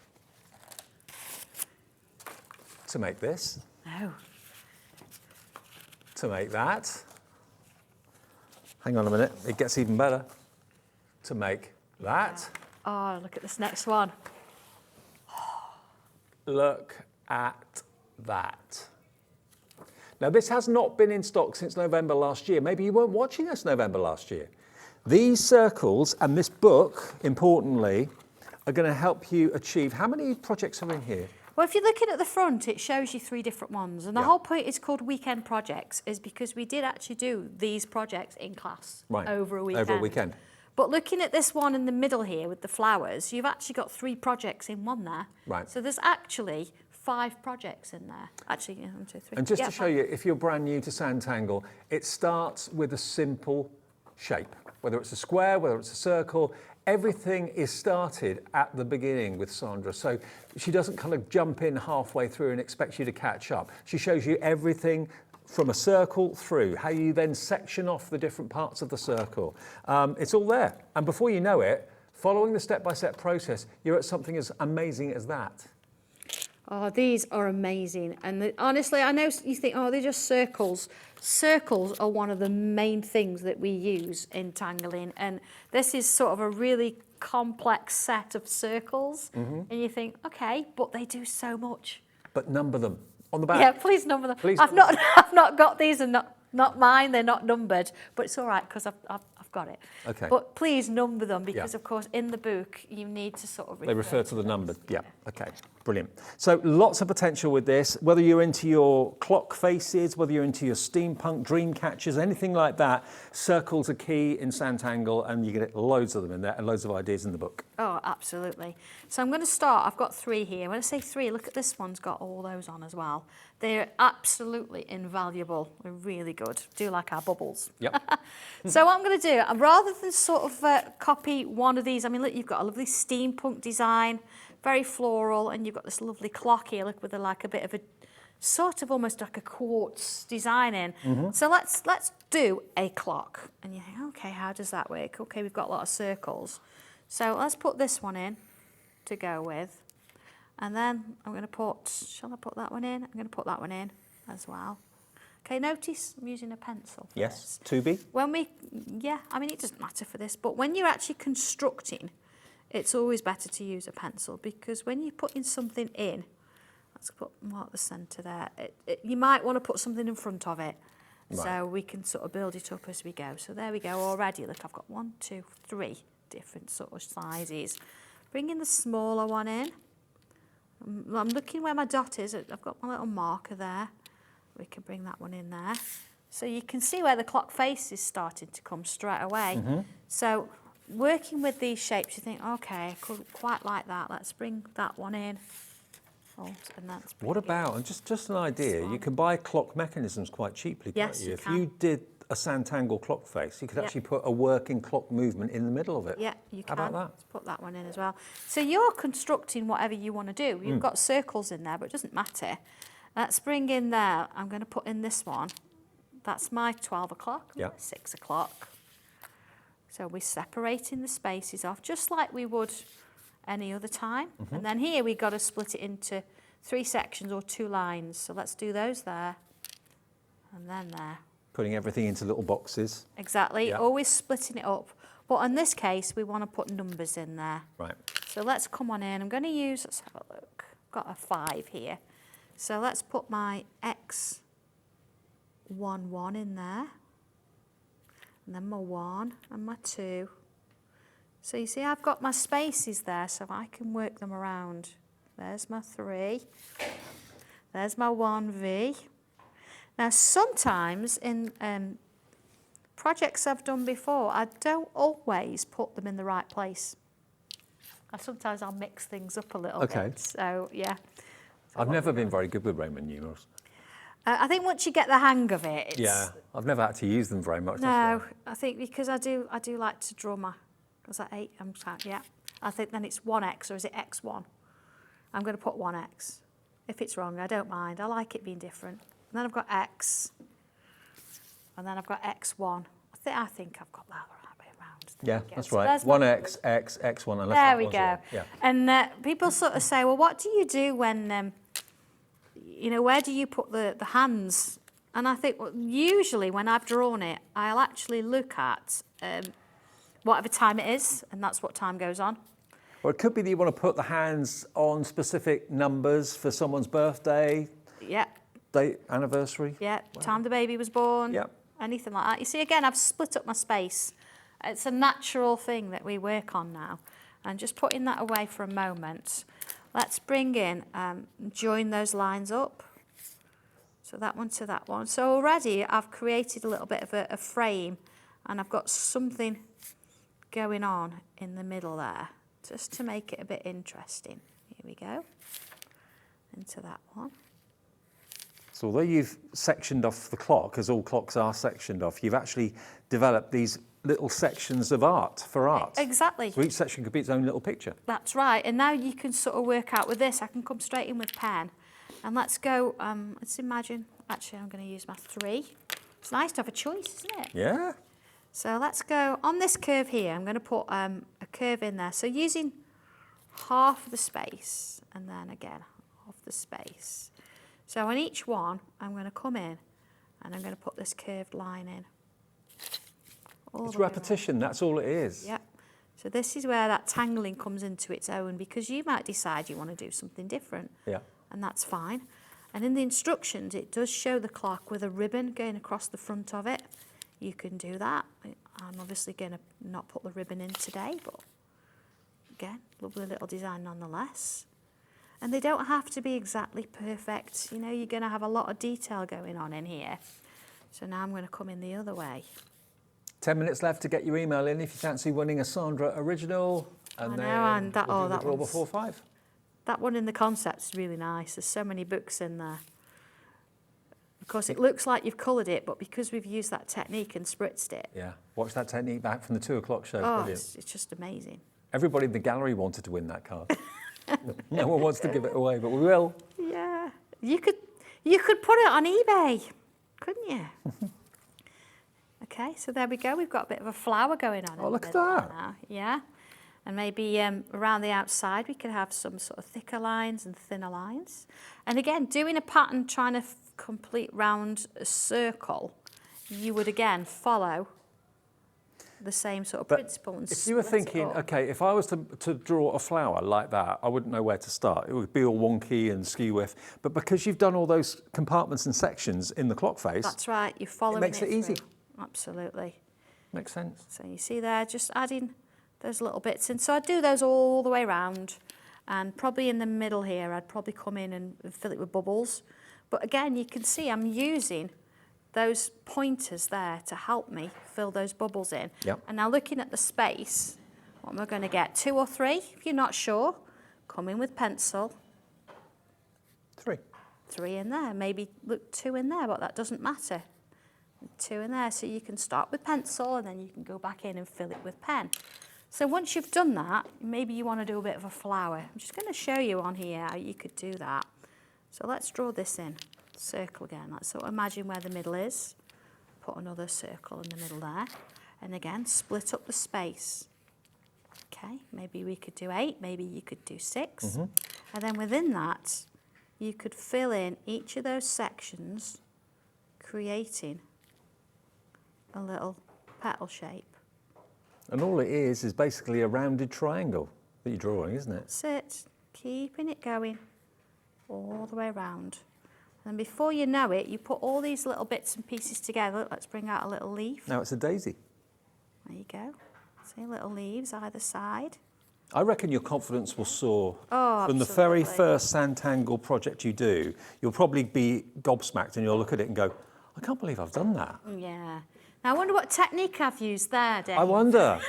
to make this, to make that. Hang on a minute, it gets even better. To make that. Oh, look at this next one. Look at that. Now, this has not been in stock since November last year. Maybe you weren't watching us November last year. These circles and this book, importantly, are going to help you achieve. How many projects are in here? Well, if you're looking at the front, it shows you 3 different ones. And the whole point is called weekend projects is because we did actually do these projects in class over a weekend. Over a weekend. But looking at this one in the middle here with the flowers, you've actually got 3 projects in one there. Right. So there's actually 5 projects in there. Actually, 1, 2, 3. And just to show you, if you're brand new to Sanntangle, it starts with a simple shape. Whether it's a square, whether it's a circle, everything is started at the beginning with Sandra. So she doesn't kind of jump in halfway through and expect you to catch up. She shows you everything from a circle through, how you then section off the different parts of the circle. It's all there. And before you know it, following the step-by-step process, you're at something as amazing as that. Oh, these are amazing. And honestly, I know you think, oh, they're just circles. Circles are one of the main things that we use in tangling. And this is sort of a really complex set of circles. And you think, okay, but they do so much. But number them on the back. Yeah, please number them. Please I've not got these and not mine. They're not numbered, but it's all right because I've got it. Okay. But please number them because, of course, in the book, you need to sort of They refer to the number. Yeah. Okay. Brilliant. So lots of potential with this, whether you're into your clock faces, whether you're into your steampunk dream catchers, anything like that, circles are key in Sanntangle and you get loads of them in there and loads of ideas in the book. Oh, absolutely. So I'm going to start. I've got 3 here. When I say 3, look at this one's got all those on as well. They're absolutely invaluable. They're really good. Do like our bubbles. Yep. So what I'm going to do, rather than sort of copy one of these, I mean, look, you've got a lovely steampunk design, very floral, and you've got this lovely clock here, look, with a bit of a sort of almost like a quartz design in. So let's do a clock. And you think, okay, how does that work? Okay, we've got a lot of circles. So let's put this one in to go with. And then I'm going to put, shall I put that one in? I'm going to put that one in as well. Okay, notice I'm using a pencil for Yes, this. 2B. When we, I mean, it doesn't matter for this, but when you're actually constructing, it's always better to use a pencil because when you're putting something in, let's mark the centre there, you might want to put something in front of it. Right. So we can sort of build it up as we go. So there we go already. Look, I've got 1, 2, 3 different sort of sizes. Bringing the smaller one in. I'm looking where my dot is. I've got my little marker there. We can bring that one in there. So you can see where the clock face is starting to come straight away. So working with these shapes, you think, okay, I could quite like that. Let's bring that one in. Oh, and that's what about, and just an idea, you can buy clock mechanisms quite cheaply, can't you? If you did a Sanntangle clock face, you could actually put a working clock movement in the middle of it. Yeah, you can. How about that? Let's put that one in as well. So you're constructing whatever you want to do. You've got circles in there, but it doesn't matter. Let's bring in there, I'm going to put in this one. That's my 12 o'clock, 6 o'clock. So we're separating the spaces off, just like we would any other time. And then here we've got to split it into 3 sections or 2 lines. So let's do those there, and then there. Putting everything into little boxes. Exactly, always splitting it up. But in this case, we want to put numbers in there. Right. So let's come on in. I'm going to use, let's have a look. I've got a 5 here. So let's put my X11 in there. And then my 1 and my 2. So you see I've got my spaces there so I can work them around. There's my 3. There's my 1V. Now sometimes in projects I've done before, I don't always put them in the right place. Sometimes I'll mix things up a little bit. So yeah. I've never been very good with Roman numerals. I think once you get the hang of it, it's... Yeah, I've never had to use them very much. No, I think because I do like to draw my... Was that 8? Yeah. I think then it's 1x, or is it x1? I'm going to put 1x. If it's wrong, I don't mind. I like it being different. And then I've got x, and then I've got x1. I think I've got that right way around. Yeah, that's right. 1x, x, x1, unless there we go. Yeah. And people sort of say, well, what do you do when, you know, where do you put the hands? And I think, well, usually when I've drawn it, I'll actually look at whatever time it is, and that's what time goes on. Or it could be that you want to put the hands on specific numbers for someone's birthday. Yeah. Date, anniversary. Yeah, time the baby was born. Yep. Anything like that. You see, again, I've split up my space. It's a natural thing that we work on now. And just putting that away for a moment. Let's bring in, join those lines up. So that one to that one. So already I've created a little bit of a frame, and I've got something going on in the middle there, just to make it a bit interesting. Here we go. Into that one. So although you've sectioned off the clock, as all clocks are sectioned off, you've actually developed these little sections of art for art. Exactly. So each section could be its own little picture. That's right. And now you can sort of work out with this. I can come straight in with pen. And let's go, let's imagine, actually I'm going to use my 3. It's nice to have a choice, isn't it? Yeah. So let's go on this curve here. I'm going to put a curve in there. So using half of the space, and then again, half the space. So on each one, I'm going to come in and I'm going to put this curved line in. It's repetition, that's all it is. Yep. So this is where that tangling comes into its own, because you might decide you want to do something different. Yeah. And that's fine. And in the instructions, it does show the clock with a ribbon going across the front of it. You can do that. I'm obviously going to not put the ribbon in today, but again, lovely little design nonetheless. And they don't have to be exactly perfect. You know, you're going to have a lot of detail going on in here. So now I'm going to come in the other way. 10 minutes left to get your email in if you fancy winning a Sandra original. And then that draw before 5. That one in the concept's really nice. There's so many books in there. Of course, it looks like you've coloured it, but because we've used that technique and spritzed it. Yeah, watch that technique back from the 2 o'clock show. Oh, Brilliant. it's just amazing. Everybody in the gallery wanted to win that card. No one wants to give it away, but we will. Yeah, you could put it on eBay, couldn't you? Okay, so there we go. We've got a bit of a flower going on. Oh, look at that. Now. Yeah, and maybe around the outside we could have some sort of thicker lines and thinner lines. And again, doing a pattern, trying to complete round a circle, you would again follow the same sort of principle. And if you were thinking, okay, if I was to draw a flower like that, I wouldn't know where to start. It would be all wonky and skew with. But because you've done all those compartments and sections in the clock face, that's right, you're following it makes it easy. Through. Absolutely. Makes sense. So you see there, just adding those little bits in. So I'd do those all the way around, and probably in the middle here, I'd probably come in and fill it with bubbles. But again, you can see I'm using those pointers there to help me fill those bubbles in. Yep. And now looking at the space, what am I going to get? 2 or 3? If you're not sure, come in with pencil. 3. 3 in there, maybe look 2 in there, but that doesn't matter. 2 in there, so you can start with pencil and then you can go back in and fill it with pen. So once you've done that, maybe you want to do a bit of a flower. I'm just going to show you on here how you could do that. So let's draw this in. Circle again. Let's sort of imagine where the middle is. Put another circle in the middle there. And again, split up the space. Okay, maybe we could do 8, maybe you could do 6. Mm-hmm. And then within that, you could fill in each of those sections, creating a little petal shape. And all it is basically a rounded triangle that you're drawing, isn't it? That's it. Keeping it going all the way around. And before you know it, you put all these little bits and pieces together. Let's bring out a little leaf. Now it's a daisy. There you go. See, little leaves either side. I reckon your confidence will soar. Oh, from the very first Sanntangle project you do. You'll probably be gobsmacked and you'll look at it and go, I can't believe I've done that. Yeah. Now, I wonder what technique I've used there, Dave. I wonder.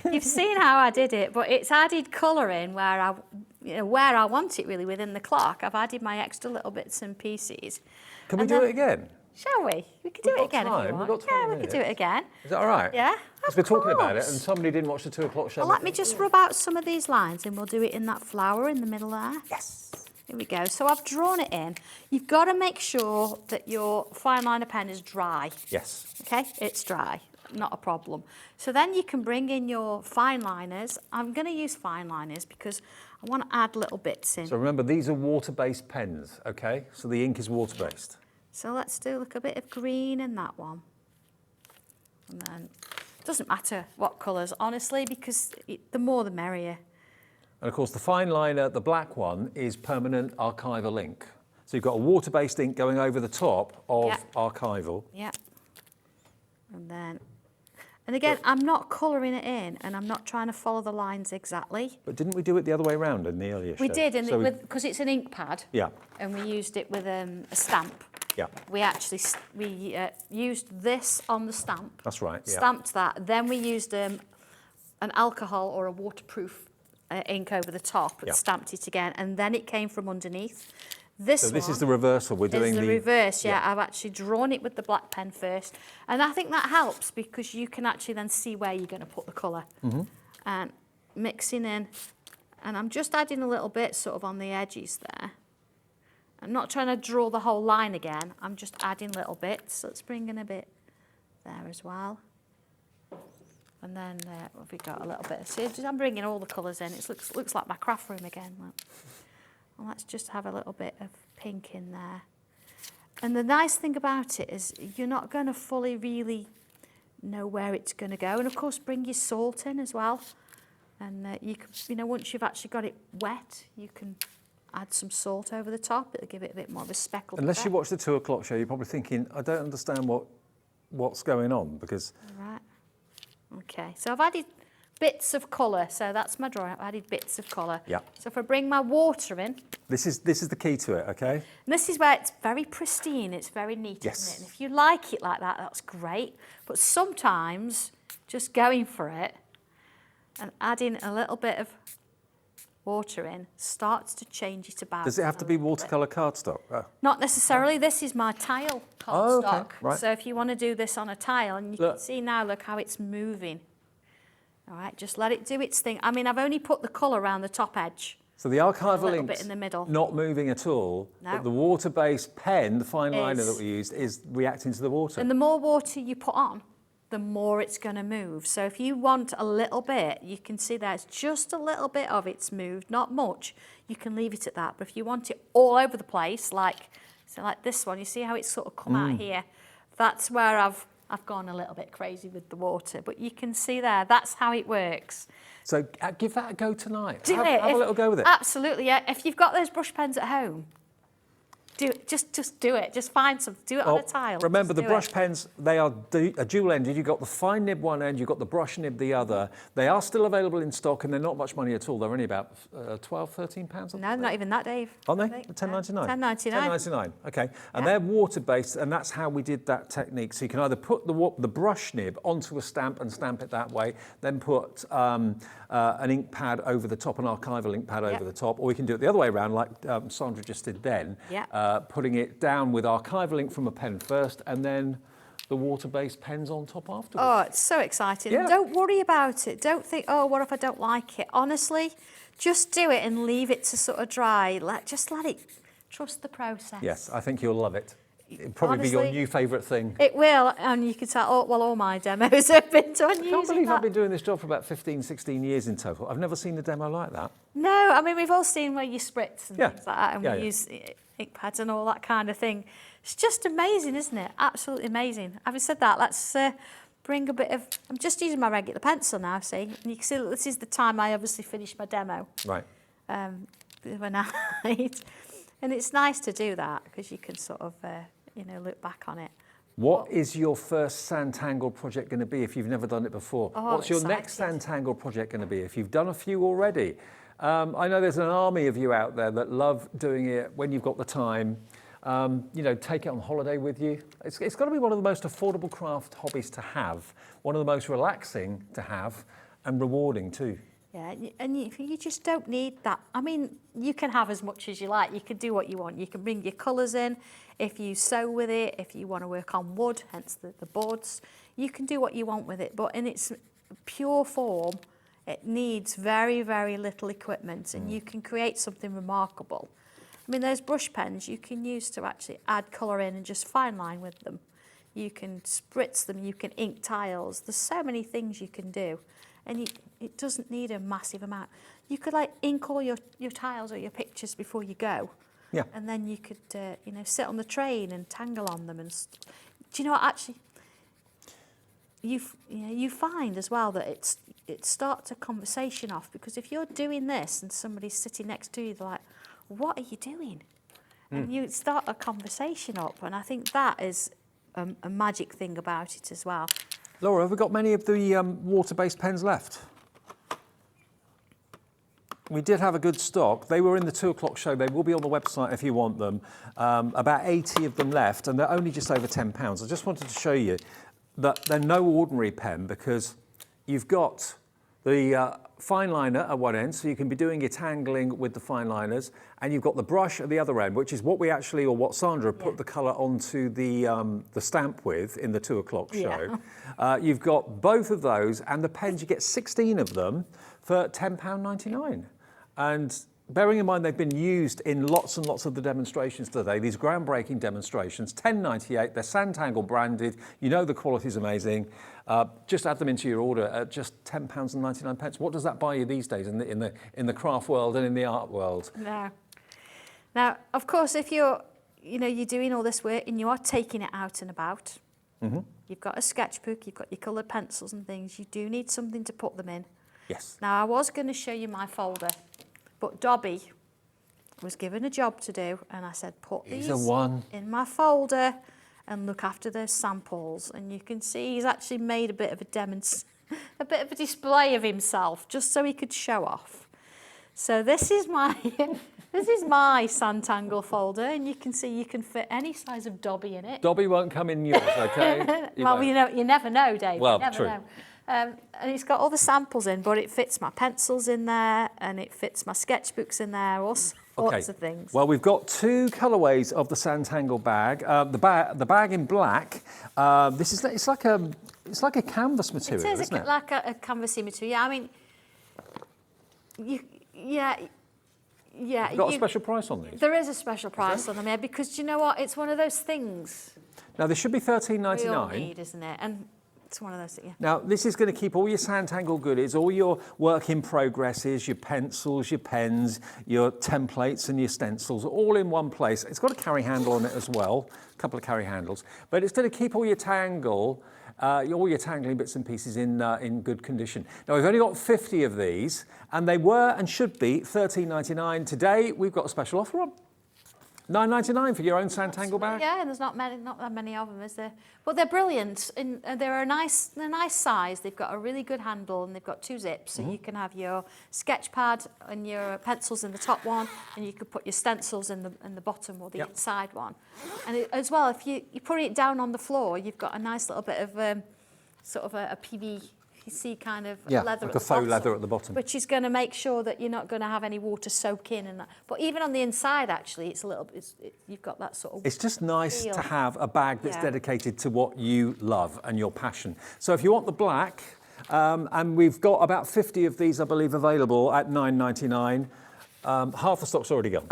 You've seen how I did it, but it's added colour in where you know, where I want it really within the clock, I've added my extra little bits and pieces. Can we do it again? Shall we? We could do it again if you We've want. got 20 Yeah, we could do it again. Is that all right? Yeah, Because of we're talking about it course. and somebody didn't watch the 2 o'clock show. Well, let me just rub out some of these lines and we'll do it in that flower in the middle there. Yes. Here we go. So I've drawn it in. You've got to make sure that your fine liner pen is dry. Yes. Okay, it's dry, not a problem. So then you can bring in your fine liners. I'm going to use fine liners because I want to add little bits in. So remember, these are water-based pens, okay? So the ink is water-based. So let's do like a bit of green in that one. And then, it doesn't matter what colours, honestly, because the more the merrier. And of course, the fine liner, the black one, is permanent archival ink. So you've got a water-based ink going over the top of archival. Yeah. And then, and again, I'm not colouring it in and I'm not trying to follow the lines exactly. But didn't we do it the other way around in the earlier show? We did, So because it's an ink pad. Yeah. And we used it with a stamp. Yeah. We actually used this on the stamp. That's right, yeah. Stamped that. Then we used an alcohol or a waterproof ink over the top, but stamped it again, and then it came from underneath. So this is the reversal. We're doing the reverse, yeah. yeah. I've actually drawn it with the black pen first, and I think that helps because you can actually then see where you're going to put the colour. And mixing in, and I'm just adding a little bit sort of on the edges there. I'm not trying to draw the whole line again, I'm just adding little bits. Let's bring in a bit there as well. And then we've got a little bit. So I'm bringing all the colours in. It looks like my craft room again. Look. And let's just have a little bit of pink in there. And the nice thing about it is you're not going to fully really know where it's going to go. And of course, bring your salt in as well. And you can, you know, once you've actually got it wet, you can add some salt over the top. It'll give it a bit more of a speckled Unless effect. you watch the 2 o'clock show, you're probably thinking, I don't understand what's going on because... Right. Okay, so I've added bits of colour. So that's my drawing. I've added bits of colour. Yeah. So if I bring my water in... This is the key to it, okay? And this is where it's very pristine, it's very neat, Yes. isn't it? And if you like it like that, that's great. But sometimes just going for it and adding a little bit of water in starts to change it about. Does it have to be watercolour cardstock? Oh. Not necessarily. This is my tile Oh, cardstock. okay, right. So if you want to do this on a tile, and you can see now, look how it's moving. All right, just let it do its thing. I mean, I've only put the colour around the top edge. So the archival little ink's bit in the middle. not moving at all, No. but the water-based pen, the fine liner Is. that we used, is reacting to the water. And the more water you put on, the more it's going to move. So if you want a little bit, you can see there's just a little bit of it's moved, not much. You can leave it at that. But if you want it all over the place, like this one, you see how it's sort of come out here? That's where I've gone a little bit crazy with the water. But you can see there, that's how it works. So give that a go tonight. Do have it. a little go with it. Absolutely, yeah. If you've got those brush pens at home, do it. Just do it. Just find some. Do it on a tile. Remember, Just the do brush it. pens, they are dual-ended. You've got the fine nib one end, you've got the brush nib the other. They are still available in stock, and they're not much money at all. They're only about £12, £13. No, not even that, Dave. Aren't I they? think. £10.99? £10.99. £10.99, okay. And they're water-based, and that's how we did that technique. So you can either put the brush nib onto a stamp and stamp it that way, then put an ink pad over the top, an archival ink pad over the top, or we can do it the other way around, like Sandra just did then, putting it down with archival ink from a pen first, and then the water-based pens on top afterwards. Oh, it's so exciting. Yeah. Don't worry about it. Don't think, oh, what if I don't like it? Honestly, just do it and leave it to sort of dry. Just let it, trust the process. Yes, I think you'll love it. It'll probably be your Honestly, new favourite thing. It will, and you can tell, oh, well, all my demos have been done I can't using believe that. I've been doing this job for about 15, 16 years in total. I've never seen a demo like that. No, I mean, we've all seen where you spritz and Yeah. things like that, and we use ink pads and all that kind of thing. It's just amazing, isn't it? Absolutely amazing. Having said that, let's bring a bit of... I'm just using my regular pencil now, see? And you can see that this is the time I obviously finished my demo. Right. The other night. And it's nice to do that, because you can sort of, you know, look back on it. What is your first Sanntangle project going to be if you've never done it before? Oh, What's your next excited. Sanntangle project going to be if you've done a few already? I know there's an army of you out there that love doing it when you've got the time. You know, take it on holiday with you. It's got to be one of the most affordable craft hobbies to have, one of the most relaxing to have, and rewarding too. Yeah, and you just don't need that. I mean, you can have as much as you like. You can do what you want. You can bring your colours in. If you sew with it, if you want to work on wood, hence the boards, you can do what you want with it. But in its pure form, it needs very, very little equipment, and you can create something remarkable. I mean, those brush pens you can use to actually add colour in and just fine line with them. You can spritz them, you can ink tiles. There's so many things you can do, and it doesn't need a massive amount. You could like ink all your tiles or your pictures before you go. Yeah. And then you could, sit on the train and tangle on them. And do you know what? Actually, you find as well that it starts a conversation off, because if you're doing this and somebody's sitting next to you, they're like, "What are you doing?" And you start a conversation up, and I think that is a magic thing about it as well. Laura, have we got many of the water-based pens left? We did have a good stock. They were in the 2 o'clock show. They will be on the website if you want them. About 80 of them left, and they're only just over £10. I just wanted to show you that they're no ordinary pen, because you've got the fine liner at one end, so you can be doing your tangling with the fine liners, and you've got the brush at the other end, which is what we actually, or what Sandra put the colour onto the stamp with in the 2 o'clock show. You've got both of those, and the pens, you get 16 of them for £10.99. And bearing in mind they've been used in lots and lots of the demonstrations today, these groundbreaking demonstrations, £10.98, they're Sanntangle branded, you know the quality's amazing. Just add them into your order at just £10.99. What does that buy you these days in the craft world and in the art world? No. Now, of course, if you're doing all this work and you are taking it out and about, you've got a sketchbook, you've got your coloured pencils and things, you do need something to put them in. Yes. Now, I was going to show you my folder, but Dobby was given a job to do, and I said, put these in my folder and look after those samples. And you can see he's actually made a bit of a display of himself, just so he could show off. So this is my Sanntangle folder, and you can see you can fit any size of Dobby in it. Dobby won't come in yours, okay? Well, you never know, Dave. Well, you never true. know. And it's got all the samples in, but it fits my pencils in there, and it fits my sketchbooks in there, all sorts of things. Well, we've got 2 colourways of the Sanntangle bag. The bag in black. It's like a canvas material, isn't it? Like a canvasy material. Yeah, I mean, yeah. You've got a special price on these? There is a special price on them, yeah, because do you know what? It's one of those things. Now, they should be £13.99. We all need, isn't it? And it's one of those, yeah. Now, this is going to keep all your Sanntangle goodies, all your work in progresses, your pencils, your pens, your templates and your stencils, all in one place. It's got a carry handle on it as well, a couple of carry handles, but it's going to keep all your tangling bits and pieces in good condition. Now, we've only got 50 of these, and they were and should be £13.99. Today, we've got a special offer on. £9.99 for your own Sanntangle bag. Yeah, and there's not that many of them, is there? But they're brilliant. They're a nice size. They've got a really good handle, and they've got 2 zips, so you can have your sketch pad and your pencils in the top one, and you could put your stencils in the bottom or the inside one. And as well, if you put it down on the floor, you've got a nice little bit of sort of a PVC kind of leather, like a faux leather at the bottom, which is going to make sure that you're not going to have any water soak in and that. But even on the inside, actually, it's a little bit. You've got that sort of. It's just nice feel. to have a bag that's dedicated to what you love and your passion. So if you want the black, and we've got about 50 of these, I believe, available at £9.99. Half the stock's already gone.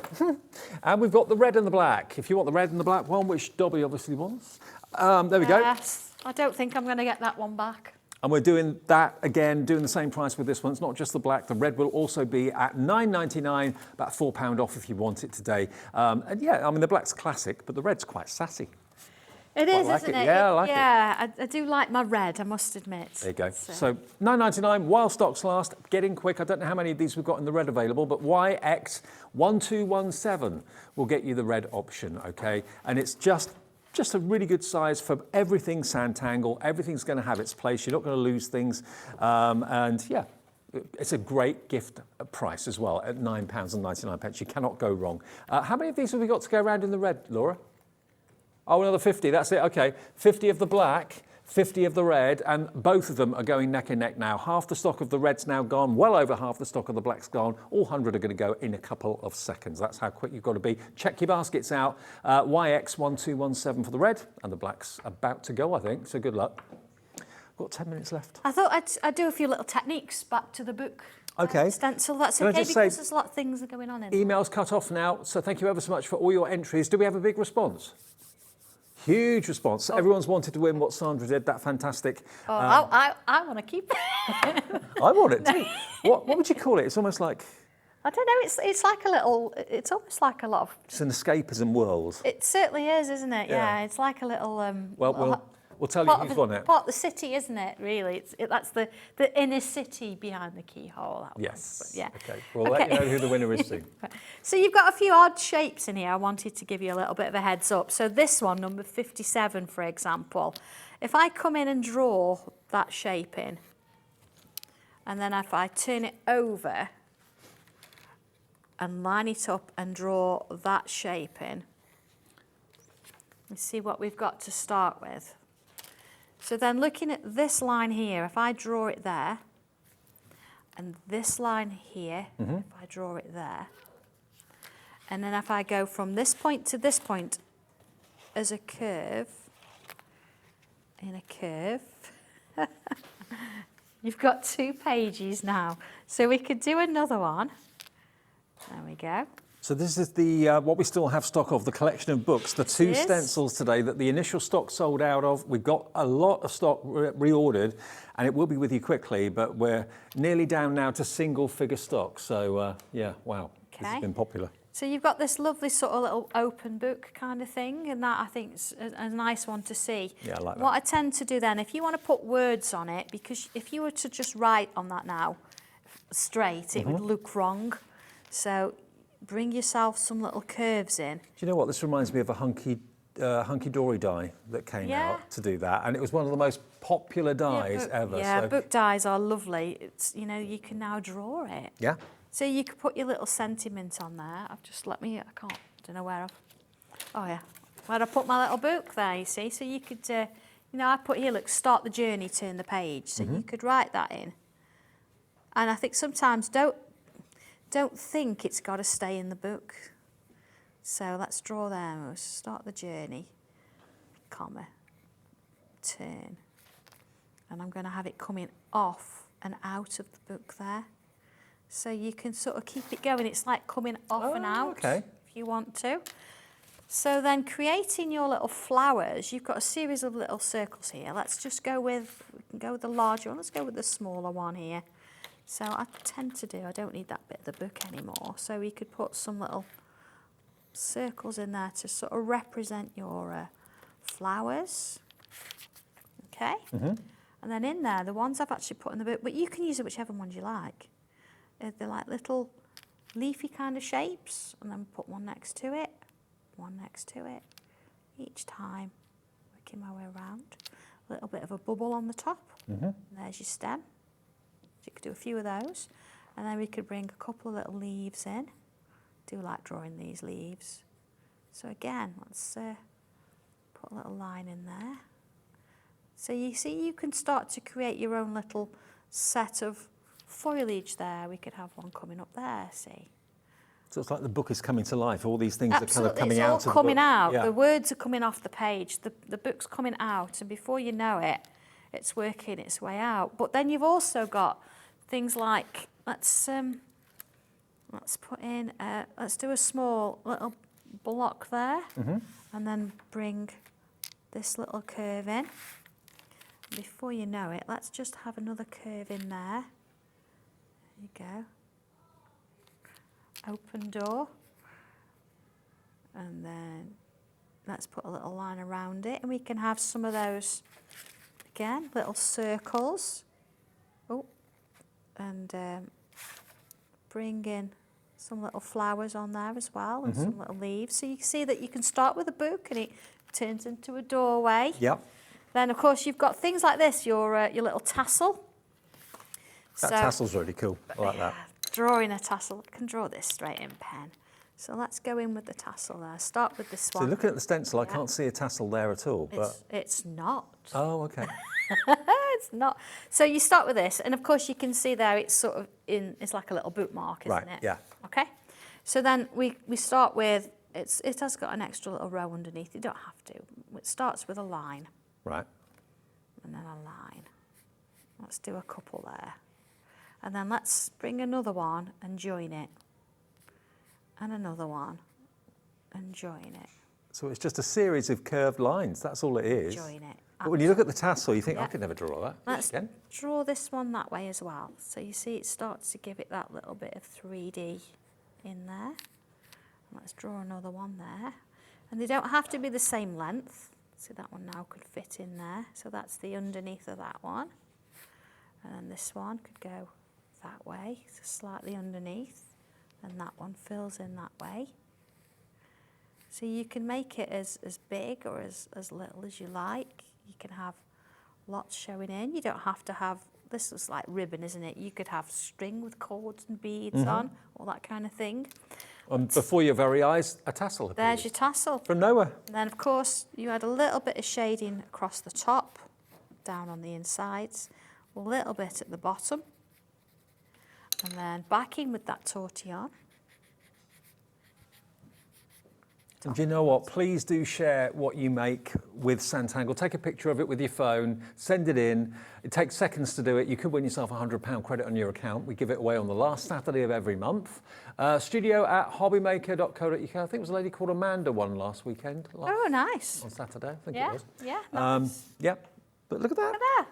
And we've got the red and the black. If you want the red and the black one, which Dobby obviously wants, there we go. Yes, I don't think I'm going to get that one back. And we're doing that again, doing the same price with this one. It's not just the black. The red will also be at £9.99, about £4 off if you want it today. And yeah, I mean, the black's classic, but the red's quite sassy. It is, like isn't it. it? Yeah, I like it. Yeah, I do like my red, I must admit. There you go. So £9.99 while stocks last. Getting quick. I don't know how many of these we've got in the red available, but YX1217 will get you the red option, okay? And it's just a really good size for everything Sanntangle. Everything's going to have its place. You're not going to lose things. And yeah, it's a great gift price as well at £9.99. You cannot go wrong. How many of these have we got to go around in the red, Laura? Oh, another 50. That's it. Okay. 50 of the black, 50 of the red, and both of them are going neck and neck now. Half the stock of the red's now gone, well over half the stock of the black's gone. All 100 are going to go in a couple of seconds. That's how quick you've got to be. Check your baskets out. YX1217 for the red, and the black's about to go, I think, so good luck. Got 10 minutes left. I thought I'd do a few little techniques back to the book. Okay. Stencil, that's Can I okay, just because say, there's a lot of things that are going on in there. Emails cut off now, so thank you ever so much for all your entries. Do we have a big response? Huge response. Everyone's wanted to win what Sandra did, that fantastic. Oh, I want to keep it. I want it too. What would you call it? It's almost like... I don't know, it's like a little, it's almost like a lot of... It's an escapism world. It certainly is, isn't it? Yeah, it's like a little... Well, we'll tell you who's won it. Part of the city, isn't it, really? That's the inner city behind the keyhole. That Yes. One. Yeah. Okay. We'll let you know who the winner is soon. So you've got a few odd shapes in here. I wanted to give you a little bit of a heads up. So this one, number 57, for example, if I come in and draw that shape in, and then if I turn it over and line it up and draw that shape in, let's see what we've got to start with. So then looking at this line here, if I draw it there, and this line here, if I draw it there, and then if I go from this point to this point as a curve, in a curve, you've got 2 pages now. So we could do another one. There we go. So this is the what we still have stock of, the collection of books, the 2 Yes. stencils today that the initial stock sold out of. We've got a lot of stock reordered, and it will be with you quickly, but we're nearly down now to single figure stock. So yeah, wow, this has been popular. So you've got this lovely sort of little open book kind of thing, and that I think is a nice one to see. Yeah, I like that. What I tend to do then, if you want to put words on it, because if you were to just write on that now straight, it would look wrong. So bring yourself some little curves in. Do you know what? This reminds me of a hunky dory die that came out to do that, and it was one of the most popular dies ever. Yeah, so. book dies are lovely. It's, you know, you can now draw it. Yeah. So you could put your little sentiment on there. I've just don't know where where I put my little book there, you see. So you could, you know, I put here, look, start the journey, turn the page. So you could write that in. And I think sometimes don't think it's got to stay in the book. So let's draw there. We'll start the journey, comma, turn. And I'm going to have it coming off and out of the book there. So you can sort of keep it going. It's like coming off and out if you want to. So then creating your little flowers, you've got a series of little circles here. Let's just go with, we can go with the larger one. Let's go with the smaller one here. So I tend to do, I don't need that bit of the book anymore. So we could put some little circles in there to sort of represent your flowers. Okay? And then in there, the ones I've actually put in the book, but you can use whichever ones you like. They're like little leafy kind of shapes, and then put one next to it, each time, working my way around. A little bit of a bubble on the top, and there's your stem. So you could do a few of those, and then we could bring a couple of little leaves in. Do like drawing these leaves. So again, let's put a little line in there. So you see, you can start to create your own little set of foliage there. We could have one coming up there, see. So it's like the book is coming to life. All these things are kind of coming out. It's all coming out. Yeah. The words are coming off the page. The book's coming out, and before you know it, it's working its way out. But then you've also got things like, let's put in, let's do a small little block there, and then bring this little curve in. Before you know it, let's just have another curve in there. There you go. Open door. And then let's put a little line around it, and we can have some of those, again, little circles. Oh, and bring in some little flowers on there as well, and some little leaves. So you can see that you can start with a book, and it turns into a doorway. Yep. Then, of course, you've got things like this, your little tassel. That tassel's really cool. I like that. Drawing a tassel, I can draw this straight in pen. So let's go in with the tassel there. Start with this So one. looking at the stencil, I can't see a tassel there at all. But It's not. oh, okay. It's not. So you start with this, and of course you can see there it's sort of it's like a little bookmark, isn't Right, it? yeah. Okay. So then we start with, it has got an extra little row underneath. You don't have to. It starts with a line. Right. And then a line. Let's do a couple there. And then let's bring another one and join it. And another one and join it. So it's just a series of curved lines. That's all it is. Join it. But when you look at the tassel, you think, Yeah. I could never draw that. Let's Again. draw this one that way as well. So you see it starts to give it that little bit of 3D in there. Let's draw another one there. And they don't have to be the same length. See, that one now could fit in there. So that's the underneath of that one. And then this one could go that way, so slightly underneath. And that one fills in that way. So you can make it as big or as little as you like. You can have lots showing in. You don't have to have, this is like ribbon, isn't it? You could have string with cords and beads on, all that kind of thing. And before your very eyes, a tassel appears. There's your tassel. From nowhere. And then, of course, you add a little bit of shading across the top, down on the insides, a little bit at the bottom, and then back in with that tortillon. And do you know what? Please do share what you make with Sanntangle. Take a picture of it with your phone, send it in. It takes seconds to do it. You could win yourself a £100 credit on your account. We give it away on the last Saturday of every month. Studio@hobbymaker.co.uk. I think it was a lady called Amanda won last weekend. Oh, nice. On Saturday, I think Yeah, it was. yeah, nice. Yeah, but look at that. Look at that.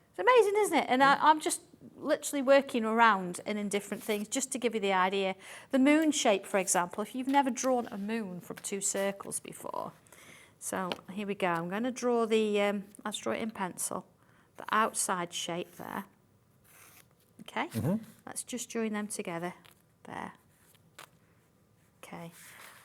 It's amazing, isn't it? And I'm just literally working around and in different things just to give you the idea. The moon shape, for example, if you've never drawn a moon from two circles before. So here we go. I'm going to draw let's draw it in pencil, the outside shape there. Okay, let's just join them together there. Okay,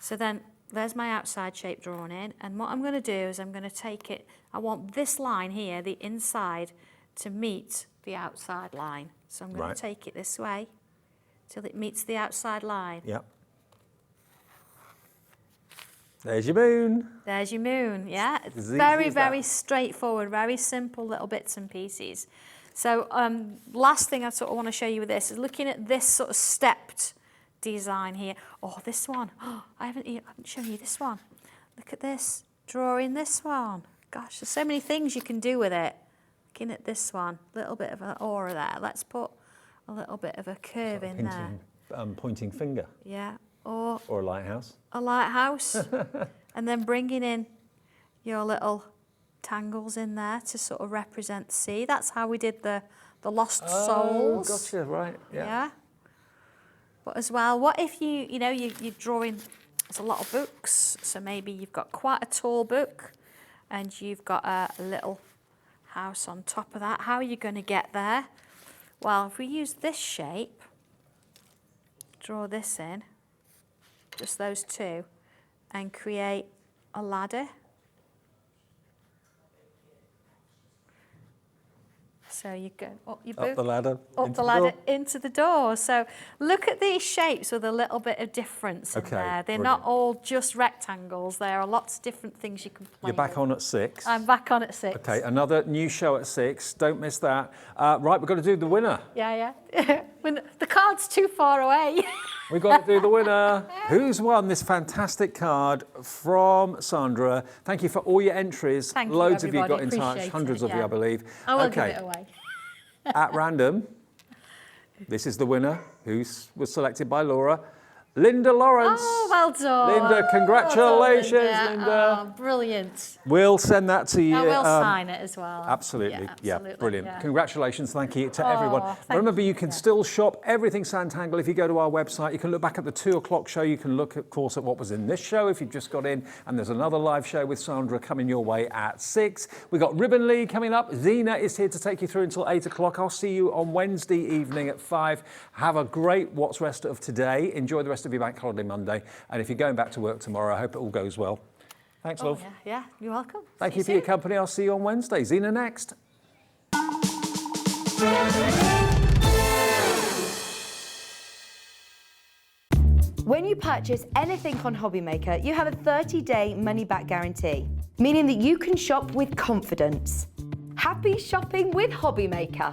so then there's my outside shape drawn in, and what I'm going to do is I'm going to take it, I want this line here, the inside, to meet the outside line. So I'm going to take it this way till it meets the outside line. Yep. There's your moon. There's your moon, yeah. It's As easy very, as that. very straightforward, very simple little bits and pieces. So last thing I sort of want to show you with this is looking at this sort of stepped design here. Oh, this one. Oh, I haven't shown you this one. Look at this. Drawing this one. Gosh, there's so many things you can do with it. Looking at this one, a little bit of an aura there. Let's put a little bit of a curve in there. Pointing finger. Yeah, or a lighthouse. a lighthouse. And then bringing in your little tangles in there to sort of represent the sea. That's how we did the lost souls. Oh, gotcha, right, yeah. But as well, what if you're drawing, there's a lot of books, so maybe you've got quite a tall book and you've got a little house on top of that. How are you going to get there? Well, if we use this shape, draw this in, just those two, and create a ladder. So you go up your book, Up the ladder. up into the ladder into the door. So look at these shapes with a little bit of difference in Okay, there. They're brilliant. not all just rectangles. There are lots of different things you can play You're back with. on at 6. I'm back on at 6. Okay, another new show at 6. Don't miss that. Right, we've got to do the winner. Yeah. When the card's too far away. We've got to do the winner. Who's won this fantastic card from Sandra? Thank you for all your entries. Thank you, Loads of you everybody. got in touch, Appreciate hundreds it, of you, yeah. I believe. I will okay. give it away. At random, this is the winner who was selected by Laura. Linda Lawrence. Oh, well done. Linda, congratulations, Well done, Linda. Oh, brilliant. We'll send that to you. I will sign it as well. Absolutely, yeah, brilliant. yeah. Congratulations, thank you to everyone. thank Remember, you you, can yeah. still shop everything Sanntangle if you go to our website. You can look back at the 2 o'clock show. You can look, of course, at what was in this show if you've just got in. And there's another live show with Sandra coming your way at 6. We've got Ribbon League coming up. Zena is here to take you through until 8 o'clock. I'll see you on Wednesday evening at 5. Have a great what's rest of today. Enjoy the rest of your bank holiday Monday. And if you're going back to work tomorrow, I hope it all goes well. Thanks, love. Yeah, you're welcome. Thank See you for your soon. company. I'll see you on Wednesday. Zena next. When you purchase anything on Hobbymaker, you have a 30-day money-back guarantee, meaning that you can shop with confidence. Happy shopping with Hobbymaker.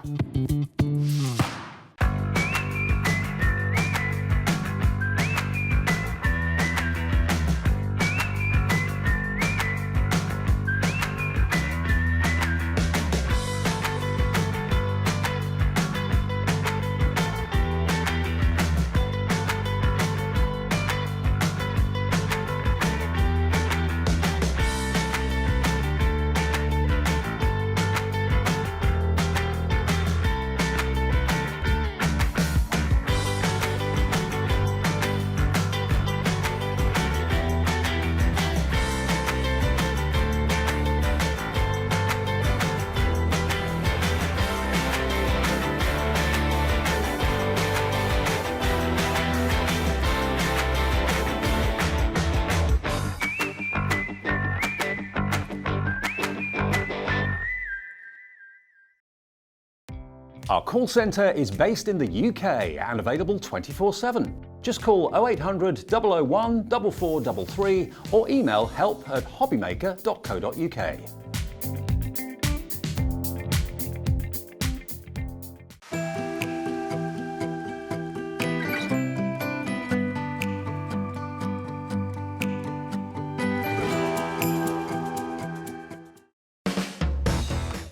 Our call centre is based in the UK and available 24/7. Just call 0800 001 4433 or email help@hobbymaker.co.uk.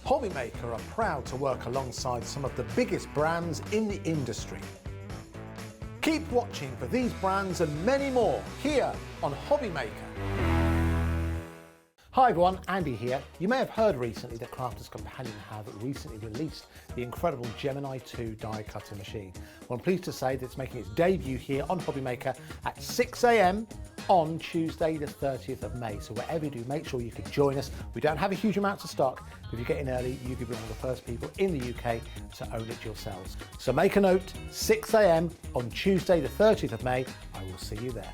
Hobbymaker are proud to work alongside some of the biggest brands in the industry. Keep watching for these brands and many more here on Hobbymaker. Hi everyone, Andy here. You may have heard recently that Crafters Companion have recently released the incredible Gemini 2 die cutting machine. Well, I'm pleased to say that it's making its debut here on Hobbymaker at 6 AM on Tuesday the 30th of May. So whatever you do, make sure you can join us. We don't have a huge amount of stock. If you get in early, you could be one of the first people in the UK to own it yourselves. So make a note, 6 AM on Tuesday the 30th of May. I will see you there.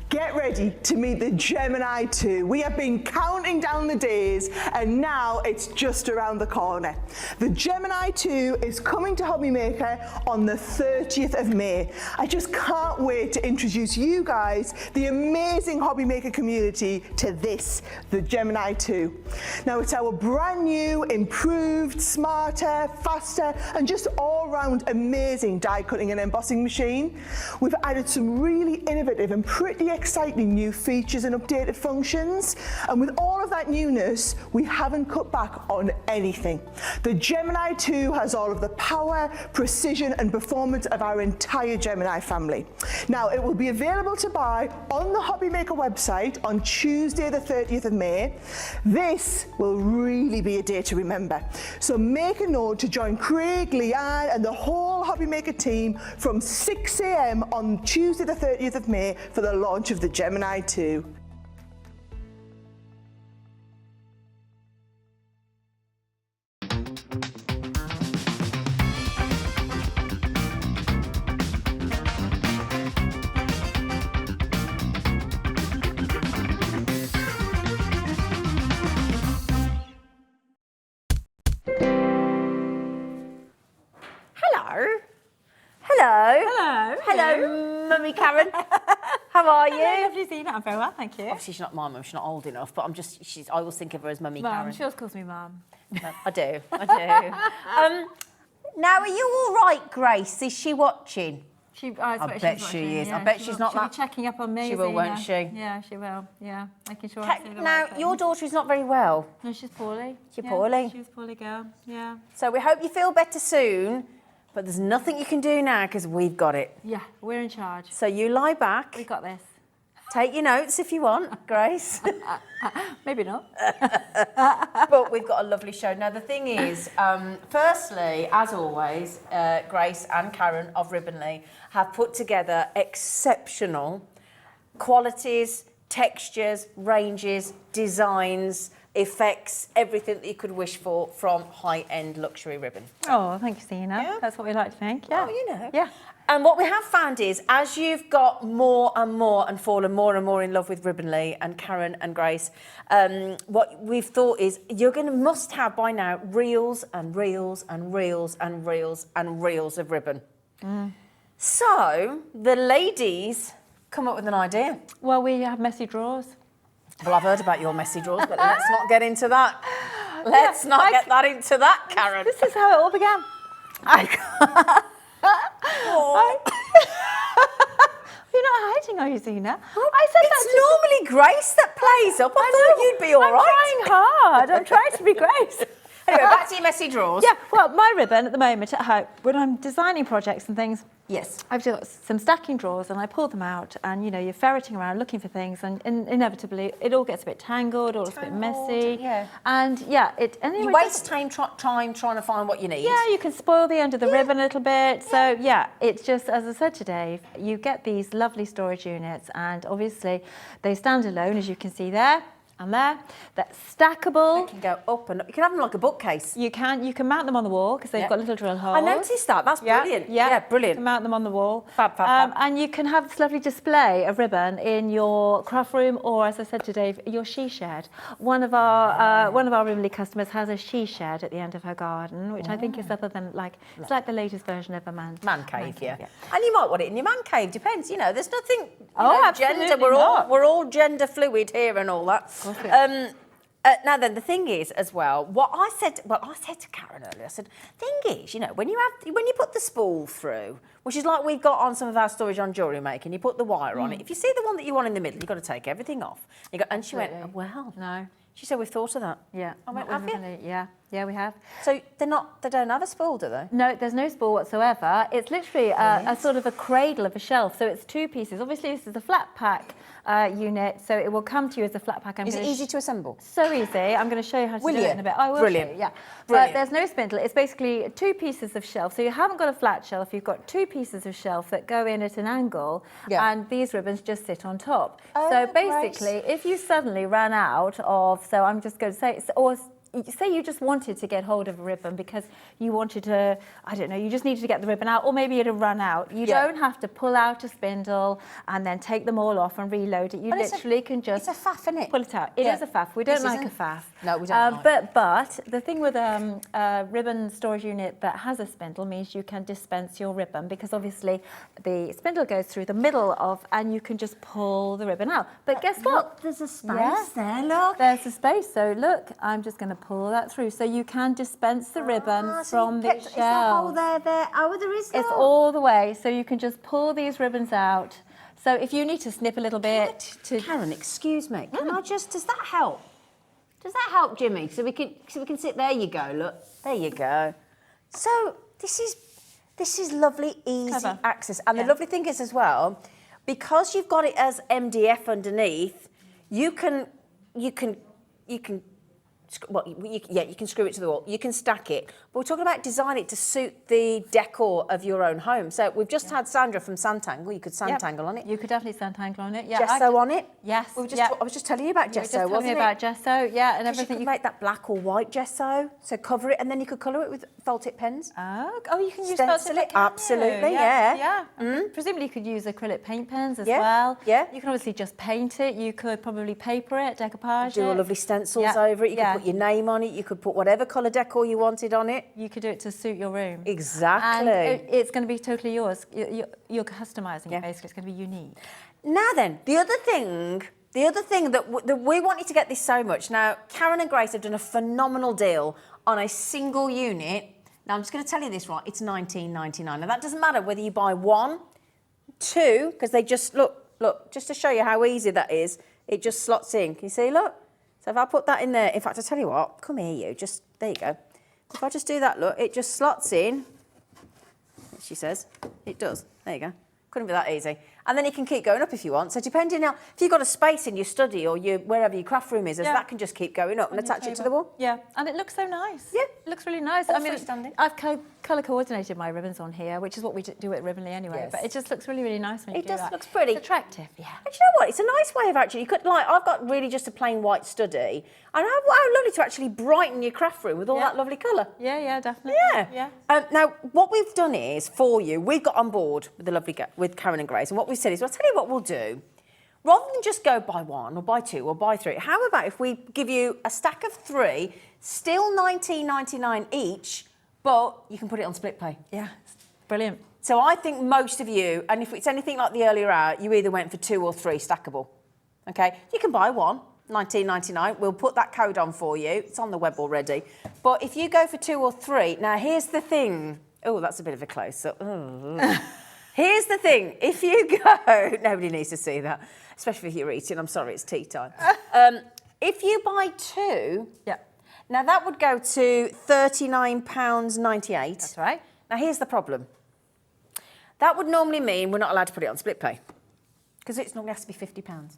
Get ready to meet the Gemini 2. We have been counting down the days and now it's just around the corner. The Gemini 2 is coming to Hobbymaker on the 30th of May. I just can't wait to introduce you guys, the amazing Hobbymaker community, to this, the Gemini 2. Now it's our brand new, improved, smarter, faster and just all-round amazing die cutting and embossing machine. We've added some really innovative and pretty exciting new features and updated functions, and with all of that newness we haven't cut back on anything. The Gemini 2 has all of the power, precision and performance of our entire Gemini family. Now it will be available to buy on the Hobbymaker website on Tuesday the 30th of May. This will really be a day to remember, so make a note to join Craig, Leanne and the whole Hobbymaker team from 6 AM on Tuesday the 30th of May for the launch of the Gemini 2. Hello, Mummy Karen. How are you? Hello, lovely Zena. I'm very well, thank you. Obviously, she's not my mum. She's not old enough, but I always think of her as Mummy Karen. She always calls me Mum. I do. Now, are you all right, Grace? Is she watching? I bet she is. I bet she's not She'll that. be checking up on me. She will, won't she? Yeah, she will. Yeah, making sure. Now, your daughter is not very well. No, she's poorly. She's poorly. She's a poorly girl. Yeah. So we hope you feel better soon. But there's nothing you can do now because we've got it. Yeah, we're in charge. So you lie back. We got this. Take your notes if you want, Grace. Maybe not. But we've got a lovely show. Now, the thing is, firstly, as always, Grace and Karen of Ribbonly have put together exceptional qualities, textures, ranges, designs, effects, everything that you could wish for from high-end luxury ribbon. Oh, thank you, Sheena. Yeah. That's what we like to think. Yeah. Oh, you know. Yeah. And what we have found is, as you've got more and more and fallen more and more in love with Ribbonly and Karen and Grace, what we've thought is you're going to must have by now reels and reels and reels and reels and reels of ribbon. So the ladies come up with an idea. Well, we have messy drawers. Well, I've heard about your messy drawers, but let's not get into that. Let's not get that into that, Karen. This is how it all began. You're not hiding, are you, Sheena? I said It's normally Grace that plays up. I thought you'd be all right. I'm trying hard. I'm trying to be Grace. Anyway, back to your messy drawers. Yeah, well, my ribbon at the moment at home, when I'm designing projects and things, Yes. I've got some stacking drawers and I pull them out and, you know, you're ferreting around looking for things and inevitably it all gets a bit tangled, all gets a bit messy. Yeah. And yeah, anyway, You waste time trying to find what you need. yeah, you can spoil the end of the ribbon a little bit. So yeah, it's just, as I said to Dave, you get these lovely storage units and obviously they stand alone, as you can see there and there. That's stackable. You can go up and up. You can have them like a bookcase. You can mount them on the wall because they've got little drill holes. I noticed that. That's brilliant. Yeah, brilliant. You can mount them on the wall. Fab, fab, fab. And you can have this lovely display of ribbon in your craft room, or as I said to Dave, your she shed. One of our Ribbonly customers has a she shed at the end of her garden, which I think is other than it's like the latest version of a man cave, yeah. And you might want it in your man cave. Depends. You know, there's nothing. Absolutely gender. We're all gender fluid here and all that. Now then, the thing is as well, what I said to Karen earlier, I said, thing is, you know, when you put the spool through, which is like we've got on some of our storage on jewellery making, you put the wire on it. If you see the one that you want in the middle, you've got to take everything off. And she went, well, no. She said, we've thought of that. Yeah. I went, have you? Yeah, we have. So they don't have a spool, do they? No, there's no spool whatsoever. It's literally a sort of a cradle of a shelf. So it's two pieces. Obviously, this is a flat pack unit, so it will come to you as a flat pack. Is it easy to assemble? So easy. I'm going to show you how to do it in a bit. I will Brilliant. show you, yeah. Brilliant. But there's no spindle. It's basically two pieces of shelf. So you haven't got a flat shelf. You've got two pieces of shelf that go in at an angle, and these ribbons just sit on top. So basically, if you suddenly ran out of, so I'm just going to say, or say you just wanted to get hold of a ribbon because you wanted to, I don't know, you just needed to get the ribbon out, or maybe it had run out. You don't have to pull out a spindle and then take them all off and reload it. You literally can just it's a faff, isn't it? pull it out. It is a faff. We don't like a faff. No, we don't. But the thing with a ribbon storage unit that has a spindle means you can dispense your ribbon, because obviously the spindle goes through the middle of, and you can just pull the ribbon out. But guess what? Look, there's a space there, look. There's a space. So look, I'm just going to pull that through. So you can dispense the ribbon from the shelf. Is the hole there? Oh, there is. It's all the way. So you can just pull these ribbons out. So if you need to snip a little bit Karen, excuse me. Can I just? Does that help? Does that help, Jimmy? So we can sit. There you go. Look. There you go. So this is lovely, easy access. And the lovely thing is as well, because you've got it as MDF underneath, you can you can screw it to the wall. You can stack it. But we're talking about design it to suit the decor of your own home. So we've just had Sandra from Sanntangle. You could Sanntangle on it. You could definitely Sanntangle on it. Yeah. Gesso on it. Yes. I was just telling you about gesso, wasn't it? You were just telling me about gesso, yeah, and everything. You could make that black or white gesso, so cover it, and then you could colour it with felt tip pens. Oh, you can use stencil it. Absolutely, yeah. Presumably you could use acrylic paint pens as Yeah, well. yeah. You can obviously just paint it. You could probably paper it, decoupage Do it. a lovely stencils over it. You could put your name on it. You could put whatever colour decor you wanted on it. You could do it to suit your room. Exactly. And it's going to be totally yours. You're customising it, basically. It's going to be unique. Now then, the other thing that we wanted to get this so much. Now, Karen and Grace have done a phenomenal deal on a single unit. Now, I'm just going to tell you this, right? It's $19.99. Now, that doesn't matter whether you buy one, two, because they just, look, just to show you how easy that is, it just slots in. Can you see, look? So if I put that in there, in fact, I'll tell you what, come here, there you go. If I just do that, look, it just slots in. She says, it does. There you go. Couldn't be that easy. and then it can keep going up if you want. So depending on, if you've got a space in your study or wherever your craft room is, that can just keep going up and attach it to the wall. Yeah, and it looks so nice. Yeah. It looks really nice. All freestanding. I've colour coordinated my ribbons on here, which is what we do at Ribbonly anyway, Yes. but it just looks really, really nice when you It do does, that. looks pretty. It's attractive, yeah. And you know what? It's a nice way of actually, you could, like, I've got really just a plain white study, and how lovely to actually brighten your craft room with all that lovely colour. Yeah, definitely. Yeah. Now, what we've done is, for you, we've got on board with the lovely, with Karen and Grace, and what we've said is, well, I'll tell you what we'll do. Rather than just go buy one or buy two or buy three, how about if we give you a stack of 3, still $19.99 each, but you can put it on split pay. Yeah, brilliant. So I think most of you, and if it's anything like the earlier hour, you either went for 2 or 3 stackable. Okay, you can buy one, $19.99. We'll put that code on for you. It's on the web already. But if you go for 2 or 3, now here's the thing. Oh, that's a bit of a close-up. Here's the thing. If you go, nobody needs to see that, especially if you're eating. I'm sorry, it's tea time. If you buy 2, now that would go to £39.98. That's right. Now here's the problem. That would normally mean we're not allowed to put it on split pay because it normally has to be £50.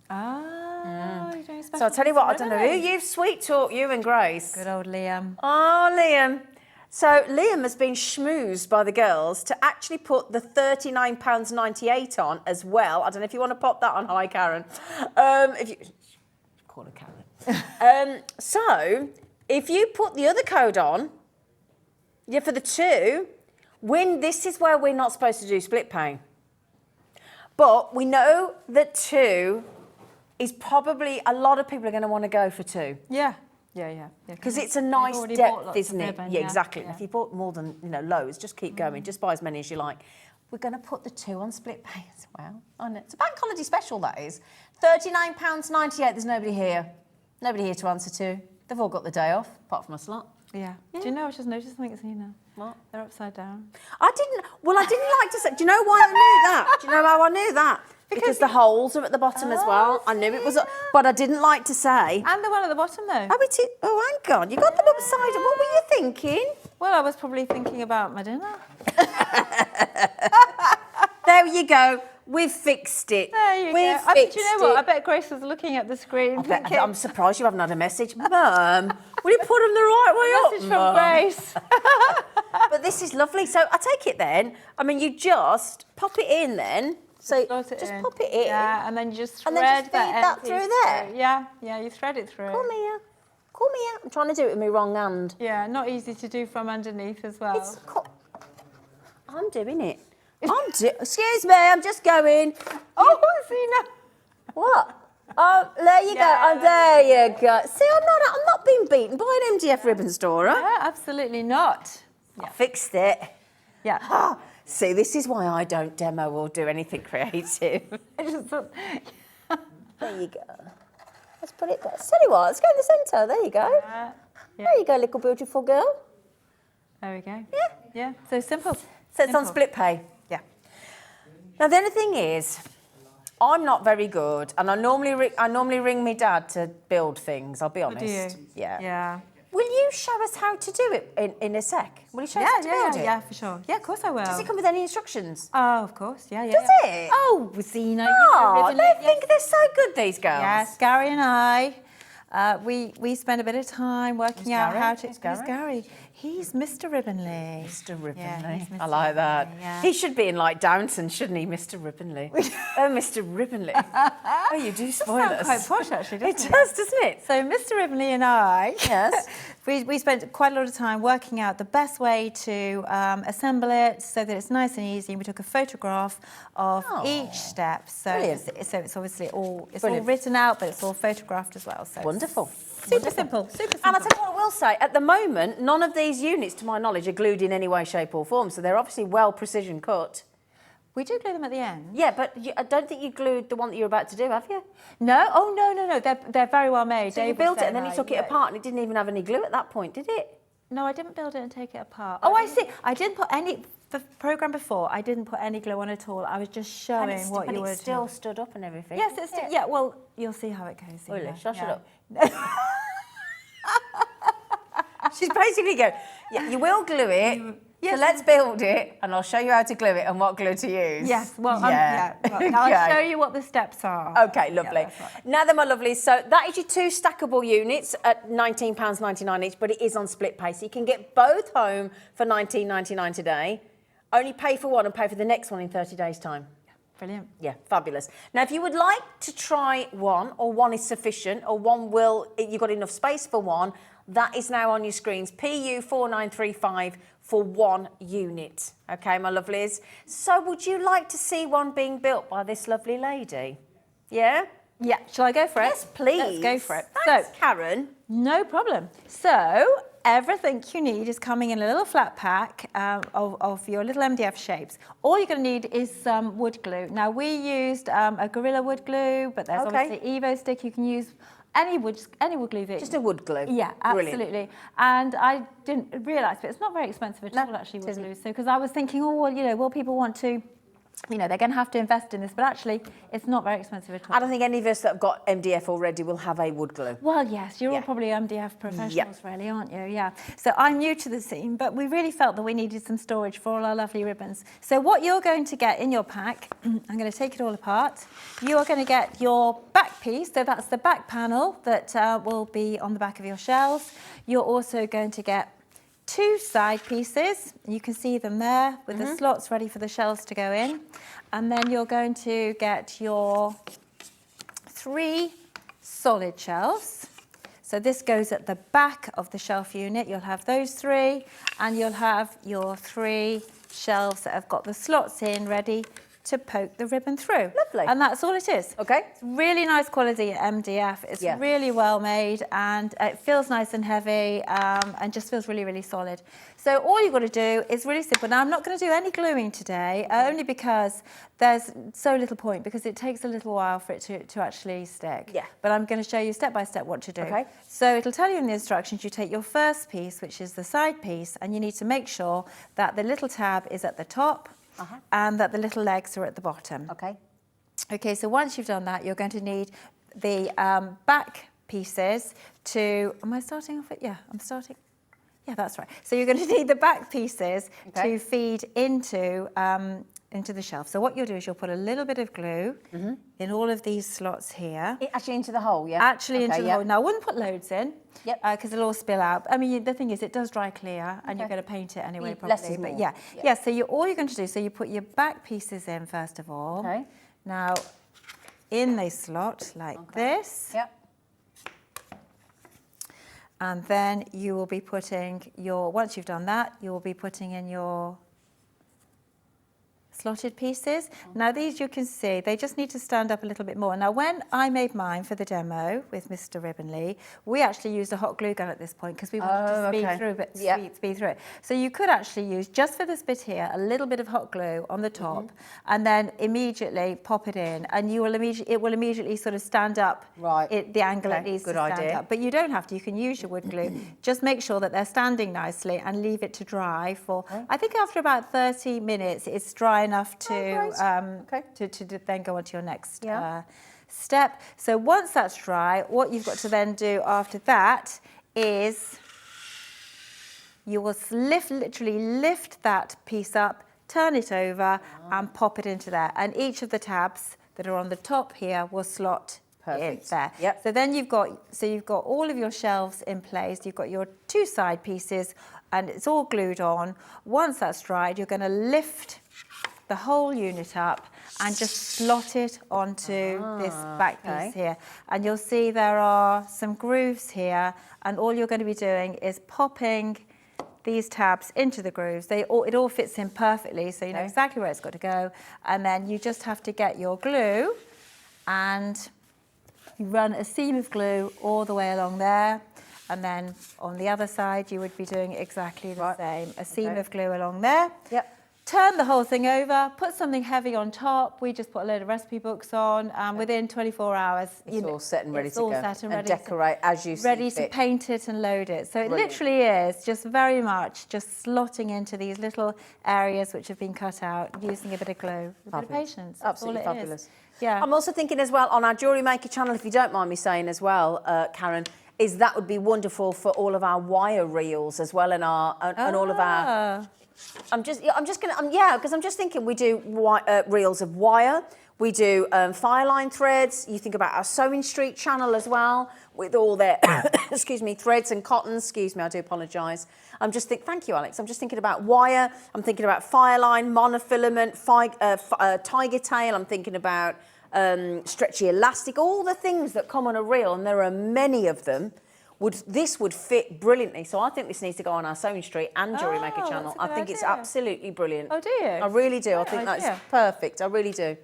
You're doing So I'll tell you what, I don't know who you've sweet talked, you and Grace. Good old Liam. Oh, Liam. So Liam has been schmoozed by the girls to actually put the £39.98 on as well. I don't know if you want to pop that on. Hi, Karen. If you call her Karen. So if you put the other code on, for the 2, this is where we're not supposed to do split pay. But we know that 2 is probably, a lot of people are going to want to go for 2. Yeah. Because it's a nice depth, isn't it? Yeah, exactly. If you bought more than, loads, just keep going. Just buy as many as you like. We're going to put the 2 on split pay as well. It's a bank holiday special, that is. £39.98. There's nobody here. Nobody here to answer to. They've all got the day off, apart from a slot. Yeah. Do you know, I just noticed something, Sheena? What? They're upside down. I didn't like to say, do you know why I knew that? Do you know how I knew that? Because the holes are at the bottom as well. I knew it was, but I didn't like to say. And the one at the bottom, though. Oh, hang on. You got them upside down. What were you thinking? Well, I was probably thinking about my dinner. There you go. We've fixed it. There you We've go. fixed Do you know what? it. I bet Grace was looking at the screen thinking... I'm surprised you haven't had a message. Mum, will you put them the right way up? Message from Grace. But this is lovely. So I take it then. I mean, you just pop it in then. So Slot it just in. pop it in. Yeah, and then you just thread And then just feed that empty through there? Yeah, you thread it through. Come here. I'm trying to do it with my wrong hand. Yeah, not easy to do from underneath as well. I'm doing it. Excuse me, I'm just going. Oh, Sheena. What? Oh, there you go. Oh, there you go. See, I'm not being beaten by an MDF ribbon storer. Yeah, absolutely not. I fixed it. Yeah. See, this is why I don't demo or do anything creative. I just thought... There you go. Let's put it there. Tell you what, let's go in the centre. There you go. Yeah. There you go, little beautiful girl. There we go. Yeah. Yeah, so simple. So it's on split pay. Yeah. Now, the only thing is, I'm not very good, and I normally ring my dad to build things, I'll be honest. Do you? Yeah. Will you show us how to do it in a sec? Will you show us how to build it? Yeah, for sure. Yeah, of course I will. Does it come with any instructions? Oh, of course. Yeah. Does it? Oh, Sheena. Oh, they think they're so good, these girls. Yes, Gary and I, we spent a bit of time working out how to... Who's Gary? Who's Gary? He's Mr. Ribbonly. Mr. Ribbonly. Yeah, he's Mr. I like that. Ribbonly, yeah. He should be in like Downton, shouldn't he, Mr. Ribbonly? Oh, Mr. Ribbonly. Oh, you do spoil us. Quite posh, actually, doesn't It does, doesn't it? So Mr. Ribbonly and I, Yes. we spent quite a lot of time working out the best way to assemble it so that it's nice and easy. And we took a photograph of each step. So it's obviously all written out, but it's all photographed as well. So Wonderful. Super simple. Super simple. And I'll tell you what I will say, at the moment, none of these units, to my knowledge, are glued in any way, shape or form, so they're obviously well precision cut. We do glue them at the end. Yeah, but I don't think you glued the one that you're about to do, have you? No? Oh, no. They're very well made. So you built it and then you took it apart and it didn't even have any glue at that point, did it? No, I didn't build it and take it apart. Oh, I see. I didn't put any... The programme before, I didn't put any glue on at all. I was just showing what you would... But it still stood up and everything. Yes, it's... Yeah, well, you'll see how it goes. Really? Shut up. She's basically going, yeah, you will glue it, So let's build it, and I'll show you how to glue it and what glue to use. Yes, well, yeah. well, I'll show you what the steps are. Okay, lovely. Yeah, that's right. Now then, my lovelies, so that is your 2 stackable units at £19.99 each, but it is on split pay, so you can get both home for £19.99 today. Only pay for one and pay for the next one in 30 days' time. Brilliant. Yeah, fabulous. Now, if you would like to try one, or one is sufficient, or you've got enough space for one, that is now on your screens, PU4935 for 1 unit. Okay, my lovelies. So would you like to see one being built by this lovely lady? Yeah? Yeah, shall I go for it? Yes, please. Let's go for it. Thanks, So, Karen. no problem. So, everything you need is coming in a little flat pack of your little MDF shapes. All you're going to need is some wood glue. Now, we used a Gorilla wood glue, but there's obviously Evo stick. You can use any wood glue. Just a wood glue. Yeah, Brilliant. absolutely. And I didn't realise, but it's not very expensive at all, actually, wood glue. So, because I was thinking, oh, well, you know, will people want to, you know, they're going to have to invest in this, but actually, it's not very expensive at all. I don't think any of us that have got MDF already will have a wood glue. Well, yes, you're all probably MDF professionals, really, aren't you? Yeah. So I'm new to the scene, but we really felt that we needed some storage for all our lovely ribbons. So what you're going to get in your pack, I'm going to take it all apart. You are going to get your back piece, so that's the back panel that will be on the back of your shelves. You're also going to get 2 side pieces. You can see them there with the slots ready for the shelves to go in. And then you're going to get your 3 solid shelves. So this goes at the back of the shelf unit. You'll have those 3, and you'll have your 3 shelves that have got the slots in ready to poke the ribbon through. Lovely. And that's all it is. Okay. It's really nice quality MDF. It's really well made, and it feels nice and heavy, and just feels really, really solid. So all you've got to do is really simple. Now, I'm not going to do any gluing today, only because there's so little point, because it takes a little while for it to actually stick. Yeah. But I'm going to show you step by step what to do. Okay. So it'll tell you in the instructions, you take your first piece, which is the side piece, and you need to make sure that the little tab is at the top, and that the little legs are at the bottom. Okay. Okay, so once you've done that, you're going to need the back pieces to... Am I starting off at... Yeah, I'm starting... Yeah, that's right. So you're going to need the back pieces to feed into the shelf. So what you'll do is you'll put a little bit of glue in all of these slots here. Actually into the hole, yeah? Actually into the hole. Now, I wouldn't put loads in, because it'll all spill out. I mean, the thing is, it does dry clear, and you're going to paint it anyway, probably. Less is more. But so all you're going to do, so you put your back pieces in first of all. Okay. Now, in the slot like this. Yep. And then you will be putting your, once you've done that, you will be putting in your slotted pieces. Now these, you can see, they just need to stand up a little bit more. Now when I made mine for the demo with Mr. Ribbonley, we actually used a hot glue gun at this point because we wanted to speed through it. So you could actually use, just for this bit here, a little bit of hot glue on the top, and then immediately pop it in, and you will it will immediately sort of stand up the angle it needs to stand up. But you don't have to, you can use your wood glue. Just make sure that they're standing nicely and leave it to dry for, I think after about 30 minutes, it's dry enough to then go on to your next step. So once that's dry, what you've got to then do after that is you will literally lift that piece up, turn it over and pop it into there. And each of the tabs that are on the top here will slot in there. Yep. So then you've got all of your shelves in place. You've got your 2 side pieces and it's all glued on. Once that's dried, you're going to lift the whole unit up and just slot it onto this back piece here. And you'll see there are some grooves here, and all you're going to be doing is popping these tabs into the grooves. It all fits in perfectly, so you know exactly where it's got to go. And then you just have to get your glue and you run a seam of glue all the way along there. And then on the other side, you would be doing exactly the same. A seam of glue along there. Yep. Turn the whole thing over, put something heavy on top. We just put a load of recipe books on, and within 24 hours, it's all set and ready to go. Set and ready decorate as you see ready fit. to paint it and load it. So it literally is just very much just slotting into these little areas which have been cut out, using a bit of glue, a bit of patience. That's Absolutely all it fabulous. Is. Yeah. I'm also thinking as well on our Jewellery Maker channel, if you don't mind me saying as well, Karen, is that would be wonderful for all of our wire reels as well, and all of our. Because I'm just thinking we do reels of wire. We do fire line threads. You think about our Sewing Street channel as well, with all their, excuse me, threads and cottons. Excuse me, I do apologise. Thank you, Alex. I'm just thinking about wire. I'm thinking about fire line, monofilament, tiger tail. I'm thinking about stretchy elastic, all the things that come on a reel, and there are many of them. This would fit brilliantly. So I think this needs to go on our Sewing Street and Jewellery Maker channel. I think it's absolutely brilliant. Oh, do you? I really do. I think that's perfect. I really do.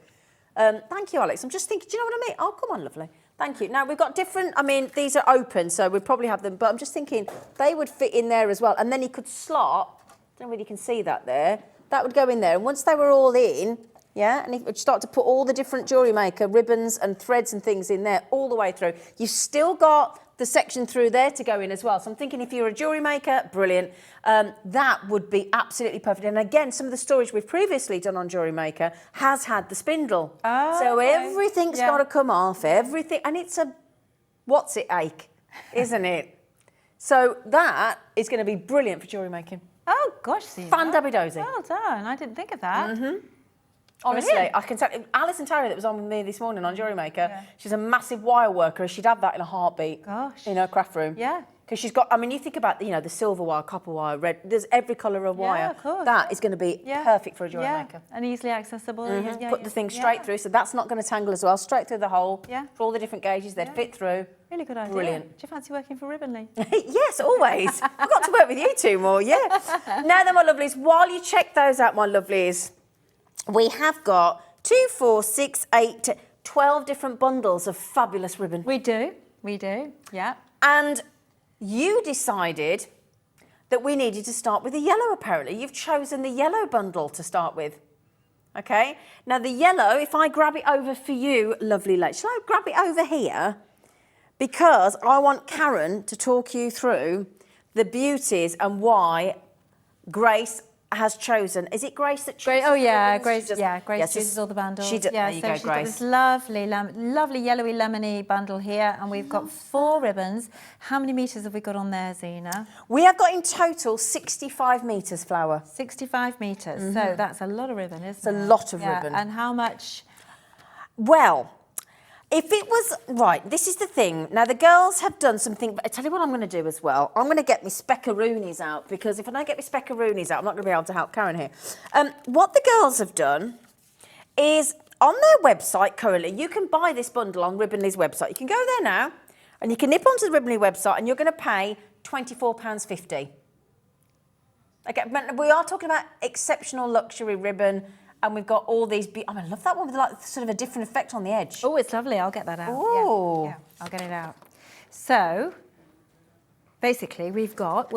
Thank you, Alex. I'm just thinking, do you know what I mean? Oh, come on, lovely. Thank you. Now, we've got different, these are open, so we'd probably have them, but I'm just thinking they would fit in there as well. And then you could slot, I don't know whether you can see that there, that would go in there. And once they were all in, yeah, and it would start to put all the different Jewellery Maker ribbons and threads and things in there all the way through. You've still got the section through there to go in as well. So I'm thinking if you're a jewellery maker, brilliant. That would be absolutely perfect. And again, some of the storage we've previously done on Jewellery Maker has had the spindle. Oh, so okay. Everything's got to come off, everything. And it's a, what's it ache, isn't it? So that is going to be brilliant for jewellery making. Oh, gosh, Sheena. Fan-dabby-dozy. Well done. I didn't think of that. Honestly, Brilliant. I can tell. Alison Terry that was on with me this morning on Jewellery Maker, she's a massive wire worker. She'd have that in a heartbeat. Gosh. In her craft room. Yeah. Because she's got, you think about, the silver wire, copper wire, red, there's every colour of wire. Yeah, of course. That is going to be perfect for a jewellery maker. And easily accessible. Put the thing straight through, so that's not going to tangle as well, straight through the hole. Yeah. For all the different gauges, they'd fit through. Really good idea. Brilliant. Do you fancy working for Ribbonly? Yes, always. I've got to work with you two more, yeah. Now then, my lovelies, while you check those out, my lovelies, we have got 2, 4, 6, 8, 12 different bundles of fabulous ribbon. We do, yeah. And you decided that we needed to start with the yellow, apparently. You've chosen the yellow bundle to start with. Okay? Now, the yellow, if I grab it over for you, lovely lady, shall I grab it over here? Because I want Karen to talk you through the beauties and why Grace has chosen. Is it Grace that chooses? Oh yeah, the Grace. ribbons? Grace chooses all the bundles. She does. Yeah, There you so go, she's got Grace. this lovely yellowy lemony bundle here, and we've got 4 ribbons. How many metres have we got on there, Zena? We have got in total 65 metres, Flower. 65 metres. So that's a lot of ribbon, isn't it? It's a lot of ribbon. And how much? Well, if it was, right, this is the thing. Now, the girls have done something, but I tell you what I'm going to do as well. I'm going to get my speckaroonies out, because if I don't get my speckaroonies out, I'm not going to be able to help Karen here. What the girls have done is, on their website currently, you can buy this bundle on Ribbonly's website. You can go there now, and you can nip onto the Ribbonly website, and you're going to pay £24.50. Okay, but we are talking about exceptional luxury ribbon. And we've got all these, I love that one with like sort of a different effect on the edge. Oh, it's lovely. I'll get that out. Ooh. Yeah, I'll get it out. So, basically, we'll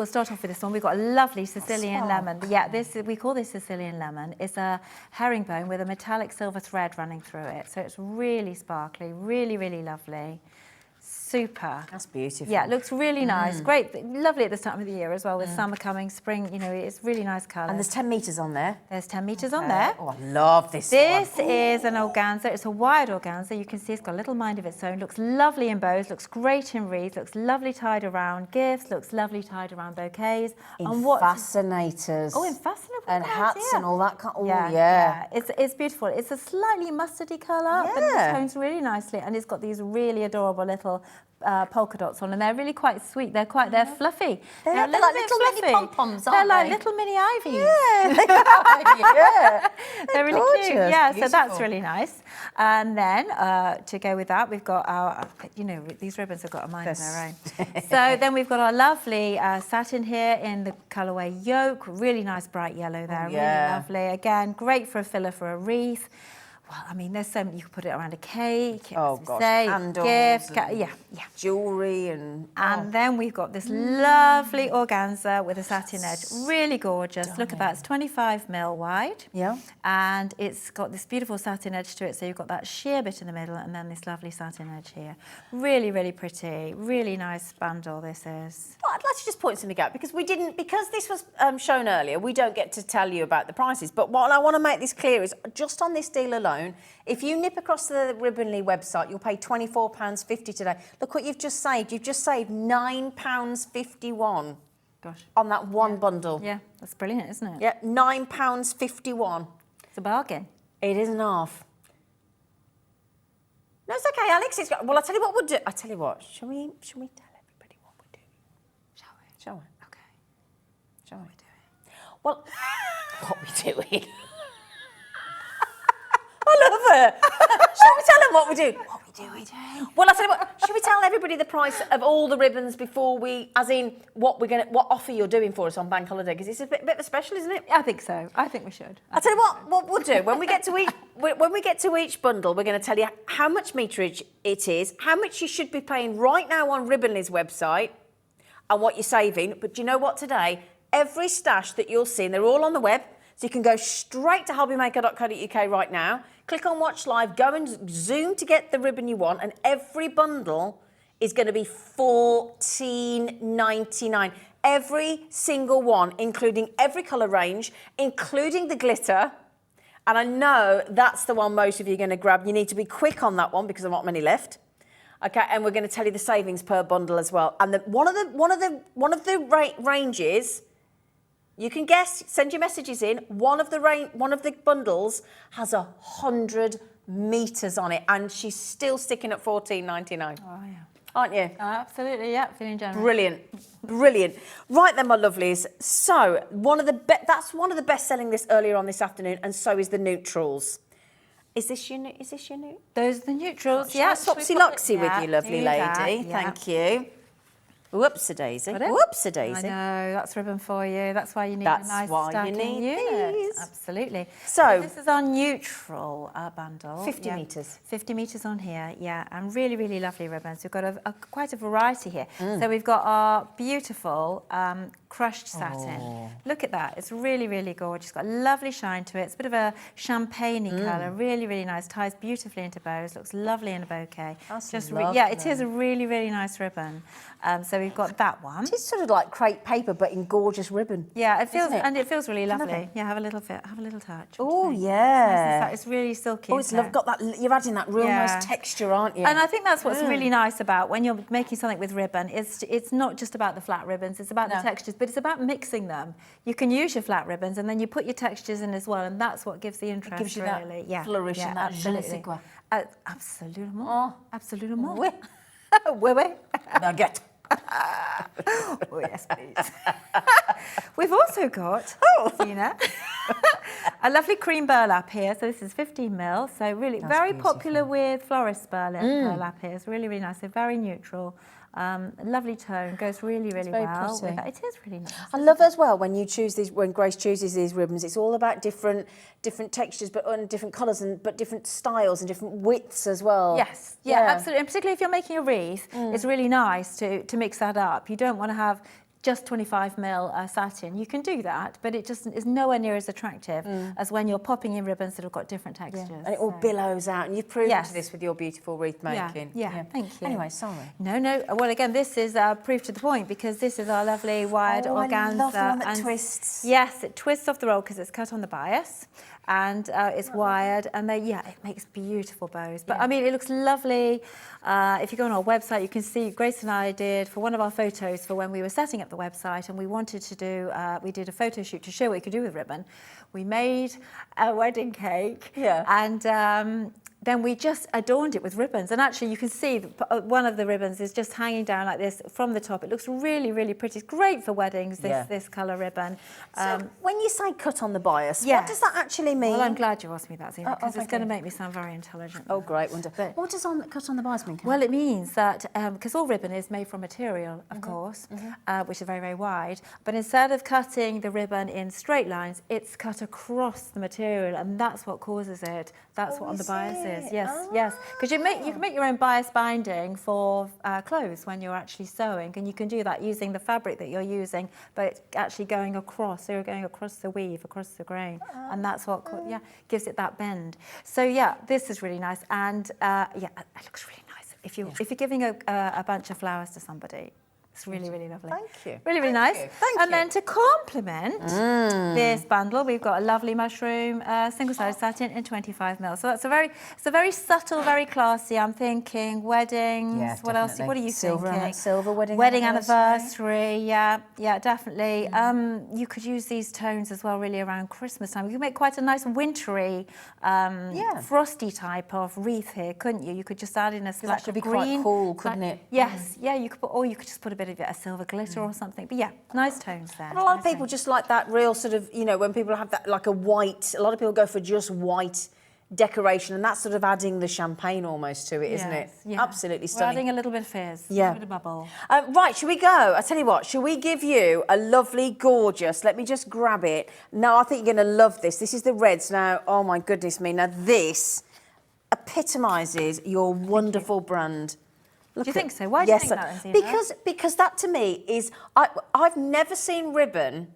start off with this one. We've got a lovely Sicilian lemon. Yeah, we call this Sicilian lemon. It's a herringbone with a metallic silver thread running through it. So it's really sparkly, really, really lovely. Super. That's beautiful. Yeah, it looks really nice. Great, lovely at this time of the year as well, with summer coming, spring, it's really nice colour. And there's 10 metres on there. There's 10 metres on there. Oh, I love this This one. is an organza. It's a wired organza. You can see it's got a little mind of its own. Looks lovely in bows. Looks great in wreaths. Looks lovely tied around gifts. Looks lovely tied around bouquets. In fascinators. Oh, in fascinators. And hats and all that kind. Oh, yeah. It's beautiful. It's a slightly mustardy colour, but it tones really nicely, and it's got these really adorable little polka dots on, and they're really quite sweet. They're fluffy. They're a like little mini pom-poms, aren't They're like they? little mini ivies. Yeah. They're really gorgeous. cute. Yeah, Beautiful. so that's really nice. And then to go with that, we've got our, these ribbons have got a mind of their own. So then we've got our lovely satin here in the colourway yolk. Really nice bright yellow there. Really lovely. Again, great for a filler for a wreath. Well, there's so many. You could put it around a cake. Candles, gift, and jewellery and then we've got this lovely organza with a satin edge. Really gorgeous. Look at that. It's 25mm wide. Yeah. And it's got this beautiful satin edge to it. So you've got that sheer bit in the middle, and then this lovely satin edge here. Really, really pretty. Really nice bundle this is. Well, I'd like to just point something out, because this was shown earlier, we don't get to tell you about the prices. But what I want to make this clear is, just on this deal alone, phone. If you nip across to the Ribbonly website, you'll pay £24.50 today. Look what you've just saved. You've just saved £9.51 Gosh. on that one bundle. Yeah, that's brilliant, isn't it? Yeah, £9.51. It's a bargain. It isn't half. No, it's okay, Alex. Well, I'll tell you what we'll do. I'll tell you what. Shall we tell everybody what we're doing? Shall we? Okay. Shall we? Well, what we doing? I love her. Shall we tell them what we're doing? What we doing? Well, I'll tell you what. Should we tell everybody the price of all the ribbons before we, as in what offer you're doing for us on Bank Holiday? Because it's a bit of a special, isn't it? I think so. I think we should. I'll tell you what we'll do. When we get to each bundle, we're going to tell you how much meterage it is, how much you should be paying right now on Ribbonly's website, and what you're saving. But do you know what today? Every stash that you'll see, and they're all on the web, so you can go straight to hobbymaker.co.uk right now, click on Watch Live, go and zoom to get the ribbon you want, and every bundle is going to be $14.99. Every single one, including every colour range, including the glitter. And I know that's the one most of you are going to grab. You need to be quick on that one because there aren't many left. Okay, and we're going to tell you the savings per bundle as well. And one of the ranges, you can guess. Send your messages in. One of the bundles has 100 meters on it, and she's still sticking at $14.99. Oh, yeah. Aren't you? Absolutely, yeah, feeling generous. Brilliant. Right then, my lovelies. So that's one of the best selling this earlier on this afternoon, and so is the neutrals. Is this your nude? Those are the neutrals, Yeah, yeah. Sopsy Loxy with you, lovely do lady. that, yeah. Thank you. Whoops-a-daisy. Got it? Whoops-a-daisy. I know, that's ribbon for you. That's why you need That's a nice why you stacking need unit. these. Absolutely. So this is our neutral bundle. 50 metres. 50 metres on here, yeah, and really, really lovely ribbons. We've got quite a variety here. So we've got our beautiful crushed satin. Look at that. It's really, really gorgeous. It's got a lovely shine to it. It's a bit of a champagne-y colour. Really, really nice. Ties beautifully into bows. Looks lovely in a bouquet. That's yeah, it is a really, really nice ribbon. So we've got that one. It's sort of like crepe paper, but in gorgeous ribbon. Yeah, it feels isn't it? and it feels really love lovely. it. Yeah, have a little touch. What Oh do you think? yeah. It's really silky. Oh, it's isn't it? got that. You're adding that real Yeah. nice texture, aren't you? And I think that's what's really nice about when you're making something with ribbon. It's not just about the flat ribbons. It's about the textures, but it's about mixing them. You can use your flat ribbons, and then you put your textures in as well, and that's what gives the interest. gives you really. that flourish and that je ne sais absolutely. quoi. Absolument. Oh. Absolument. Oui. Oui, oui. Nugget. Oh, yes, please. We've also got, Sheena, a lovely cream burlap here. So this is 15 mil. So really very popular with florist burlap here. It's really, really nice. So very neutral. Lovely tone. Goes really, really very well. pretty. With that. It is really nice. I love as well when you choose these. When Grace chooses these ribbons, it's all about different textures, but on different colours but different styles and different widths as well. Yes, yeah, absolutely. And particularly if you're making a wreath, it's really nice to mix that up. You don't want to have just 25 mil satin. You can do that, but it just is nowhere near as attractive as when you're popping in ribbons that have got different textures. Yeah. And it all billows out, and you've proven to this with your beautiful wreath making. Yeah, thank you. Anyway, sorry. No. Well, again, this is proof to the point because this is our lovely wired organza. I love the one that and twists. Yes, it twists off the roll because it's cut on the bias. And it's wired, and it makes beautiful bows. But I mean, it looks lovely. If you go on our website, you can see Grace and I did for one of our photos for when we were setting up the website, and we wanted to do. We did a photo shoot to show what you could do with ribbon. We made a wedding cake, and then we just adorned it with ribbons. And actually, you can see one of the ribbons is just hanging down like this from the top. It looks really, really pretty. It's great for weddings, this colour ribbon. So when you say cut on the bias, what does that actually mean? Well, I'm glad you asked me that, Zena, because it's going to make me sound very intelligent. Oh, great, wonderful. What does cut on the bias mean? Well, it means that, because all ribbon is made from material, of course, which is very, very wide, but instead of cutting the ribbon in straight lines, it's cut across the material, and that's what causes it. That's what on the bias is. Yes. Because you can make your own bias binding for clothes when you're actually sewing, and you can do that using the fabric that you're using, but it's actually going across. So you're going across the weave, across the grain, and that's what gives it that bend. So this is really nice, and it looks really nice. If you're giving a bunch of flowers to somebody, It's really, really lovely. Thank you. Really, really nice. Thank you. And then to complement this bundle, we've got a lovely mushroom single-sided satin in 25mm. So that's it's a very subtle, very classy. I'm thinking weddings. Yeah, what else? definitely. What are you Silver thinking? silver wedding anniversary. Yeah, definitely. You could use these tones as well, really around Christmas time. You could make quite a nice wintry, frosty type of wreath here, couldn't you? You could just add in a splash could of be quite green. cool, couldn't it? Yes, yeah. You could put, or you could just put a bit of a silver glitter or something. But yeah, nice tones there. And a lot of people just like that real sort of, you know, when people have that like a white, a lot of people go for just white decoration, and that's sort of adding the champagne almost to it, isn't it? Yeah. Absolutely We're stunning. adding a little bit of fizz, Yeah. a bit of bubble. Right, should we go? I tell you what, should we give you a lovely, gorgeous, let me just grab it. Now, I think you're going to love this. This is the reds. Now, oh my goodness me. Now, this epitomises your wonderful brand. Look Do you at- think so? Why do you think that, Zena? Because that to me is, I've never seen ribbon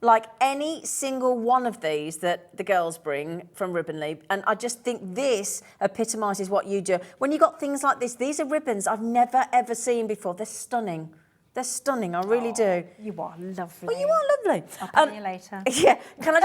like any single one of these that the girls bring from Ribbonly, and I just think this epitomises what you do. When you got things like this, these are ribbons I've never ever seen before. They're stunning. They're stunning, I really do. You are lovely. Well, you are lovely. I'll pay you later. Yeah, can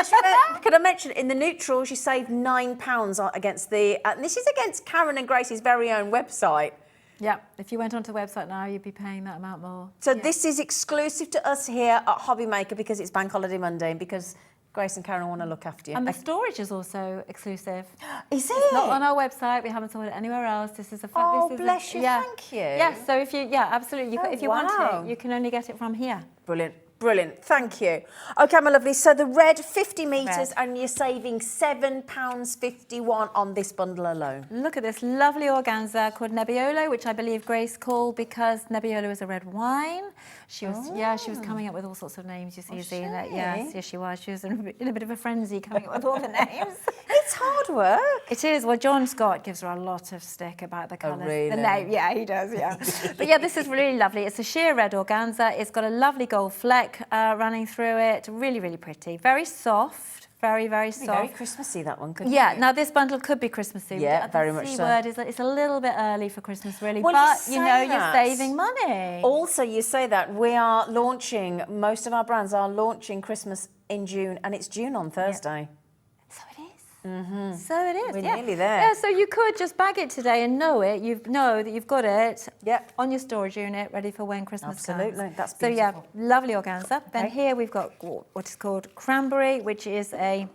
I mention, in the neutrals, you saved £9 against the, and this is against Karen and Grace's very own website. Yeah, if you went onto the website now, you'd be paying that amount more. So this is exclusive to us here at Hobby Maker because it's Bank Holiday Monday and because Grace and Karen want to look after you. And the storage is also exclusive. Is it? It's not on our website. We haven't sold it anywhere else. This is a Oh, this is bless you, thank you. Yes, so if you, absolutely. Oh, If you want it, you can only get it from here. Brilliant. Brilliant, thank you. Okay, my lovely, so the red 50 metres Red. and you're saving £7.51 on this bundle alone. Look at this lovely organza called Nebbiolo, which I believe Grace called because Nebbiolo is a red wine. She was, she was coming up with all sorts of names, you see, Zena. Yes, she was. She was in a bit of a frenzy coming up with all the names. It's hard work. It is. Well, John Scott gives her a lot of stick about the colours. really? The name, yeah, he does, yeah. But yeah, this is really lovely. It's a sheer red organza. It's got a lovely gold fleck running through it. Really, really pretty. Very soft. Very, very soft. Very Christmassy, that one, couldn't Yeah, it? now this bundle could be Christmassy. Yeah, The very much C so. word is it's a little bit early for Christmas, really. Well, but you you know, say you're that. saving money. Also, you say that we are launching, most of our brands are launching Christmas in June, and it's June on Thursday. So it is. So it is. We're yeah. nearly there. Yeah, so you could just bag it today and know that you've got it Yep. on your storage unit, ready for when Christmas Absolutely, comes. that's So yeah, beautiful. lovely organza. Then Okay. here we've got what is called cranberry, which is a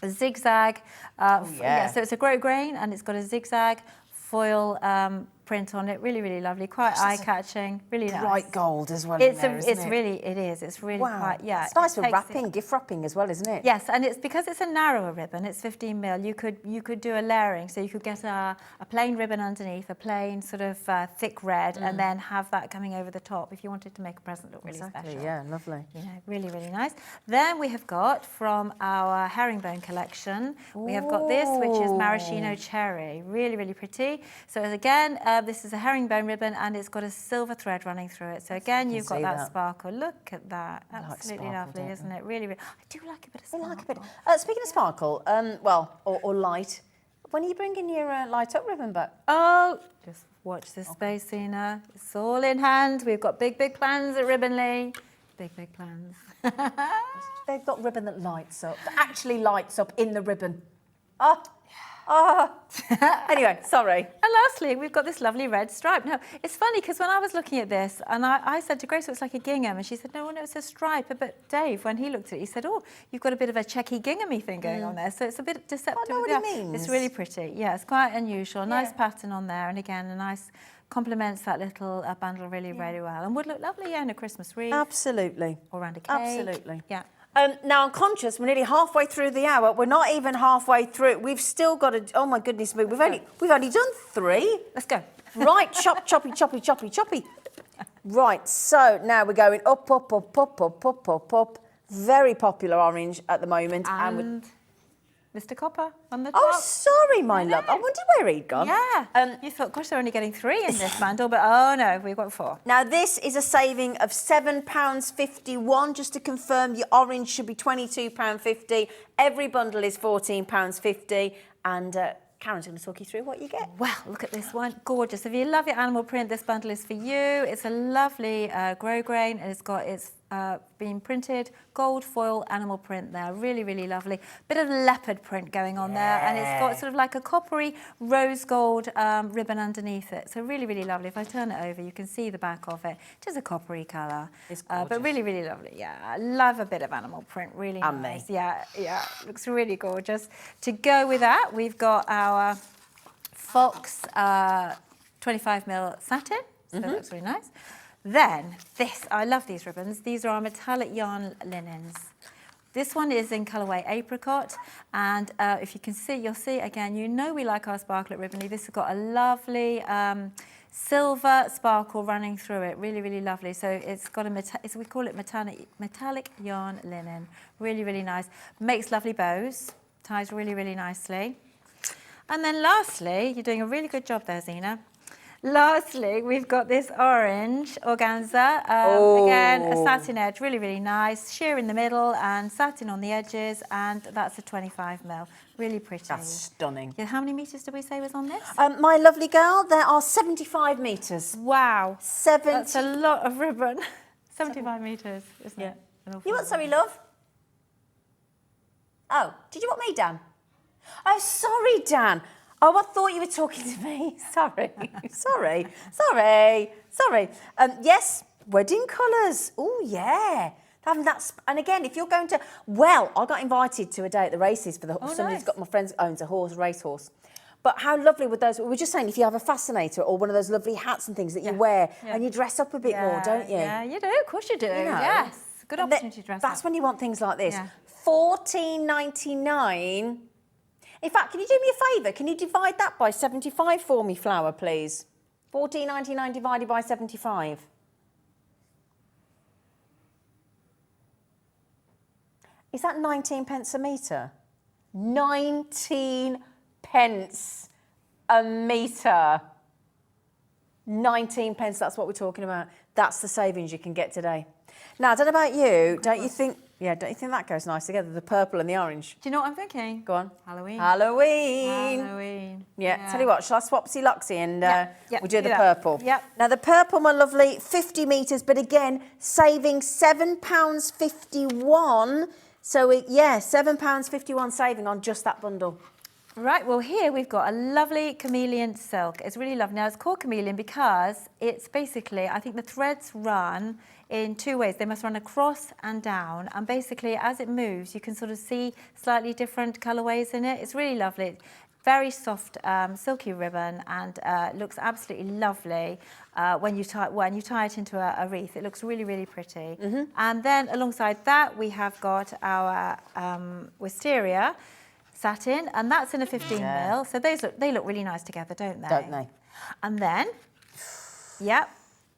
zigzag. yeah. So it's a groat grain and it's got a zigzag foil print on it. Really, really lovely. Quite eye-catching. Really nice. Bright gold as well. It's in there, isn't it? It's really Wow. quite, yeah. It's nice it for takes wrapping, gift wrapping as well, isn't it? Yes, and it's because it's a narrower ribbon, it's 15mm, you could do a layering, so you could get a plain ribbon underneath, a plain sort of thick red, and then have that coming over the top if you wanted to make a present look really Exactly, special. yeah, lovely. You know, really, really nice. Then we have got from our herringbone collection, we have got this, which is maraschino cherry. Really, really pretty. So again, this is a herringbone ribbon and it's got a silver thread running through it. So again, you've got see that that. sparkle. Look at that. like Absolutely sparkle, lovely, don't isn't it? Really, really. I do like a bit of I sparkle. like a bit. Speaking of sparkle, or light, when are you bringing your light up ribbon back? Oh, just watch this space, Sheena. It's all in hand. We've got big, big plans at Ribbonly. Big, big plans. They've got ribbon that lights up, that actually lights up in the ribbon. Anyway, sorry. And lastly, we've got this lovely red stripe. Now, it's funny because when I was looking at this, and I said to Grace, it's like a gingham, and she said, no, it's a stripe. But Dave, when he looked at it, he said, oh, you've got a bit of a checky ginghamy thing going on there. So it's a bit deceptive. I know what he means. It's really pretty. Yeah, it's quite unusual. Nice pattern on there. And again, a nice complements that little bundle really, really well. And would look lovely, in a Christmas wreath. Absolutely. Or around a cake. Absolutely. Yeah. Now, I'm conscious, we're nearly halfway through the hour. We're not even halfway through. We've still got to, oh my goodness me, we've only done 3. Let's go. Right, choppy. Right, so now we're going up. Very popular orange at the moment. And Mr. Copper on the top. Oh, sorry, my love. I wondered where he'd gone. Yeah. You thought, gosh, they're only getting 3 in this bundle, but oh no, we've got 4. Now, this is a saving of £7.51. Just to confirm, your orange should be £22.50. Every bundle is £14.50. And Karen's going to talk you through what you get. Well, look at this one, gorgeous. If you love your animal print, this bundle is for you. It's a lovely grosgrain, and it's got its been printed gold foil animal print there. Really, really lovely. Bit of leopard print going on there, and it's got sort of like a coppery rose gold ribbon underneath it. So really, really lovely. If I turn it over, you can see the back of it. It is a coppery colour, but really, really lovely. Yeah, I love a bit of animal print. Really nice. Yeah, yeah, looks really gorgeous. To go with that, we've got our Fox 25mm satin. So that looks really nice. Then this, I love these ribbons. These are our metallic yarn linens. This one is in colourway apricot, and if you can see, you'll see again, you know we like our sparklet ribbon. This has got a lovely silver sparkle running through it. Really, really lovely. So it's got we call it metallic yarn linen. Really, really nice. Makes lovely bows. Ties really, really nicely. And then lastly, you're doing a really good job there, Zena. Lastly, we've got this orange organza. Again, a satin edge, really, really nice. Sheer in the middle and satin on the edges, and that's a 25mm. Really pretty. That's stunning. Yeah, how many metres did we say was on this? My lovely girl, there are 75 metres. Wow. 70. That's a lot of ribbon. 75 metres, isn't it? You want sorry, love? Oh, did you want me, Dan? Oh, sorry, Dan. Oh, I thought you were talking to me. Sorry, sorry. Yes, wedding colours. Oh, yeah. And again, if you're going to... Well, I got invited to a day at the races for somebody's got, my friend owns a racehorse. But how lovely would those... We were just saying, if you have a fascinator or one of those lovely hats and things that you wear and you dress up a bit more, don't you? Yeah, you do. Of course you do. Yes. Good opportunity to dress up. That's when you want things like this. Yeah. $14.99... In fact, can you do me a favour? Can you divide that by 75 for me, Flower, please? $14.99 divided by 75. Is that 19 pence a metre? 19 pence a metre. 19 pence, that's what we're talking about. That's the savings you can get today. Now, I don't know about you, don't you think that goes nice together, the purple and the orange? Do you know what I'm thinking? Go on. Halloween. Yeah. Tell you what, shall I swapsy loxy and we'll do the purple? Yep. Now, the purple, my lovely, 50 metres, but again, saving £7.51. So, £7.51 saving on just that bundle. Right, well here we've got a lovely chameleon silk. It's really lovely. Now it's called chameleon because it's basically, I think the threads run in two ways. They must run across and down, and basically as it moves you can sort of see slightly different colourways in it. It's really lovely. Very soft, silky ribbon, and looks absolutely lovely when you tie it into a wreath. It looks really, really pretty. And then alongside that we have got our wisteria satin, and that's in a 15mm. So they look really nice together, don't they? Don't they? And then,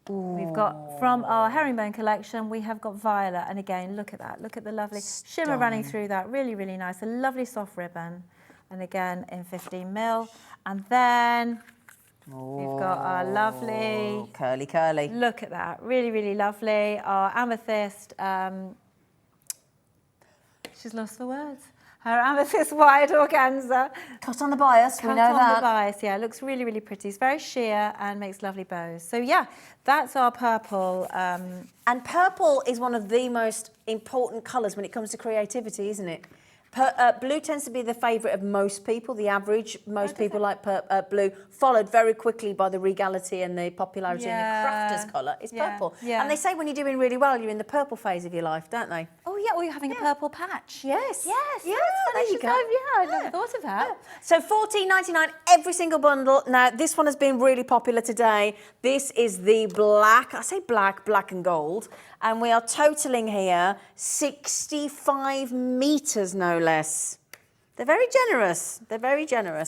we've got from our herringbone collection, we have got violet, and again, look at that. Look at the lovely shimmer running through that. Really, really nice. A lovely soft ribbon, and again in 15mm. And then we've got our lovely curly. Look at that. Really, really lovely. Our amethyst. She's lost for words. Her amethyst white organza. Cut on the bias, we know that. Cut on the bias, yeah. It looks really, really pretty. It's very sheer and makes lovely bows. So, yeah, that's our purple. And purple is one of the most important colours when it comes to creativity, isn't it? Blue tends to be the favourite of most people, the average. Most people like blue, followed very quickly by the regality and the popularity and the crafter's colour. It's purple. Yeah. And they say when you're doing really well, you're in the purple phase of your life, don't they? Oh, yeah, or you're having a purple patch. Yes. Yes. Yeah, there you go. I never thought of that. So $14.99 every single bundle. Now, this one has been really popular today. This is the black, I say black and gold. And we are totalling here 65 metres, no less. They're very generous.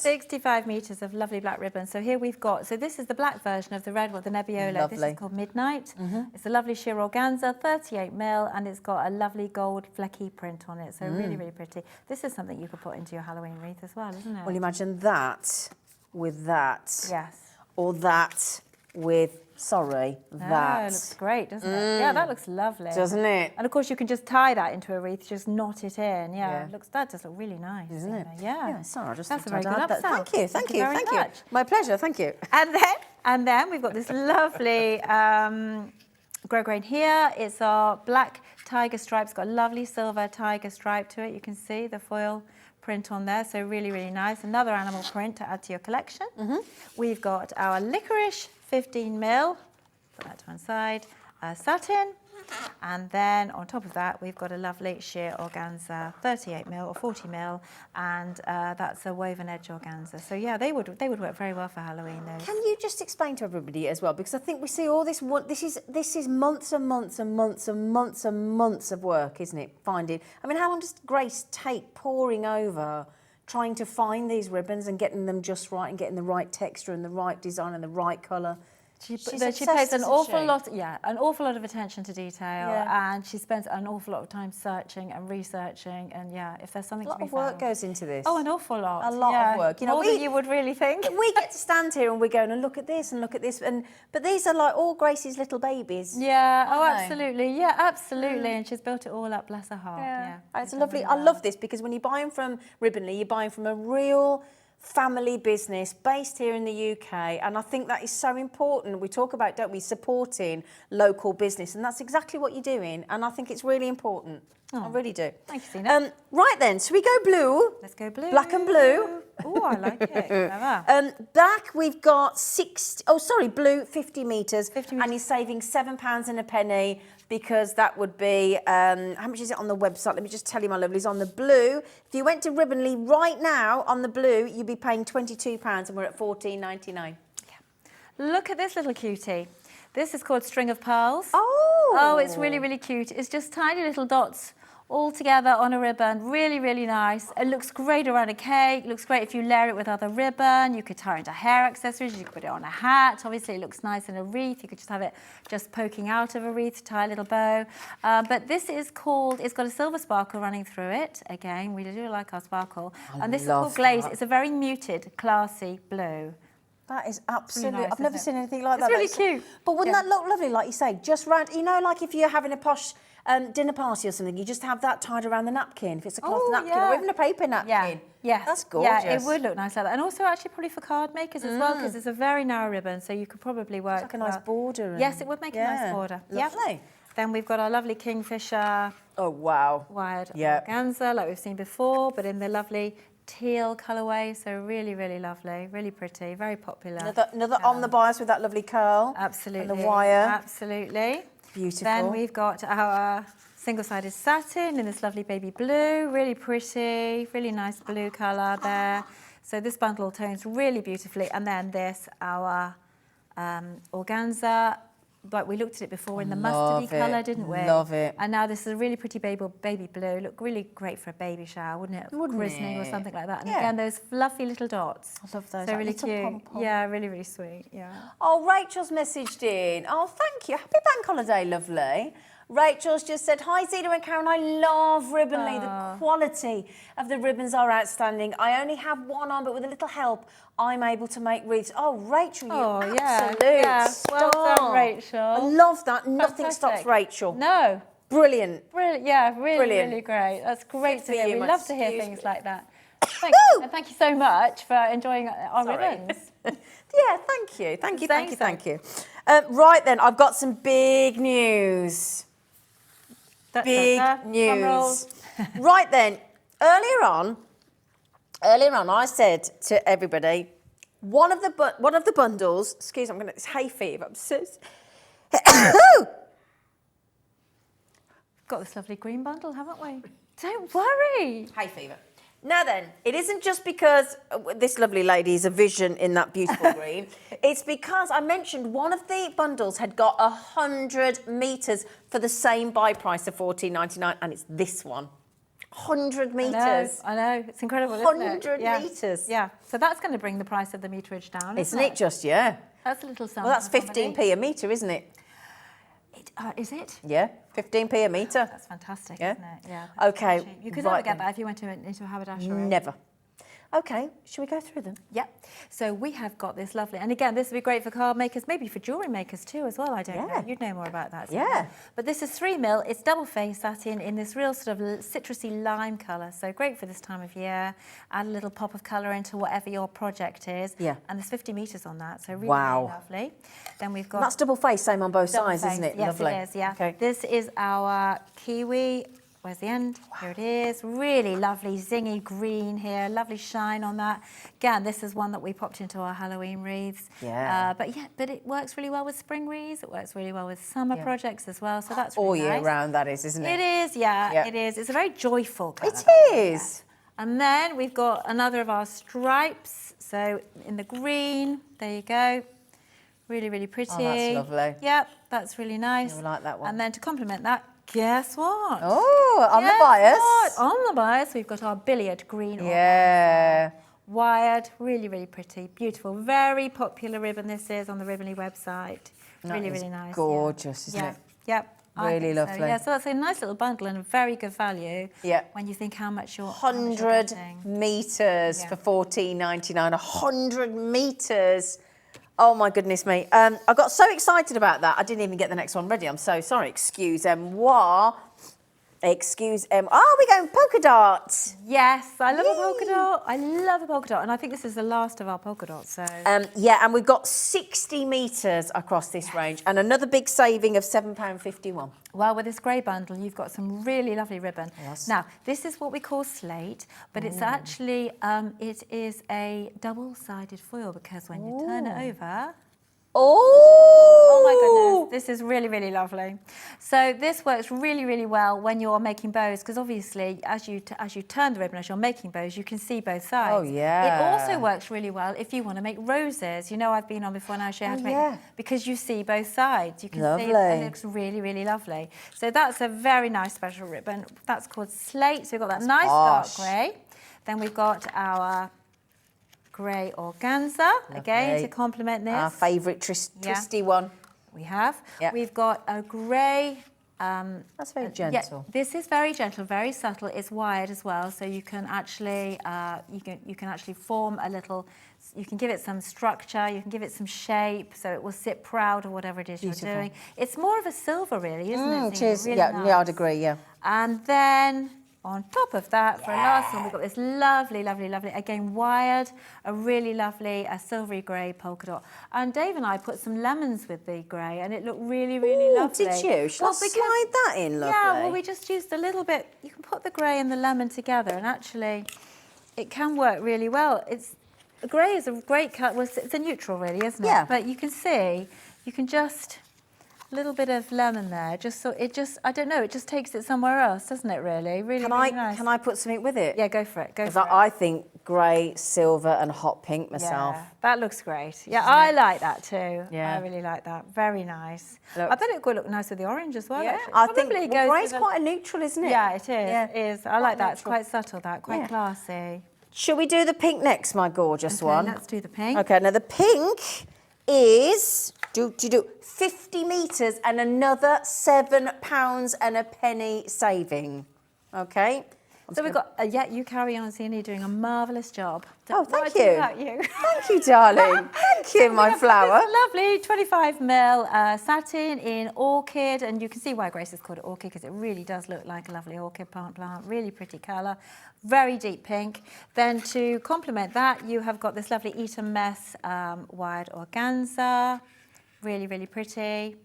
65 metres of lovely black ribbon. So here we've got, so this is the black version of the red one, the Nebbiolo. Lovely. This is called Midnight. It's a lovely sheer organza, 38mm, and it's got a lovely gold flecky print on it. So really, really pretty. This is something you could put into your Halloween wreath as well, isn't it? Well, imagine that with that. Yes. Or that with Sorry, That that's... looks great, doesn't it? Yeah, that looks lovely. Doesn't it? And of course, you can just tie that into a wreath, just knot it in. Yeah. That does look really nice, Isn't it? Yeah. Sorry, I just That's a thought very I'd good add that. upsell. Thank you. very much. My pleasure, thank you. And then we've got this lovely grosgrain here. It's our black tiger stripe. It's got a lovely silver tiger stripe to it. You can see the foil print on there, so really, really nice. Another animal print to add to your collection. We've got our licorice 15mm, put that to one side, satin, and then on top of that we've got a lovely sheer organza 38mm or 40mm, and that's a woven edge organza. So yeah, they would work very well for Halloween, those. Can you just explain to everybody as well, because I think we see all this. This is months and months and months and months and months of work, isn't it? Finding. I mean, how long does Grace take poring over, trying to find these ribbons and getting them just right and getting the right texture and the right design and the right colour? She obsessed, pays an isn't awful she? lot, an awful lot of attention to detail, Yeah. and she spends an awful lot of time searching and researching. And yeah, if there's something A lot to be of work found. goes into this. Oh, an awful lot. A lot of work. You know, more than you would really think. We get to stand here and we're going and look at this and look at this, but these are like all Grace's little babies. Yeah. Oh, Aren't they? absolutely. Yeah, absolutely. And she's built it all up. Bless her heart. Yeah. It's lovely. I love this because when you buy them from Ribonley, you're buying from a real family business based here in the UK, and I think that is so important. We talk about, don't we, supporting local business, and that's exactly what you're doing, and I think it's really important. I really do. Thank you, Sheena. Right then, so we go blue. Let's go blue. Black and blue. Oh, I like it. Clever. Black, we've got blue, 50 metres. 50 And you're saving £7 and a penny, because that would be, how much is it on the website? Let me just tell you, my lovelies, on the blue. If you went to Ribonley right now on the blue, you'd be paying £22 and we're at £14.99. Look at this little cutie. This is called String of Pearls. Oh, it's really, really cute. It's just tiny little dots all together on a ribbon. Really, really nice. It looks great around a cake. It looks great if you layer it with other ribbon. You could tie it into hair accessories. You could put it on a hat. Obviously, it looks nice in a wreath. You could just have it just poking out of a wreath to tie a little bow. But this is called, it's got a silver sparkle running through it. Again, we do like our sparkle. And this is called Glaze. It's a very muted, classy blue. That is absolutely, Really nice, I've never isn't it? seen anything like It's that. really cute. But wouldn't Yeah. that look lovely, like you say, just round, you know, like if you're having a posh dinner party or something, you just have that tied around the napkin, if it's a cloth napkin or even a paper napkin. Yeah, yes. That's gorgeous. Yeah, it would look nice like that. And also actually probably for card makers as well, because it's a very narrow ribbon, so you could probably work... It's like a nice border. Yes, it would make a nice border. Lovely. Yep. Then we've got our lovely Kingfisher Oh, wow. wired Yeah. organza, like we've seen before, but in the lovely teal colourway, so really, really lovely, really pretty, very popular. Another on the bias with that lovely curl. Absolutely. And the wire. Absolutely. Beautiful. Then we've got our single-sided satin in this lovely baby blue, really pretty, really nice blue colour there. So this bundle tones really beautifully. And then this, our organza, but we looked at it before in the mustardy colour, didn't we? Love it. And now this is a really pretty baby blue. Look really great for a baby shower, wouldn't it? Wouldn't Christening or it? something like that. And Yeah. again, those fluffy little dots. I love those, So like really little cute. pom-pom. Yeah, really, really sweet. Yeah. Oh, Rachel's messaged in. Oh, thank you. Happy bank holiday, lovely. Rachel's just said, hi, Zita and Karen, I love Ribonley. The quality of the ribbons are outstanding. I only have one on, but with a little help, I'm able to make wreaths. Oh, Rachel, you absolute star. Well done, Rachel. I love that. Nothing stops Fantastic. Rachel. No. Brilliant. Brilliant. Yeah, really, Brilliant. really great. That's great Good to for hear. you, We my love to hear excuse things me. like that. And thank you so much for enjoying our ribbons. Yeah, thank you. Thank you, Saying thank you, thank you. Right then, I've got some big news. Big news. Right then, earlier on, I said to everybody, one of the bundles. Excuse me, I'm going to get this hay fever. I'm so. Got this lovely green bundle, haven't we? Don't worry. Hay fever. Now then, it isn't just because this lovely lady is a vision in that beautiful green. It's because I mentioned one of the bundles had got 100 metres for the same buy price of $14.99, and it's this one. 100 metres. I know. It's incredible, isn't it? 100 metres. Yeah. So that's going to bring the price of the meterage down, Isn't it just, yeah? That's a little something. Well, that's 15p a metre, isn't it? Is it? Yeah, 15p a metre. That's fantastic, Yeah. isn't it? Yeah. Okay, You could right never get then. that if you went into a haberdashery. Never. Okay, should we go through them? Yep. So we have got this lovely, and again, this would be great for card makers, maybe for jewellery makers too as well. I don't know. You'd know more about that. Yeah. But this is 3mm. It's double face satin in this real sort of citrusy lime colour. So great for this time of year. Add a little pop of colour into whatever your project is. Yeah. And there's 50 metres on that. So really, Wow. really lovely. Then we've got. That's double face, same on both double sides, face. isn't it? Yes, Lovely. it is. Yeah. Okay. This is our kiwi. Where's the end? Wow. Here it is. Really lovely zingy green here. Lovely shine on that. Again, this is one that we popped into our Halloween wreaths. Yeah. But it works really well with spring wreaths. It works really well with summer projects as well. So that's All really year nice. round, that is, isn't it? It is, yeah, Yeah. it is. It's a very joyful colour. It is. And then we've got another of our stripes. So in the green, there you go. Really, really pretty. Oh, that's lovely. Yep, that's really nice. Yeah, we like that one. And then to complement that, guess what? Oh, on the Guess bias. what? On the bias, we've got our billiard green. Yeah. Wired, really, really pretty, beautiful. Very popular ribbon this is on the Ribbonly website. That Really, is really nice. gorgeous, isn't it? Yep. I Really think so. lovely. Yeah, so that's a nice little bundle and a very good value. Yeah. When you think how much you're 100 getting. metres Yeah. for $14.99. 100 metres. Oh my goodness me. I got so excited about that. I didn't even get the next one ready. I'm so sorry. Excuse-moi. Oh, we're going polka dots. Yes, I love a polka dot. I love a polka dot, and I think this is the last of our polka dots. So Yeah, and we've got 60 metres across this range and another big saving of £7.51. well, with this grey bundle, you've got some really lovely ribbon. Yes. Now, this is what we call slate, but it's actually it is a double-sided foil because when you turn it over. Oh my goodness, this is really, really lovely. So this works really, really well when you're making bows because obviously as you turn the ribbon, as you're making bows, you can see both sides. Oh, yeah. It also works really well if you want to make roses. You know, I've been on before and I show you how to make because you see both sides. You can see it, Lovely. it looks really, really lovely. So that's a very nice special ribbon. That's called slate. So we've got that nice posh. dark grey. Then we've got our grey organza, again, Lovely. to complement this. Our favourite twisty one. We have. Yep. We've got a grey. That's very Yeah, gentle. this is very gentle, very subtle. It's wired as well, so you can actually you can actually form a little. You can give it some structure. You can give it some shape, so it will sit proud of whatever it is Beautiful. you're doing. It's more of a silver, really, isn't it? It Zina? is. Really Yeah, nice. yeah, I'd agree, yeah. And then on top of that, for a last one, we've got this lovely, lovely, lovely, again, wired, a really lovely silvery grey polka dot. And Dave and I put some lemons with the grey, and it looked really, really Ooh, lovely. did you? Shall I slide that in, lovely? Yeah, well, we just used a little bit. You can put the grey and the lemon together, and actually, it can work really well. Grey is a great colour. Well, it's a neutral, really, isn't it? Yeah. But you can see, you can just. Little bit of lemon there, just so it just, I don't know, it just takes it somewhere else, doesn't it, really? Really, really nice. Can I put something with it? Yeah, go for it, go for Because it. I think grey, silver and hot pink myself. Yeah, that looks great. Yeah, I like that too. Yeah. I really like that. Very nice. Looks- I bet it could look nice with the orange as well, Yeah, actually. I think Probably well, goes grey's with quite a neutral, isn't it? Yeah, it is. Yeah. It is. I like that. It's neutral. quite subtle, that. Quite Yeah. classy. Shall we do the pink next, my gorgeous Okay, one? let's do the pink. Okay, now the pink is 50 metres and another £7 and a penny saving. Okay. So we've got, yeah, you carry on, Zina, you're doing a marvellous job. Oh, What thank I do you. without you. Thank you, darling. Thank you, my flower. Lovely 25mm satin in orchid, and you can see why Grace has called it orchid because it really does look like a lovely orchid plant. Really pretty colour, very deep pink. Then to complement that, you have got this lovely Eton Mess wired organza, really, really pretty.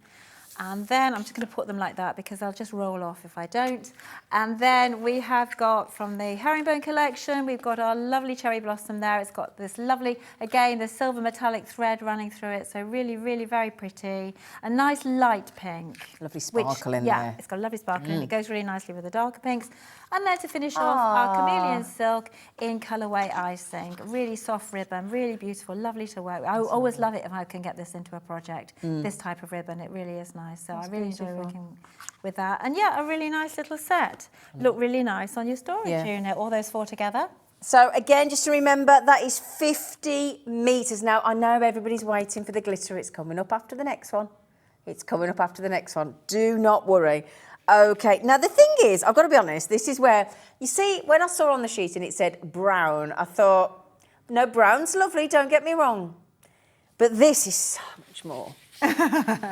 And then I'm just going to put them like that because they'll just roll off if I don't. And then we have got from the herringbone collection, we've got our lovely cherry blossom there. It's got this lovely, again, the silver metallic thread running through it. So really, really very pretty. A nice light pink. Lovely sparkle in yeah, there. it's got a lovely sparkle in it. It goes really nicely with the darker pinks. And then to finish off, our chameleon silk in colourway icing. Really soft ribbon, really beautiful, lovely to work with. I always love it if I can get this into a project, this type of ribbon. It really is nice. So I really enjoy working with that. And yeah, a really nice little set. Look really nice on your storage unit, all those four together. So again, just to remember, that is 50 metres. Now, I know everybody's waiting for the glitter. It's coming up after the next one. It's coming up after the next one. Do not worry. Okay, now the thing is, I've got to be honest, this is where, you see, when I saw on the sheet and it said brown, I thought, no, brown's lovely, don't get me wrong. But this is so much more.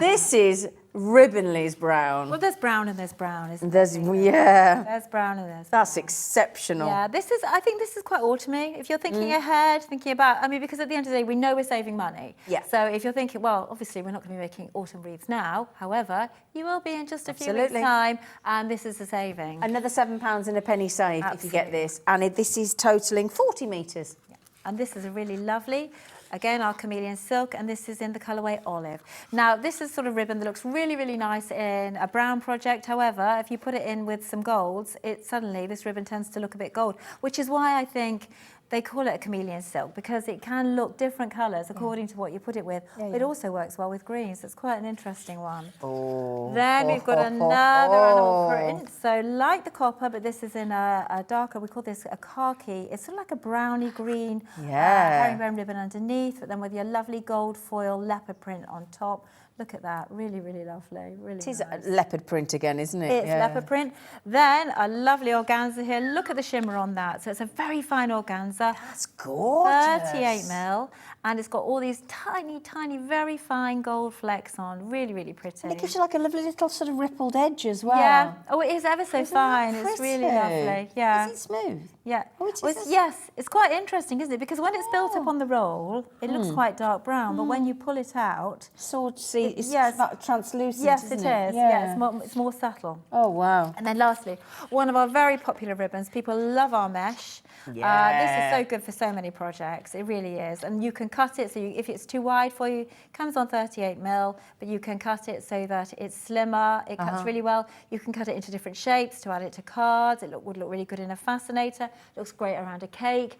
This is Ribbonley's brown. Well, there's brown and there's brown, isn't There's, there? yeah. There's brown and there's That's brown. exceptional. Yeah, I think this is quite autumny. If you're thinking ahead, thinking about, I mean, because at the end of the day, we know we're saving money. Yeah. So if you're thinking, well, obviously we're not going to be making autumn wreaths now. However, you will be in just a few weeks' Absolutely. time, and this is a saving. Another £7 and a penny saved if you get this. And this is totalling 40 metres. Yeah. And this is a really lovely, again, our chameleon silk, and this is in the colourway olive. Now, this is sort of ribbon that looks really, really nice in a brown project. However, if you put it in with some golds, suddenly this ribbon tends to look a bit gold, which is why I think they call it a chameleon silk, because it can look different colours according to what you put it with. It also works well with greens. It's quite an interesting one. Oh. Then we've got another animal print. So like the copper, but this is in a darker, we call this a khaki. It's sort of like a browny green herringbone ribbon underneath, but then with your lovely gold foil leopard print on top. Look at that, really, really lovely, really It is nice. a leopard print again, isn't it? It's leopard print. Then a lovely organza here. Look at the shimmer on that. So it's a very fine organza. That's gorgeous. 38 mil, and it's got all these tiny, tiny, very fine gold flecks on. Really, really pretty. And it gives you like a lovely little sort of rippled edge as well. Yeah. Oh, it is ever so Isn't that fine. It's really pretty? lovely. Yeah. Is it smooth? Yeah. Oh, it Well, is. yes, it's quite interesting, isn't it? Because when it's built up on the roll, it looks quite dark brown, but when you pull it out, Sort see, it's yes. translucent. yes, isn't it is. Yeah, it's more subtle. Oh wow. And then lastly, one of our very popular ribbons. People love our mesh. This is so good for so many projects. It really is. And you can cut it, so if it's too wide for you, it comes on 38 mil, but you can cut it so that it's slimmer. It cuts really well. You can cut it into different shapes to add it to cards. It would look really good in a fascinator. It looks great around a cake.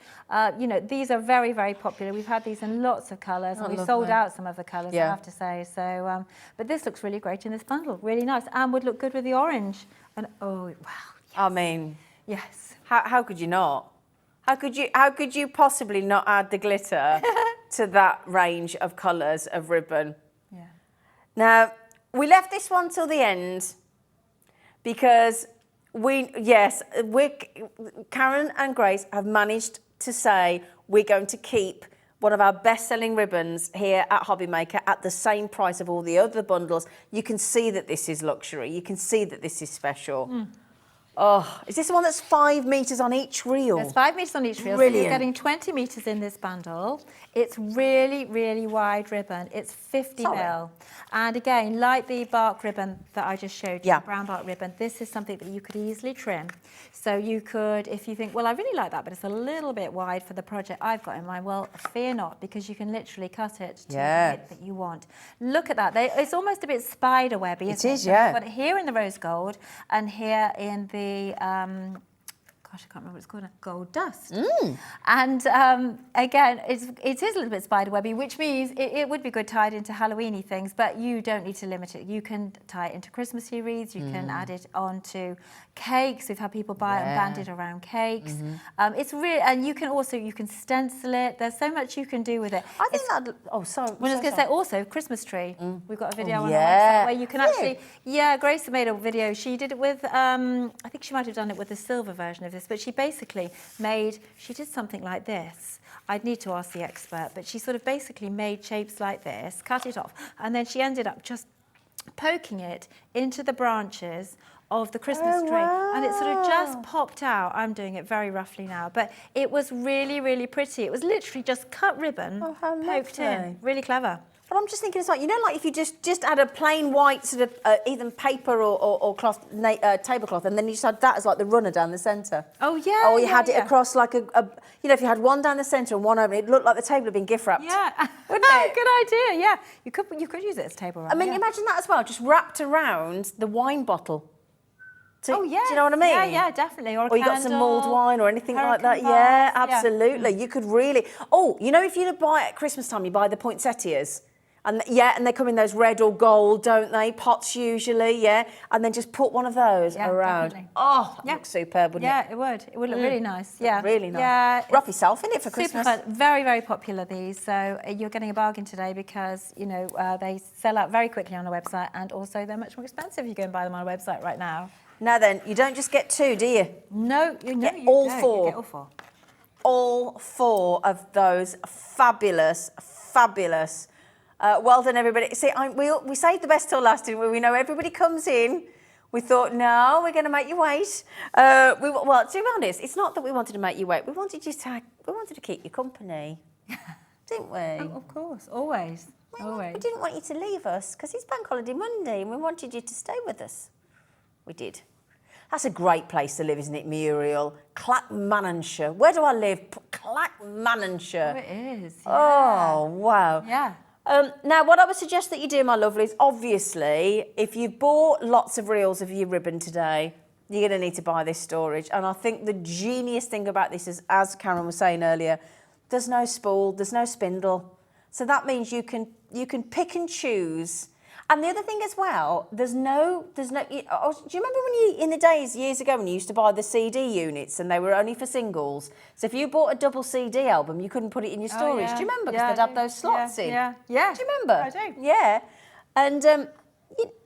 You know, these are very, very popular. We've had these in lots of colours, and we've sold out some of the colours, I have to say. So, but this looks really great in this bundle. Really nice, and would look good with the orange. And oh, wow. Yes. I mean, Yes. how could you not? How could you possibly not add the glitter to that range of colours of ribbon? Yeah. Now, we left this one till the end because Karen and Grace have managed to say we're going to keep one of our best-selling ribbons here at Hobbymaker at the same price of all the other bundles. You can see that this is luxury. You can see that this is special. Oh, is this the one that's 5 metres on each reel? There's 5 metres on each reel, so Brilliant. you're getting 20 metres in this bundle. It's really, really wide ribbon. It's 50 mil. And again, like the bark ribbon that I just showed you, the brown bark ribbon, this is something that you could easily trim. So you could, if you think, well, I really like that, but it's a little bit wide for the project I've got in mind, well, fear not, because you can literally cut it to the width that you want. Look at that. It's almost a bit spider webby, isn't it? It is, yeah. You've got it here in the rose gold and here in the gosh, I can't remember what it's called, gold dust. And again, it is a little bit spider webby, which means it would be good tied into Halloweeny things, but you don't need to limit it. You can tie it into Christmassy wreaths, you can add it onto cakes. We've had people buy it and band it around cakes. It's really, and you can stencil it. There's so much you can do with it. I think that. Oh, sorry. Well, I was going to say also Christmas tree. We've got a video on our yeah. website where you can actually. Yeah, Grace made a video. She did it with. I think she might have done it with the silver version of this, but she basically she did something like this. I'd need to ask the expert, but she sort of basically made shapes like this, cut it off, and then she ended up just poking it into the branches of the Christmas tree, and it sort of just popped out. I'm doing it very roughly now, but it was really, really pretty. It was literally just cut ribbon, poked in. Really clever. But I'm just thinking, it's like, you know, like if you just add a plain white sort of either paper or cloth, tablecloth, and then you just had that as like the runner down the centre. Oh yeah. Or you had it across like you know, if you had one down the centre and one over, it looked like the table had been gift wrapped. Yeah. Wouldn't it? Good idea. Yeah. You could use it as table wrap. I mean, imagine that as well, just wrapped around the wine bottle. Oh yeah. Do you know what I mean? Yeah, yeah, definitely. Or you got some mulled wine or anything like that. hurricane Yeah, bars, absolutely. You could really. Oh, you know, if you buy at Christmas time, you buy the poinsettias. And and they come in those red or gold, don't they? Pots usually, yeah. And then just put one of those around. Definitely. Oh, that looks superb, wouldn't it? Yeah, it would. It would look really nice. Yeah, Really nice. Yeah, Wrap yourself in it for super Christmas. fun. Very, very popular these. So you're getting a bargain today because they sell out very quickly on the website, and also they're much more expensive if you go and buy them on our website right now. Now then, you don't just get 2, do you? No, you Get don't. all You 4. get all 4. All 4 of those fabulous. Well done, everybody. See, we saved the best till last, didn't we? We know everybody comes in. We thought, no, we're going to make you wait. Well, to be honest, it's not that we wanted to make you wait. We wanted to keep you company, didn't we? Oh, of course, always. We didn't want you to leave us because it's Bank Holiday Monday and we wanted you to stay with us. We did. That's a great place to live, isn't it, Muriel? Clackmannanshire. Where do I live? Clackmannanshire. Oh, it is. Oh, wow. Yeah. Now, what I would suggest that you do, my lovelies, obviously, if you've bought lots of reels of your ribbon today, you're going to need to buy this storage. And I think the genius thing about this is, as Karen was saying earlier, there's no spool, there's no spindle. So that means you can pick and choose. And the other thing as well, do you remember when in the days, years ago, when you used to buy the CD units and they were only for singles? So if you bought a double CD album, you couldn't put it in your storage. Do you remember? Because they'd have those slots in. Yeah. Do you remember? I do. Yeah. And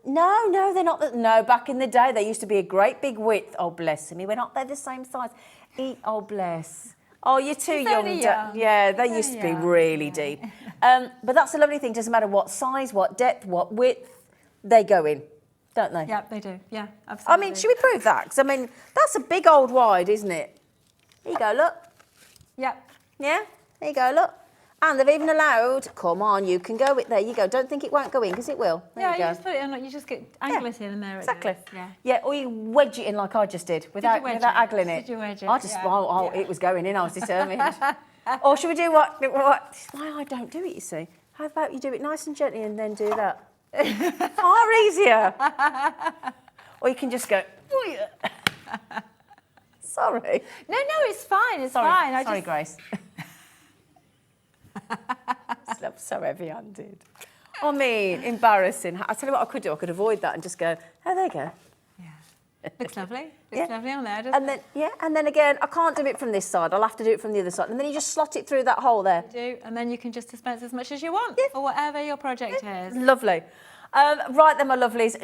no, they're not. No, back in the day, they used to be a great big width. Oh, bless me. We're not they're the same size. Oh, bless. Oh, you're too young. Yeah, they used to be really deep. But that's a lovely thing. Doesn't matter what size, what depth, what width, they go in, don't they? Yeah, they do. Yeah, absolutely. I mean, should we prove that? Because, I mean, that's a big old wide, isn't it? Here you go, look. Yeah. Yeah, there you go, look. And they've even allowed, come on, you can go with, there you go. Don't think it won't go in, because it will. There you go. Just put it in, you just get angle it in and there Exactly. it goes. Yeah, or you wedge it in like I just did, without angling it. Did you wedge it? I just, it was going in, I was determined. Or should we do what? This is why I don't do it, you see. How about you do it nice and gently and then do that? Far easier. Or you can just go, oh yeah. Sorry. No, it's fine, it's fine. Sorry, Grace. I'm so heavy-handed. I mean, embarrassing. I tell you what I could do. I could avoid that and just go, oh, there you go. Yeah. Looks lovely. Looks lovely on there, doesn't and then, it? and then again, I can't do it from this side. I'll have to do it from the other side. And then you just slot it through that hole there. You do, and then you can just dispense as much as you want for whatever your project is. Lovely. Right then, my lovelies.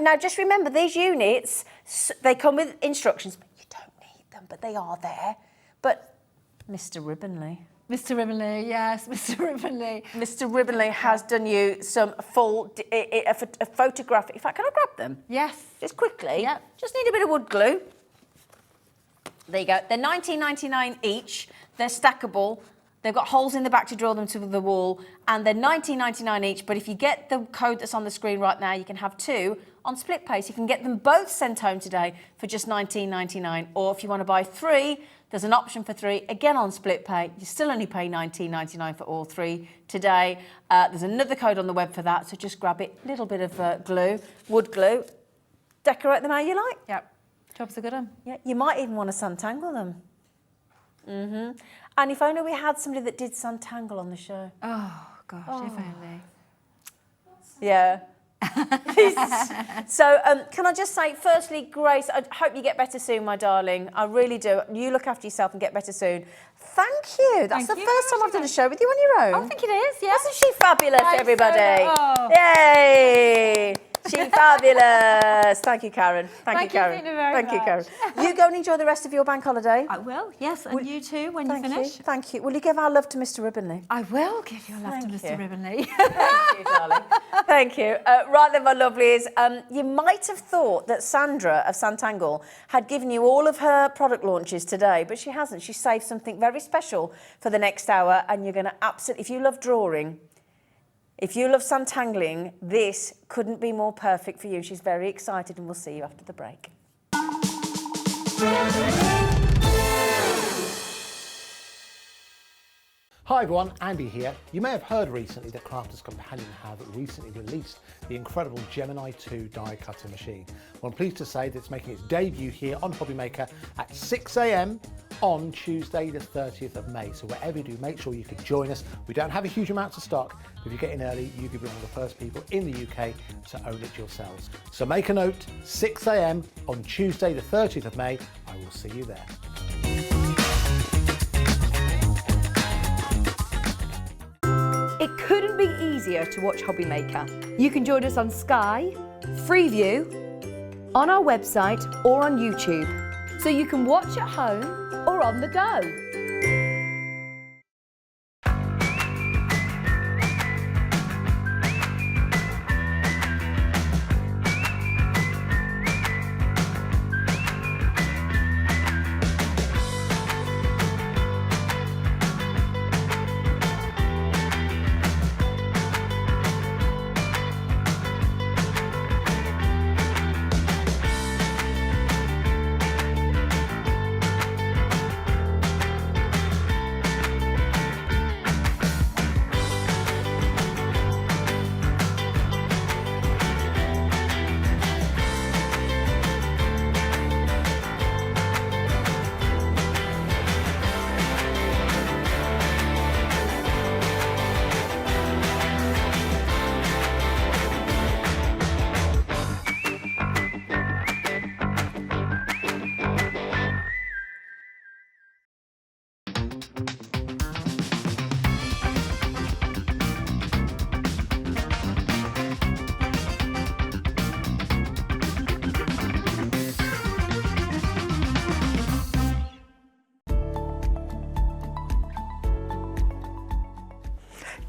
Now, just remember, these units, they come with instructions. You don't need them, but they are there. But Mr. Ribbenley. Mr. Ribbenley, yes, Mr. Ribbenley. Mr. Ribbenley has done you some full a photographic. In fact, can I grab them? Yes. Just quickly. Yep. Just need a bit of wood glue. There you go. They're $19.99 each. They're stackable. They've got holes in the back to draw them to the wall, and they're $19.99 each. But if you get the code that's on the screen right now, you can have 2 on split pay. So you can get them both sent home today for just $19.99. Or if you want to buy 3, there's an option for 3, again on split pay. You still only pay $19.99 for all 3 today. There's another code on the web for that, so just grab it. A little bit of glue, wood glue. Decorate them how you like. Yep. Job's a good one. Yeah, you might even want to Sanntangle them. And if only we had somebody that did Sanntangle on the show. Oh, gosh, if only. Yeah. So, can I just say, firstly, Grace, I hope you get better soon, my darling. I really do. You look after yourself and get better soon. Thank you. That's the first time I've done a show with you on your own. I think it is, yeah. Isn't she fabulous, Thanks, everybody? Sandra. Oh. Yay! She's fabulous. Thank you, Karen. Thank you, Karen. Thank you very Thank you, Karen. much. You go and enjoy the rest of your bank holiday. I will, yes, and you too when you finish. Thank you. Will you give our love to Mr. Ribbenley? I will give your love to Thank Mr. you. Ribbenley. Thank you, darling. Thank you. Right then, my lovelies. You might have thought that Sandra of Sanntangle had given you all of her product launches today, but she hasn't. She saved something very special for the next hour, and you're going to absolutely, if you love drawing, if you love Sanntangling, this couldn't be more perfect for you. She's very excited, and we'll see you after the break. Hi everyone, Andy here. You may have heard recently that Crafters Companion have recently released the incredible Gemini 2 die cutting machine. Well, I'm pleased to say that it's making its debut here on Hobby Maker at 6 AM on Tuesday the 30th of May. So whatever you do, make sure you can join us. We don't have a huge amount of stock, but if you get in early, you could be one of the first people in the UK to own it yourselves. So make a note, 6 a.m. on Tuesday the 30th of May. I will see you there. It couldn't be easier to watch Hobby Maker. You can join us on Sky, Freeview, on our website or on YouTube, so you can watch at home or on the go.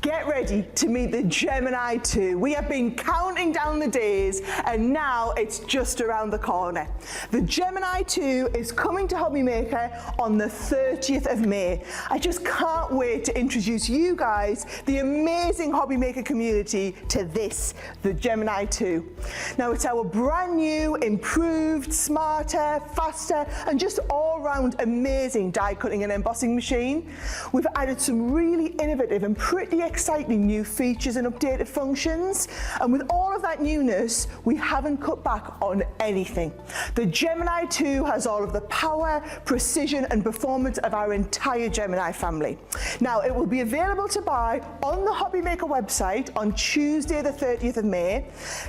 Get ready to meet the Gemini 2. We have been counting down the days and now it's just around the corner. The Gemini 2 is coming to Hobby Maker on the 30th of May. I just can't wait to introduce you guys, the amazing Hobby Maker community, to this, the Gemini 2. Now it's our brand new, improved, smarter, faster and just all round amazing die cutting and embossing machine. We've added some really innovative and pretty exciting new features and updated functions, and with all of that newness we haven't cut back on anything. The Gemini 2 has all of the power, precision and performance of our entire Gemini family. Now it will be available to buy on the Hobby Maker website on Tuesday the 30th of May.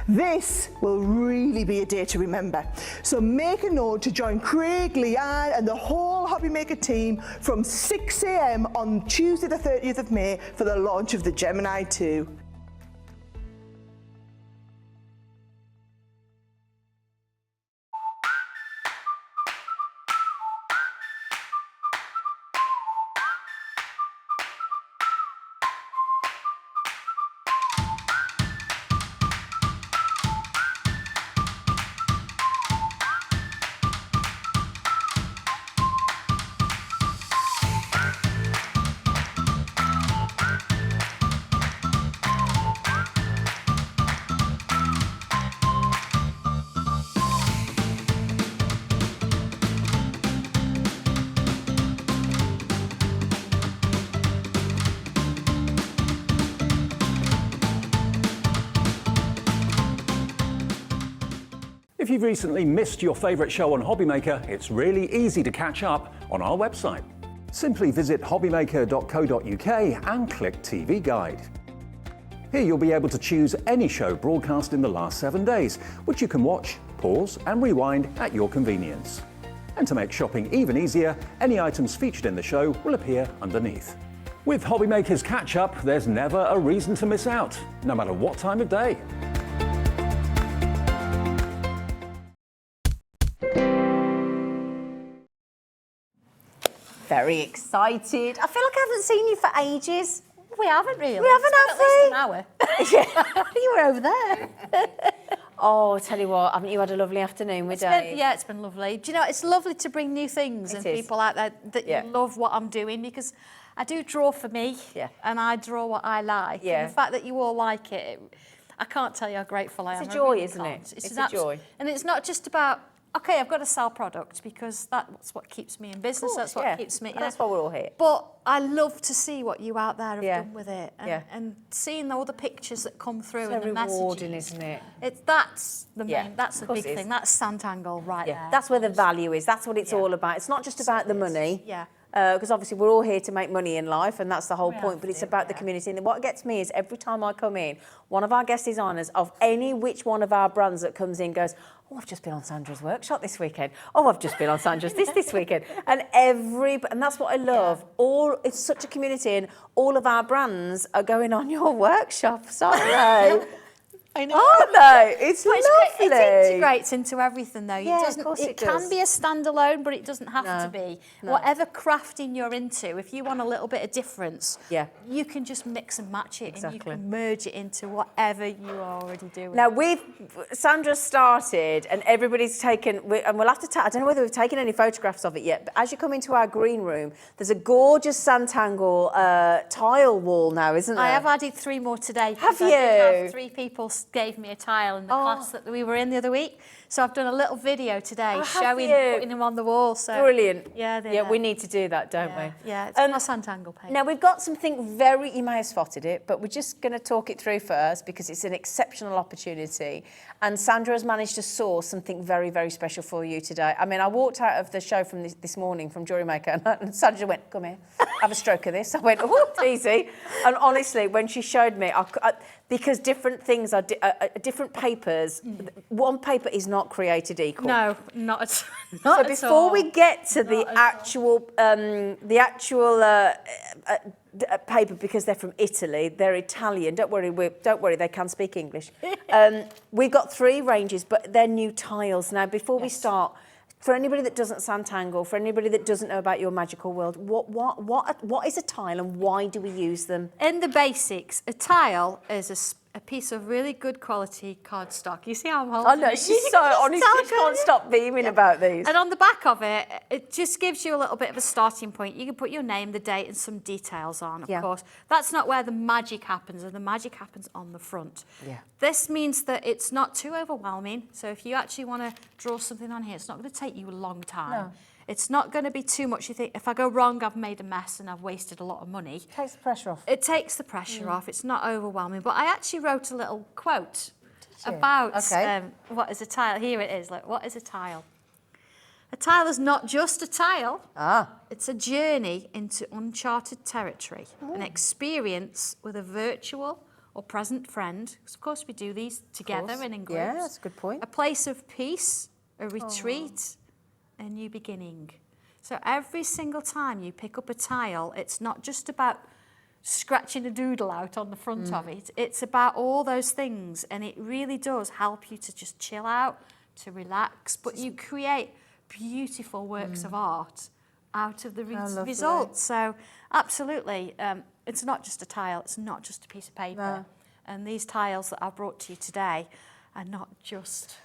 This will really be a day to remember, so make a note to join Craig, Leanne and the whole Hobby Maker team from 6 a.m. on Tuesday the 30th of May for the launch of the Gemini 2. If you've recently missed your favourite show on Hobby Maker, it's really easy to catch up on our website. Simply visit hobbymaker.co.uk and click TV Guide. Here you'll be able to choose any show broadcast in the last 7 days, which you can watch, pause and rewind at your convenience. And to make shopping even easier, any items featured in the show will appear underneath. With Hobby Maker's Catch Up, there's never a reason to miss out, no matter what time of day. Very excited. I feel like I haven't seen you for ages. We haven't really. We haven't, have we? At least an hour. You were over there. Oh, I tell you what, haven't you had a lovely afternoon with Dave? Yeah, it's been lovely. Do you know, it's lovely to bring new things and people out there that love what I'm doing, because I do draw for me and I draw what I like. Yeah. And the fact that you all like it, I can't tell you how grateful I am. It's a joy, isn't it? It's a joy. And it's not just about okay, I've got to sell product because that's what keeps me in business. Course, that's what keeps me. You That's know. why we're all here. But I love to see what you out there have done with it, and seeing all the pictures that come through and the rewarding, messages. isn't it? That's the main. Yeah, That's the of course big it is. thing. That's Sanntangle right there. That's where the value is. That's what it's all about. It's not just about the money. Yeah. Because obviously we're all here to make money in life, and that's the whole point. But it's about the community. And what gets me is every time I come in, one of our guest designers of any which one of our brands that comes in goes, "Oh, I've just been on Sandra's workshop this weekend. Oh, I've just been on Sandra's this weekend." And that's what I love. It's such a community, and all of our brands are going on your workshop. Sorry. I know. Aren't they? It's But lovely. It integrates into everything, though. Yeah, doesn't, of course it can does. be a standalone, but it doesn't have to be. No. Whatever crafting you're into, if you want a little bit of difference, Yeah. you can just mix and match it, and you Exactly. can merge it into whatever you are already doing. Now, Sandra started, and everybody's taken, and we'll have to, I don't know whether we've taken any photographs of it yet, but as you come into our green room, there's a gorgeous Sanntangle tile wall now, isn't there? I have added 3 more today. Have because I did you? have 3 people gave me a tile in the class that we were in the other week. So I've done a little video today showing, putting them on the wall. So Brilliant. Yeah, we need to do that, don't we? Yeah, it's on my Sanntangle page. Now, we've got something you may have spotted it, but we're just going to talk it through first because it's an exceptional opportunity. And Sandra has managed to source something very, very special for you today. I mean, I walked out of the show from this morning from Jewellery Maker, and Sandra went, "Come here, have a stroke of this." I went, "Oh, it's easy." And honestly, when she showed me, because different things are different papers, one paper is not created equal. No, not at So before we get to the actual paper, because they're from Italy, they're Italian. Don't worry, they can speak English. We've got 3 ranges, but they're new tiles. Now, before we start, for anybody that doesn't Sanntangle, for anybody that doesn't know about your magical world, what is a tile and why do we use them? In the basics, a tile is a piece of really good quality cardstock. You see how I'm holding Oh no, it? she's so honestly, she can't stop beaming about these. And on the back of it, it just gives you a little bit of a starting point. You can put your name, the date, and some details on, of course. That's not where the magic happens, and the magic happens on the front. Yeah. This means that it's not too overwhelming. So if you actually want to draw something on here, it's not going to take you a long time. No. It's not going to be too much. You think, if I go wrong, I've made a mess and I've wasted a lot of money. Takes the pressure off. It takes the pressure off. It's not overwhelming. But I actually wrote a little quote about what is a tile. Here it is. Like, what is a tile? A tile is not just a tile. It's a journey into uncharted territory, an experience with a virtual or present friend. Because of course we do these together and in groups. Yeah, that's a good point. A place of peace, a retreat, a new beginning. So every single time you pick up a tile, it's not just about scratching a doodle out on the front of it. It's about all those things, and it really does help you to just chill out, to relax, but you create beautiful works of art out of the results. So absolutely, it's not just a tile, it's not just a piece of paper. No. And these tiles that I've brought to you today are not just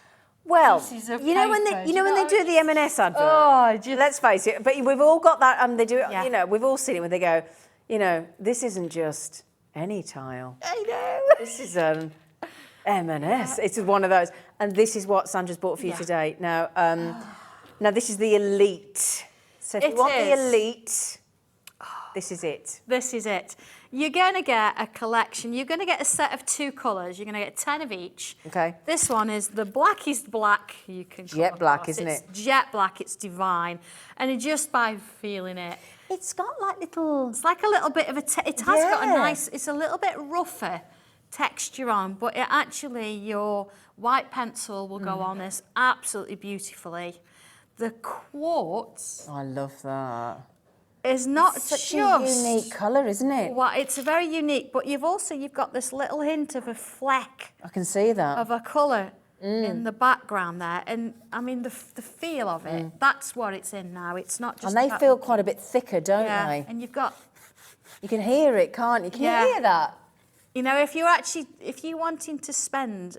Well, pieces of you know when paper, they do the M&S advert. Oh, just, Let's face it, but we've all got that, and they do it. Yeah. You know, we've all seen it when they go, you know, this isn't just any tile. I know. This is an M&S. It's one of those, and this is what Sandra's bought for you today. Now, now this is the elite. So if you want the elite, this is it. This is it. You're going to get a collection. You're going to get a set of 2 colours. You're going to get 10 of each. Okay. This one is the blackest black you can come Jet black, across. isn't it? It's jet black. It's divine. And just by feeling it, It's got like little. it's like a little bit of a, it has got a nice, it's a little bit rougher texture on, but it actually, your white pencil will go on this absolutely beautifully. The quartz I love that. is not Such just a unique colour, isn't it? well, it's very unique, but you've got this little hint of a fleck I can see that. of a colour in the background there, and I mean the feel of it. That's what it's in now. It's not just. And they about- feel quite a bit thicker, don't they? And you've got, You can hear it, can't you? Can you hear that? you know, if you're wanting to spend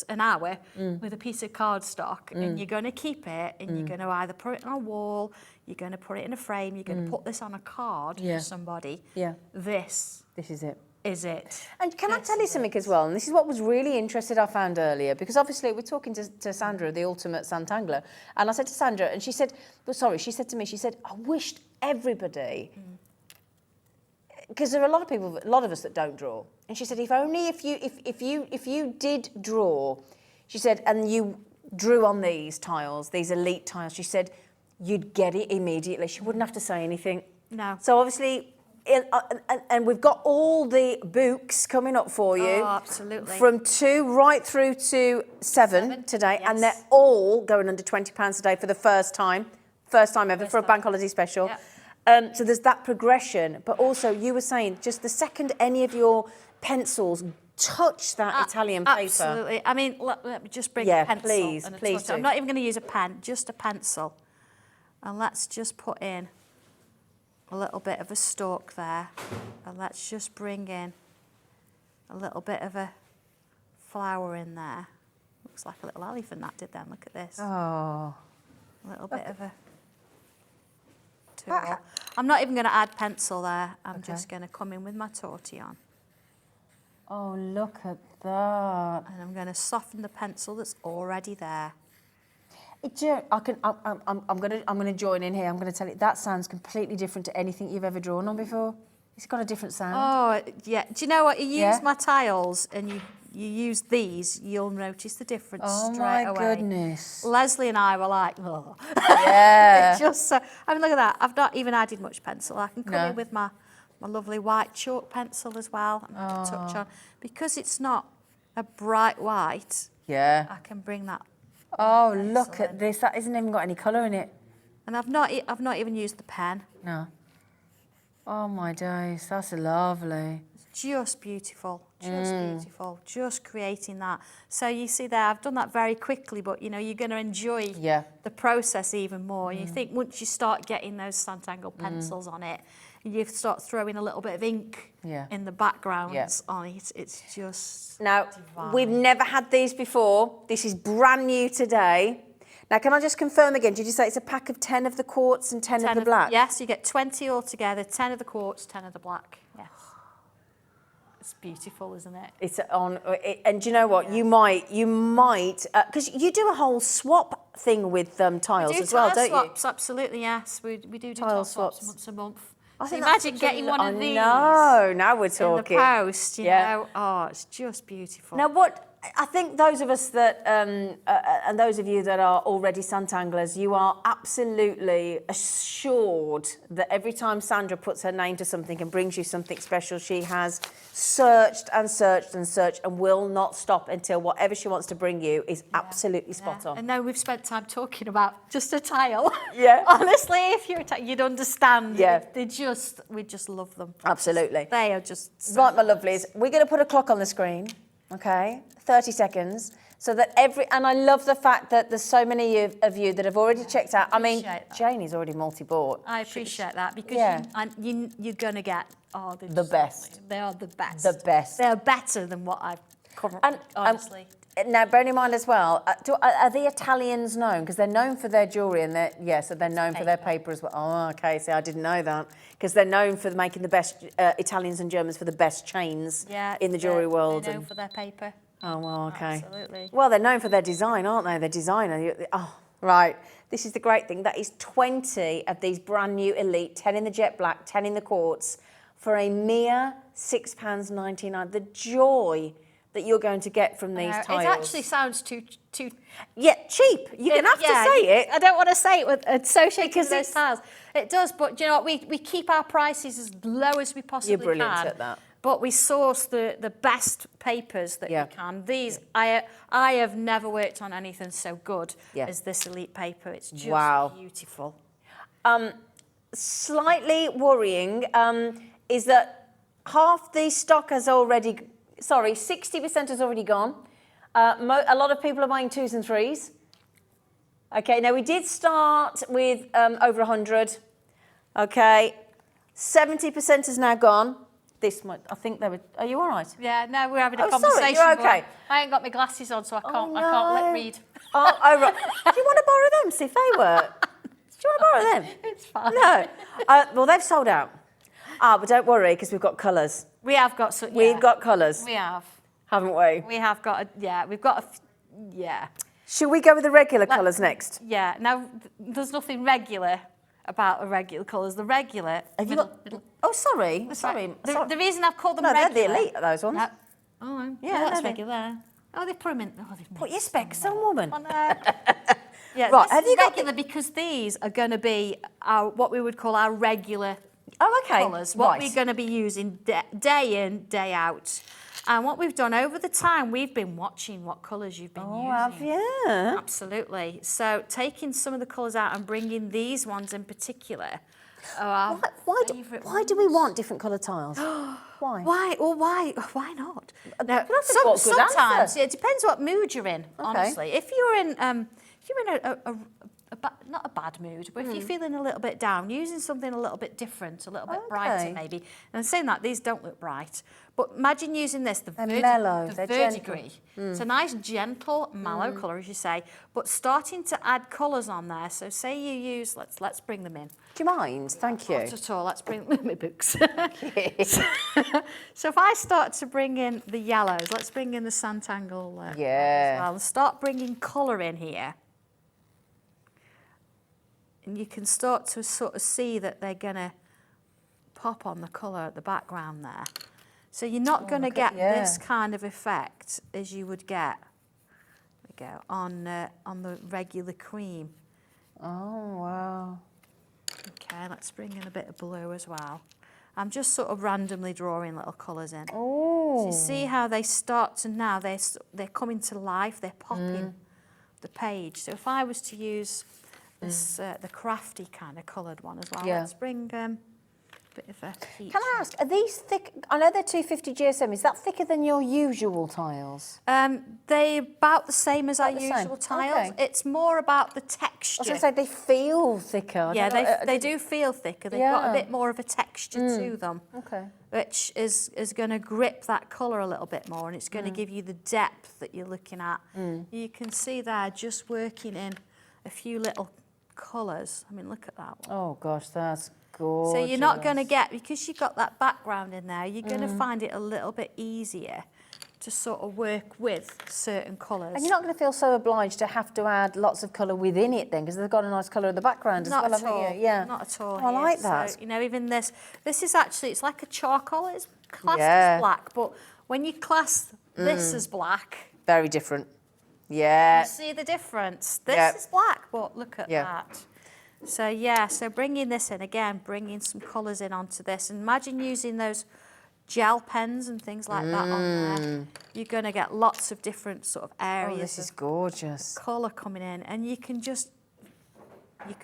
an hour with a piece of cardstock and you're going to keep it and you're going to either put it on a wall, you're going to put it in a frame, you're going to put this on a card for somebody. Yeah. This This is it. is it? And can I tell you something as well? And this is what was really interesting I found earlier, because obviously we're talking to Sandra, the ultimate Sanntangler, and I said to Sandra, and she said, well, sorry, she said to me, she said, I wished everybody, because there are a lot of people, a lot of us that don't draw, and she said, if you did draw, she said, and you drew on these tiles, these elite tiles, she said, you'd get it immediately. She wouldn't have to say anything. No. So obviously. And we've got all the books coming up for you. Oh, absolutely. From 2 right through to 7 today. Yes. And they're all going under £20 a day for the first time. First time ever for a bank holiday special. Yep. So there's that progression. But also, you were saying, just the second any of your pencils touch that Italian paper. Absolutely. I mean, let me just bring Yeah, a pencil. please, and a please touch. do. I'm not even going to use a pen, just a pencil. And let's just put in a little bit of a stalk there, and let's just bring in a little bit of a flower in there. Looks like a little elephant that did then, look at this. Oh. A little bit of a tool. I'm not even going to add pencil there, I'm just going to come in with my tortillon. Oh, look at that. And I'm going to soften the pencil that's already there. I'm going to join in here. I'm going to tell you, that sounds completely different to anything you've ever drawn on before. It's got a different sound. Oh, yeah. Do you know what? You use my tiles and you use these, you'll notice the difference straight away. Oh, my goodness. Leslie and I were like, oh. Yeah. Just so, I mean, look at that. I've not even added much pencil. I can come in with my lovely white chalk pencil as well and touch on. Because it's not a bright white, I can bring that. Oh, look at this. That hasn't even got any colour in it. And I've not even used the pen. No. Oh, my days. That's lovely. It's just beautiful. Just beautiful. Just creating that. So you see there, I've done that very quickly, but, you know, you're going to enjoy the process even more. You think once you start getting those Sanntangle pencils on it, you start throwing a little bit of ink in the backgrounds on it. It's just Now, divine. we've never had these before. This is brand new today. Now, can I just confirm again? Did you say it's a pack of 10 of the quartz and 10 of the black? Yes, you get 20 altogether, 10 of the quartz, 10 of the black. Yes. It's beautiful, isn't it? It's on, and do you know what? You might, because you do a whole swap thing with tiles as well, don't swaps, absolutely, yes. We do Tile swaps swaps. once a month. I So think that's imagine such getting one of these. No, now we're talking. In the post, you know. Oh, it's just beautiful. Now, what I think those of us that, and those of you that are already Sanntanglers, you are absolutely assured that every time Sandra puts her name to something and brings you something special, she has searched and searched and searched and will not stop until whatever she wants to bring you is absolutely spot on. And now we've spent time talking about just a tile. Yeah. Honestly, if you're a tile, you'd understand. Yeah. We just love them. Absolutely. They are just... Right, my lovelies, we're going to put a clock on the screen, okay? 30 seconds, so that and I love the fact that there's so many of you that have already checked out. I mean, Janie's already multi-bought. I appreciate that because you're going to get the best. They are the best. The best. They're better than what I've covered, honestly. Now, bearing in mind as well, are the Italians known? Because they're known for their jewellery and so they're known for their paper as well. Oh, okay, see, I didn't know that. Because they're known for making the best, Italians and Germans for the best chains in the jewellery world. They're known for their paper. Oh, well, okay. Absolutely. Well, they're known for their design, aren't they? Their designer. Oh, right. This is the great thing. That is 20 of these brand new Elite, 10 in the jet black, 10 in the quartz, for a mere £6.99. The joy that you're going to get from these tiles. It actually sounds too... Yeah, cheap. You're going to have to say it. I don't want to say it with associated with those tiles. It does, but do you know what? We keep our prices as low as we possibly can. You're brilliant at that. But we source the best papers that we can. These, I have never worked on anything so good as this Elite paper. It's just beautiful. Slightly worrying is that half the stock has already, 60% has already gone. A lot of people are buying 2s and 3s. Okay, now we did start with over 100. Okay, 70% has now gone. I think they were. Are you all right? Yeah, no, we're having a Sorry, conversation. you're okay. I ain't got my glasses on, so I can't lip read. Oh, right. Do you want to borrow them? See if they work. Do you want to borrow them? It's fine. No. Well, they've sold out. But don't worry, because we've got colours. We have got some. We've got colours, We have. haven't we? We have got. We've got. Yeah. Should we go with the regular colours next? Yeah. Now, there's nothing regular about irregular colours. The regular. Have you got? Oh, sorry. Sorry. The reason I've called them No, regular. they're the elite, those ones. Oh, Yeah, that's they're the- regular. Oh, they put them in. Oh, Put your specs on, woman. Yeah, Right, this have is you got regular because these are going to be our, what we would call our regular Oh, okay. colours. What Right. we're going to be using day in, day out. And what we've done over the time, we've been watching what colours you've been using. Oh, have you? Absolutely. So taking some of the colours out and bringing these ones in particular are our favourite Why do we ones. want different colour tiles? Why? Why? Well, why not? Now, that's a good sometimes answer. it depends what mood you're in. Honestly, if you're in not a bad mood, but if you're feeling a little bit down, using something a little bit different, a little bit brighter maybe. And I'm saying that these don't look bright, but imagine using this, the mellow, they're verdigris. gentle. It's a nice gentle mallow colour, as you say, but starting to add colours on there. So say you use, let's bring them in. Do you mind? Thank you. Not at all. Let's bring my books. So if I start to bring in the yellows, let's bring in the Sanntangle as well, and start bringing colour in here. And you can start to sort of see that they're going to pop on the colour at the background there. So you're not going to get this kind of effect as you would get on the regular cream. Oh, wow. Okay, let's bring in a bit of blue as well. I'm just sort of randomly drawing little colours in. Oh. So you see how they start to now, they're coming to life, they're popping the page. So if I was to use this, the crafty kind of coloured one as well, let's bring a bit of a peach. Can I ask, are these thick? I know they're 250 GSM. Is that thicker than your usual tiles? They're about the same as our About the same, usual tiles. okay. It's more about the texture. I was going to say they feel thicker. I Yeah, don't know, they do feel thicker. They've got a Yeah. bit more of a texture to them, Okay. which is going to grip that colour a little bit more, and it's going to give you the depth that you're looking at. You can see there just working in a few little colours. I mean, look at that one. Oh gosh, that's gorgeous. So you're not going to get, because you've got that background in there, you're going to find it a little bit easier to sort of work with certain colours. And you're not going to feel so obliged to have to add lots of colour within it then, because they've got a nice colour in the background as Not well, at haven't all. you? Yeah. Not at all. Oh, I here. like that. So, you know, even this is actually, it's like a charcoal. It's classed Yeah. as black, but when you class this as black, Very different. Yeah. you see the difference. This Yeah. is black, but look at Yeah. that. So yeah, so bringing this in again, bringing some colours in onto this. And imagine using those gel pens and things like that on there. You're going to get lots of different sort of Oh, areas this is of gorgeous. colour coming in, and you can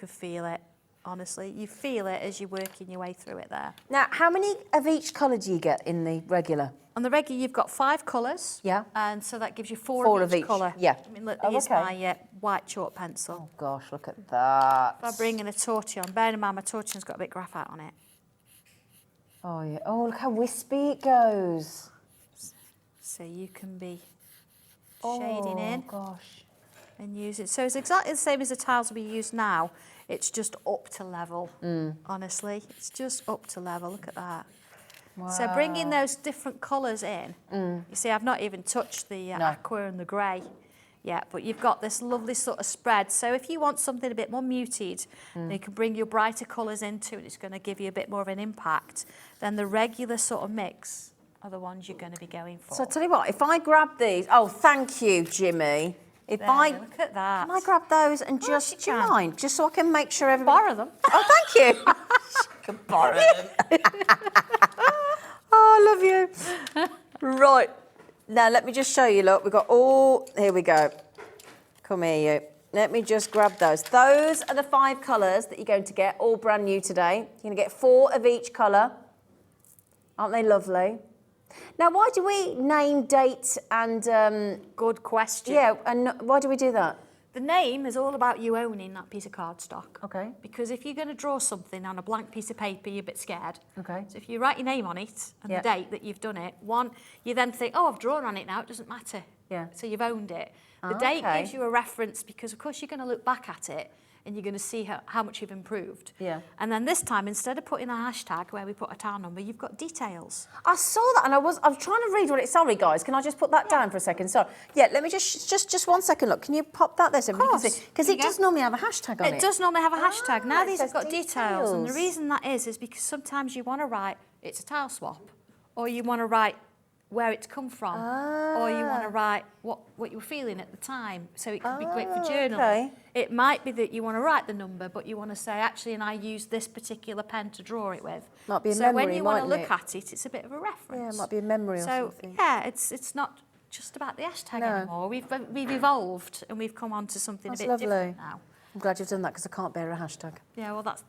feel it. Honestly, you feel it as you're working your way through it there. Now, how many of each colour do you get in the regular? On the regular, you've got 5 colours. Yeah. And so that gives you Four four of of each each, colour. yeah. I mean, look, Oh, here's okay. my white chalk pencil. Oh gosh, look at that. If I bring in a tortillon, bearing in mind my tortillon's got a bit of graphite on it. Oh yeah. Oh, look how wispy it goes. So you can be shading in Oh gosh. and use it. So it's exactly the same as the tiles we use now. It's just up to level, honestly. It's just up to level. Look at that. Wow. So bringing those different colours in. You see, I've not even touched the aqua and the grey yet, but you've got this lovely sort of spread. So if you want something a bit more muted, then you can bring your brighter colours into it. It's going to give you a bit more of an impact. Then the regular sort of mix are the ones you're going to be going for. So I tell you what, if I grab these, oh thank you, Jimmy. If There, I look at that. Can I grab those and course just you do you can. mind? Just so I can make sure everybody Borrow them. Oh, thank you. Can borrow them. Oh, I love you. Right. Now let me just show you, look, we've got all here we go. Come here, you. Let me just grab those. Those are the 5 colours that you're going to get, all brand new today. You're going to get 4 of each colour. Aren't they lovely? Now, why do we name, date and... Good question. yeah, and why do we do that? The name is all about you owning that piece of cardstock. Okay. Because if you're going to draw something on a blank piece of paper, you're a bit scared. Okay. So if you write your name on it and Yeah. the date that you've done it, you then think, oh, I've drawn on it now, it doesn't matter. Yeah. So you've owned it. The Oh, date okay. gives you a reference because, of course, you're going to look back at it and you're going to see how much you've improved. Yeah. And then this time, instead of putting a hashtag where we put a tile number, you've got details. I saw that and I was trying to read what it. Sorry guys, can I just put that down for a second? Sorry. Yeah, let me just 1 second. Look, can you pop that there so we can see? Because it does normally have a hashtag on it. It does normally have a hashtag. Now it these says have got details, and the details. reason that is because sometimes you want to write it's a tile swap, or you want to write where it's come from, or you want to write what you were feeling at the time. So it could be great for journaling. Okay. It might be that you want to write the number, but you want to say, actually, and I used this particular pen to draw it with. Might be a so memory, when you want to mightn't look at it, it's a bit of a reference. Yeah, it might be a memory or so, something. yeah, it's not just about the hashtag anymore. We've evolved and we've come on to something That's a bit lovely. different now. I'm glad you've done that because I can't bear a hashtag. Yeah, well, that's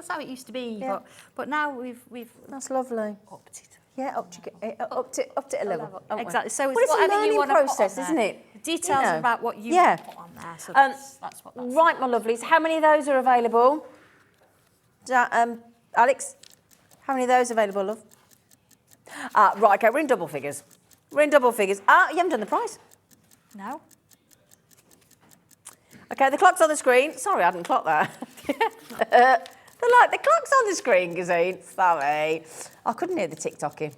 how it used to be. Yeah. But now we've That's lovely. upped it. Yeah, upped it a level. haven't we? Exactly. So Well, it's it's a whatever learning you want process, to put on isn't there. it? The details You know. about what you Yeah. want to put on there. So that's what that's Right, my lovelies. How many of those are available? Alex, how many of those are available, love? Right, okay, we're in double figures. You haven't done the price. No. Okay, the clock's on the screen. Sorry, I hadn't clocked that. The clock's on the screen, Gazine. Sorry. I couldn't hear the tick-tocking.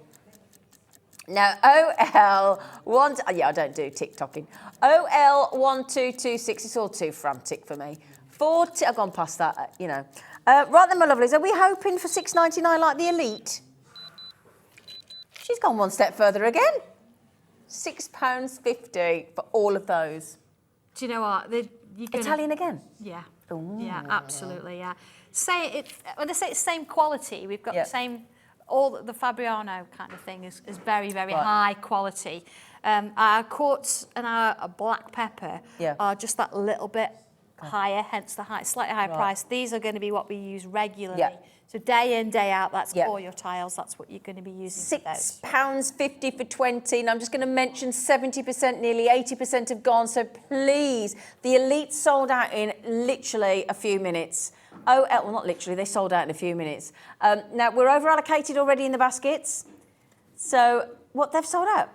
Now, OL1... yeah, I don't do tick-tocking. OL1226, it's all too frantic for me. 40... I've gone past that, you know. Right then, my lovelies, are we hoping for £6.99 like the Elite? She's gone one step further again. £6.50 for all of those. Do you know what? You're gonna, Italian again? Yeah. Ooh. Yeah, absolutely, yeah. When I say it's same quality, we've got the same... All the Fabriano kind of thing is very, very high quality. Our quartz and our black pepper are just that little bit higher, hence the slightly higher price. These are going to be what we use regularly. Yeah. So day in, day out, that's all your tiles. That's what you're going to be using. £6.50 for 20, and I'm just going to mention 70%, nearly 80% have gone. So please, the Elite sold out in literally a few minutes. Oh, well, not literally, they sold out in a few minutes. Now, we're over-allocated already in the baskets. So, what, they've sold out?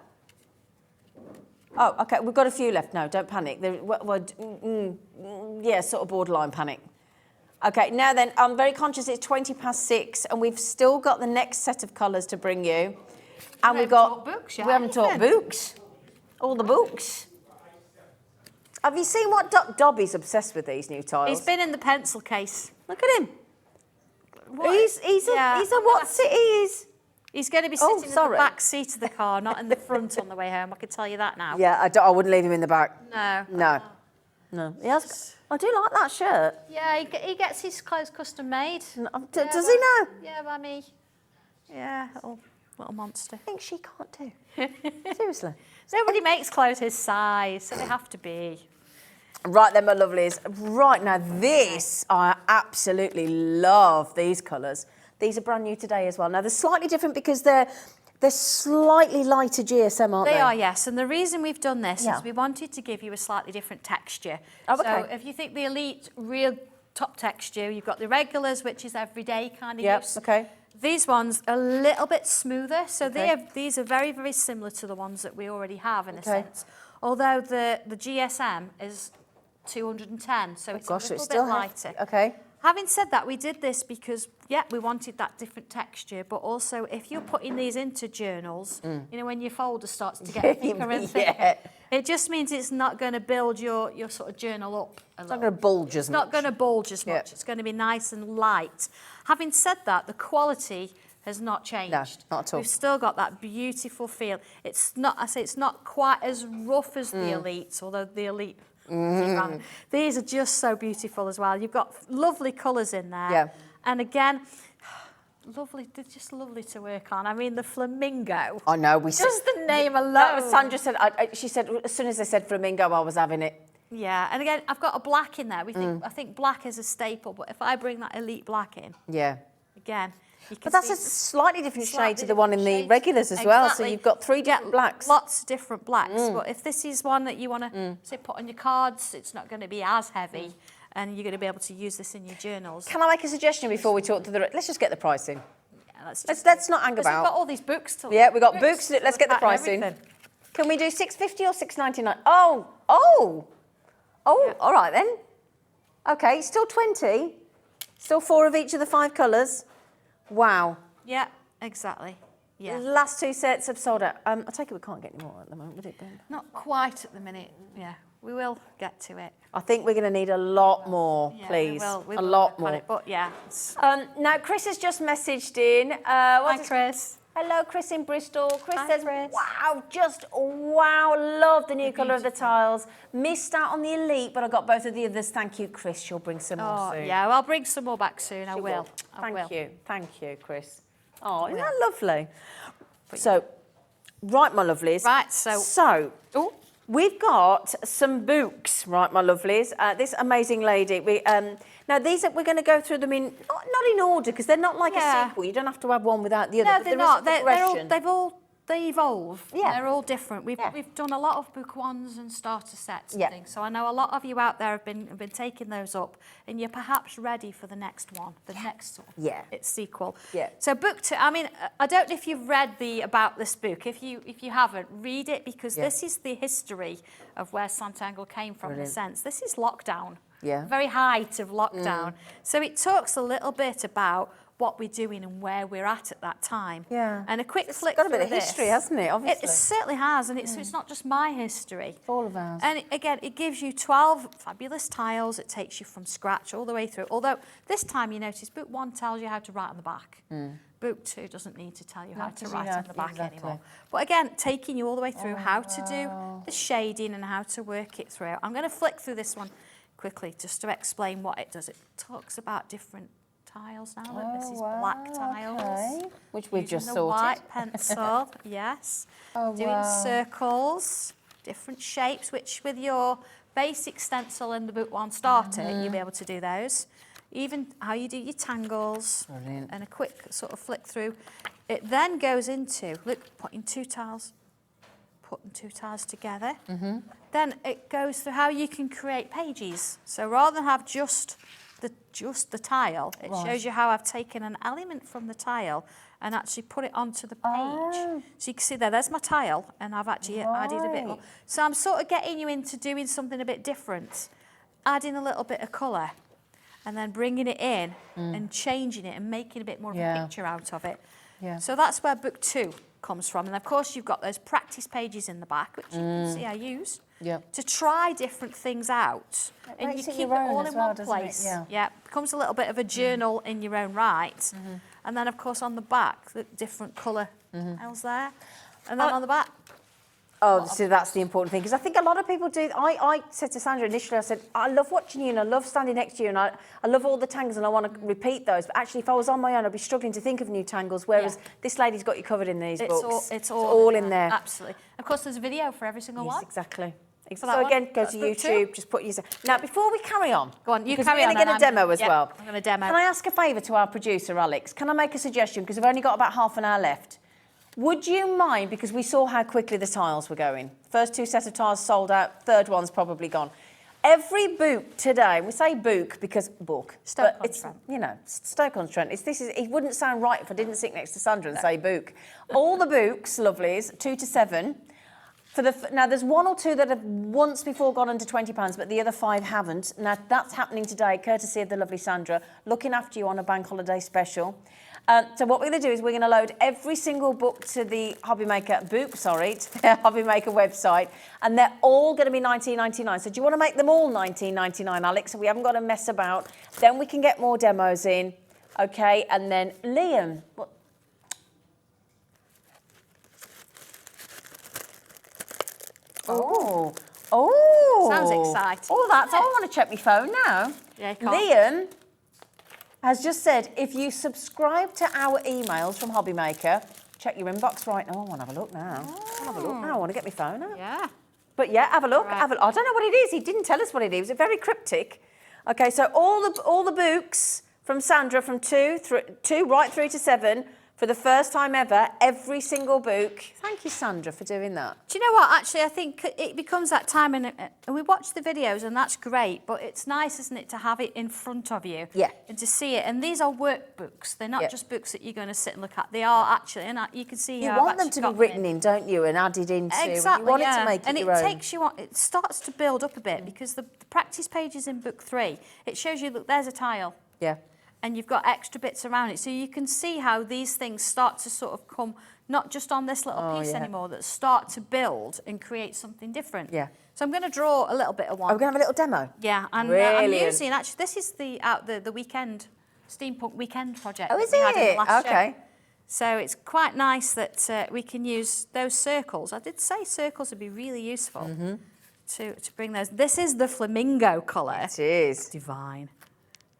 Oh, OK, we've got a few left. No, don't panic. Yeah, sort of borderline panic. OK, now then, I'm very conscious it's 6:20, and we've still got the next set of colours to bring you. And we've got... books yet. We haven't talked books. All the books. Have you seen what Dobby's obsessed with these new tiles? He's been in the pencil case. Look at him. He's a what's it is? He's going to be sitting in the back seat of the car, not in the front on the way home. I can tell you that now. Yeah, I wouldn't leave him in the back. No. No. He has, I do like that shirt. Yeah, he gets his clothes custom made. Does he now? Yeah, by me. Yeah, little monster. I think she can't do. Seriously. Nobody makes clothes his size, so they have to be. Right then, my lovelies. Right now, this, I absolutely love these colours. These are brand new today as well. Now, they're slightly different because they're slightly lighter GSM, aren't they? They are, yes. And the reason we've done this is we wanted to give you a slightly different texture. Oh, okay. So if you think the Elite real top texture, you've got the regulars, which is everyday kind of use. Okay. These ones are a little bit smoother, so these are very, very similar to the ones that we already have in a sense. Although the GSM is 210, so it's a little bit lighter. Okay. Having said that, we did this because, we wanted that different texture, but also if you're putting these into journals, you know, when your folder starts to get thicker and thicker, it just means it's not going to build your sort of journal up. It's not going to bulge as much. It's not going to bulge as much. It's going to be nice and light. Having said that, the quality has not changed. No, not at all. We've still got that beautiful feel. It's not quite as rough as the Elite, although the Elite... These are just so beautiful as well. You've got lovely colours in there. Yeah. And again, they're just lovely to work on. I mean, the flamingo. I know. Just the name alone. Sandra said, she said, as soon as they said flamingo, I was having it. Yeah, and again, I've got a black in there. I think black is a staple, but if I bring that Elite black in, again, you can But that's see a slightly different shade to the one in the shades. regulars as well. So you've got three different blacks. Lots of different blacks. But if this is one that you want to say put on your cards, it's not going to be as heavy, and you're going to be able to use this in your journals. Can I make a suggestion before we talk to the... Let's just get the price in. Yeah, let's not hang about. We've got all these books to... Yeah, we've got books. Let's get the price in. Can we do $6.50 or $6.99? Oh, all right then. Okay, still 20. Still 4 of each of the 5 colours. Wow. Yeah, exactly. Yeah. The last 2 sets have sold out. I take it we can't get any more at the moment, would it, Ben? Not quite at the minute. Yeah, we will get to it. I think we're going to need a lot more, Yeah, please. we a will lot work on more. it, but yeah. Now, Chris has just messaged in. Hi, Chris. Hello, Chris in Bristol. Chris Hi, says, Chris. wow, just wow, love the new colour of the tiles. Missed out on the Elite, but I got both of the others. Thank you, Chris. She'll bring some more soon. Yeah, well, I'll bring some more back soon. I She will. Thank you. Thank you, Chris. Oh, isn't that lovely? So, right, my lovelies. Right, So, we've got some books, right, my lovelies. This amazing lady. Now, we're going to go through them in, not in order, because they're not like a sequel. You don't have to have one without the other. No, but they're there is not. a progression. They evolve. Yeah. They're all different. We've done a lot of book ones and starter sets and things. So I know a lot of you out there have been taking those up, and you're perhaps ready for the next one, the next one. Yeah. It's sequel. Yeah. So book 2. I mean, I don't know if you've read about this book. If you haven't, read it, because this is the history of where Sanntangle came from. In a sense, this is lockdown. Yeah. Very height of lockdown. So it talks a little bit about what we're doing and where we're at that time. Yeah. And a quick flick got a bit through of history, hasn't it? Obviously. It certainly has, and it's not just my history. It's all of ours. And again, it gives you 12 fabulous tiles. It takes you from scratch all the way through. Although this time you notice book 1 tells you how to write on the back. Book 2 doesn't need to tell you how to write on the back anymore. But again, taking you all the way through how to do the shading and how to work it through. I'm going to flick through this one quickly just to explain what it does. It talks about different tiles now. Look, this is black tiles. Okay. Which we've just the sorted. white pencil, yes. Doing circles, different shapes, which with your basic stencil in the book 1 starter, you'll be able to do those. Even how you do your tangles. Brilliant. And a quick sort of flick through. It then goes into, look, putting 2 tiles, putting 2 tiles together. Then it goes through how you can create pages. So rather than have just the tile, it shows you how I've taken an element from the tile and actually put it onto the page. So you can see there's my tile, and I've actually added a bit more. So I'm sort of getting you into doing something a bit different, adding a little bit of colour, and then bringing it in and changing it and making a bit more of a picture out of it. So that's where book 2 comes from. And of course you've got those practice pages in the back, which you can see I use. To try different things out, and you keep it all in one place. It becomes a little bit of a journal in your own right. And then, of course, on the back, the different colour tiles there, and then on the back. Oh, so that's the important thing, because I think a lot of people do. I said to Sandra initially, I said, I love watching you and I love standing next to you and I love all the tangles and I want to repeat those. But actually, if I was on my own, I'd be struggling to think of new tangles, whereas this lady's got you covered in these books. It's all in there. Absolutely. Of course, there's a video for every single one. Exactly. For So that again, one. go That's to book YouTube, 2. just put yourself. Now, before we carry on, Go on, you because carry we're on. going to get a demo as well. I'm going to demo. Can I ask a favour to our producer, Alex? Can I make a suggestion? Because we've only got about half an hour left. Would you mind, because we saw how quickly the tiles were going. First 2 sets of tiles sold out, third one's probably gone. Every book today, we say book because book, but it's, Stoke-on-Trent. It wouldn't sound right if I didn't sit next to Sandra and say book. All the books, lovelies, 2 to 7. Now, there's 1 or 2 that have once before gone under £20, but the other 5 haven't. Now, that's happening today, courtesy of the lovely Sandra, looking after you on a bank holiday special. So what we're going to do is we're going to load every single book to the to their Hobbymaker website, and they're all going to be $19.99. So do you want to make them all $19.99, Alex? So we haven't got to mess about. Then we can get more demos in, okay? And then Liam, what? Oh. Sounds exciting. Oh, that's. I want to check my phone now. Yeah, you can't. Liam has just said, if you subscribe to our emails from Hobbymaker, check your inbox right now. I want to have a look now. I want to get my phone out. Yeah. But yeah, have a look. Right. I don't know what it is. He didn't tell us what it is. It's very cryptic. Okay, so all the books from Sandra from 2 right through to 7 For the first time ever, every single book. Thank you, Sandra, for doing that. Do you know what? Actually, I think it becomes that time, and we watch the videos, and that's great. But it's nice, isn't it, to have it in front of you, Yeah. and to see it. And these are workbooks; they're not Yeah. just books that you're going to sit and look at. They are actually, and you can see. You how I've want them actually to be got written in, don't you, and added into. Exactly. You want yeah. it to make it and your it own. takes you on. It starts to build up a bit because the practice pages in book 3, it shows you. Look, there's a tile. Yeah. And you've got extra bits around it. So you can see how these things start to sort of come, not just on this little piece anymore, that start to build and create something different. Yeah. So I'm going to draw a little bit of one. Are we going to have a little demo? Yeah, and I'm Brilliant. using, actually, this is the weekend, Steampunk Weekend project. Oh, is that we had in the it? last show. Okay. So it's quite nice that we can use those circles. I did say circles would be really useful to bring those. This is the flamingo colour. It is. Divine.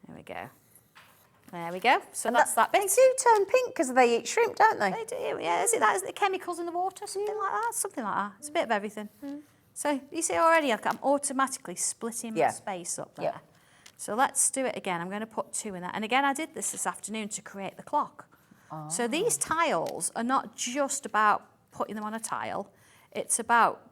There we go. There we go. So that's that bit. They do turn pink because they eat shrimp, don't they? They do, yeah. Is it the chemicals in the water? Something like that? Something like that. It's a bit of everything. So you see already, like, I'm automatically splitting my space up there. Yeah. So let's do it again. I'm going to put 2 in there. And again, I did this afternoon to create the clock. So these tiles are not just about putting them on a tile. It's about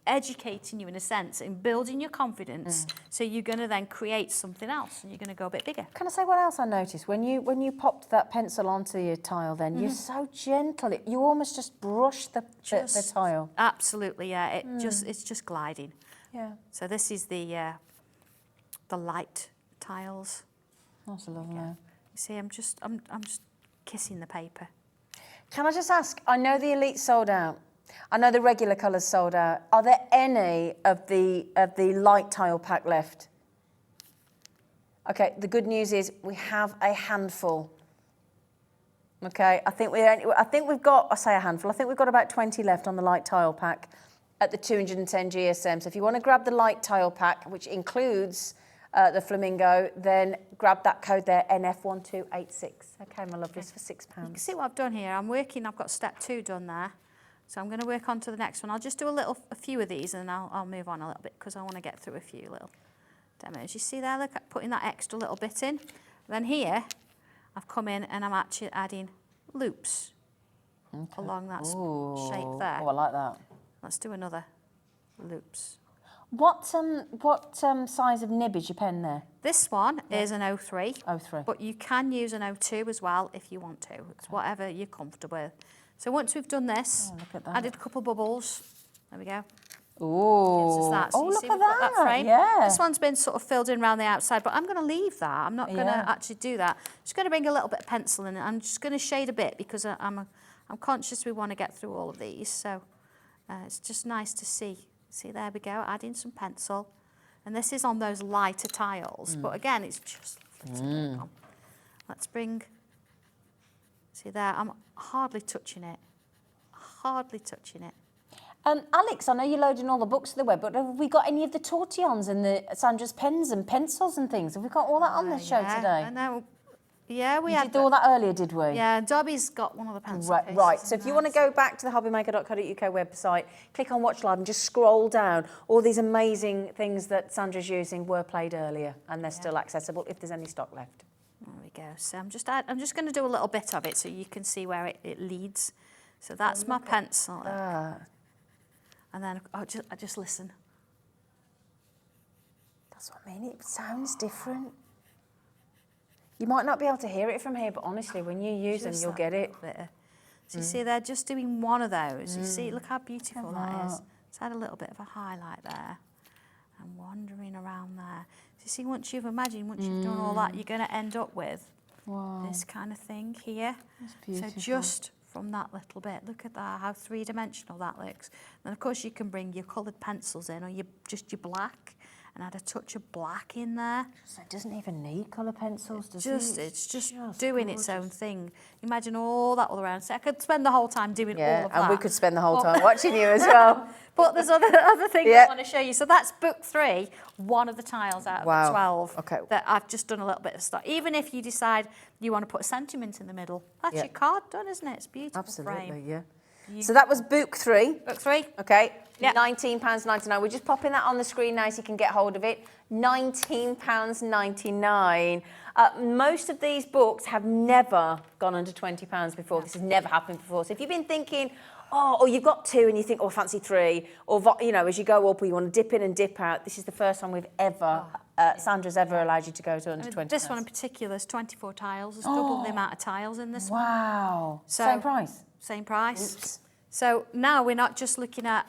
educating you, in a sense, in building your confidence. So you're going to then create something else, and you're going to go a bit bigger. Can I say what else I noticed? When you popped that pencil onto your tile, then you're so gentle. You almost just brush the tile. Absolutely, yeah. It's just gliding. Yeah. So this is the light tiles. That's lovely. You see, I'm just kissing the paper. Can I just ask? I know the Elite sold out. I know the regular colours sold out. Are there any of the light tile pack left? Okay. The good news is we have a handful. Okay. I think we've got. I say a handful. I think we've got about 20 left on the light tile pack at the 210 GSM. So if you want to grab the light tile pack, which includes the flamingo, then grab that code there, NF1286. Okay, my lovelies, for £6. You can see what I've done here. I've got step 2 done there. So I'm going to work on to the next one. I'll just do a few of these, and I'll move on a little bit because I want to get through a few little demos. You see there, look at putting that extra little bit in. Then here, I've come in and I'm actually adding loops along that shape there. Oh, I like that. Let's do another loops. What size of nib is your pen there? This one is an 03. 03. But you can use an 02 as well if you want to. It's whatever you're comfortable with. So once we've done this, look at that. added a couple of bubbles. There we go. Ooh. Gives us that. So you look see at we've got that frame. Yeah. This one's been sort of filled in around the outside, but I'm going to leave that. I'm not going to actually do that. Just going to bring a little bit of pencil in. I'm just going to shade a bit because I'm conscious we want to get through all of these. So it's just nice to see. See, there we go, adding some pencil. And this is on those lighter tiles, but again, it's just flipping on. Let's bring, see there, I'm hardly touching it. Hardly touching it. Alex, I know you're loading all the books to the web, but have we got any of the tortillons and the Sandra's pens and pencils and things? Have we got all that on the show today? I know. Yeah, we did all that earlier, did we? Yeah, Dobby's got one of the pencil cases. Right. So if you want to go back to the hobbymaker.co.uk website, click on Watch Live and just scroll down. All these amazing things that Sandra's using were played earlier, and they're still accessible if there's any stock left. There we go. So I'm just going to do a little bit of it so you can see where it leads. So that's my pencil. And then I just listen. That's what I mean. It sounds different. You might not be able to hear it from here, but honestly, when you use them, you'll get it. So you see, they're just doing one of those. You see, look how beautiful that is. Let's add a little bit of a highlight there. And wandering around there. So you see, once you've done all that, you're going to end up with this kind of thing here. That's beautiful. So just from that little bit, look at that, how three-dimensional that looks. And of course, you can bring your coloured pencils in, or your black, and add a touch of black in there. So it doesn't even need colour pencils, does it? It's just doing its own thing. Imagine all that all around. So I could spend the whole time doing all of that. And we could spend the whole time watching you as well. But there's other things I want to show you. So that's book 3, one of the tiles out of the 12 that I've just done a little bit of stuff. Even if you decide you want to put a sentiment in the middle, that's your card done, isn't it? It's beautiful. Absolutely, frame. yeah. So that was book 3. Book 3. Okay. Yep. £19.99. We're just popping that on the screen now so you can get hold of it. £19.99. Most of these books have never gone under £20 before. This has never happened before. So if you've been thinking, or you've got 2 and you think, fancy 3, or, you know, as you go up or you want to dip in and dip out, this is the first time we've ever, Sandra's ever allowed you to go to under £20. This one in particular is 24 tiles. It's double the amount of tiles in this one. Wow. So, same price? Same price. Oops. So now we're not just looking at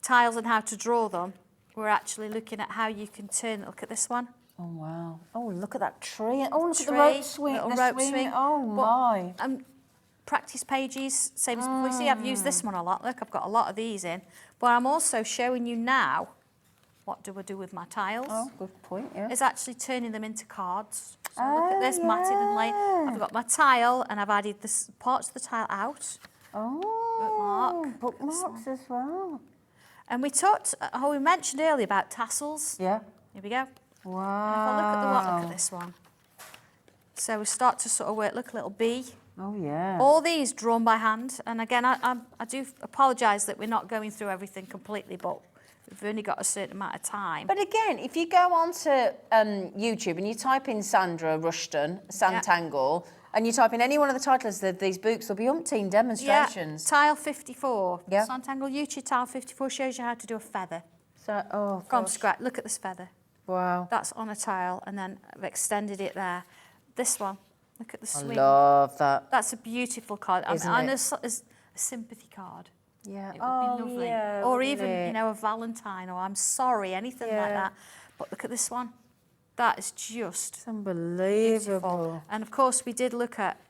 tiles and how to draw them. We're actually looking at how you can turn it. Look at this one. Oh, wow. Oh, look at that tree. Oh, look at the Tree, rope swing. little the rope swing. swing. Oh, my. Practice pages, same as before. You see, I've used this one a lot. Look, I've got a lot of these in. But I'm also showing you now, what do I do with my tiles? Oh, good point, yeah. It's actually turning them into cards. So look at this, matted and laid. I've got my tile and I've added the parts of the tile out. Oh, bookmarks as well. And we talked, we mentioned earlier about tassels. Yeah. Here we go. Wow. And if I look at the one, look at this one. So we start to sort of work, look, a little bee. Oh, yeah. All these drawn by hand. And again, I do apologise that we're not going through everything completely, but we've only got a certain amount of time. But again, if you go onto YouTube and you type in Sandra Rushton, Sanntangle, and you type in any one of the titles of these books, there'll be umpteen demonstrations. Yeah, tile 54. Yeah. Sanntangle YouTube tile 54 shows you how to do a feather. So, From scratch. Look at this feather. Wow. That's on a tile, and then I've extended it there. This one, look at the swing. I love that. That's a beautiful card. Isn't I it? know a sympathy card. Yeah. It would be lovely. Yeah, or wouldn't even, it? you know, a Valentine or I'm sorry, anything like that. But look at this one. That is just It's unbelievable. beautiful. And of course, we did look at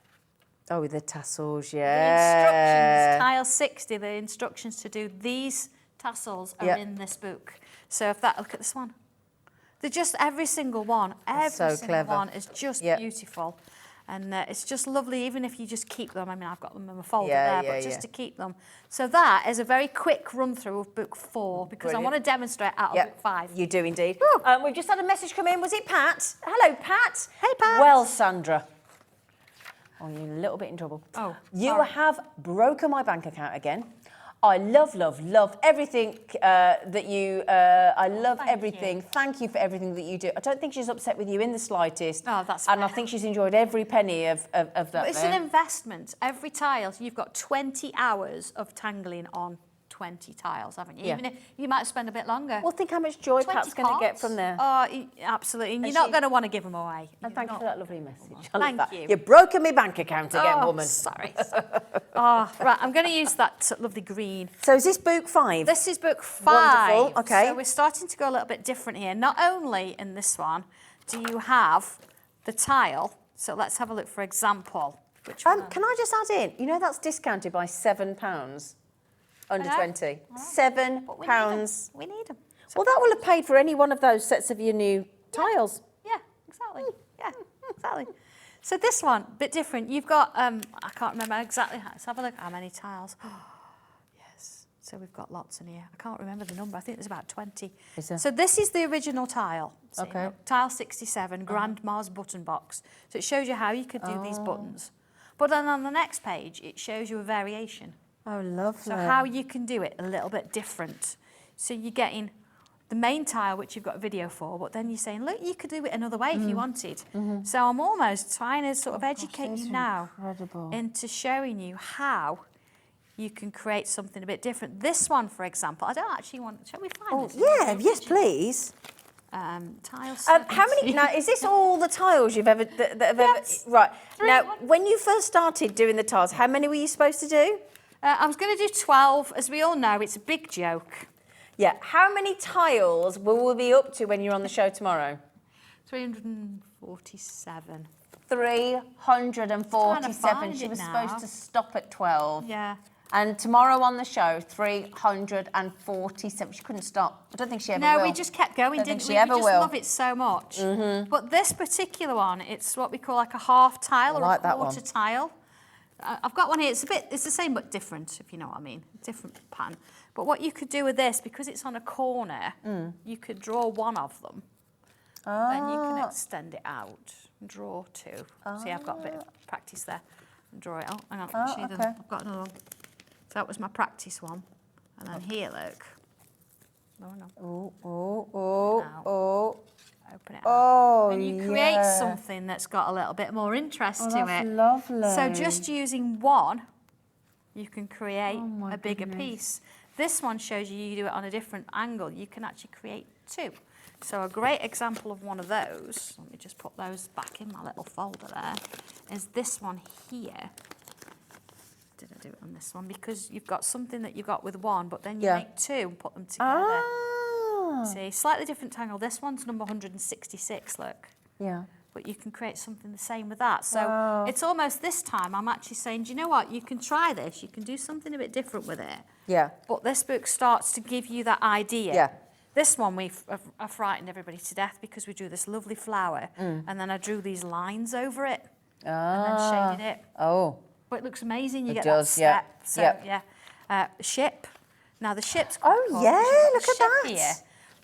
Oh, with the tassels, the yeah. instructions. Tile 60, the instructions to do these tassels are in this book. So if that, look at this one. They're just every single one. Every so single clever. one is just beautiful. And it's just lovely, even if you just keep them. I mean, I've got them in my folder there, but just to keep them. So that is a very quick run through of book 4 because I want to demonstrate out of book 5. You do indeed. We've just had a message come in. Was it Pat? Hello, Pat. Hey, Pat. Well, Sandra. Oh, you're a little bit in trouble. Oh, You sorry. have broken my bank account again. I love everything that you... I love everything. Thank you for everything that you do. I don't think she's upset with you in the slightest. Oh, that's And I fair. think she's enjoyed every penny of that. But it's there. an investment. Every tile, you've got 20 hours of tangling on 20 tiles, haven't you? Yeah. Even if you might spend a bit longer. Well, think how much joy 20 Pat's going to get cards. from there. Oh, absolutely. And you're not going to want to give them away. And thank you for that lovely message. I Thank love that. you. You've broken my bank account again, woman. Sorry. Right, I'm going to use that lovely green. So is this book 5? This is book 5. Wonderful, okay. So we're starting to go a little bit different here. Not only in this one do you have the tile. So let's have a look, for example. Which one? Can I just add in? You know that's discounted by £7 under I know. 20. £7. But we need them. Well, that will have paid for any one of those sets of your new tiles. Yeah, exactly. Yeah, exactly. So this one, a bit different. You've got, I can't remember exactly. Let's have a look. How many tiles? Yes. So we've got lots in here. I can't remember the number. I think there's about 20. Is there? So this is the original tile. See, Okay. look, tile 67, Grandma's button box. So it shows you how you could do these buttons. But then on the next page, it shows you a variation. Oh, lovely. So how you can do it a little bit different. So you're getting the main tile, which you've got a video for, but then you're saying, look, you could do it another way if you wanted. So I'm almost trying to sort of educate you now into showing you how you can create something a bit different. This one, for example, I don't actually want, shall we find this? Yes, please. Tile How many? Now, is this all the tiles you've ever? That have Yes. ever? Right. Now, 1. when you first started doing the tiles, how many were you supposed to do? I was going to do 12. As we all know, it's a big joke. Yeah. How many tiles will we be up to when you're on the show tomorrow? 347. 347. She it was now. supposed to stop at 12. Yeah. And tomorrow on the show, 347. She couldn't stop. I don't think she ever will. No, we just kept going, Don't think didn't she we? ever We just will. love it so much. But this particular one, it's what we call like a half tile I or like a that quarter one. tile. I've got one here. It's the same but different, if you know what I mean. Different pattern. But what you could do with this, because it's on a corner, you could draw one of them. Then you can extend it out and draw 2. See, I've got a bit of practice there. And draw it out. Hang on, let me show you the- I've got another one. that was my practice one. And then here, look. No, no. Oh. Open it up. Oh, And you create something that's got a little bit more interest to that's it. lovely. So just using one, you can create Oh, a bigger piece. This one shows you do it on a different angle. You can actually create two. So a great example of one of those, let me just put those back in my little folder there, is this one here. Did I do it on this one? Because you've got something that you got with one, but then you make two and put them together. See, slightly different tangle. This one's number 166, look. Yeah. But you can create something the same with that. So it's almost this time I'm actually saying, do you know what? You can try this. You can do something a bit different with it. Yeah. But this book starts to give you that idea. Yeah. This one I frightened everybody to death because we drew this lovely flower and then I drew these lines over it and then shaded it. Oh. But it looks amazing. You It get does, that yeah. step. So Yep. yeah. Ship. Now the ship's quite cool yeah, because you've got look the at ship that. here.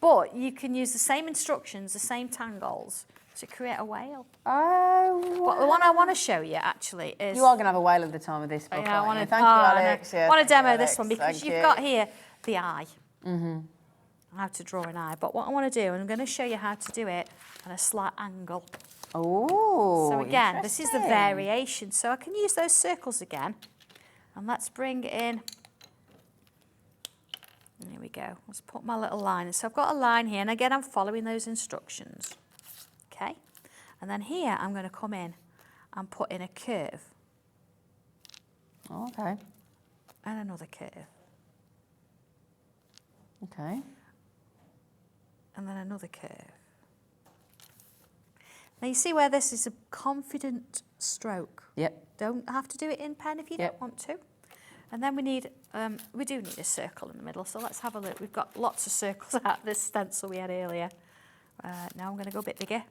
But you can use the same instructions, the same tangles to create a whale. Oh, But the one I want to show you actually is... You are going to have a whale of the time with this book, Yeah, I want to. Thank you, Alex. I want to demo this Alex. one because Thank you've you. got here the eye. How to draw an eye. But what I want to do, and I'm going to show you how to do it at a slight angle. Oh, So again, this is the interesting. variation. So I can use those circles again. And let's bring in... There we go. Let's put my little line in. So I've got a line here, and again, I'm following those instructions. Okay? And then here, I'm going to come in and put in a curve. Okay. And another curve. Okay. And then another curve. Now you see where this is a confident stroke. Yep. Don't have to do it in pen if you don't want to. And then we do need a circle in the middle, so let's have a look. We've got lots of circles out of this stencil we had earlier. Now I'm going to go a bit bigger.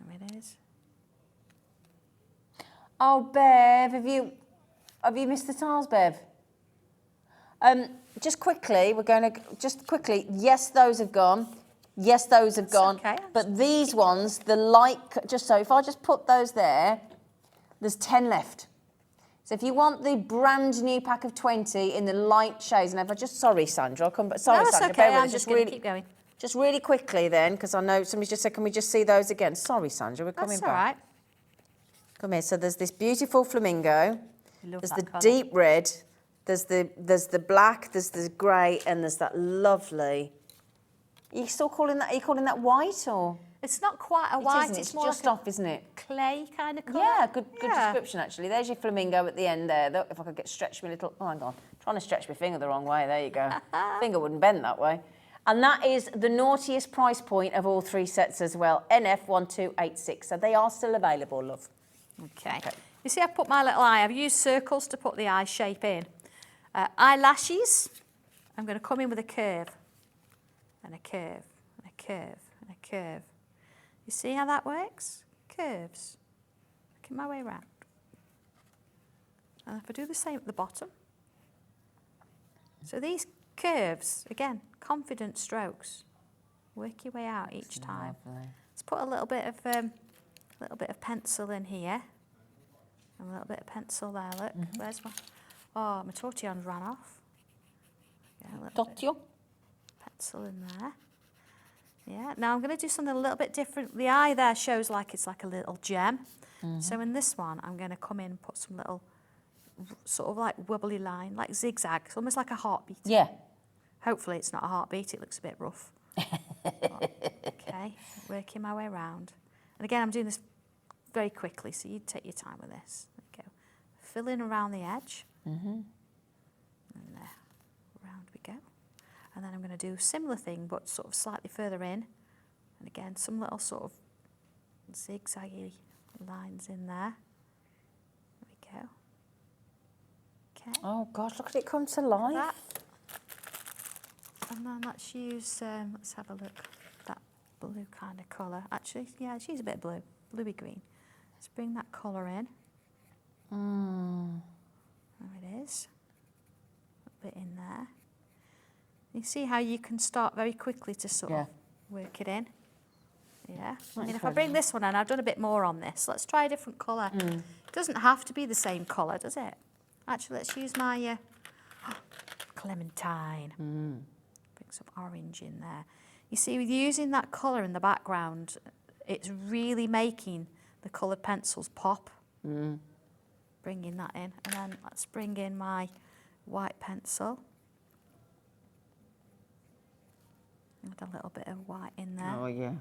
There it is. Oh, Bev, have you missed the tiles, Bev? Just quickly, we're going to, yes, those have gone. Yes, those have gone. Okay. But these ones, if I just put those there, there's 10 left. So if you want the brand new pack of 20 in the light shades, and if I just, sorry, Sandra, I'll come back. Sorry, No, it's Sandra, okay, bear with I'm us, just going to keep going. Just really quickly then, because I know somebody's just said, can we just see those again? Sorry, Sandra, we're coming That's back. all right. Come here. So there's this beautiful flamingo. Love There's that the colour. deep red. There's the black. There's the grey, and there's that lovely. Are you still calling that? Are you calling that white or? It's not quite a It white, isn't, it's it's more just like off, isn't it? a clay kind of colour. Yeah, good description actually. There's your flamingo at the end there. If I could stretch my little, oh hang on, trying to stretch my finger the wrong way. There you go. Finger wouldn't bend that way. And that is the naughtiest price point of all three sets as well. NF1286. So they are still available, love. Okay. You see, I've put my little eye. I've used circles to put the eye shape in. Eyelashes. I'm going to come in with a curve, and a curve, and a curve, and a curve. You see how that works? Curves. Working my way around. And if I do the same at the bottom. So these curves, again, confident strokes. Work your way out each time. Lovely. Let's put a little bit of pencil in here. And a little bit of pencil there, look. Where's my... Oh, my tortillons ran off. Yeah, a little bit Tortillon. of pencil in there. Yeah, now I'm going to do something a little bit different. The eye there shows like it's like a little gem. So in this one, I'm going to come in and put some little sort of like wobbly line, like zigzags, almost like a heartbeat. Yeah. Hopefully it's not a heartbeat, it looks a bit rough. Okay, working my way around. And again, I'm doing this very quickly, so you take your time with this. There we go. Fill in around the edge. And there, around we go. And then I'm going to do a similar thing, but sort of slightly further in. And again, some little sort of zigzaggy lines in there. There we go. Okay. Oh gosh, look at it come to life. That. And then let's use, let's have a look, that blue kind of colour. Actually, yeah, let's use a bit of blue, bluey green. Let's bring that colour in. There it is. A bit in there. You see how you can start very quickly to sort of work it in? Yeah. I mean, if I bring this one in, I've done a bit more on this. Let's try a different colour. It doesn't have to be the same colour, does it? Actually, let's use my clementine. Bring some orange in there. You see, with using that colour in the background, it's really making the coloured pencils pop. Bringing that in, and then let's bring in my white pencil. Add a little bit of white in there. Oh, yeah.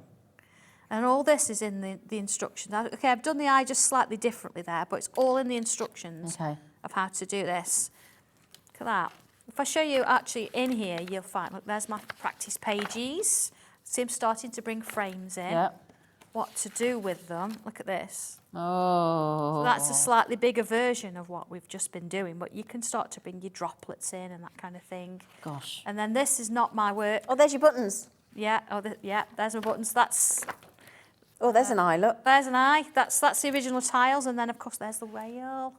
And all this is in the instructions. Okay, I've done the eye just slightly differently there, but it's all in the instructions of how to do this. Look at that. If I show you actually in here, you'll find, look, there's my practice pages. See, I'm starting to bring frames in. Yep. What to do with them. Look at this. Oh. So that's a slightly bigger version of what we've just been doing, but you can start to bring your droplets in and that kind of thing. Gosh. And then this is not my work. Oh, there's your buttons. Yeah, yeah, there's my buttons. That's... Oh, there's an eye, look. There's an eye. That's the original tiles, and then of course there's the whale.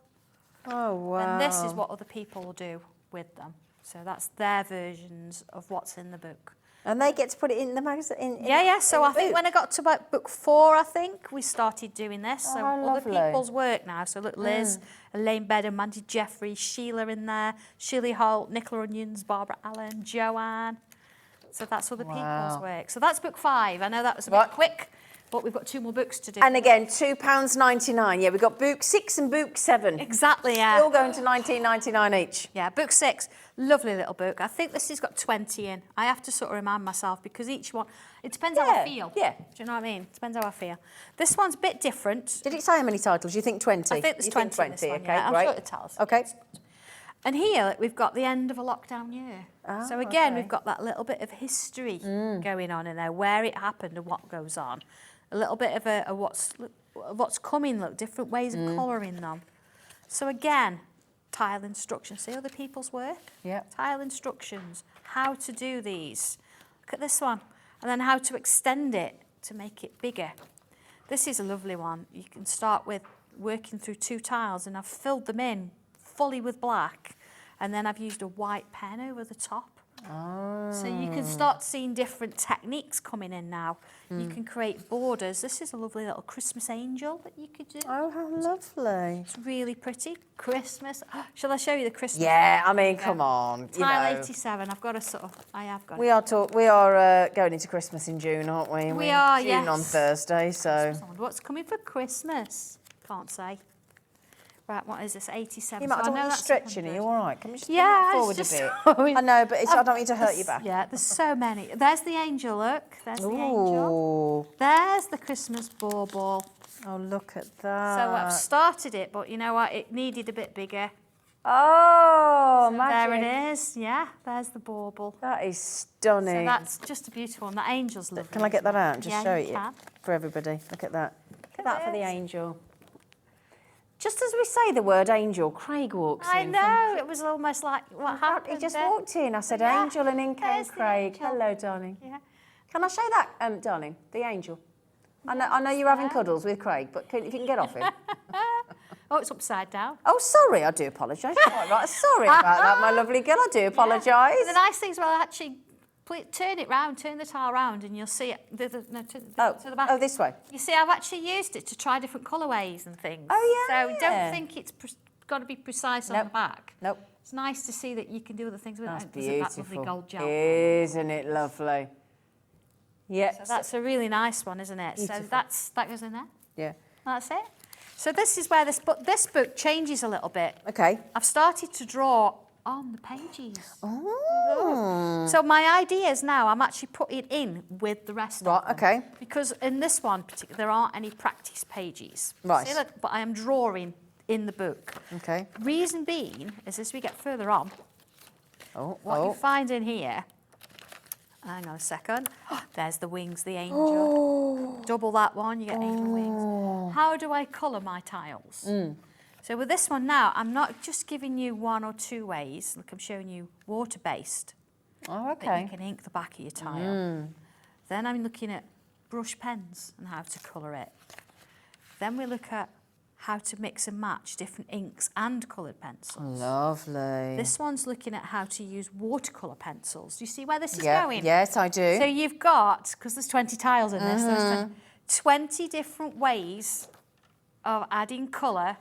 Oh, wow. And this is what other people will do with them. So that's their versions of what's in the book. And they get to put it in the magazine? Yeah. So I think when I got to about book 4, I think, we started doing this. So how other lovely. people's work now. So look, Liz, Elaine Bedder, Mandy Jeffrey, Sheila in there, Shirley Holt, Nicola Onions, Barbara Allen, Joanne. So that's other people's work. So that's book 5. I know that was a bit quick, but we've got 2 more books to do. And again, £2.99. Yeah, we've got book 6 and book 7. Exactly, yeah. All going to $19.99 each. Yeah, book 6, lovely little book. I think this has got 20 in. I have to sort of remind myself because each one, it depends how I feel. Yeah. Do you know what I mean? It depends how I feel. This one's a bit different. Did it say how many titles? You think 20? I think there's 20 in this one, okay, yeah. I'm great. sure it tells. Okay. And here we've got the end of a lockdown year. So again, we've got that little bit of history going on in there, where it happened and what goes on. A little bit of a what's coming, look, different ways of colouring them. So again, tile instructions. See other people's work? Yeah. Tile instructions, how to do these. Look at this one. And then how to extend it to make it bigger. This is a lovely one. You can start with working through 2 tiles, and I've filled them in fully with black, and then I've used a white pen over the top. So you can start seeing different techniques coming in now. You can create borders. This is a lovely little Christmas angel that you could do. Oh, how lovely. It's really pretty. Christmas. Shall I show you the Christmas? Yeah, I mean, come on. Tile 87. I've got a sort of, I have got We it. are going into Christmas in June, aren't we? We are, June yes. on Thursday, so... I wonder what's coming for Christmas? Can't say. Right, what is this? 87. You might, I So don't know want you that's stretching. Are 100. you all right? Can we just bring Yeah, that it's forward a just bit? so- I know, but I don't want you to hurt your back. Yeah, there's so many. There's the angel, look. There's the angel. Ooh. There's the Christmas bauble. Oh, look at that. So I've started it, but you know what? It needed a bit bigger. Oh, So magic. there it is. Yeah, there's the bauble. That is So stunning. that's just a beautiful one. The angel's lovely. Can I get that out and just Yeah, show you it can. for everybody? Look at that. Look at that for the this. angel. Just as we say the word angel, Craig walks I in. know. It was almost like what happened. He just there. walked in. I said, Yeah, angel, and in came there's the Craig. angel. Hello, darling. Yeah. Can I show that, darling? The angel. I know you're having cuddles with Craig, but if you can get off him. Oh, it's upside down. Oh, sorry, I do apologise. Quite right. Sorry about that, my lovely girl. I do apologise. The nice thing is, well, actually, turn it round, turn the tile round, and you'll see it. No, to the back. Oh, this way. You see, I've actually used it to try different colourways and things. Oh, yeah. So don't think it's got to be precise on the back. Nope. It's nice to see that you can do other things with That's it. There's that lovely beautiful. gold gel. Isn't it lovely? Yeah. So that's a really nice one, isn't it? Beautiful. So that goes in there. Yeah. That's it. So this is where this book changes a little bit. Okay. I've started to draw on the pages. Oh. So my ideas now, I'm actually putting in with the rest Right, of them. okay. Because in this one particular, there aren't any practice pages. Right. See, look, but I am drawing in the book. Okay. Reason being is as we get further on, Oh. what you find in here, hang on a second, there's the wings, the angel. Double that one, you get angel wings. How do I colour my tiles? So with this one now, I'm not just giving you 1 or 2 ways. Look, I'm showing you water-based. Oh, That okay. you can ink the back of your tile. Then I'm looking at brush pens and how to colour it. Then we look at how to mix and match different inks and coloured pencils. Lovely. This one's looking at how to use watercolour pencils. Do you see where this is Yeah. going? Yes, I do. So you've got, because there's 20 tiles in this, there's 20 different ways of adding colour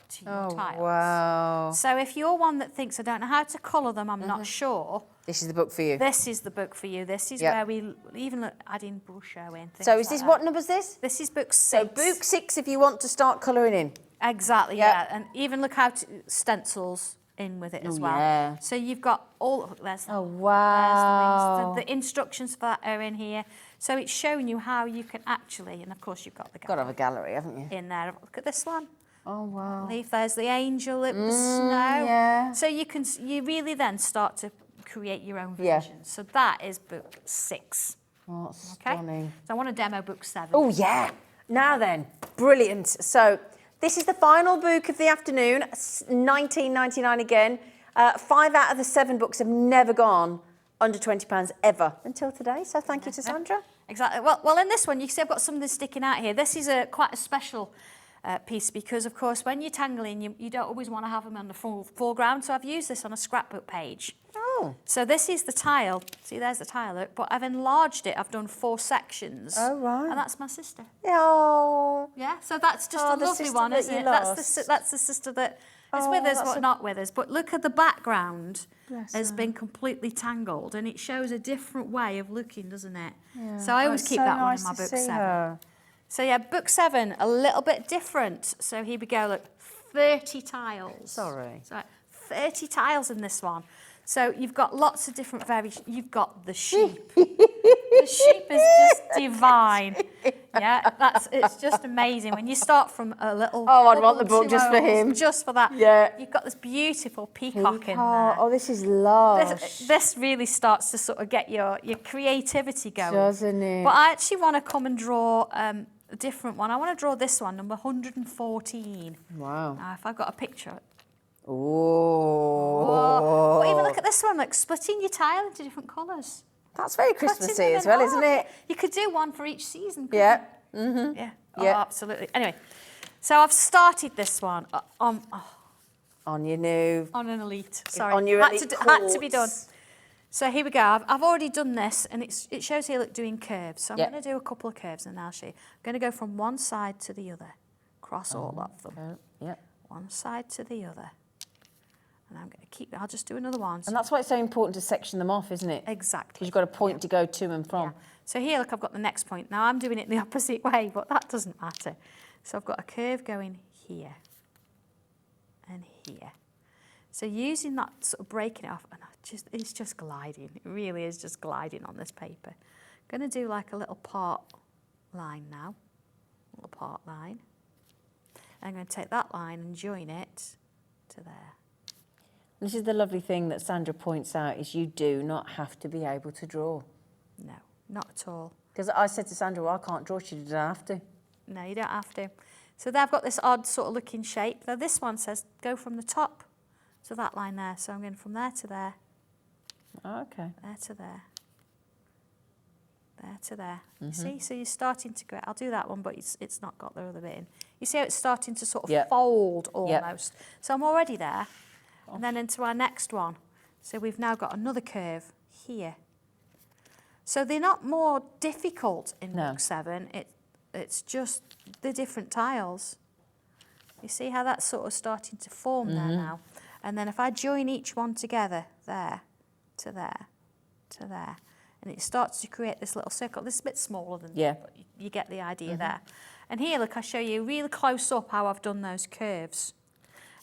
to your tiles. Wow. So if you're one that thinks, I don't know how to colour them, I'm not sure, This is the book for you. this is the book for you. This is where we even look, adding brush show in. So is this, what number's this? This is book 6. So book 6 if you want to start colouring in. Exactly, Yep. yeah. And even look how stencils in with it as well. yeah. So you've got all, there's Oh, wow. there's the wings. The instructions for that are in here. So it's showing you how you can actually, and of course you've got the Got to have a gallery, haven't you? in there. Look at this one. Oh, wow. Leaf, there's the angel, the snow. yeah. So you really then start to create your own Yeah. version. So that is book 6. Oh, that's Okay. stunning. So I want to demo book 7. Oh, yeah. Now then, brilliant. So this is the final book of the afternoon, £19.99 again. 5 out of the 7 books have never gone under £20 ever until today. So thank you to Sandra. Exactly. Well, in this one, you can see I've got something sticking out here. This is quite a special piece because, of course, when you're tangling, you don't always want to have them on the foreground. So I've used this on a scrapbook page. Oh. So this is the tile. See, there's the tile, look, but I've enlarged it. I've done 4 sections. Oh, right. And that's my sister. Oh. Yeah, so that's just Oh, a the lovely sister one, that isn't you it? lost. That's the sister that is Oh, with us, that's but a- not with us. But look at the background Bless has her. been completely tangled, and it shows a different way of looking, doesn't it? Yeah. So I always Oh, it's keep so that nice one in my to book see 7. her. So yeah, book 7, a little bit different. So here we go, look, 30 tiles. Sorry. So 30 tiles in this one. So you've got lots of different variations. You've got the sheep. The sheep is just divine. Yeah, it's just amazing. When you start from a little... Oh, I'd want the couple book just for 2 him. Just for that. Yeah. You've got this beautiful peacock in there. Oh, this is lush. This really starts to sort of get your creativity going. Doesn't it? But I actually want to come and draw a different one. I want to draw this one, number 114. Wow. Now, if I've got a picture... Oh. But even look at this one, like splitting your tile into different colours. That's very Cutting Christmassy them as in well, half. isn't it? You could do one for each season. couldn't Yeah. you? Mm-hmm. Yeah. Yeah. Oh, absolutely. Anyway, so I've started this one on On your new... an elite. Sorry, On your had elite to be done. quartz. So here we go. I've already done this, and it shows here, look, doing curves. So I'm Yep. going to do a couple of curves, and I'll show you. I'm going to go from one side to the other, across all of them. Oh, yeah. One side to the other. And I'm going to keep, I'll just do another one. And that's why it's so important to section them off, isn't it? Exactly. Because you've got a point to go to and from. Yeah. So here, look, I've got the next point. Now I'm doing it the opposite way, but that doesn't matter. So I've got a curve going here and here. So using that, sort of breaking it off, and it's just gliding. It really is just gliding on this paper. I'm going to do like a little part line now, little part line. I'm going to take that line and join it to there. This is the lovely thing that Sandra points out, is you do not have to be able to draw. No, not at all. Because I said to Sandra, well, I can't draw, she didn't have to. No, you don't have to. So there I've got this odd sort of looking shape. Now this one says go from the top to that line there. So I'm going from there to there, Oh, okay. there to there, there to there. You see? So you're starting to go, I'll do that one, but it's not got the other bit in. You see how it's starting to sort of Yep. fold Yep. almost. So I'm already there. And then into our next one. So we've now got another curve here. So they're not more difficult in No. book 7. It's just the different tiles. You see how that's sort of starting to form there now? And then if I join each one together, there, to there, to there, and it starts to create this little circle. This is a bit smaller than Yeah. that, but you get the idea there. And here, look, I show you really close up how I've done those curves.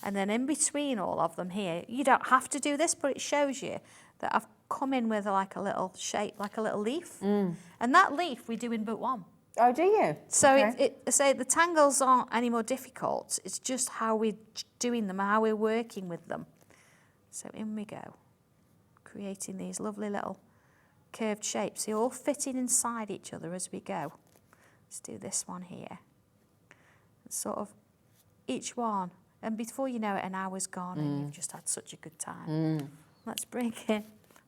And then in between all of them here, you don't have to do this, but it shows you that I've come in with like a little shape, like a little leaf. And that leaf we do in book 1. Oh, do you? So Okay. so the tangles aren't any more difficult. It's just how we're doing them, how we're working with them. So in we go, creating these lovely little curved shapes. They're all fitting inside each other as we go. Let's do this one here. Sort of each one. And before you know it, an hour's gone and you've just had such a good time. Let's bring in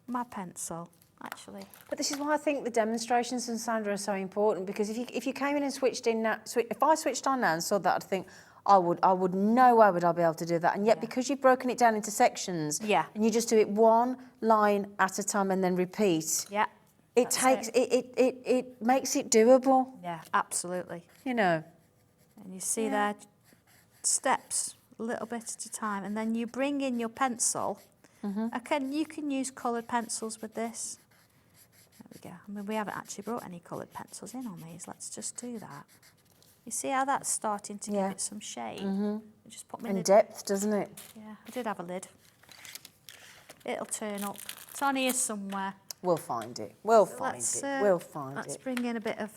my pencil, actually. But this is why I think the demonstrations from Sandra are so important, because if you came in and switched in now, if I switched on now and saw that, I'd think, I would no way would I be able to do that. And yet because you've broken it down into sections, Yeah. and you just do it one line at a time and then repeat, Yeah. it takes it makes it doable, Yeah, absolutely. you know. And you see there, steps, a little bit at a time, and then you bring in your pencil. Again, you can use coloured pencils with this. There we go. I mean, we haven't actually brought any coloured pencils in on these. Let's just do that. You see how that's starting to give it some shape? Just put my And lid. depth, doesn't it? Yeah, I did have a lid. It'll turn up. It's on here somewhere. We'll find it. We'll So find let's, it. We'll find let's it. bring in a bit of.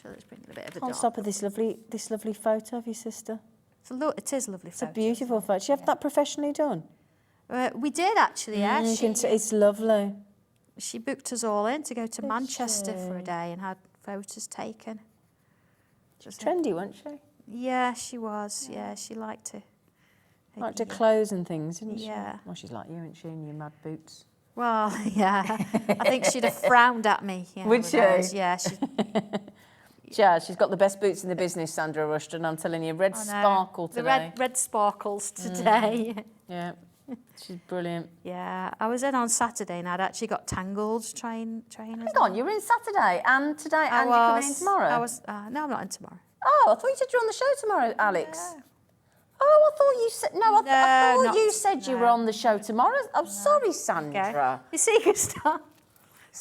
Let's bring in a bit of the Can't dark. stop at this lovely photo of your sister. It is a lovely It's a photo. beautiful photo. Did you have that professionally done? We did actually, yeah. You can it's lovely. She booked us all in to go to Manchester for a day and had photos taken. Trendy, wasn't she? Yeah, she was. Yeah, she liked to. Liked her clothes and things, didn't she? Yeah. Well, she's like you, isn't she, in your mad boots? Well, yeah. I think she'd have frowned at me. You know, Would with she? those. Yeah, She's got the best boots in the business, Sandra Rushton. I'm telling you, red I know. sparkle The today. red sparkles today. Yeah, she's brilliant. Yeah, I was in on Saturday and I'd actually got Tangled trainers. Hang on, you're in Saturday and today, and you're coming in tomorrow. I was. No, I'm not in tomorrow. Oh, I thought you said you're on the show tomorrow, Alex. Yeah. Oh, I thought you said I No, thought not- you said you were no. on the show tomorrow. I'm sorry, Okay. Sandra. You see, you start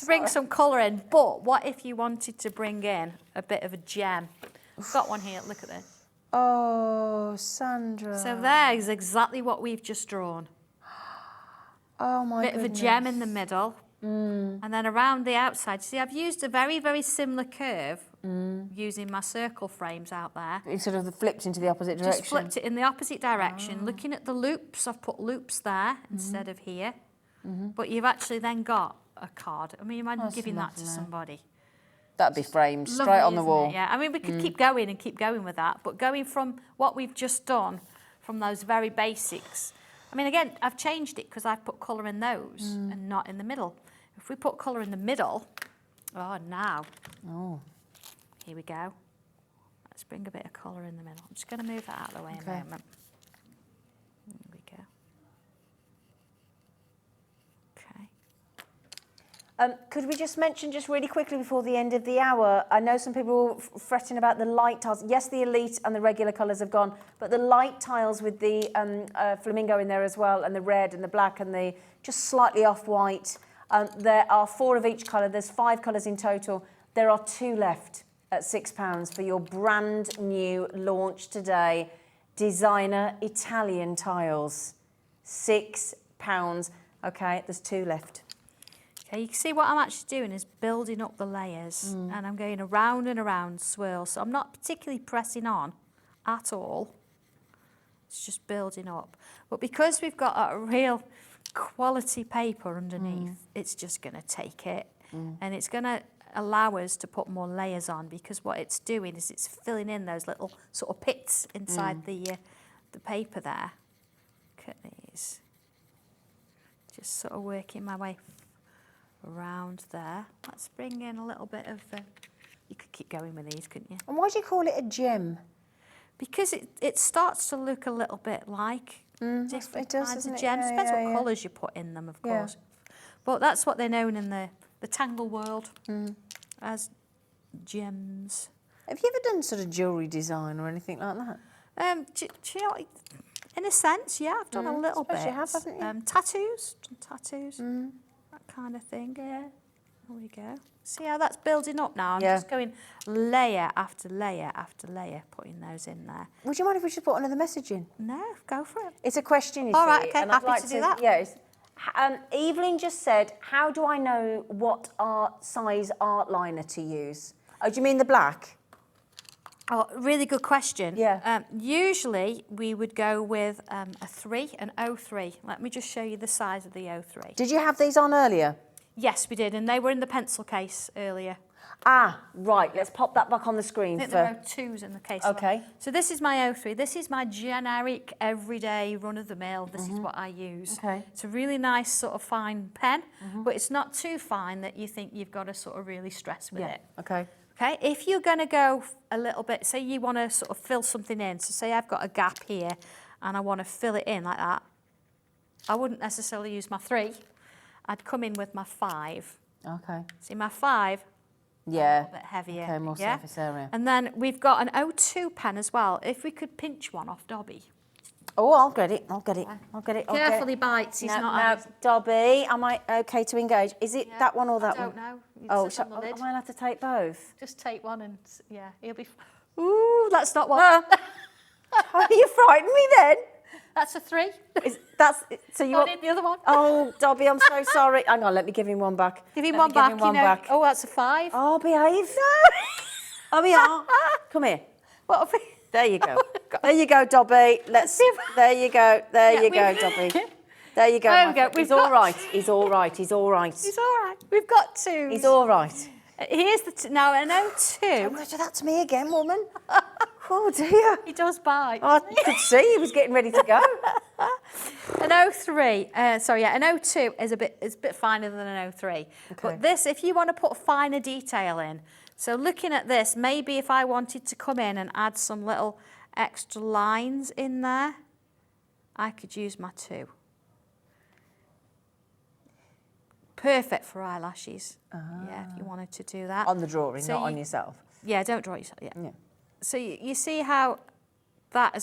to bring some colour in. But what if you wanted to bring in a bit of a gem? I've got one here. Look at this. Oh, Sandra. So there's exactly what we've just drawn. Oh my Bit goodness. of a gem in the middle, and then around the outside. See, I've used a very, very similar curve using my circle frames out there. It sort of flipped into the opposite direction. Just flipped it in the opposite direction. Looking at the loops, I've put loops there instead of here. But you've actually then got a card. I mean, imagine That's giving that to lovely. somebody. That'd be framed straight Lovely, on the isn't wall. it? Yeah, I mean, we could keep going and keep going with that, but going from what we've just done, from those very basics. I mean, again, I've changed it because I've put colour in those and not in the middle. If we put colour in the middle, now. Oh. Here we go. Let's bring a bit of colour in the middle. I'm just going to move that out of the way Okay. a moment. Here we go. Okay. Could we just mention just really quickly before the end of the hour, I know some people were fretting about the light tiles. Yes, the elite and the regular colours have gone, but the light tiles with the flamingo in there as well, and the red and the black and the just slightly off-white. There are 4 of each colour. There's 5 colours in total. There are 2 left at £6 for your brand new launch today. Designer Italian tiles. £6. Okay, there's 2 left. Okay, you can see what I'm actually doing is building up the layers and I'm going around and around swirl. So I'm not particularly pressing on at all. It's just building up. But because we've got a real quality paper underneath, it's just going to take it and it's going to allow us to put more layers on, because what it's doing is it's filling in those little sort of pits inside the paper there. Look at these. Just sort of working my way around there. Let's bring in a little bit of, you could keep going with these, couldn't you? And why do you call it a gem? Because it starts to look a little bit like different it does, kinds doesn't of it? gems. Yeah, Depends yeah, what yeah. colours you put in them, of Yeah. course. But that's what they're known in the Tangle world as gems. Have you ever done sort of jewellery design or anything like that? Do you know, in a sense, yeah, I've done a little Suppose bit. you have, haven't you? Tattoos, that kind of thing. Yeah, there we go. See how that's building up now? I'm Yeah. just going layer after layer after layer, putting those in there. Would you mind if we just put another message in? No, go for it. It's a question, you All see. right, okay, and I'd happy like to do that. Yes. Evelyn just said, how do I know what size art liner to use? Oh, do you mean the black? Oh, really good question. Yeah. Usually we would go with a 3, an 03. Let me just show you the size of the 03. Did you have these on earlier? Yes, we did, and they were in the pencil case earlier. Ah, right. Let's pop that back on the screen I think for... there are 2s in the case. Okay. So this is my 03. This is my generic, everyday, run-of-the-mill. This is what I use. Okay. It's a really nice sort of fine pen, but it's not too fine that you think you've got to sort of really stress with it. Okay. Okay, if you're going to go a little bit, say you want to sort of fill something in, so say I've got a gap here and I want to fill it in like that, I wouldn't necessarily use my 3. I'd come in with my 5. Okay. See, my 5, Yeah. a little bit heavier. Okay, more surface area. And then we've got an 02 pen as well. If we could pinch one off Dobby. Oh, I'll get it. I'll get it. I'll get it. I'll get it. Carefully bites. He's No, not. no, Dobby, am I okay to engage? Is it that one or that I one? don't know. Oh, It's on the lid. am I allowed to take both? Just take one and yeah, he'll be. Ooh, that's not one. Oh, you frightened me then. That's a 3. So you I want need the other one. Oh, Dobby, I'm so sorry. Hang on, let me give him one back. Give him Let one me back. Give him one you know. back. Oh, that's a 5. Oh, behave. Oh, we are. Come here. What have we? There you go. There you go, Dobby. There you go. There you go, Dobby. There you go. There we go. He's all right. He's all right. He's all right. He's all right. We've got 2. He's all right. Here's the now an Don't O2. go to that to me again, woman. Oh dear. He does bite. I could see he was getting ready to go. An O3, an O2 is a bit finer than an O3. But this, if you want to put finer detail in, so looking at this, maybe if I wanted to come in and add some little extra lines in there, I could use my 2. Perfect for eyelashes. Yeah, if you wanted to do that. On the drawing, So not you- on yourself. Yeah, don't draw yourself. Yeah. Yeah. So you see how that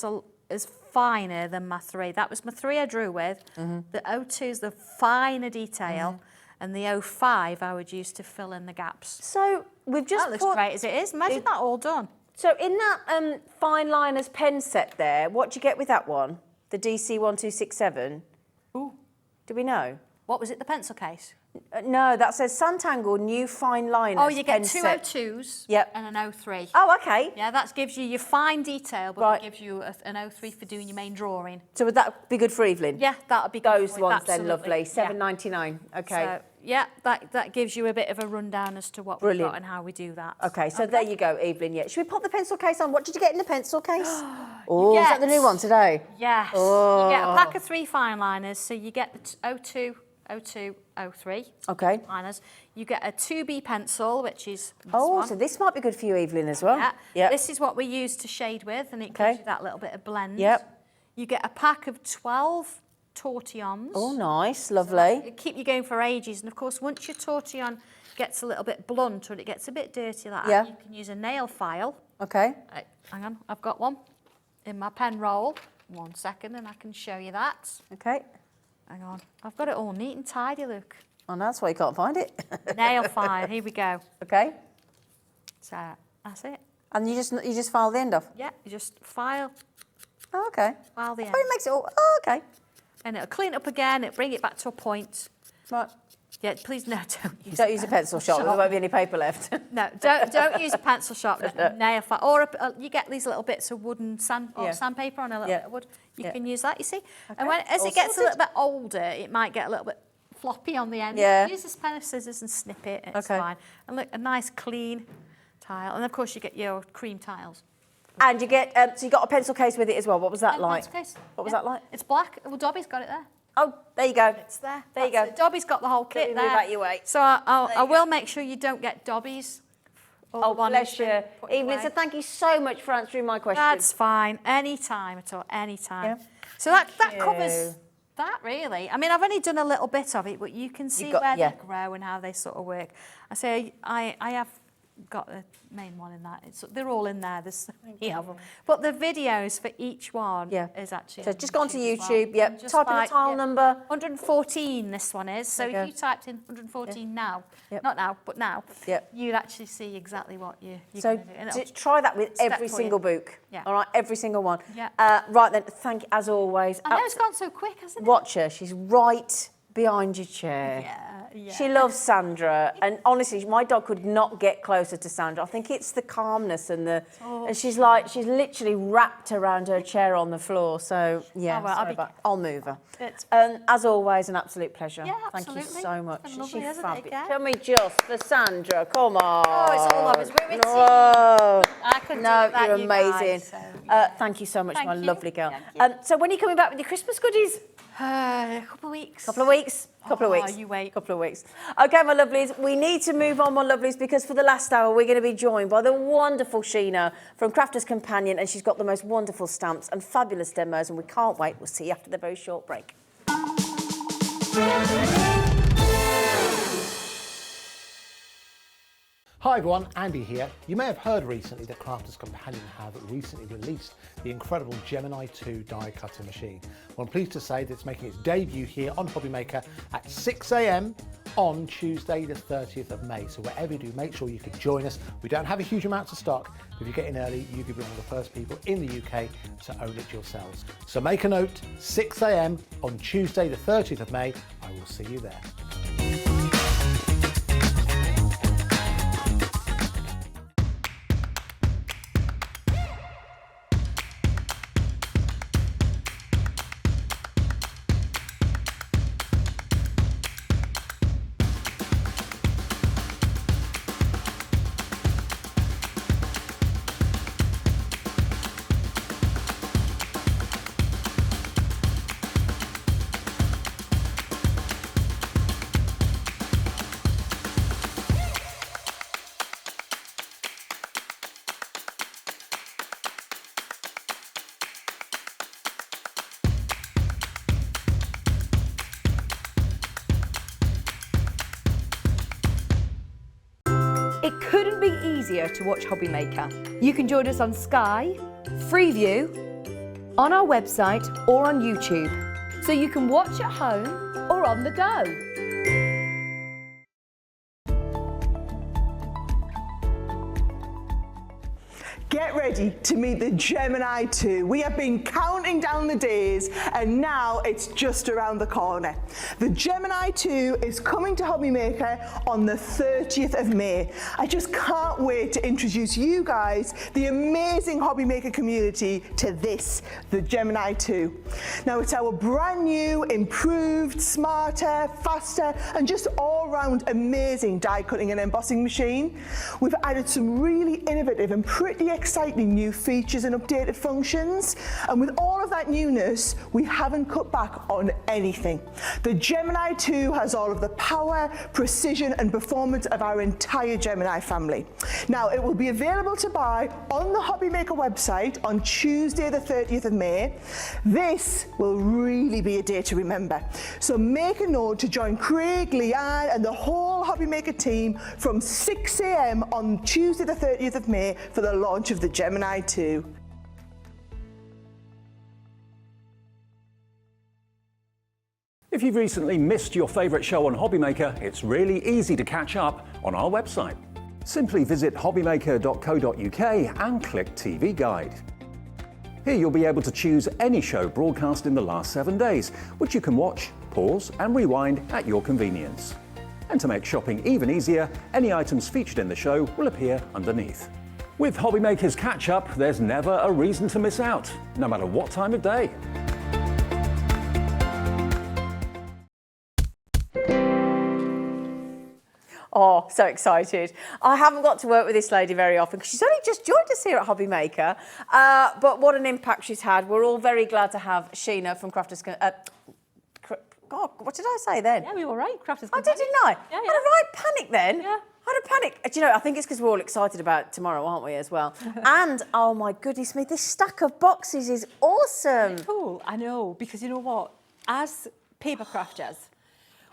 is finer than my 3. That was my 3 I drew with. The O2 is the finer detail, and the O5 I would use to fill in the gaps. So we've just That looks put. great as it is. Imagine that all done. So in that fine liners pen set there, what do you get with that one? The DC 1267. Ooh. Do we know? What was it? The pencil case. No, that says Sanntangle new fine liners. Oh, you get pen 2 set. O2s. Yep. And an O3. Oh, okay. Yeah, that gives you your fine detail, but Right. it gives you an O3 for doing your main drawing. So would that be good for Evelyn? Yeah, that would be good. Those for you, ones then, absolutely. lovely. Yeah. $7.99. Okay. So, yeah, that gives you a bit of a rundown as to what we've Brilliant. got and how we do that. Okay, so there you go, Evelyn. Yeah. Should we pop the pencil case on? What did you get in the pencil case? Oh, is that the new one today? Yes. Oh. You get a pack of 3 fine liners, so you get the O2, O2, O3 Okay. liners. You get a 2B pencil, which is this Oh, one. so this might be good for you, Evelyn, as well. Yeah. Yep. This is what we use to shade with, and it Okay. gives you that little bit of blend. Yep. You get a pack of 12 tortillons. Oh, nice, lovely. It'll keep you going for ages. And of course, once your tortillon gets a little bit blunt or it gets a bit dirty like Yeah. that, you can use a nail file. Okay. Hang on, I've got one in my pen roll. 1 second and I can show you that. Okay. Hang on, I've got it all neat and tidy, look. Oh, that's why you can't find it. Nail file, here we go. Okay. So that's it. And you just file the end off. Yeah, you just file Oh, okay. the I end. thought it makes it all. Oh, okay. And it'll clean it up again, it'll bring it back to a point. Right. Yeah, please no, don't use Don't use a pencil sharpener. There won't be any paper left. No, don't use a pencil sharpener. Nail file, or you get these little bits of wooden sandpaper on a little bit of wood. You can use that. You see, and as all it gets a sorted. little bit older, it might get a little bit floppy on the end. Yeah. Use this pen of scissors and snip it. It's Okay. fine. And look, a nice clean tile, and of course you get your cream tiles. And you get, so you got a pencil case with it as well. What was that And like? pencil case. What was Yeah. that like? It's black. Well, Dobby's got it there. Oh, there you go. It's there. There you That's go. it. Dobby's got the whole kit Move there. out your way. So I will make sure you don't get Dobby's. or the Oh, one bless who's you. been put Evelyn, away. so thank you so much for answering my question. That's fine. Any time at all. Any time. Yeah. So that you. covers that really. I mean, I've only done a little bit of it, but you can see where they grow and how they sort of work. I say I have got the main one in that. They're all in there. There's so many of them. But the videos for each one is actually. So on just go onto as well. YouTube. Yep. And just Type in the like, tile number. 114. This one is. So Okay. if you typed in 114 now, Yep. not now, but now, Yep. you'd actually see exactly what you're So going to do. And it'll try that with step every for you. single book. Yeah. All right, every single one. Yeah. Right then, thank you as always. I know it's gone so quick, hasn't it? Watch her. She's right behind your chair. Yeah. She loves Sandra, and honestly, my dog could not get closer to Sandra. I think it's the calmness and and she's literally wrapped around her chair on the floor. So yeah, Oh, well, I'll move her. It's- As always, an absolute pleasure. Yeah, Thank you absolutely. so much. It's been lovely, She's hasn't it, fabulous. Gav? Tell me just for Sandra. Come on. Oh, it's all of us. We're a team. Whoa. I couldn't do No, it without you're you guys, amazing. so, yeah. Thank you so much, Thank my you. lovely girl. Thank you. So when are you coming back with your Christmas goodies? A couple of weeks. Couple of weeks? Couple of Oh, weeks. you wait. Couple of weeks. Okay, my lovelies, we need to move on, my lovelies, because for the last hour we're going to be joined by the wonderful Sheena from Crafter's Companion, and she's got the most wonderful stamps and fabulous demos, and we can't wait. We'll see you after the very short break. Hi everyone, Andy here. You may have heard recently that Crafters Companion have recently released the incredible Gemini 2 die cutting machine. Well, I'm pleased to say that it's making its debut here on Hobbymaker at 6 AM on Tuesday the 30th of May. So whatever you do, make sure you can join us. We don't have a huge amount of stock, but if you get in early, you could be one of the first people in the UK to own it yourselves. So make a note, 6 AM on Tuesday the 30th of May. I will see you there. It couldn't be easier to watch Hobbymaker. You can join us on Sky, Freeview, on our website or on YouTube. So you can watch at home or on the go. Get ready to meet the Gemini 2. We have been counting down the days and now it's just around the corner. The Gemini 2 is coming to Hobbymaker on the 30th of May. I just can't wait to introduce you guys, the amazing Hobbymaker community, to this, the Gemini 2. Now it's our brand new, improved, smarter, faster and just all-round amazing die cutting and embossing machine. We've added some really innovative and pretty exciting new features and updated functions, and with all of that newness we haven't cut back on anything. The Gemini 2 has all of the power, precision and performance of our entire Gemini family. Now it will be available to buy on the Hobbymaker website on Tuesday the 30th of May. This will really be a day to remember, so make a note to join Craig, Leanne and the whole Hobbymaker team from 6 AM on Tuesday the 30th of May for the launch of the Gemini 2. If you've recently missed your favourite show on Hobbymaker, it's really easy to catch up on our website. Simply visit hobbymaker.co.uk and click TV Guide. Here you'll be able to choose any show broadcast in the last 7 days, which you can watch, pause and rewind at your convenience. And to make shopping even easier, any items featured in the show will appear underneath. With Hobbymaker's catch-up, there's never a reason to miss out, no matter what time of day. Oh, so excited. I haven't got to work with this lady very often because she's only just joined us here at Hobbymaker. But what an impact she's had. We're all very glad to have Sheena from Crafters... God, what did I say then? Yeah, we were right, Crafters. I did, didn't I? Yeah, I had a right panic then. Yeah. I had a panic. Do you know, I think it's because we're all excited about tomorrow, aren't we, as well? And, oh my goodness me, this stack of boxes is awesome. Cool, I know, because you know what? As paper crafters,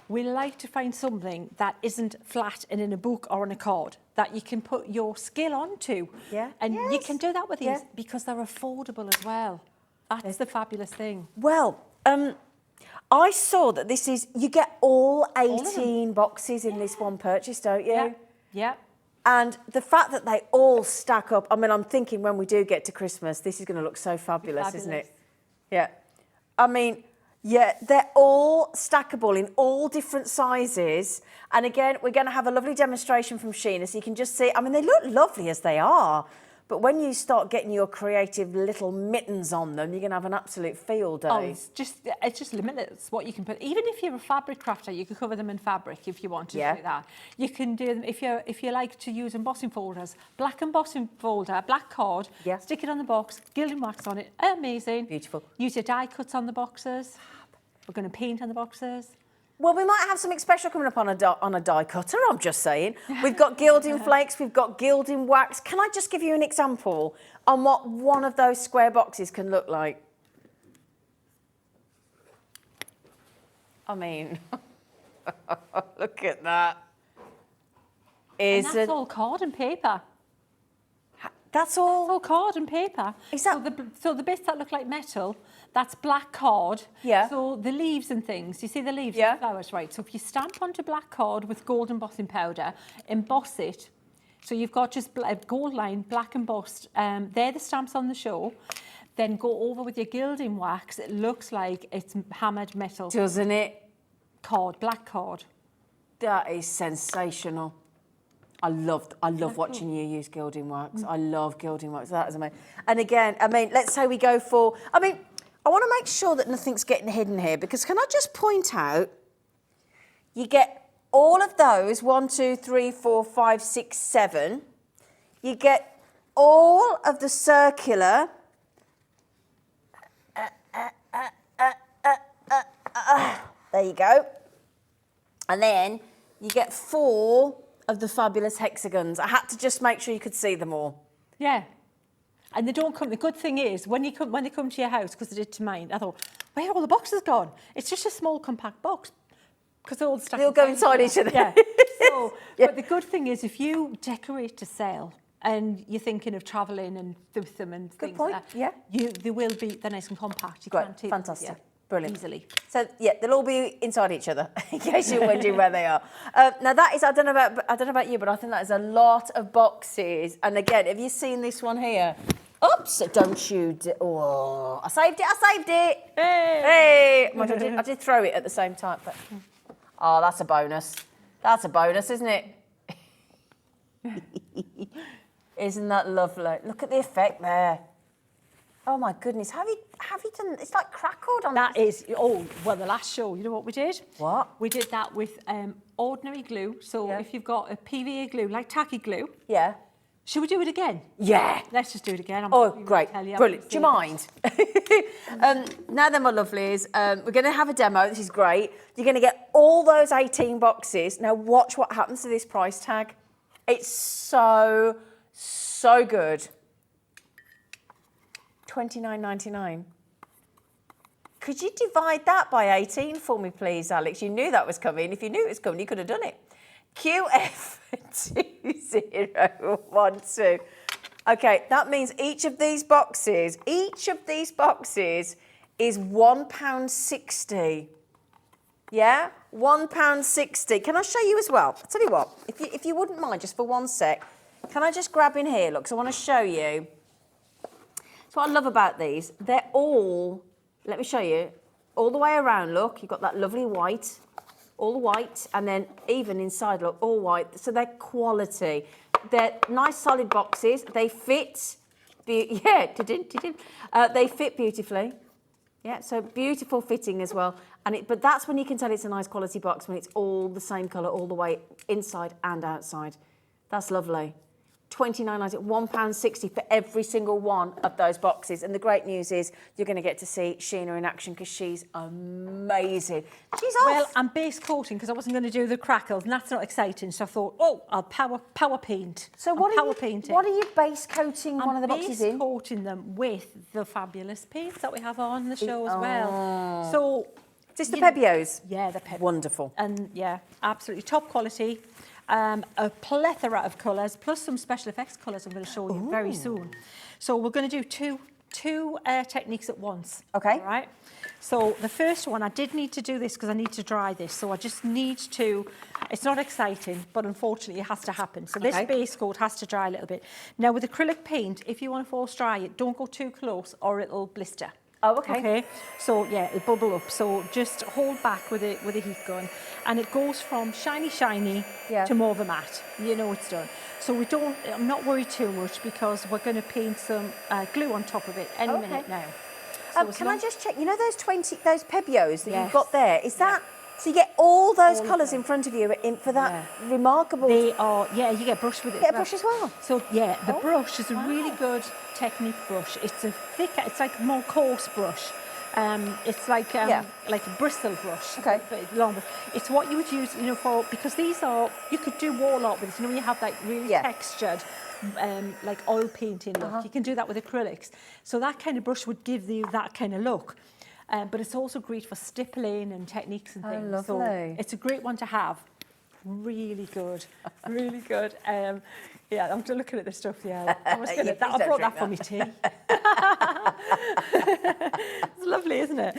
we like to find something that isn't flat and in a book or on a card that you can put your skill onto. Yeah. And you can do that with these Yeah. because they're affordable as well. That's the fabulous thing. Well, I saw that this is, you get all of them. 18 boxes in this one purchase, don't you? Yeah. Yeah. And the fact that they all stack up, I mean, I'm thinking when we do get to Christmas, this is going to look so fabulous, isn't it? Yeah. I mean, yeah, they're all stackable in all different sizes. And again, we're going to have a lovely demonstration from Sheena, so you can just see, I mean, they look lovely as they are. But when you start getting your creative little mittens on them, you're going to have an absolute field day. Oh, it's just limitless what you can put. Even if you're a fabric crafter, you can cover them in fabric if you want to do that. You can do them if you like to use embossing folders. Black embossing folder, black card, stick it on the box, gilding wax on it. Amazing. Beautiful. Use your die cuts on the boxes. We're going to paint on the boxes. Well, we might have something special coming up on a die cutter, I'm just saying. We've got gilding flakes, we've got gilding wax. Can I just give you an example on what one of those square boxes can look like? I mean, look at that. And that's all card and paper. That's all? It's all card and paper. Is that... So the bits that look like metal, that's black card. Yeah. So the leaves and things, you see the leaves Yeah. and flowers, right? So if you stamp onto black card with gold embossing powder, emboss it. So you've got just a gold line, black embossed. They're the stamps on the show. Then go over with your gilding wax. It looks like it's hammered metal. Doesn't it? Card, black card. That is sensational. I love watching you use gilding wax. I love gilding wax. That is amazing. And again, I mean, let's say we go for... I mean, I want to make sure that nothing's getting hidden here, because can I just point out, you get all of those, 1, 2, 3, 4, 5, 6, 7. You get all of the circular... there you go. And then you get 4 of the fabulous hexagons. I had to just make sure you could see them all. Yeah. And they don't come... The good thing is, when they come to your house, because they did to mine, I thought, where are all the boxes gone? It's just a small, compact box. Because they're all stuck. They all go inside each other. Yeah. So, yeah. But the good thing is, if you decorate to sell and you're thinking of travelling and with them and things point. like that, Yeah. they will be... They're nice and compact. You Great. can't take Fantastic. them, Brilliant. easily. So yeah, they'll all be inside each other in case you're wondering where they are. Now that is, I don't know about you, but I think that is a lot of boxes. And again, have you seen this one here? Oops! Don't you? Oh, I saved it. Hey! Hey! I did throw it at the same time, but oh, that's a bonus. That's a bonus, isn't it? Isn't that lovely? Look at the effect there. Oh my goodness, have you done, it's like crackled on That is, oh, well, the last show, you know what we did? What? We did that with ordinary glue. So Yeah. if you've got a PVA glue, like tacky glue, Yeah. should we do it again? Yeah. Let's just do it again. Oh, great. Brilliant. Do you mind? Now then, my lovelies, we're going to have a demo. This is great. You're going to get all those 18 boxes. Now watch what happens to this price tag. It's so, so good. $29.99. Could you divide that by 18 for me, please, Alex? You knew that was coming. If you knew it was coming, you could have done it. QF2012. Okay, that means each of these boxes is £1.60. Yeah, £1.60. Can I show you as well? I'll tell you what, if you wouldn't mind, just for one sec, can I just grab in here? Look, 'cause I want to show you. So what I love about these, they're all, let me show you, all the way around, look, you've got that lovely white, all white, and then even inside, look, all white. So they're quality. They're nice solid boxes. They fit, they fit beautifully. Yeah, so beautiful fitting as well. But that's when you can tell it's a nice quality box, when it's all the same colour all the way inside and outside. That's lovely. £29.90, £1.60 for every single one of those boxes. And the great news is you're going to get to see Sheena in action, because she's amazing. She's off. Well, I'm base coating because I wasn't going to do the crackles, and that's not exciting. So I thought, oh, I'll power paint. So what are you base coating one of the boxes in? I'm base coating them with the fabulous paints that we have on the show as well. So is this the Pebios? Yeah, the Pebios. Wonderful. And yeah, absolutely top quality. A plethora of colours, plus some special effects colours I'm going to show you very soon. So we're going to do two techniques at once. Okay. All right. So the first one, I did need to do this because I need to dry this. So I just need to, it's not exciting, but unfortunately it has to happen. So this base coat has to dry a little bit. Now with acrylic paint, if you want to force dry it, don't go too close or it'll blister. Oh, okay. Okay, so yeah, it'll bubble up. So just hold back with a heat gun, and it goes from shiny to more of a matte. You know it's done. So I'm not worried too much, because we're going to paint some glue on top of it any minute now. So can I just check? You know those Pebios that you've got there? Is that so? You get all those colours in front of you for that remarkable. They are. Yeah, you get brush with it. Get a brush as well. So yeah, the brush is a really good technique brush. It's a thicker, it's like a more coarse brush. It's like a bristle brush. Okay. But longer. It's what you would use, you know, because these are, you could do wall art with it. You know, when you have like really textured, like oil painting look. You can do that with acrylics. So that kind of brush would give you that kind of look. But it's also great for stippling and techniques and things. Lovely. So it's a great one to have. Really good, really good. Yeah, I'm just looking at the stuff. Yeah, I was gonna. Yeah, please I don't brought drink that for me tea. It's lovely, isn't it?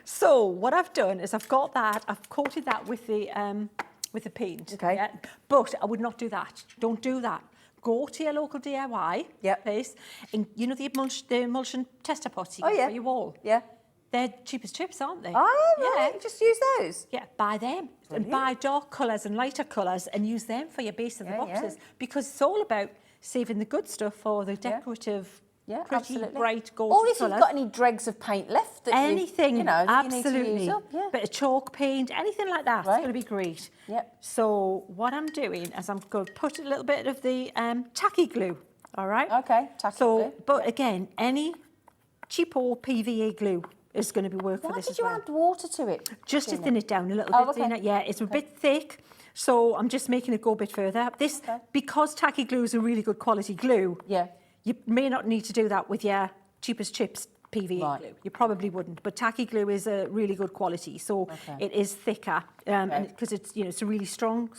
So what I've done is I've got that. I've coated that with the paint. Okay. Yeah? But I would not do that. Don't do that. Go to your local DIY place, and you know the emulsion tester pots you get for your wall. Yeah. They're cheap as chips, aren't they? Oh, right. Yeah. Just use those. Yeah, buy them and buy dark colours and lighter colours and use them for your base of the boxes because it's all about saving the good stuff for the decorative, pretty, bright, gold Or if colours. you've got any dregs of paint left that anything, that absolutely. you need to use up. Yeah. Bit of chalk paint, anything like that. It's going to be great. Yep. So what I'm doing is I'm going to put a little bit of the tacky glue. All right. Okay. Tacky glue. But again, any cheapo PVA glue is going to be work for this as well. Why did you add water to it? Just to thin it down a little bit, Zena. Yeah, it's a bit thick, so I'm just making it go a bit further. This, because tacky glue is a really good quality glue, you may not need to do that with your cheapest chips PVA glue. You probably wouldn't, but tacky glue is a really good quality, so it is thicker, and because it's it's a really strong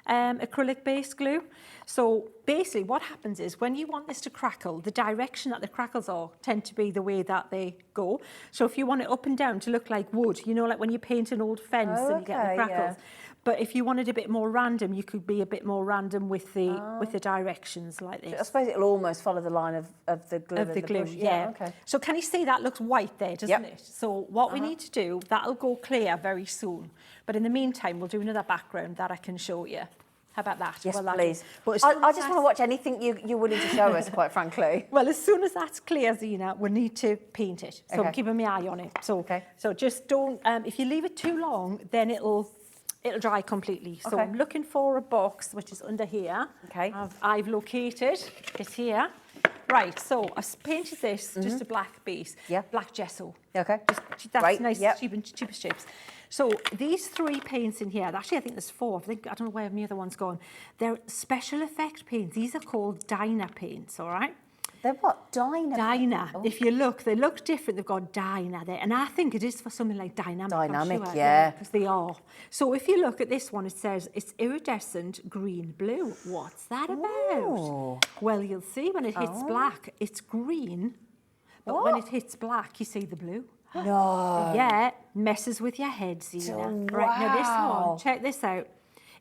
acrylic-based glue. So basically what happens is when you want this to crackle, the direction that the crackles are tend to be the way that they go. So if you want it up and down to look like wood, like when you paint an old fence and you get the crackles. But if you wanted a bit more random, you could be a bit more random with the directions like this. I suppose it'll almost follow the line of the glue. Of the glue, brush. Okay. So can you see that looks white there, doesn't it? So what we need to do, that'll go clear very soon. But in the meantime, we'll do another background that I can show you. How about that? Yes, well, please. But I just want to watch anything you're willing to show us, quite frankly. Well, as soon as that's clear, Zena, we need to paint it. So I'm keeping my eye on it. So, so just don't, if you leave it too long, then it'll dry completely. So I'm looking for a box, which is under here. Okay. I've located it here. Right, so I've painted this just a black base, black gesso. Okay. That's nice, cheapest chips. So these 3 paints in here, actually I think there's 4. I don't know where my other one's gone. They're special effect paints. These are called Dyna paints, all right? They're what? Dyna? Dyna. Oh. If you look, they look different. They've got Dyna there. And I think it is for something like dynamic. Dynamic, sure. yeah. Because they are. So if you look at this one, it says it's iridescent green-blue. What's that about? Ooh. Well, you'll see when it hits black, it's green. But when it hits black, you see the blue. No. Yeah, messes with your head, Zena. Right, now this one, check this out.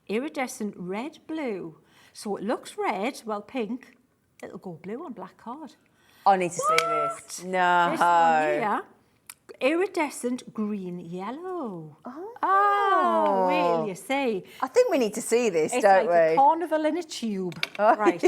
Iridescent red-blue. So it looks red, well, pink. It'll go blue on black card. I need to see this. No. This one here, iridescent green-yellow. Oh, wait till you see. I think we need to see this, It's don't like we? a carnival in a tube. Right,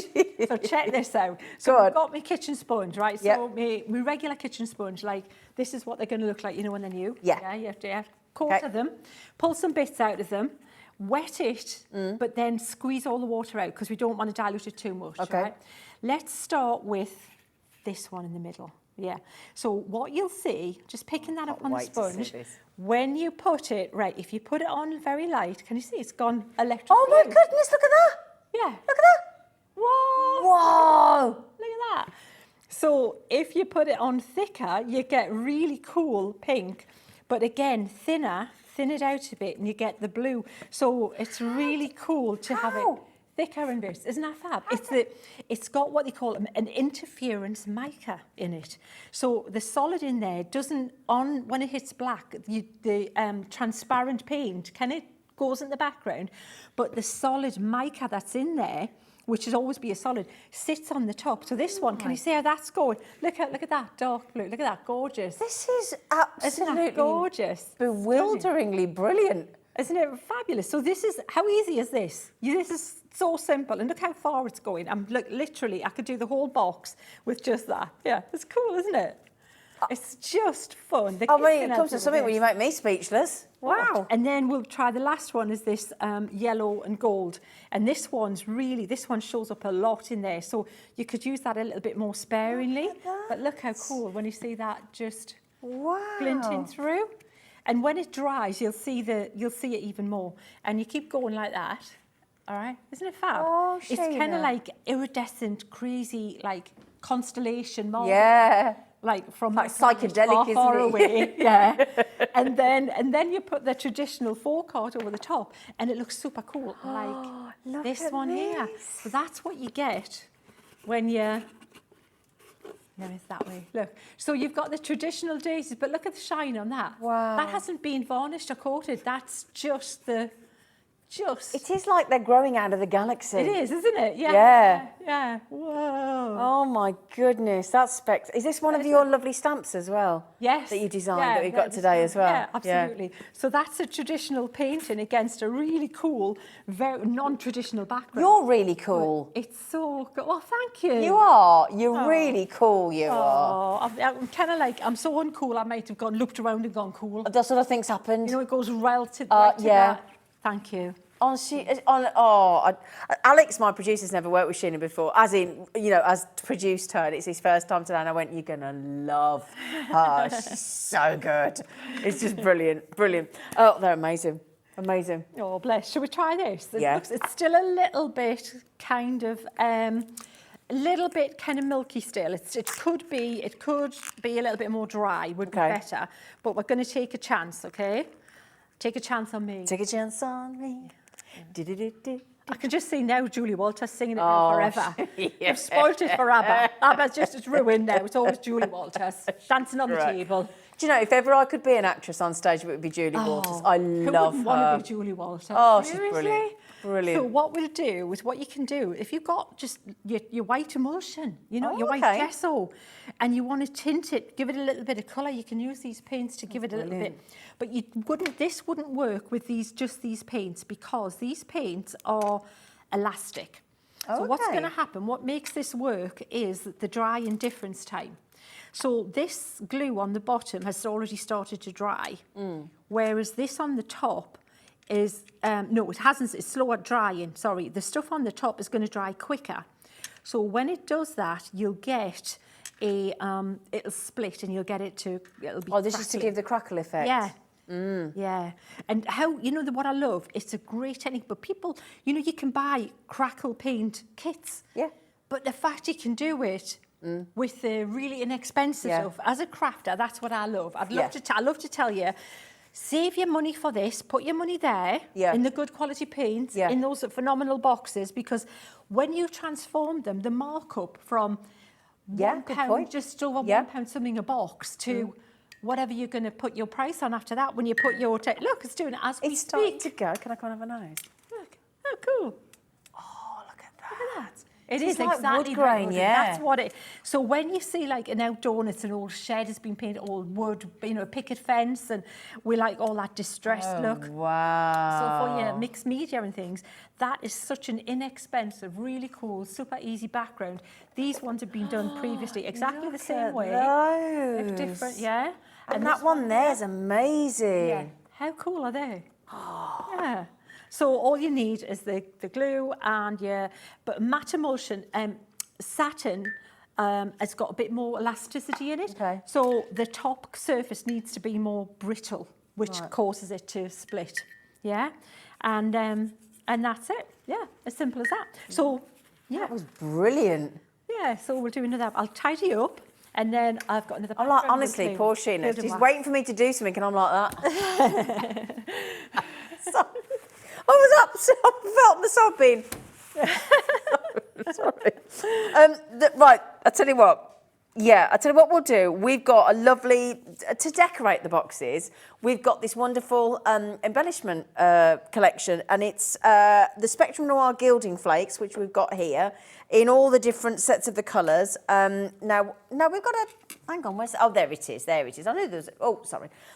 so check this out. So I've got my kitchen sponge, right? So my regular kitchen sponge, like this is what they're going to look like, when they're new. Yeah, you have to quarter them, pull some bits out of them, wet it, but then squeeze all the water out because we don't want to dilute it too much, right? Let's start with this one in the middle. Yeah. So what you'll see, just picking that up on the sponge, when you put it, if you put it on very light, can you see it's gone electric? Oh my goodness, look at that. Yeah. Look at that. Whoa. Whoa. Look at that. So if you put it on thicker, you get really cool pink, but again, thin it out a bit and you get the blue. So it's really cool to have it thicker and this. Isn't that fab? It's got what they call an interference mica in it. So the solid in there doesn't, when it hits black, the transparent paint, goes in the background, but the solid mica that's in there, which should always be a solid, sits on the top. So this one, can you see how that's going? Look at that dark blue. Look at that, gorgeous. This is absolutely Isn't that gorgeous? Bewilderingly brilliant. Isn't it fabulous? So this is, how easy is this? This is so simple, and look how far it's going. Literally, I could do the whole box with just that. Yeah, it's cool, isn't it? It's just fun. I mean, it comes to something where you make me speechless. Wow. And then we'll try the last one is this yellow and gold. And this one shows up a lot in there. So you could use that a little bit more sparingly. But look how cool when you see that just glinting through. And when it dries, you'll see it even more. And you keep going like that. All right? Isn't it fab? Oh, it's kind of like iridescent, crazy, like constellation marble. Yeah. like from Like my planet, psychedelic, far isn't it? away. Yeah. and then you put the traditional folk art over the top, and it looks super cool. Like Look this at one here. So that's what you get when you. No, it's that way. Look. So you've got the traditional daisies, but look at the shine on that. Wow. That hasn't been varnished or coated. That's just the. It is like they're growing out of the galaxy. It is, isn't it? Yeah. Yeah. Yeah. Whoa. Oh my goodness, that's Is this one of your lovely stamps as well? Yes. That you designed, Yeah, that we've got today as well? Yeah, absolutely. So that's a traditional painting against a really cool, very non-traditional background. You're really cool. It's so good. Oh, thank you. You are. You're really cool, you are. Oh, I'm kind of like, I'm so uncool, I might have looked around and gone cool. That sort of thing's happened. You know, it goes right to yeah. that. Thank you. Alex, my producer's never worked with Sheena before, as in, you know, as produced her, and it's his first time today, and I went, you're going to love her. She's so good. It's just brilliant, brilliant. Oh, they're amazing, amazing. Oh, bless. Shall we try this? Yeah. It's still a little bit kind of, milky still. It could be a little bit more dry, would be better, but we're going to take a chance, okay? Take a chance on me. Take a chance on me. I can just see now Julie Walters singing it now forever. You've spoilt it for ABBA. It's ruined now. It's always Julie Walters dancing on the table. Do you know, if ever I could be an actress on stage, it would be Julie Walters. I love who wouldn't her. want to be Julie Walters? Oh, she's Seriously? brilliant. Brilliant. So what we'll do is what you can do, if you've got just your white emulsion, you know, your white gesso, and you want to tint it, give it a little bit of colour, you can use these paints to give it a little bit. But this wouldn't work with just these paints, because these paints are elastic. So what's going to happen, what makes this work is the dry indifference time. So this glue on the bottom has already started to dry, whereas this on the top is, no, it hasn't, it's slower drying, sorry. The stuff on the top is going to dry quicker. So when it does that, you'll get it'll split and you'll get it to, it'll be this is to give the crackle effect. Yeah. Yeah. And how, you know, what I love, it's a great technique, but people, you know, you can buy crackle paint kits. Yeah. But the fact you can do it with the really inexpensive stuff, as a crafter, that's what I love. I'd love to tell you, save your money for this, put your money there in the good quality paints, in those phenomenal boxes, because when you transform them, the markup from £1, just over £1 something a box, to whatever you're going to put your price on after that, when you put your... Look, it's doing it as we speak. It's starting to go. Can I come and have a nose? Look. Oh, cool. Oh, look at that. Look at that. It It's is like exactly wood grain, wood. yeah. That's what it. So when you see like an outdoor, and it's an old shed has been painted, old wood, you know, a picket fence, and we like all that distressed look. Wow. So for your mixed media and things, that is such an inexpensive, really cool, super easy background. These ones have been done previously exactly the same way. Those. Different, yeah. And that one there's amazing. Yeah. How cool are they? Yeah. So all you need is the glue and but matte emulsion, satin has got a bit more elasticity in it. Okay. So the top surface needs to be more brittle, which causes it to split. Yeah. And that's it. Yeah. As simple as that. So yeah. That was brilliant. Yeah. So we'll do another. I'll tidy up. And then I've got another. I'm like, honestly, poor Sheena, she's waiting for me to do something, and I'm like that. I was upset. I felt the sobbing. Right, I tell you what. Yeah, I tell you what we'll do. We've got a lovely, to decorate the boxes, we've got this wonderful embellishment collection, and it's the Spectrum Noir gilding flakes, which we've got here, in all the different sets of the colours. Now we've got a, hang on, where's, there it is, I knew there's,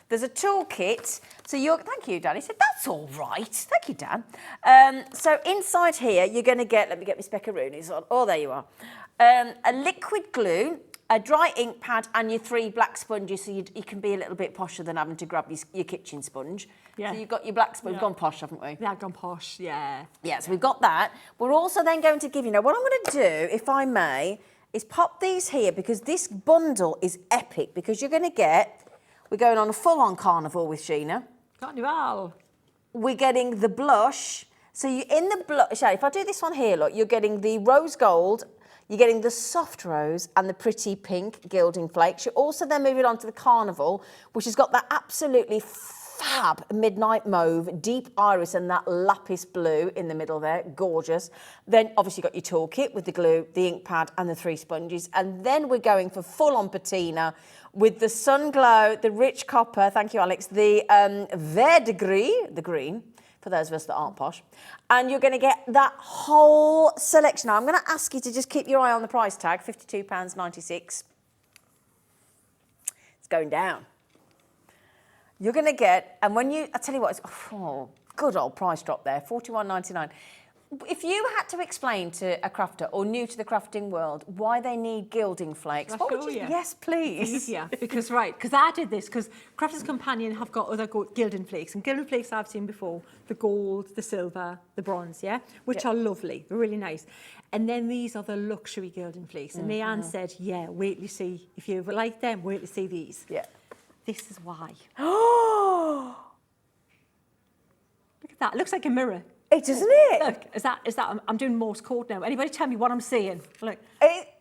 there's a toolkit. So thank you, Dan. He said, that's all right. Thank you, Dan. So inside here, you're going to get, let me get my speckaroonies on. Oh, there you are. A liquid glue, a dry ink pad, and your 3 black sponges, so you can be a little bit posher than having to grab your kitchen sponge. Yeah. So you've got your black sponge. We've gone posh, haven't we? Yeah, gone posh, yeah. Yeah, so we've got that. We're also then going to give you, now what I'm going to do, if I may, is pop these here, because this bundle is epic, because you're going to get, we're going on a full-on carnival with Sheena. Carnival. We're getting the blush. So you in the blush, if I do this one here, look, you're getting the rose gold, You're getting the soft rose and the pretty pink gilding flakes. You're also then moving on to the carnival, which has got that absolutely fab midnight mauve, deep iris and that lapis blue in the middle there, gorgeous. Then obviously you've got your toolkit with the glue, the ink pad and the 3 sponges. And then we're going for full-on patina with the sun glow, the rich copper, thank you Alex, the vert gris, the green, for those of us that aren't posh. And you're going to get that whole selection. Now, I'm going to ask you to just keep your eye on the price tag, £52.96. It's going down. You're going to get, and when you, I tell you what, it's good old price drop there, £41.99. If you had to explain to a crafter or new to the crafting world why they need gilding flakes, what would you? Yes, please. Easier, because I did this because Crafter's Companion have got other gilding flakes, and gilding flakes I've seen before, the gold, the silver, the bronze, which are lovely, they're really nice. And then these are the luxury gilding flakes, and Leanne said, yeah, wait till you see, if you like them, wait till you see these. Yeah. This is why. Oh! Look at that, it looks like a mirror. It doesn't it? Look, is that? I'm doing Morse code now. Anybody tell me what I'm seeing? Look,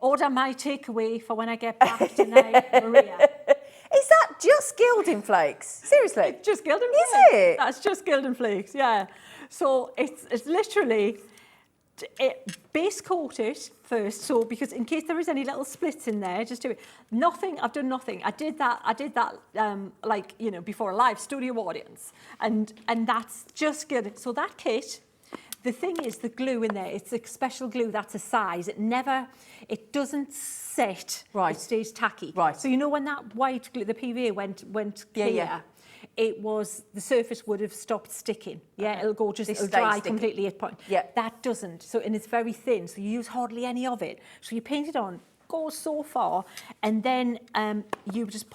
order my takeaway for when I get back tonight, Maria. Is that just gilding flakes? Seriously? It's just gilding flakes. Is it? That's just gilding flakes, yeah. So it's literally base coat it first. So because in case there is any little splits in there, just do it. Nothing. I've done nothing. I did that. Like before a live studio audience, and that's just good. So that kit. The thing is, the glue in there, it's a special glue that's a size. It doesn't set. Right. It stays tacky. Right. So when that white glue, the PVA went clear, the surface would have stopped sticking. Yeah, okay. It'll dry completely at point. Yeah. That doesn't. So, and it's very thin, so you use hardly any of it. So you paint it on, goes so far, and then you just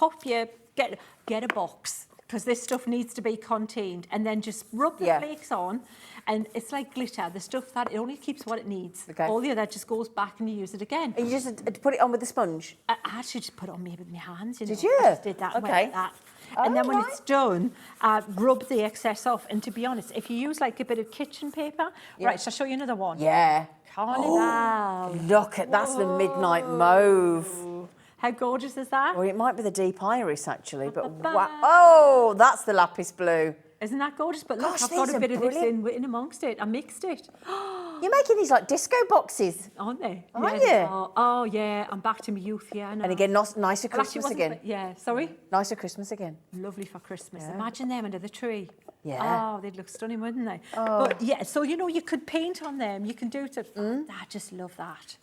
get a box, because this stuff needs to be contained, and then just rub the flakes on, and it's like glitter. The stuff that it only keeps what it needs. Okay. All the other just goes back and you use it again. And you just put it on with the sponge? I actually just put it on maybe with my hands. Did you? I just did that. Okay. Like that. And then when it's done, rub the excess off. And to be honest, if you use like a bit of kitchen paper, right, shall I show you another one? Yeah. Carnival. Look at that's the midnight mauve. How gorgeous is that? Or it might be the deep iris actually, but wow. Oh, that's the lapis blue. Isn't that gorgeous? But look, Gosh, I've got these a bit are of this in amongst it. I mixed it. You're making these like disco boxes, aren't they? Aren't you? you? Oh yeah, I'm back to my youth. Yeah, I know. And again, nicer Christmas again. Yeah, sorry. Nicer Christmas again. Lovely for Christmas. Yeah. Imagine them under the tree. Yeah. Oh, they'd look stunning, wouldn't they? Oh. But yeah, so you could paint on them. You can do it. I just love that.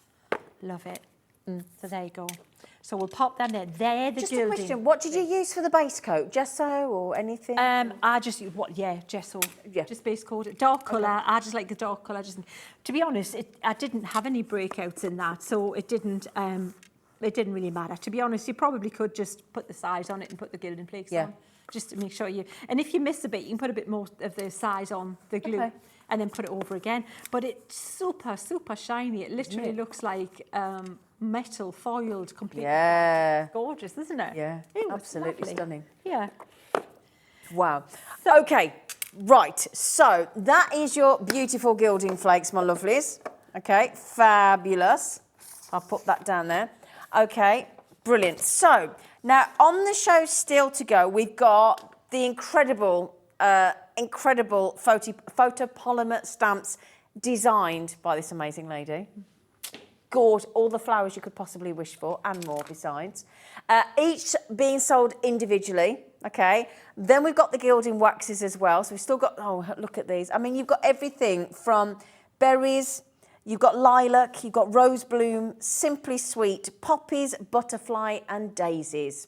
Love it. So there you go. So we'll pop them there. They're the gilding. Just a question. What did you use for the base coat? Gesso or anything? I just use gesso. Yeah. Just base coat. Dark colour. I just like the dark colour. To be honest, I didn't have any breakouts in that, so it didn't really matter. To be honest, you probably could just put the size on it and put the gilding flakes on, just to make sure you. And if you miss a bit, you can put a bit more of the size on the glue. And then put it over again. But it's super, super shiny. It literally looks like metal foiled completely. Yeah. It's gorgeous, isn't it? Yeah, absolutely stunning. Yeah. Wow. So, okay, right. So that is your beautiful gilding flakes, my lovelies. Okay, fabulous. I'll put that down there. Okay, brilliant. So now on the show still to go, we've got the incredible photopolymer stamps designed by this amazing lady. Gorgeous, all the flowers you could possibly wish for and more besides. Each being sold individually, okay? Then we've got the gilding waxes as well. So we've still got, look at these. I mean, you've got everything from berries, you've got lilac, you've got rose bloom, simply sweet, poppies, butterfly and daisies,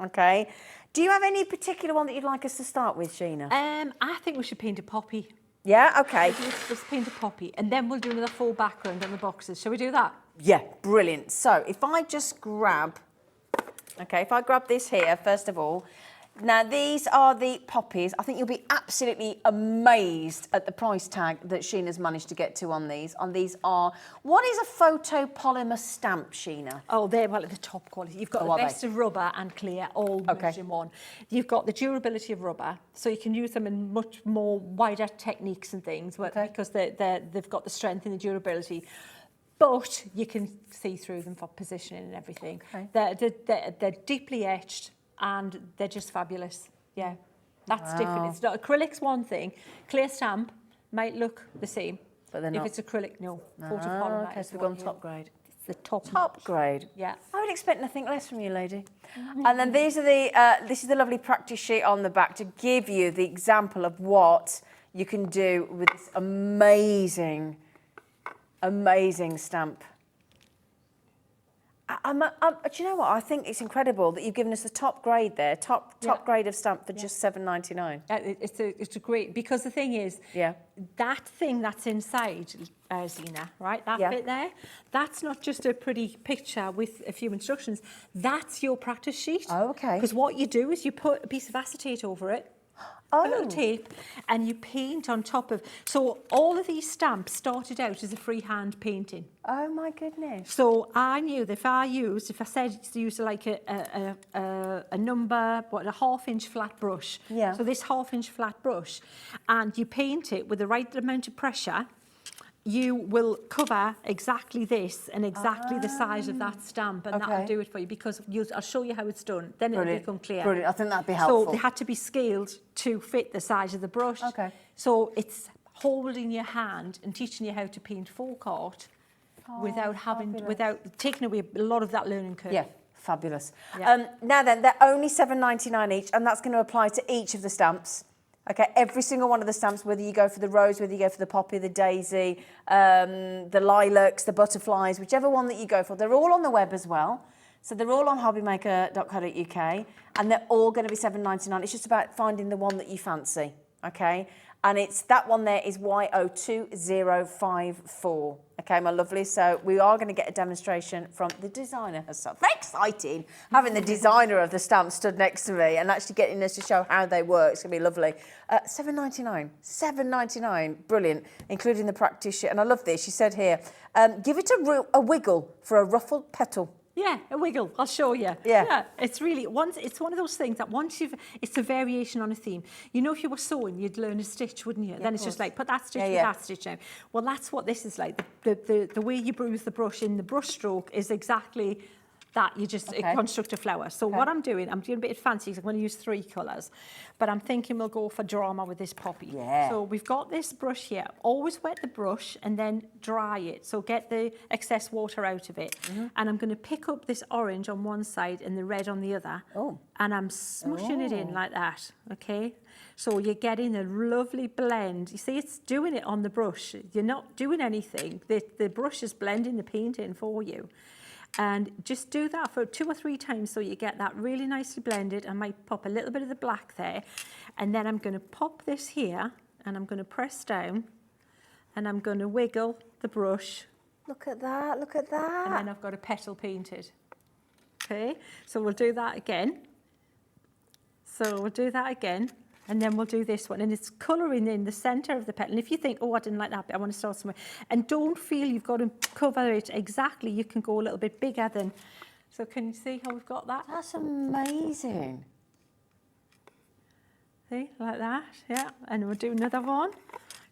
okay? Do you have any particular one that you'd like us to start with, Sheena? I think we should paint a poppy. Yeah, okay. Let's paint a poppy, and then we'll do another full background on the boxes. Shall we do that? Yeah, brilliant. So if I just grab, if I grab this here, first of all. Now, these are the poppies. I think you'll be absolutely amazed at the price tag that Sheena's managed to get to on these. What is a photopolymer stamp, Sheena? Oh, they're at the top quality. You've got the best of rubber and clear, all merged in one. You've got the durability of rubber, so you can use them in much more wider techniques and things because they've got the strength and the durability. but you can see through them for positioning and everything. Okay. They're deeply etched and they're just fabulous. Yeah, that's different. It's not acrylic's one thing. Clear stamp might look the same, But they're if not. it's acrylic, no. Photopolymer Okay, is so we've what gone you- top grade. It's the top. Top grade. Yeah. I would expect nothing less from you, lady. And then these are the this is the lovely practice sheet on the back to give you the example of what you can do with this amazing, amazing stamp. Do you know what? I think it's incredible that you've given us the top grade there, top grade of stamp for just $7.99. It's a great, because the thing is, Yeah. that thing that's inside, Sheena, right, that bit there, that's not just a pretty picture with a few instructions, that's your practice sheet. Oh, okay. Because what you do is you put a piece of acetate over it, a little tape, and you paint on top of, so all of these stamps started out as a freehand painting. Oh my goodness. So I knew that if I said to use like a number, what, a 1/2-inch flat brush. Yeah. So this 1/2-inch flat brush, and you paint it with the right amount of pressure, you will cover exactly this and exactly the size of that stamp, and that'll do it for you, because I'll show you how it's done. Then it'll become clear. Brilliant. I think that'd be helpful. So they had to be scaled to fit the size of the brush. Okay. So it's holding your hand and teaching you how to paint folk art without taking away a lot of that learning curve. Yeah, fabulous. Yeah. Now then, they're only $7.99 each, and that's going to apply to each of the stamps. Okay, every single one of the stamps, whether you go for the rose, whether you go for the poppy, the daisy, the lilacs, the butterflies, whichever one that you go for, they're all on the web as well. So they're all on hobbymaker.co.uk, and they're all going to be $7.99. It's just about finding the one that you fancy, okay? And it's that one there is YO2054. Okay, my lovely. So we are going to get a demonstration from the designer herself. Very exciting, having the designer of the stamp stood next to me and actually getting us to show how they work. It's going to be lovely. $7.99. $7.99. Brilliant, including the practice sheet. And I love this. She said here, give it a wiggle for a ruffled petal. Yeah, a wiggle. I'll show you. Yeah. It's really it's one of those things that once it's a variation on a theme. You know, if you were sewing, you'd learn a stitch, wouldn't you? Then it's just like put that stitch with that stitch now. Well, that's what this is like. The way you bruise the brush in the brush stroke is exactly that. You just construct a flower. So what I'm doing a bit fancy. I'm going to use 3 colours, but I'm thinking we'll go for drama with this poppy. Yeah. So we've got this brush here. Always wet the brush and then dry it. So get the excess water out of it. And I'm going to pick up this orange on one side and the red on the other. Oh. And I'm smushing it in like that. Okay. So you're getting a lovely blend. You see, it's doing it on the brush. You're not doing anything. The brush is blending the paint in for you. And just do that for 2 or 3 times so you get that really nicely blended. I might pop a little bit of the black there. And then I'm going to pop this here and I'm going to press down and I'm going to wiggle the brush. Look at that, look at that. And then I've got a petal painted. Okay, so we'll do that again. So we'll do that again. And then we'll do this one. And it's colouring in the centre of the petal. And if you think, oh, I didn't like that bit, I want to start somewhere. And don't feel you've got to cover it exactly. You can go a little bit bigger than. So can you see how we've got that? That's amazing. See, like that, yeah. And we'll do another one.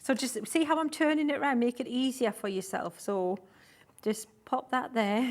So just see how I'm turning it around, make it easier for yourself. So just pop that there.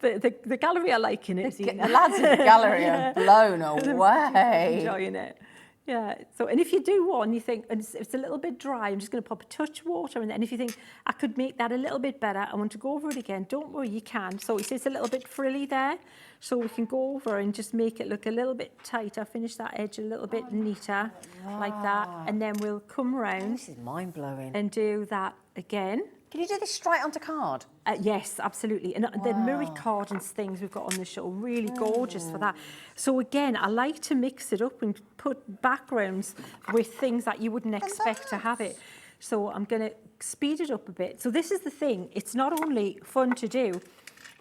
the gallery are liking it. The lads in the gallery are blown away. Enjoying it. Yeah. So, and if you do one, you think, and it's a little bit dry, I'm just going to pop a touch of water in there. And if you think, I could make that a little bit better, I want to go over it again, don't worry, you can. So you see it's a little bit frilly there. So we can go over and just make it look a little bit tighter, finish that edge a little bit neater, like that. And then we'll come round. This is mind-blowing. And do that again. Can you do this straight onto card? Yes, absolutely. And the mirrored card and things we've got on the show, really gorgeous for that. So again, I like to mix it up and put backgrounds with things that you wouldn't expect to have it. So I'm going to speed it up a bit. So this is the thing. It's not only fun to do,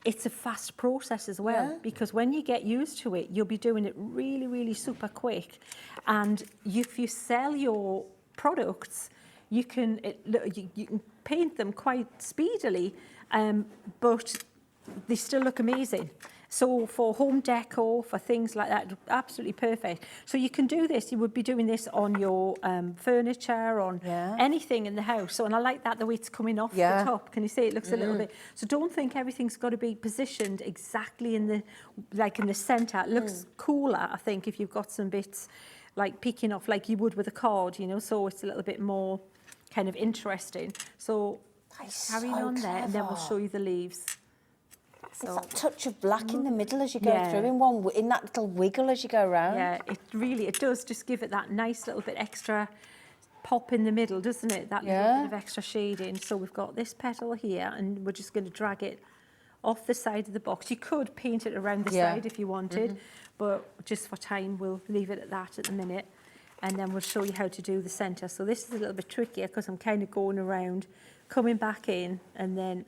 it's a fast process as well, because when you get used to it, you'll be doing it really, really super quick. And if you sell your products, you can paint them quite speedily, but they still look amazing. So for home decor, for things like that, absolutely perfect. So you can do this, you would be doing this on your furniture, on anything in the house. So, and I like that, the way it's coming off the top. Can you see it looks a little bit, so don't think everything's got to be positioned exactly in the, like in the centre. It looks cooler, I think, if you've got some bits like peeking off like you would with a card, you know, so it's a little bit more kind of interesting. So carrying on there, and then we'll show you the leaves. There's that touch of black in the middle as you go through, in that little wiggle as you go around. Yeah, it does just give it that nice little bit extra pop in the middle, doesn't it? That little bit of extra shading. So we've got this petal here, and we're just going to drag it off the side of the box. You could paint it around the side if you wanted, but just for time, we'll leave it at that at the minute. And then we'll show you how to do the centre. So this is a little bit trickier because I'm kind of going around, coming back in, and then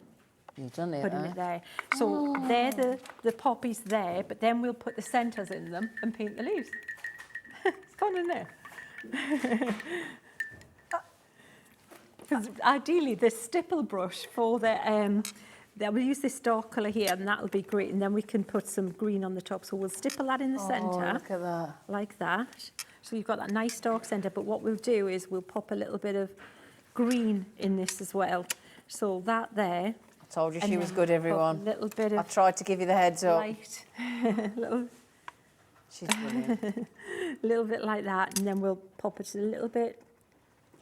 putting it there. So they're the poppies there, but then we'll put the centres in them and paint the leaves. It's gone in there. Because ideally, the stipple brush for the we'll use this dark colour here, and that'll be great. And then we can put some green on the top. So we'll stipple that in the centre. Look at that. Like that. So you've got that nice dark centre. But what we'll do is we'll pop a little bit of green in this as well. So that there. I told you she was good, everyone. A little bit of I tried to give you the heads up. light. She's brilliant. A little bit like that, and then we'll pop it a little bit.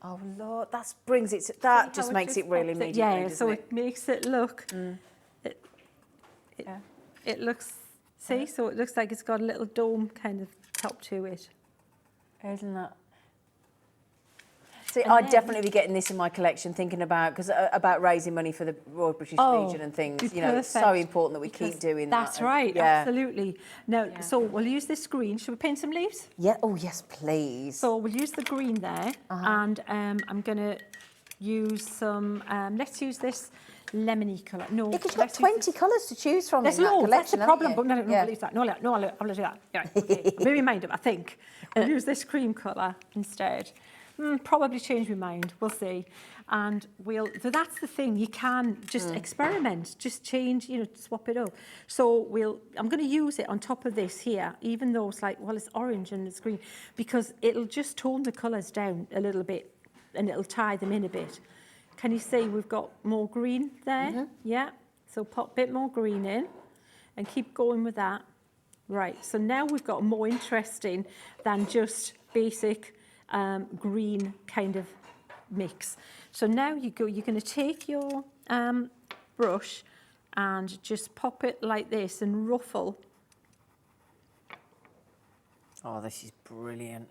Oh Lord, that brings it. That just makes it really immediate. Yeah, so it makes it look. It looks. See, so it looks like it's got a little dome kind of top to it. Isn't that? See, I'd definitely be getting this in my collection, thinking about about raising money for the Royal British Legion and things. You know, it's so important that we keep doing that. That's right, absolutely. Now, so we'll use this green. Should we paint some leaves? Yeah. Oh yes, please. So we'll use the green there, and I'm going to use some. Let's use this lemony colour. No, because you've got 20 colours to choose from. There's loads. That's the problem. But no, I'll leave that. No, I'll do that. Yeah, okay. Maybe mind it. I think I'll use this cream colour instead. Probably change my mind, we'll see. And so that's the thing, you can just experiment, just change, you know, swap it up. So I'm going to use it on top of this here, even though it's like, well, it's orange and it's green, because it'll just tone the colours down a little bit and it'll tie them in a bit. Can you see we've got more green there? Yeah, so pop a bit more green in and keep going with that. Right, so now we've got more interesting than just basic green kind of mix. So now you're going to take your brush and just pop it like this and ruffle. Oh, this is brilliant.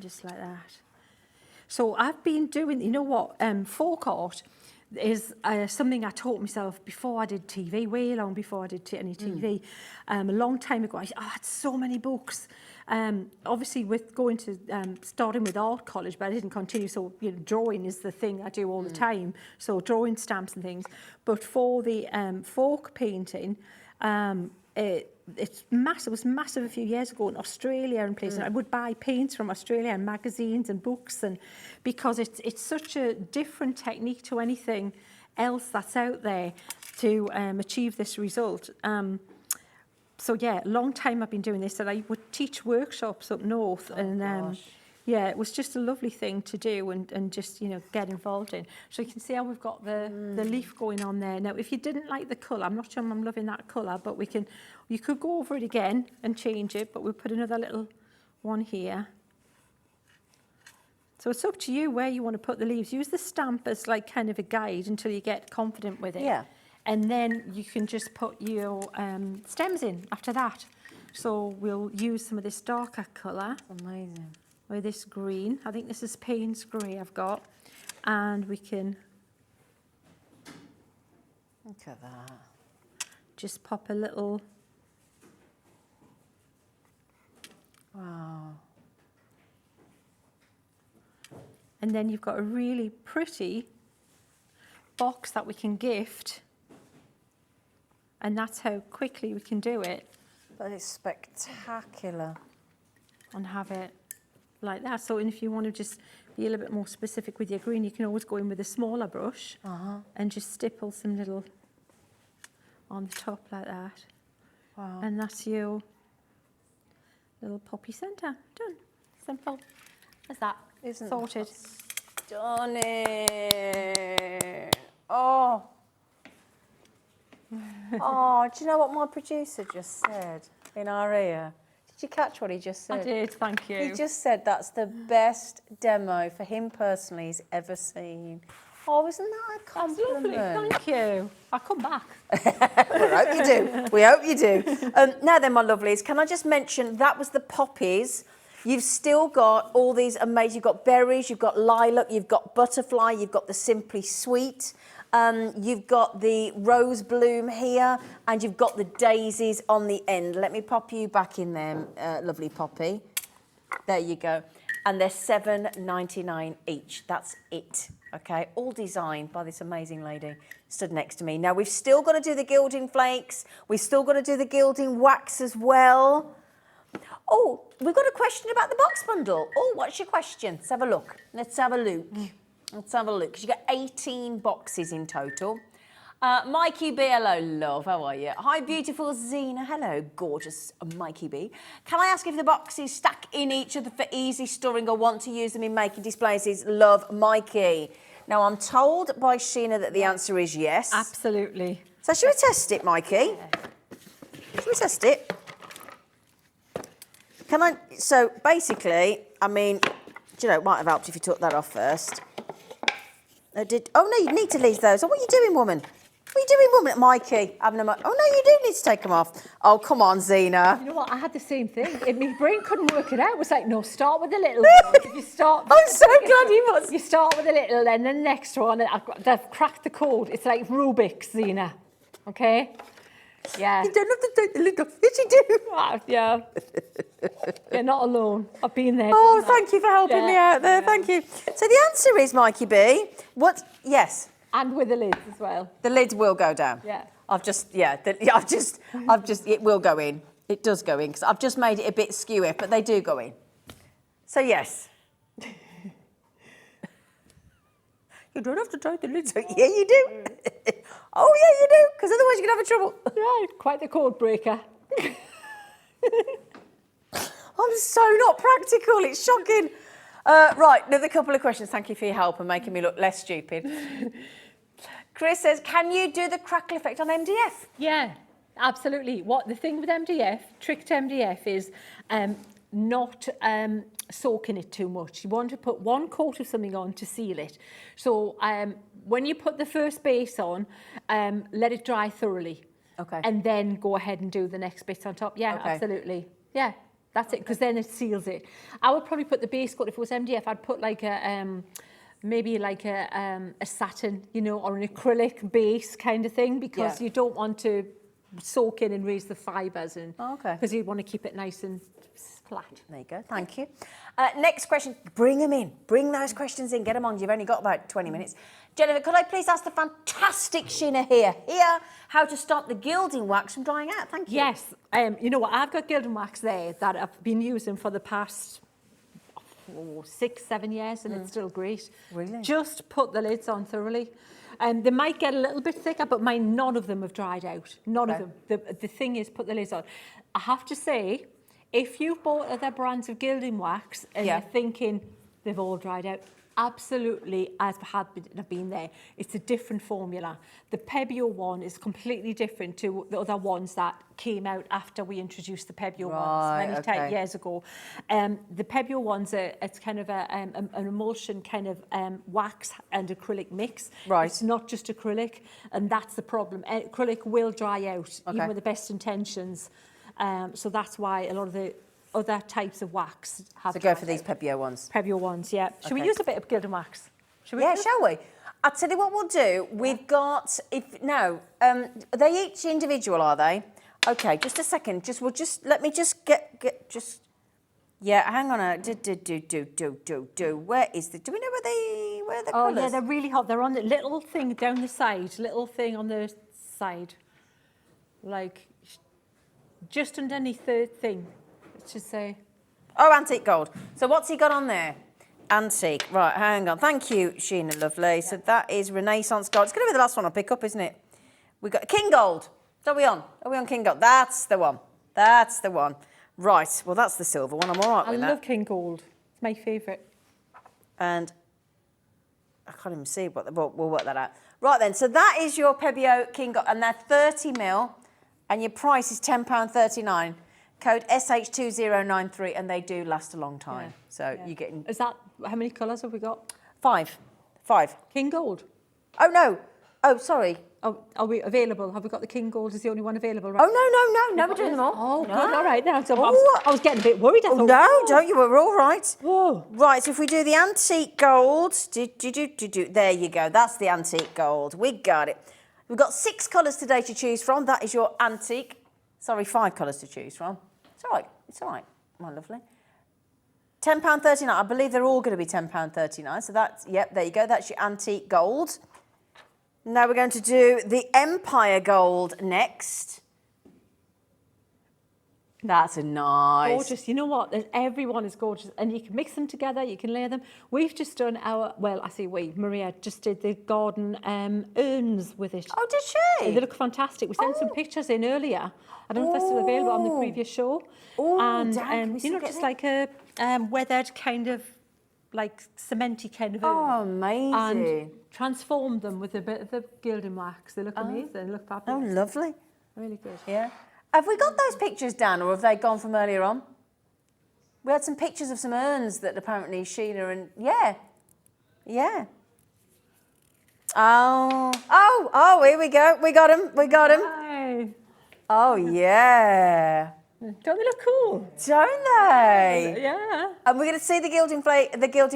Just like that. So I've been doing, you know what, folk art is something I taught myself before I did TV, way long before I did any TV. A long time ago, I had so many books. Obviously, with going to starting with art college, but I didn't continue. So you know, drawing is the thing I do all the time. So drawing stamps and things. But for the folk painting, it's massive. It was massive a few years ago in Australia and places. I would buy paints from Australia and magazines and books, and because it's such a different technique to anything else that's out there to achieve this result. So yeah, long time I've been doing this, and I would teach workshops up north, and yeah, it was just a lovely thing to do and just, you know, get involved in. So you can see how we've got the leaf going on there. Now, if you didn't like the colour, I'm not sure I'm loving that colour, but you could go over it again and change it, but we'll put another little one here. So it's up to you where you want to put the leaves. Use the stamp as like kind of a guide until you get confident with it. Yeah. And then you can just put your stems in after that. So we'll use some of this darker colour. Amazing. With this green. I think this is Payne's grey I've got. And we can... Look at that. Just pop a little... Wow. And then you've got a really pretty box that we can gift. And that's how quickly we can do it. That is spectacular. And have it like that. So if you want to just be a little bit more specific with your green, you can always go in with a smaller brush and just stipple some little on the top like that. Wow. And that's your little poppy centre. Done. Simple as that. Isn't sorted. Stunning. Oh. Oh, do you know what my producer just said in our ear? Did you catch what he just said? I did, thank you. He just said that's the best demo for him personally he's ever seen. Oh, isn't that a That's compliment? lovely, thank you. I'll come back. We hope you do. We hope you do. Now then, my lovelies, can I just mention that was the poppies. You've still got all these amazing, you've got berries, you've got lilac, you've got butterfly, you've got the Simply Sweet, you've got the rose bloom here, and you've got the daisies on the end. Let me pop you back in there, lovely Poppy. There you go. And they're $7.99 each. That's it. Okay, all designed by this amazing lady stood next to me. Now, we've still got to do the gilding flakes. We've still got to do the gilding wax as well. Oh, we've got a question about the box bundle. Oh, what's your question? Let's have a look. Let's have a look. Let's have a look. Because you've got 18 boxes in total. Mikey B, hello, love. How are you? Hi, beautiful Zena. Hello, gorgeous Mikey B. Can I ask if the boxes stack in each other for easy storing or want to use them in making displays? Love, Mikey. Now, I'm told by Sheena that the answer is yes. Absolutely. So should we test it, Mikey? Should we test it? Can I? So basically, I mean, do you know, it might have helped if you took that off first. Oh no, you need to leave those. Oh, what are you doing, woman? What are you doing, woman? Mikey, having a oh no, you do need to take them off. Oh, come on, Zena. You know what? I had the same thing. My brain couldn't work it out. It was like, no, start with the little one. You start. I'm so glad you was. You start with the little, and then the next one. They've cracked the code. It's like Rubik's, Zena. Okay. Yeah. You don't have to take the lid off. Yes, you do. Yeah. You're not alone. I've been there. Oh, thank you for helping me out there. Yeah. Thank you. So the answer is, Mikey B, what? Yes. And with the lids as well. The lids will go down. Yeah. It will go in. It does go in, because I've just made it a bit skewy, but they do go in. So, yes. You don't have to tie the lids. Yeah, you do. Oh, yeah, you do, because otherwise you're going to have trouble. Yeah, quite the code breaker. I'm so not practical. It's shocking. Right, another couple of questions. Thank you for your help and making me look less stupid. Chris says, can you do the crackle effect on MDF? Yeah, absolutely. What the thing with MDF, trick to MDF, is not soaking it too much. You want to put one coat of something on to seal it. So when you put the first base on, let it dry thoroughly. Okay. And then go ahead and do the next bits on top. Yeah, Okay. Absolutely. Yeah, that's it, because then it seals it. I would probably put the base coat, if it was MDF, I'd put like a, maybe like a satin, you know, or an acrylic base kind of thing, because you don't want to soak in and raise the fibres, and because you want to keep it nice and flat. There you go, thank you. Next question, bring them in. Bring those questions in, get them on. You've only got about 20 minutes. Jennifer, could I please ask the fantastic Sheena here how to stop the gilding wax from drying out? Thank you. Yes, you know what, I've got gilding wax there that I've been using for the past 6-7 years, and it's still great. Really? Just put the lids on thoroughly. They might get a little bit thicker, but none of them have dried out. None of them. The thing is, put the lids on. I have to say, if you've bought other brands of gilding wax and you're thinking they've all dried out, absolutely, as have been there. It's a different formula. The Pebio one is completely different to the other ones that came out after we introduced the Pebio ones many years ago. The Pebio ones it's kind of an emulsion kind of wax and acrylic mix. Right. It's not just acrylic, and that's the problem. Acrylic will dry out, even with the best intentions. So that's why a lot of the other types of wax have. So go for these Pebio ones. Pebio ones, yeah. Should we use a bit of gilding wax? Shall we? I'll tell you what we'll do. We've got, are they each individual, are they? Okay, just a second. Let me just get hang on. Where is the, do we know where the colours? Oh, yeah, they're really hot. They're on the little thing down the side, little thing on the side. Like, just underneath the thing. Should say. Oh, antique gold. So what's he got on there? Antique. Right, hang on. Thank you, Sheena, lovely. So that is Renaissance gold. It's going to be the last one I pick up, isn't it? We've got King gold. So are we on? Are we on King Gold? That's the one. That's the one. Right, well, that's the silver one. I'm all right I with love that. King Gold. It's my favourite. And I can't even see what we'll work that out. Right then, so that is your Pebeo King Gold, and they're 30 mil, and your price is £10.39. Code SH2093, and they do last a long time. So you're getting Is that, how many colours have we got? 5. King Gold. Oh no. Oh, sorry. Oh, are we available? Have we got the King Gold? Is the only one available, right? Oh no, we're doing them all. Oh, No. good. All right. Now, so Oh. I was getting a bit worried. I Oh, thought, no, oh. don't you? We're all right. Whoa. Right, so if we do the antique gold, there you go. That's the antique gold. We got it. We've got 6 colours today to choose from. That is your antique. Sorry, 5 colours to choose from. It's all right. It's all right. My lovely. £10.39. I believe they're all going to be £10.39. So that's, yep, there you go. That's your antique gold. Now we're going to do the Empire Gold next. That's a nice. Gorgeous. You know what? Everyone is gorgeous. And you can mix them together. You can layer them. We've just done our, well, I say we, Maria just did the garden urns with it. Oh, did she? They look fantastic. We sent some pictures in earlier. I don't know if they're still available on the previous show. Oh, and damn, you know, just like a weathered kind of, like cementy kind of Oh, urn. amazing. And transformed them with a bit of the gilding wax. They look amazing. They look Oh, fabulous. lovely. Really good. Yeah. Have we got those pictures down, or have they gone from earlier on? We had some pictures of some urns that apparently Sheena and... Yeah. Oh, here we go. We got him. Hi. Oh, yeah. Don't they look cool? Don't they? Yeah. And we're going to see the gilding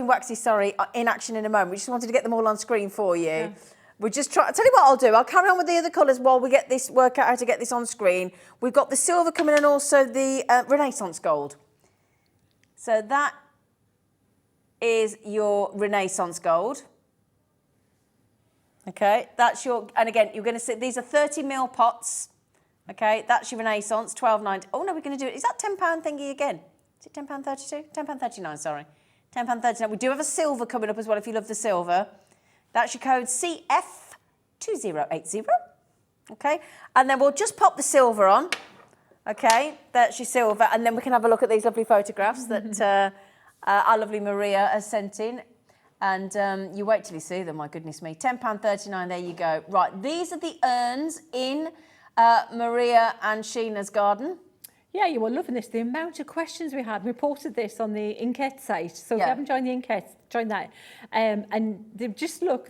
waxes, in action in a moment. We just wanted to get them all on screen for you. Yeah. We're just trying. Tell you what I'll do. I'll carry on with the other colours while we work out how to get this on screen. We've got the silver coming and also the Renaissance gold. So that is your Renaissance gold. Okay, that's your. And again, you're going to see these are 30 ml pots. Okay, that's your Renaissance, £12.90. Oh no, we're going to do it. Is that £10 thingy again? Is it £10.32? £10.39. Sorry, £10.39. We do have a silver coming up as well. If you love the silver. That's your code CF2080, okay? And then we'll just pop the silver on, okay? That's your silver, and then we can have a look at these lovely photographs that our lovely Maria has sent in. And you wait till you see them, my goodness me. £10.39, there you go. Right, these are the urns in Maria and Sheena's garden. Yeah, you were loving this. The amount of questions we had. We posted this on the Inkette site. So if you haven't joined the Inkette, join that. And they just look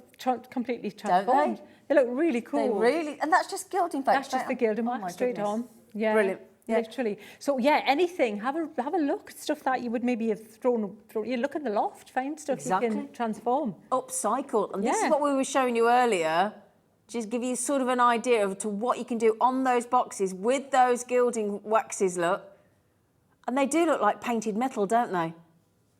completely transformed. They look really cool. They really, and that's just gilding wax. That's just the gilding wax straight on. Yeah. Brilliant. Yeah. Literally. So yeah, anything. Have a look at stuff that you would maybe have thrown. You look in the loft, find stuff you can transform. Upcycle. And this is what we were showing you earlier. Just give you sort of an idea of to what you can do on those boxes with those gilding waxes, look. And they do look like painted metal, don't they?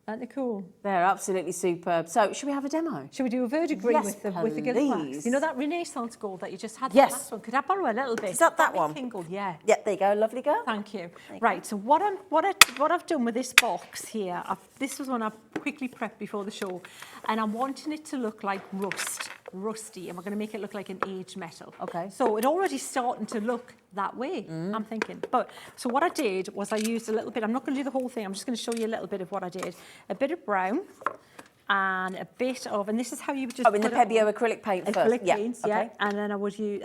Aren't they cool? They're absolutely superb. So, should we have a demo? Should we do a verdigris Yes, with the gilding wax? please. You know that Renaissance gold that you just had? Yes. The last one? Could I borrow a little bit? Is that one? King gold, yeah. Yeah, there you go, lovely girl. Thank you. Right, so what I've done with this box here, this was one I quickly prepped before the show, and I'm wanting it to look like rusty, and we're going to make it look like an aged metal. Okay. So it's already starting to look that way, I'm thinking. But so what I did was I used a little bit, I'm not going to do the whole thing, I'm just going to show you a little bit of what I did. A bit of brown and a bit of, and this is how you would just in the Pebeo acrylic paint first. acrylic paints, yeah. Okay. And then I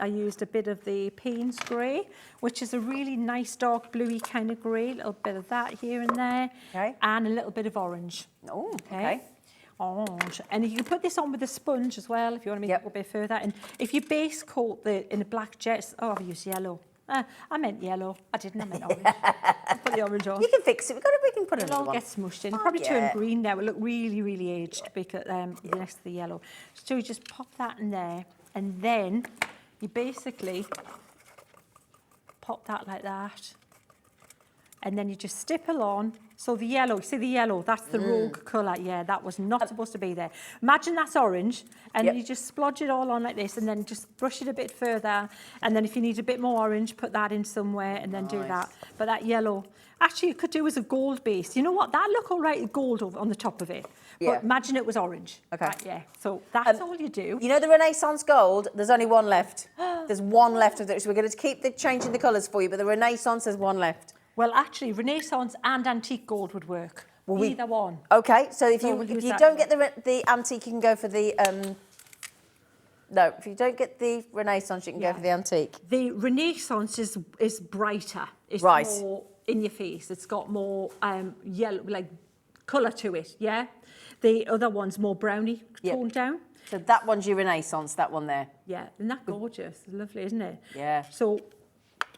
used a bit of the Payne's grey, which is a really nice dark bluey kind of grey, a little bit of that here and there. Okay. And a little bit of orange. Oh, okay. Orange. And you can put this on with a sponge as well if you want to make it go a bit further. And if you base coat in a black jet, I've used yellow. I meant yellow. I didn't, I meant orange. Put the orange on. You can fix it. We can put It'll another all one. get smushed in. Probably turn green now. It'll look really, really aged because next to the yellow. So you just pop that in there, and then you basically pop that like that. and then you just stipple on. So the yellow, you see the yellow, that's the rogue colour. Yeah, that was not supposed to be there. Imagine that's orange, and then you just splodge it all on like this, and then just brush it a bit further. And then if you need a bit more orange, put that in somewhere, and then do that. But that yellow, actually you could do as a gold base. You know what, that look all right, gold on the top of it. Yeah. But imagine it was orange. Okay. Right, yeah, so that's all you do. You know the Renaissance gold? There's only one left. There's one left of it. So we're going to keep changing the colours for you, but the Renaissance, there's one left. Well, actually, Renaissance and antique gold would work. Well, either one. Okay, so if you don't get the antique, you can go for the... no, if you don't get the Renaissance, you can go for the antique. The Renaissance is brighter. It's more in your face. It's got more yellow, like colour to it, yeah? The other one's more browny, toned down. So that one's your Renaissance, that one there. Yeah, isn't that gorgeous? Lovely, isn't it? Yeah. So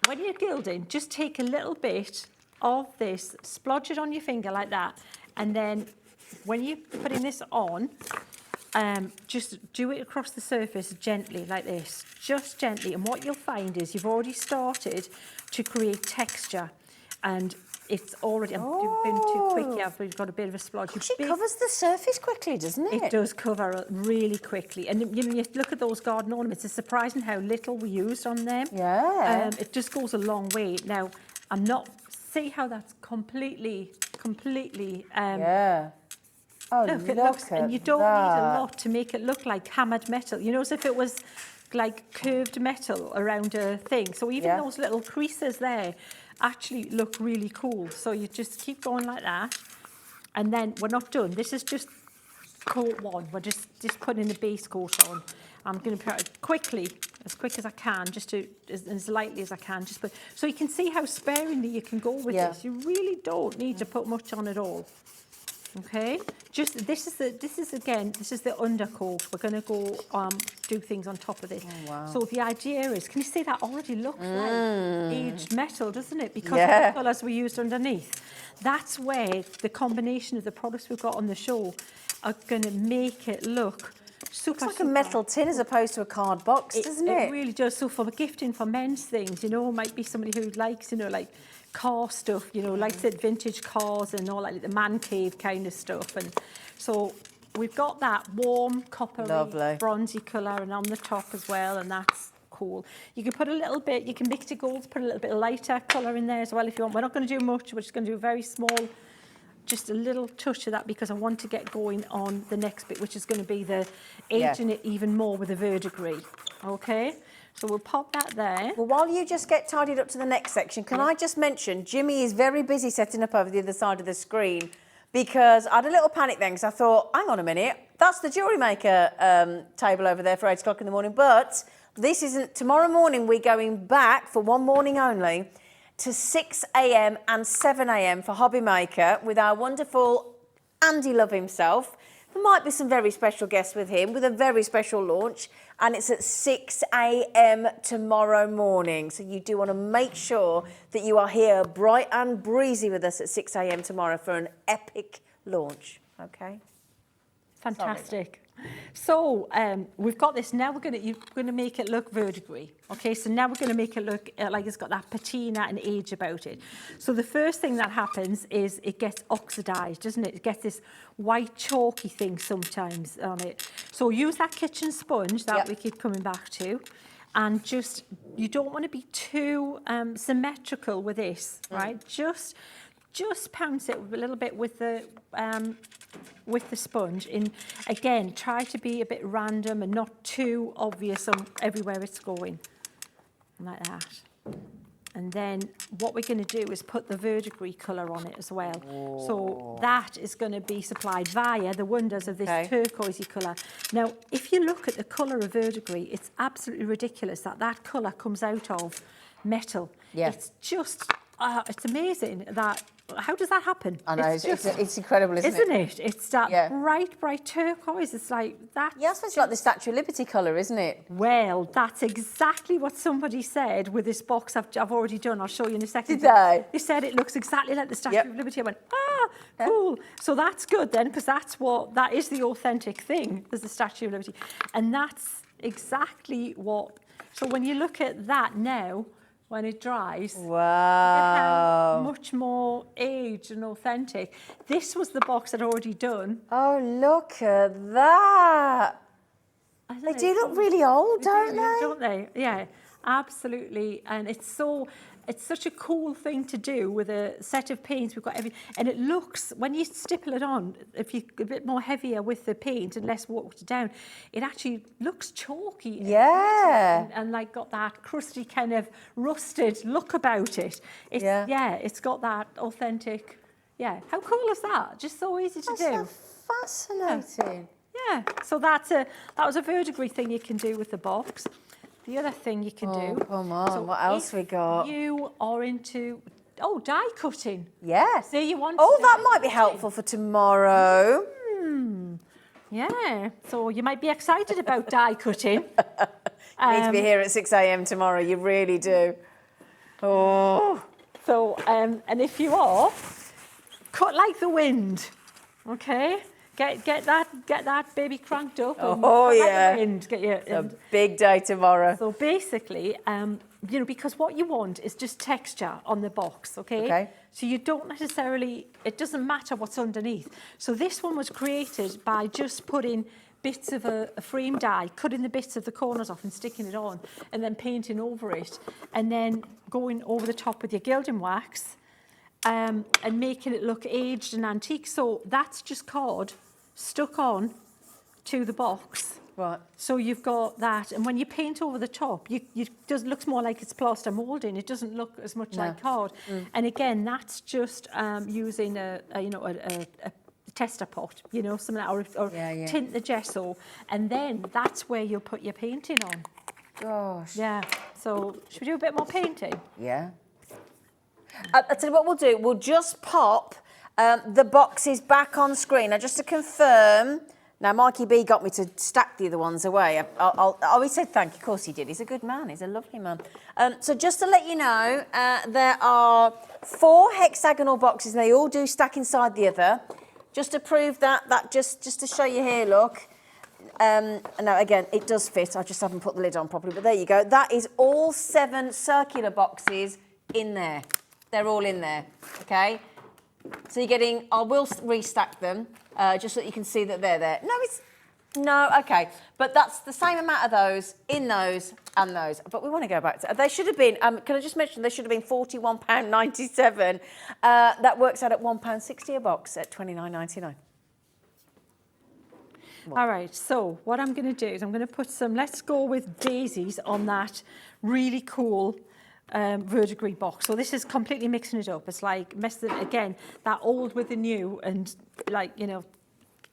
when you're gilding, just take a little bit of this, splodge it on your finger like that, and then when you're putting this on, just do it across the surface gently like this, just gently. And what you'll find is you've already started to create texture, and it's already, I've been too quick here, but you've got a bit of a splodge. It covers the surface quickly, doesn't it? It does cover really quickly. And you know, you look at those garden ornaments, it's surprising how little we used on them. Yeah. It just goes a long way. Now, I'm not, see how that's completely, yeah. Oh, look, it looks, and you don't need a lot to make it look like hammered metal. You know, as if it was like curved metal around a thing. So even those little creases there actually look really cool. So you just keep going like that. And then we're not done. This is just coat one. We're just putting the base coat on. I'm going to put it quickly, as quick as I can, just to as lightly as I can. Just put, so you can see how sparingly you can go with this. You really don't need to put much on at all. Okay, just this is the undercoat. We're going to go do things on top of this. Oh, wow. So the idea is, can you see that already looks like aged metal, doesn't it? Because of the colours we used underneath. That's where the combination of the products we've got on the show are going to make it look super. It's like a metal tin as opposed to a card box, doesn't it? It really does. So for gifting for men's things, you know, might be somebody who likes, you know, like car stuff, you know, likes it vintage cars and all like the man cave kind of stuff. And so we've got that warm coppery, bronzy colour, and on the top as well, and that's cool. You can put a little bit, you can mix your golds, put a little bit of lighter colour in there as well if you want. We're not going to do much, we're just going to do a very small, just a little touch of that, because I want to get going on the next bit, which is going to be the aging it even more with the verdigris. Okay, so we'll pop that there. Well, while you just get tidied up to the next section, can I just mention Jimmy is very busy setting up over the other side of the screen, because I had a little panic then, because I thought, hang on a minute, that's the jewellery maker table over there for 8 o'clock in the morning, but this isn't. Tomorrow morning we're going back for one morning only to 6 a.m. and 7 a.m. for Hobby Maker with our wonderful Andy Love himself. There might be some very special guests with him, with a very special launch, and it's at 6 a.m. tomorrow morning. So you do want to make sure that you are here bright and breezy with us at 6 a.m. tomorrow for an epic launch, okay? Fantastic. So we've got this now. You're going to make it look verdigris. Okay, so now we're going to make it look like it's got that patina and age about it. So the first thing that happens is it gets oxidized, doesn't it? It gets this white chalky thing sometimes on it. So use that kitchen sponge that we keep coming back to, and just, you don't want to be too symmetrical with this, right? Just pounce it a little bit with the sponge. In again, try to be a bit random and not too obvious on everywhere it's going, like that. And then what we're going to do is put the verdigris colour on it as well. Oh. So that is going to be supplied via the wonders of this turquoisey colour. Now, if you look at the colour of verdigris, it's absolutely ridiculous that colour comes out of metal. Yeah. It's just, it's amazing that. How does that happen? I know, it's incredible, isn't it? It's that bright turquoise. It's like that. Yeah, I suppose it's like the Statue of Liberty colour, isn't it? Well, that's exactly what somebody said with this box I've already done. I'll show you in a second. Did they? They said it looks exactly like the Statue of Liberty. I went, cool. So that's good then, because that is the authentic thing, is the Statue of Liberty. And that's exactly what, so when you look at that now, when it dries. Wow. How much more aged and authentic. This was the box I'd already done. Oh, look at that. They do look really old, don't they? Don't they? Yeah, absolutely. And it's such a cool thing to do with a set of paints. We've got and it looks, when you stipple it on, if you're a bit more heavier with the paint and less watered down, it actually looks chalky. Yeah. And like got that crusty kind of rusted look about it. It's got that authentic, how cool is that? Just so easy to do. That's so fascinating. Yeah, so that was a verdigris thing you can do with the box. The other thing you can do. Come on, what else we got? You are into die cutting. Yes. So you want? That might be helpful for tomorrow. Yeah. So you might be excited about die cutting. You need to be here at 6 a.m. tomorrow. You really do. Oh. So and if you are, cut like the wind. Okay. Get that baby cranked up. Oh yeah. A big day tomorrow. So basically, because what you want is just texture on the box, okay? Okay. So you don't necessarily, it doesn't matter what's underneath. So this one was created by just putting bits of a frame die, cutting the bits of the corners off and sticking it on, and then painting over it, and then going over the top with your gilding wax, and making it look aged and antique. So that's just card stuck on to the box. Right. So you've got that, and when you paint over the top, it looks more like it's plaster moulding. It doesn't look as much like card. And again, that's just using a tester pot, something like that, or tint the gesso, and then that's where you'll put your painting on. Gosh. Yeah. So should we do a bit more painting? Yeah. I'll tell you what we'll do. We'll just pop the boxes back on screen. Now, just to confirm, now Mikey B got me to stack the other ones away. He said thank you. Of course he did. He's a good man. He's a lovely man. So just to let you know, there are 4 hexagonal boxes. They all do stack inside the other. Just to prove that just to show you here, look. Now, again, it does fit. I just haven't put the lid on properly, but there you go. That is all 7 circular boxes in there. They're all in there, okay? So you're getting, I will restack them, just so that you can see that they're there. No, okay. But that's the same amount of those, in those, and those. But we want to go back to, they should have been, can I just mention, they should have been £41.97. That works out at £1.60 a box at £29.99. All right, so what I'm going to do is I'm going to put some, let's go with daisies on that really cool verdigris box. So this is completely mixing it up. It's like again, that old with the new, and like,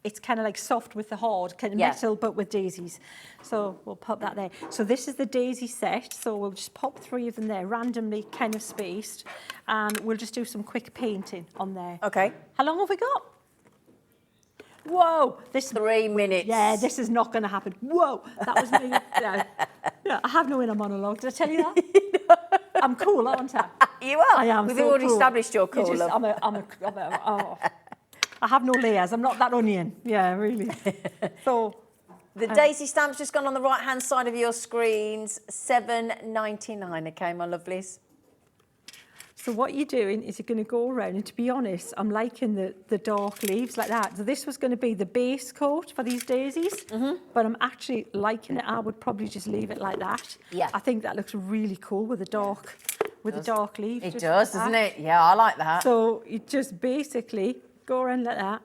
it's kind of like soft with the hard, kind of metal, but with daisies. So we'll pop that there. So this is the daisy set. So we'll just pop 3 of them there, randomly kind of spaced, and we'll just do some quick painting on there. Okay. How long have we got? Whoa, this 3 minutes. Yeah, this is not going to happen. Whoa, that was me. Yeah, I have no inner monologue. Did I tell you that? I'm cool, aren't I? You are. I am. We've so already cool. established you're cool. I have no layers. I'm not that onion. Yeah, really. So the daisy stamp's just gone on the right-hand side of your screens. $7.99. Okay, my lovelies. So what you're doing is you're going to go around, and to be honest, I'm liking the dark leaves like that. So this was going to be the base coat for these daisies, but I'm actually liking it. I would probably just leave it like that. Yeah. I think that looks really cool with the dark leaves. It does, doesn't it? Yeah, I like that. So you just basically go around like that.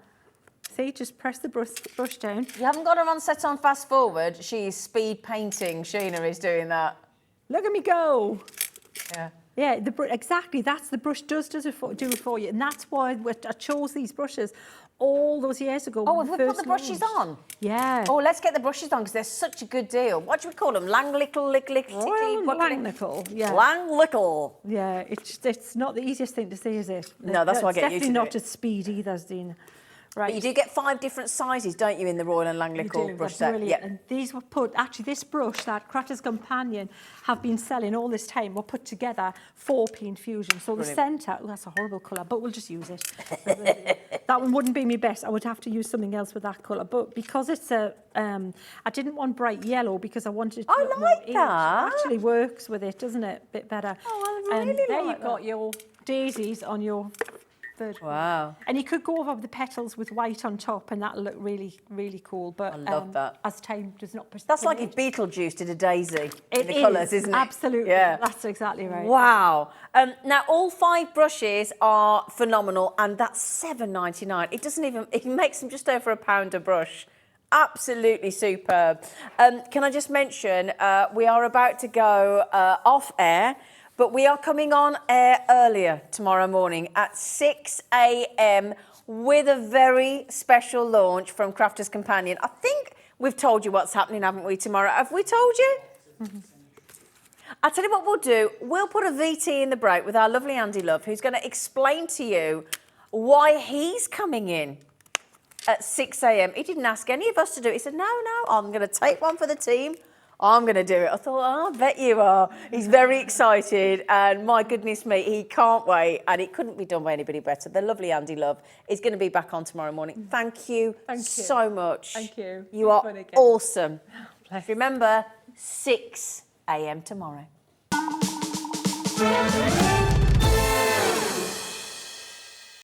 See, just press the brush down. You haven't got her on set on fast forward. She's speed painting. Sheena is doing that. Look at me go. Yeah. Yeah, exactly. That's the brush do it for you, and that's why I chose these brushes all those years ago. Oh, have we put the brushes on? Yeah. Oh, let's get the brushes on because they're such a good deal. What do we call them? Langlickel. Yeah. Langlickel. Yeah, it's not the easiest thing to say, is it? No, that's why I get used to. Definitely not at speed either, Dean. Right. But you do get 5 different sizes, don't you, in the Royal and Langlickel brush set? Brilliant. Yeah. And these were actually this brush, that Crafter's Companion, have been selling all this time, were put together for paint fusion. So brilliant. The centre, that's a horrible colour, but we'll just use it. That one wouldn't be my best. I would have to use something else with that colour. But because it's a, I didn't want bright yellow because I wanted it to look more aged. that. It actually works with it, doesn't it? A bit better. Oh, I really there like you've got your daisies on your third one. Wow. And you could go over the petals with white on top and that'll look really, really cool. But I love that. as time does not proceed. That's like if Beetlejuice did a daisy in It the is, colours, isn't it? Absolutely. Yeah. That's exactly right. Wow. Now, all 5 brushes are phenomenal, and that's $7.99. It doesn't even, it makes them just over £1 a brush. Absolutely superb. Can I just mention, we are about to go off air, but we are coming on air earlier tomorrow morning at 6 a.m. with a very special launch from Crafters Companion. I think we've told you what's happening, haven't we, tomorrow? Have we told you? Mm-hmm. I'll tell you what we'll do. We'll put a VT in the break with our lovely Andy Love, who's going to explain to you why he's coming in at 6 a.m. He didn't ask any of us to do it. He said, no, I'm going to take one for the team. I'm going to do it. I thought, oh, I bet you are. He's very excited, and my goodness me, he can't wait, and it couldn't be done by anybody better. The lovely Andy Love is going to be back on tomorrow morning. Thank you so much. Thank you. You are awesome. Remember, 6 a.m. tomorrow.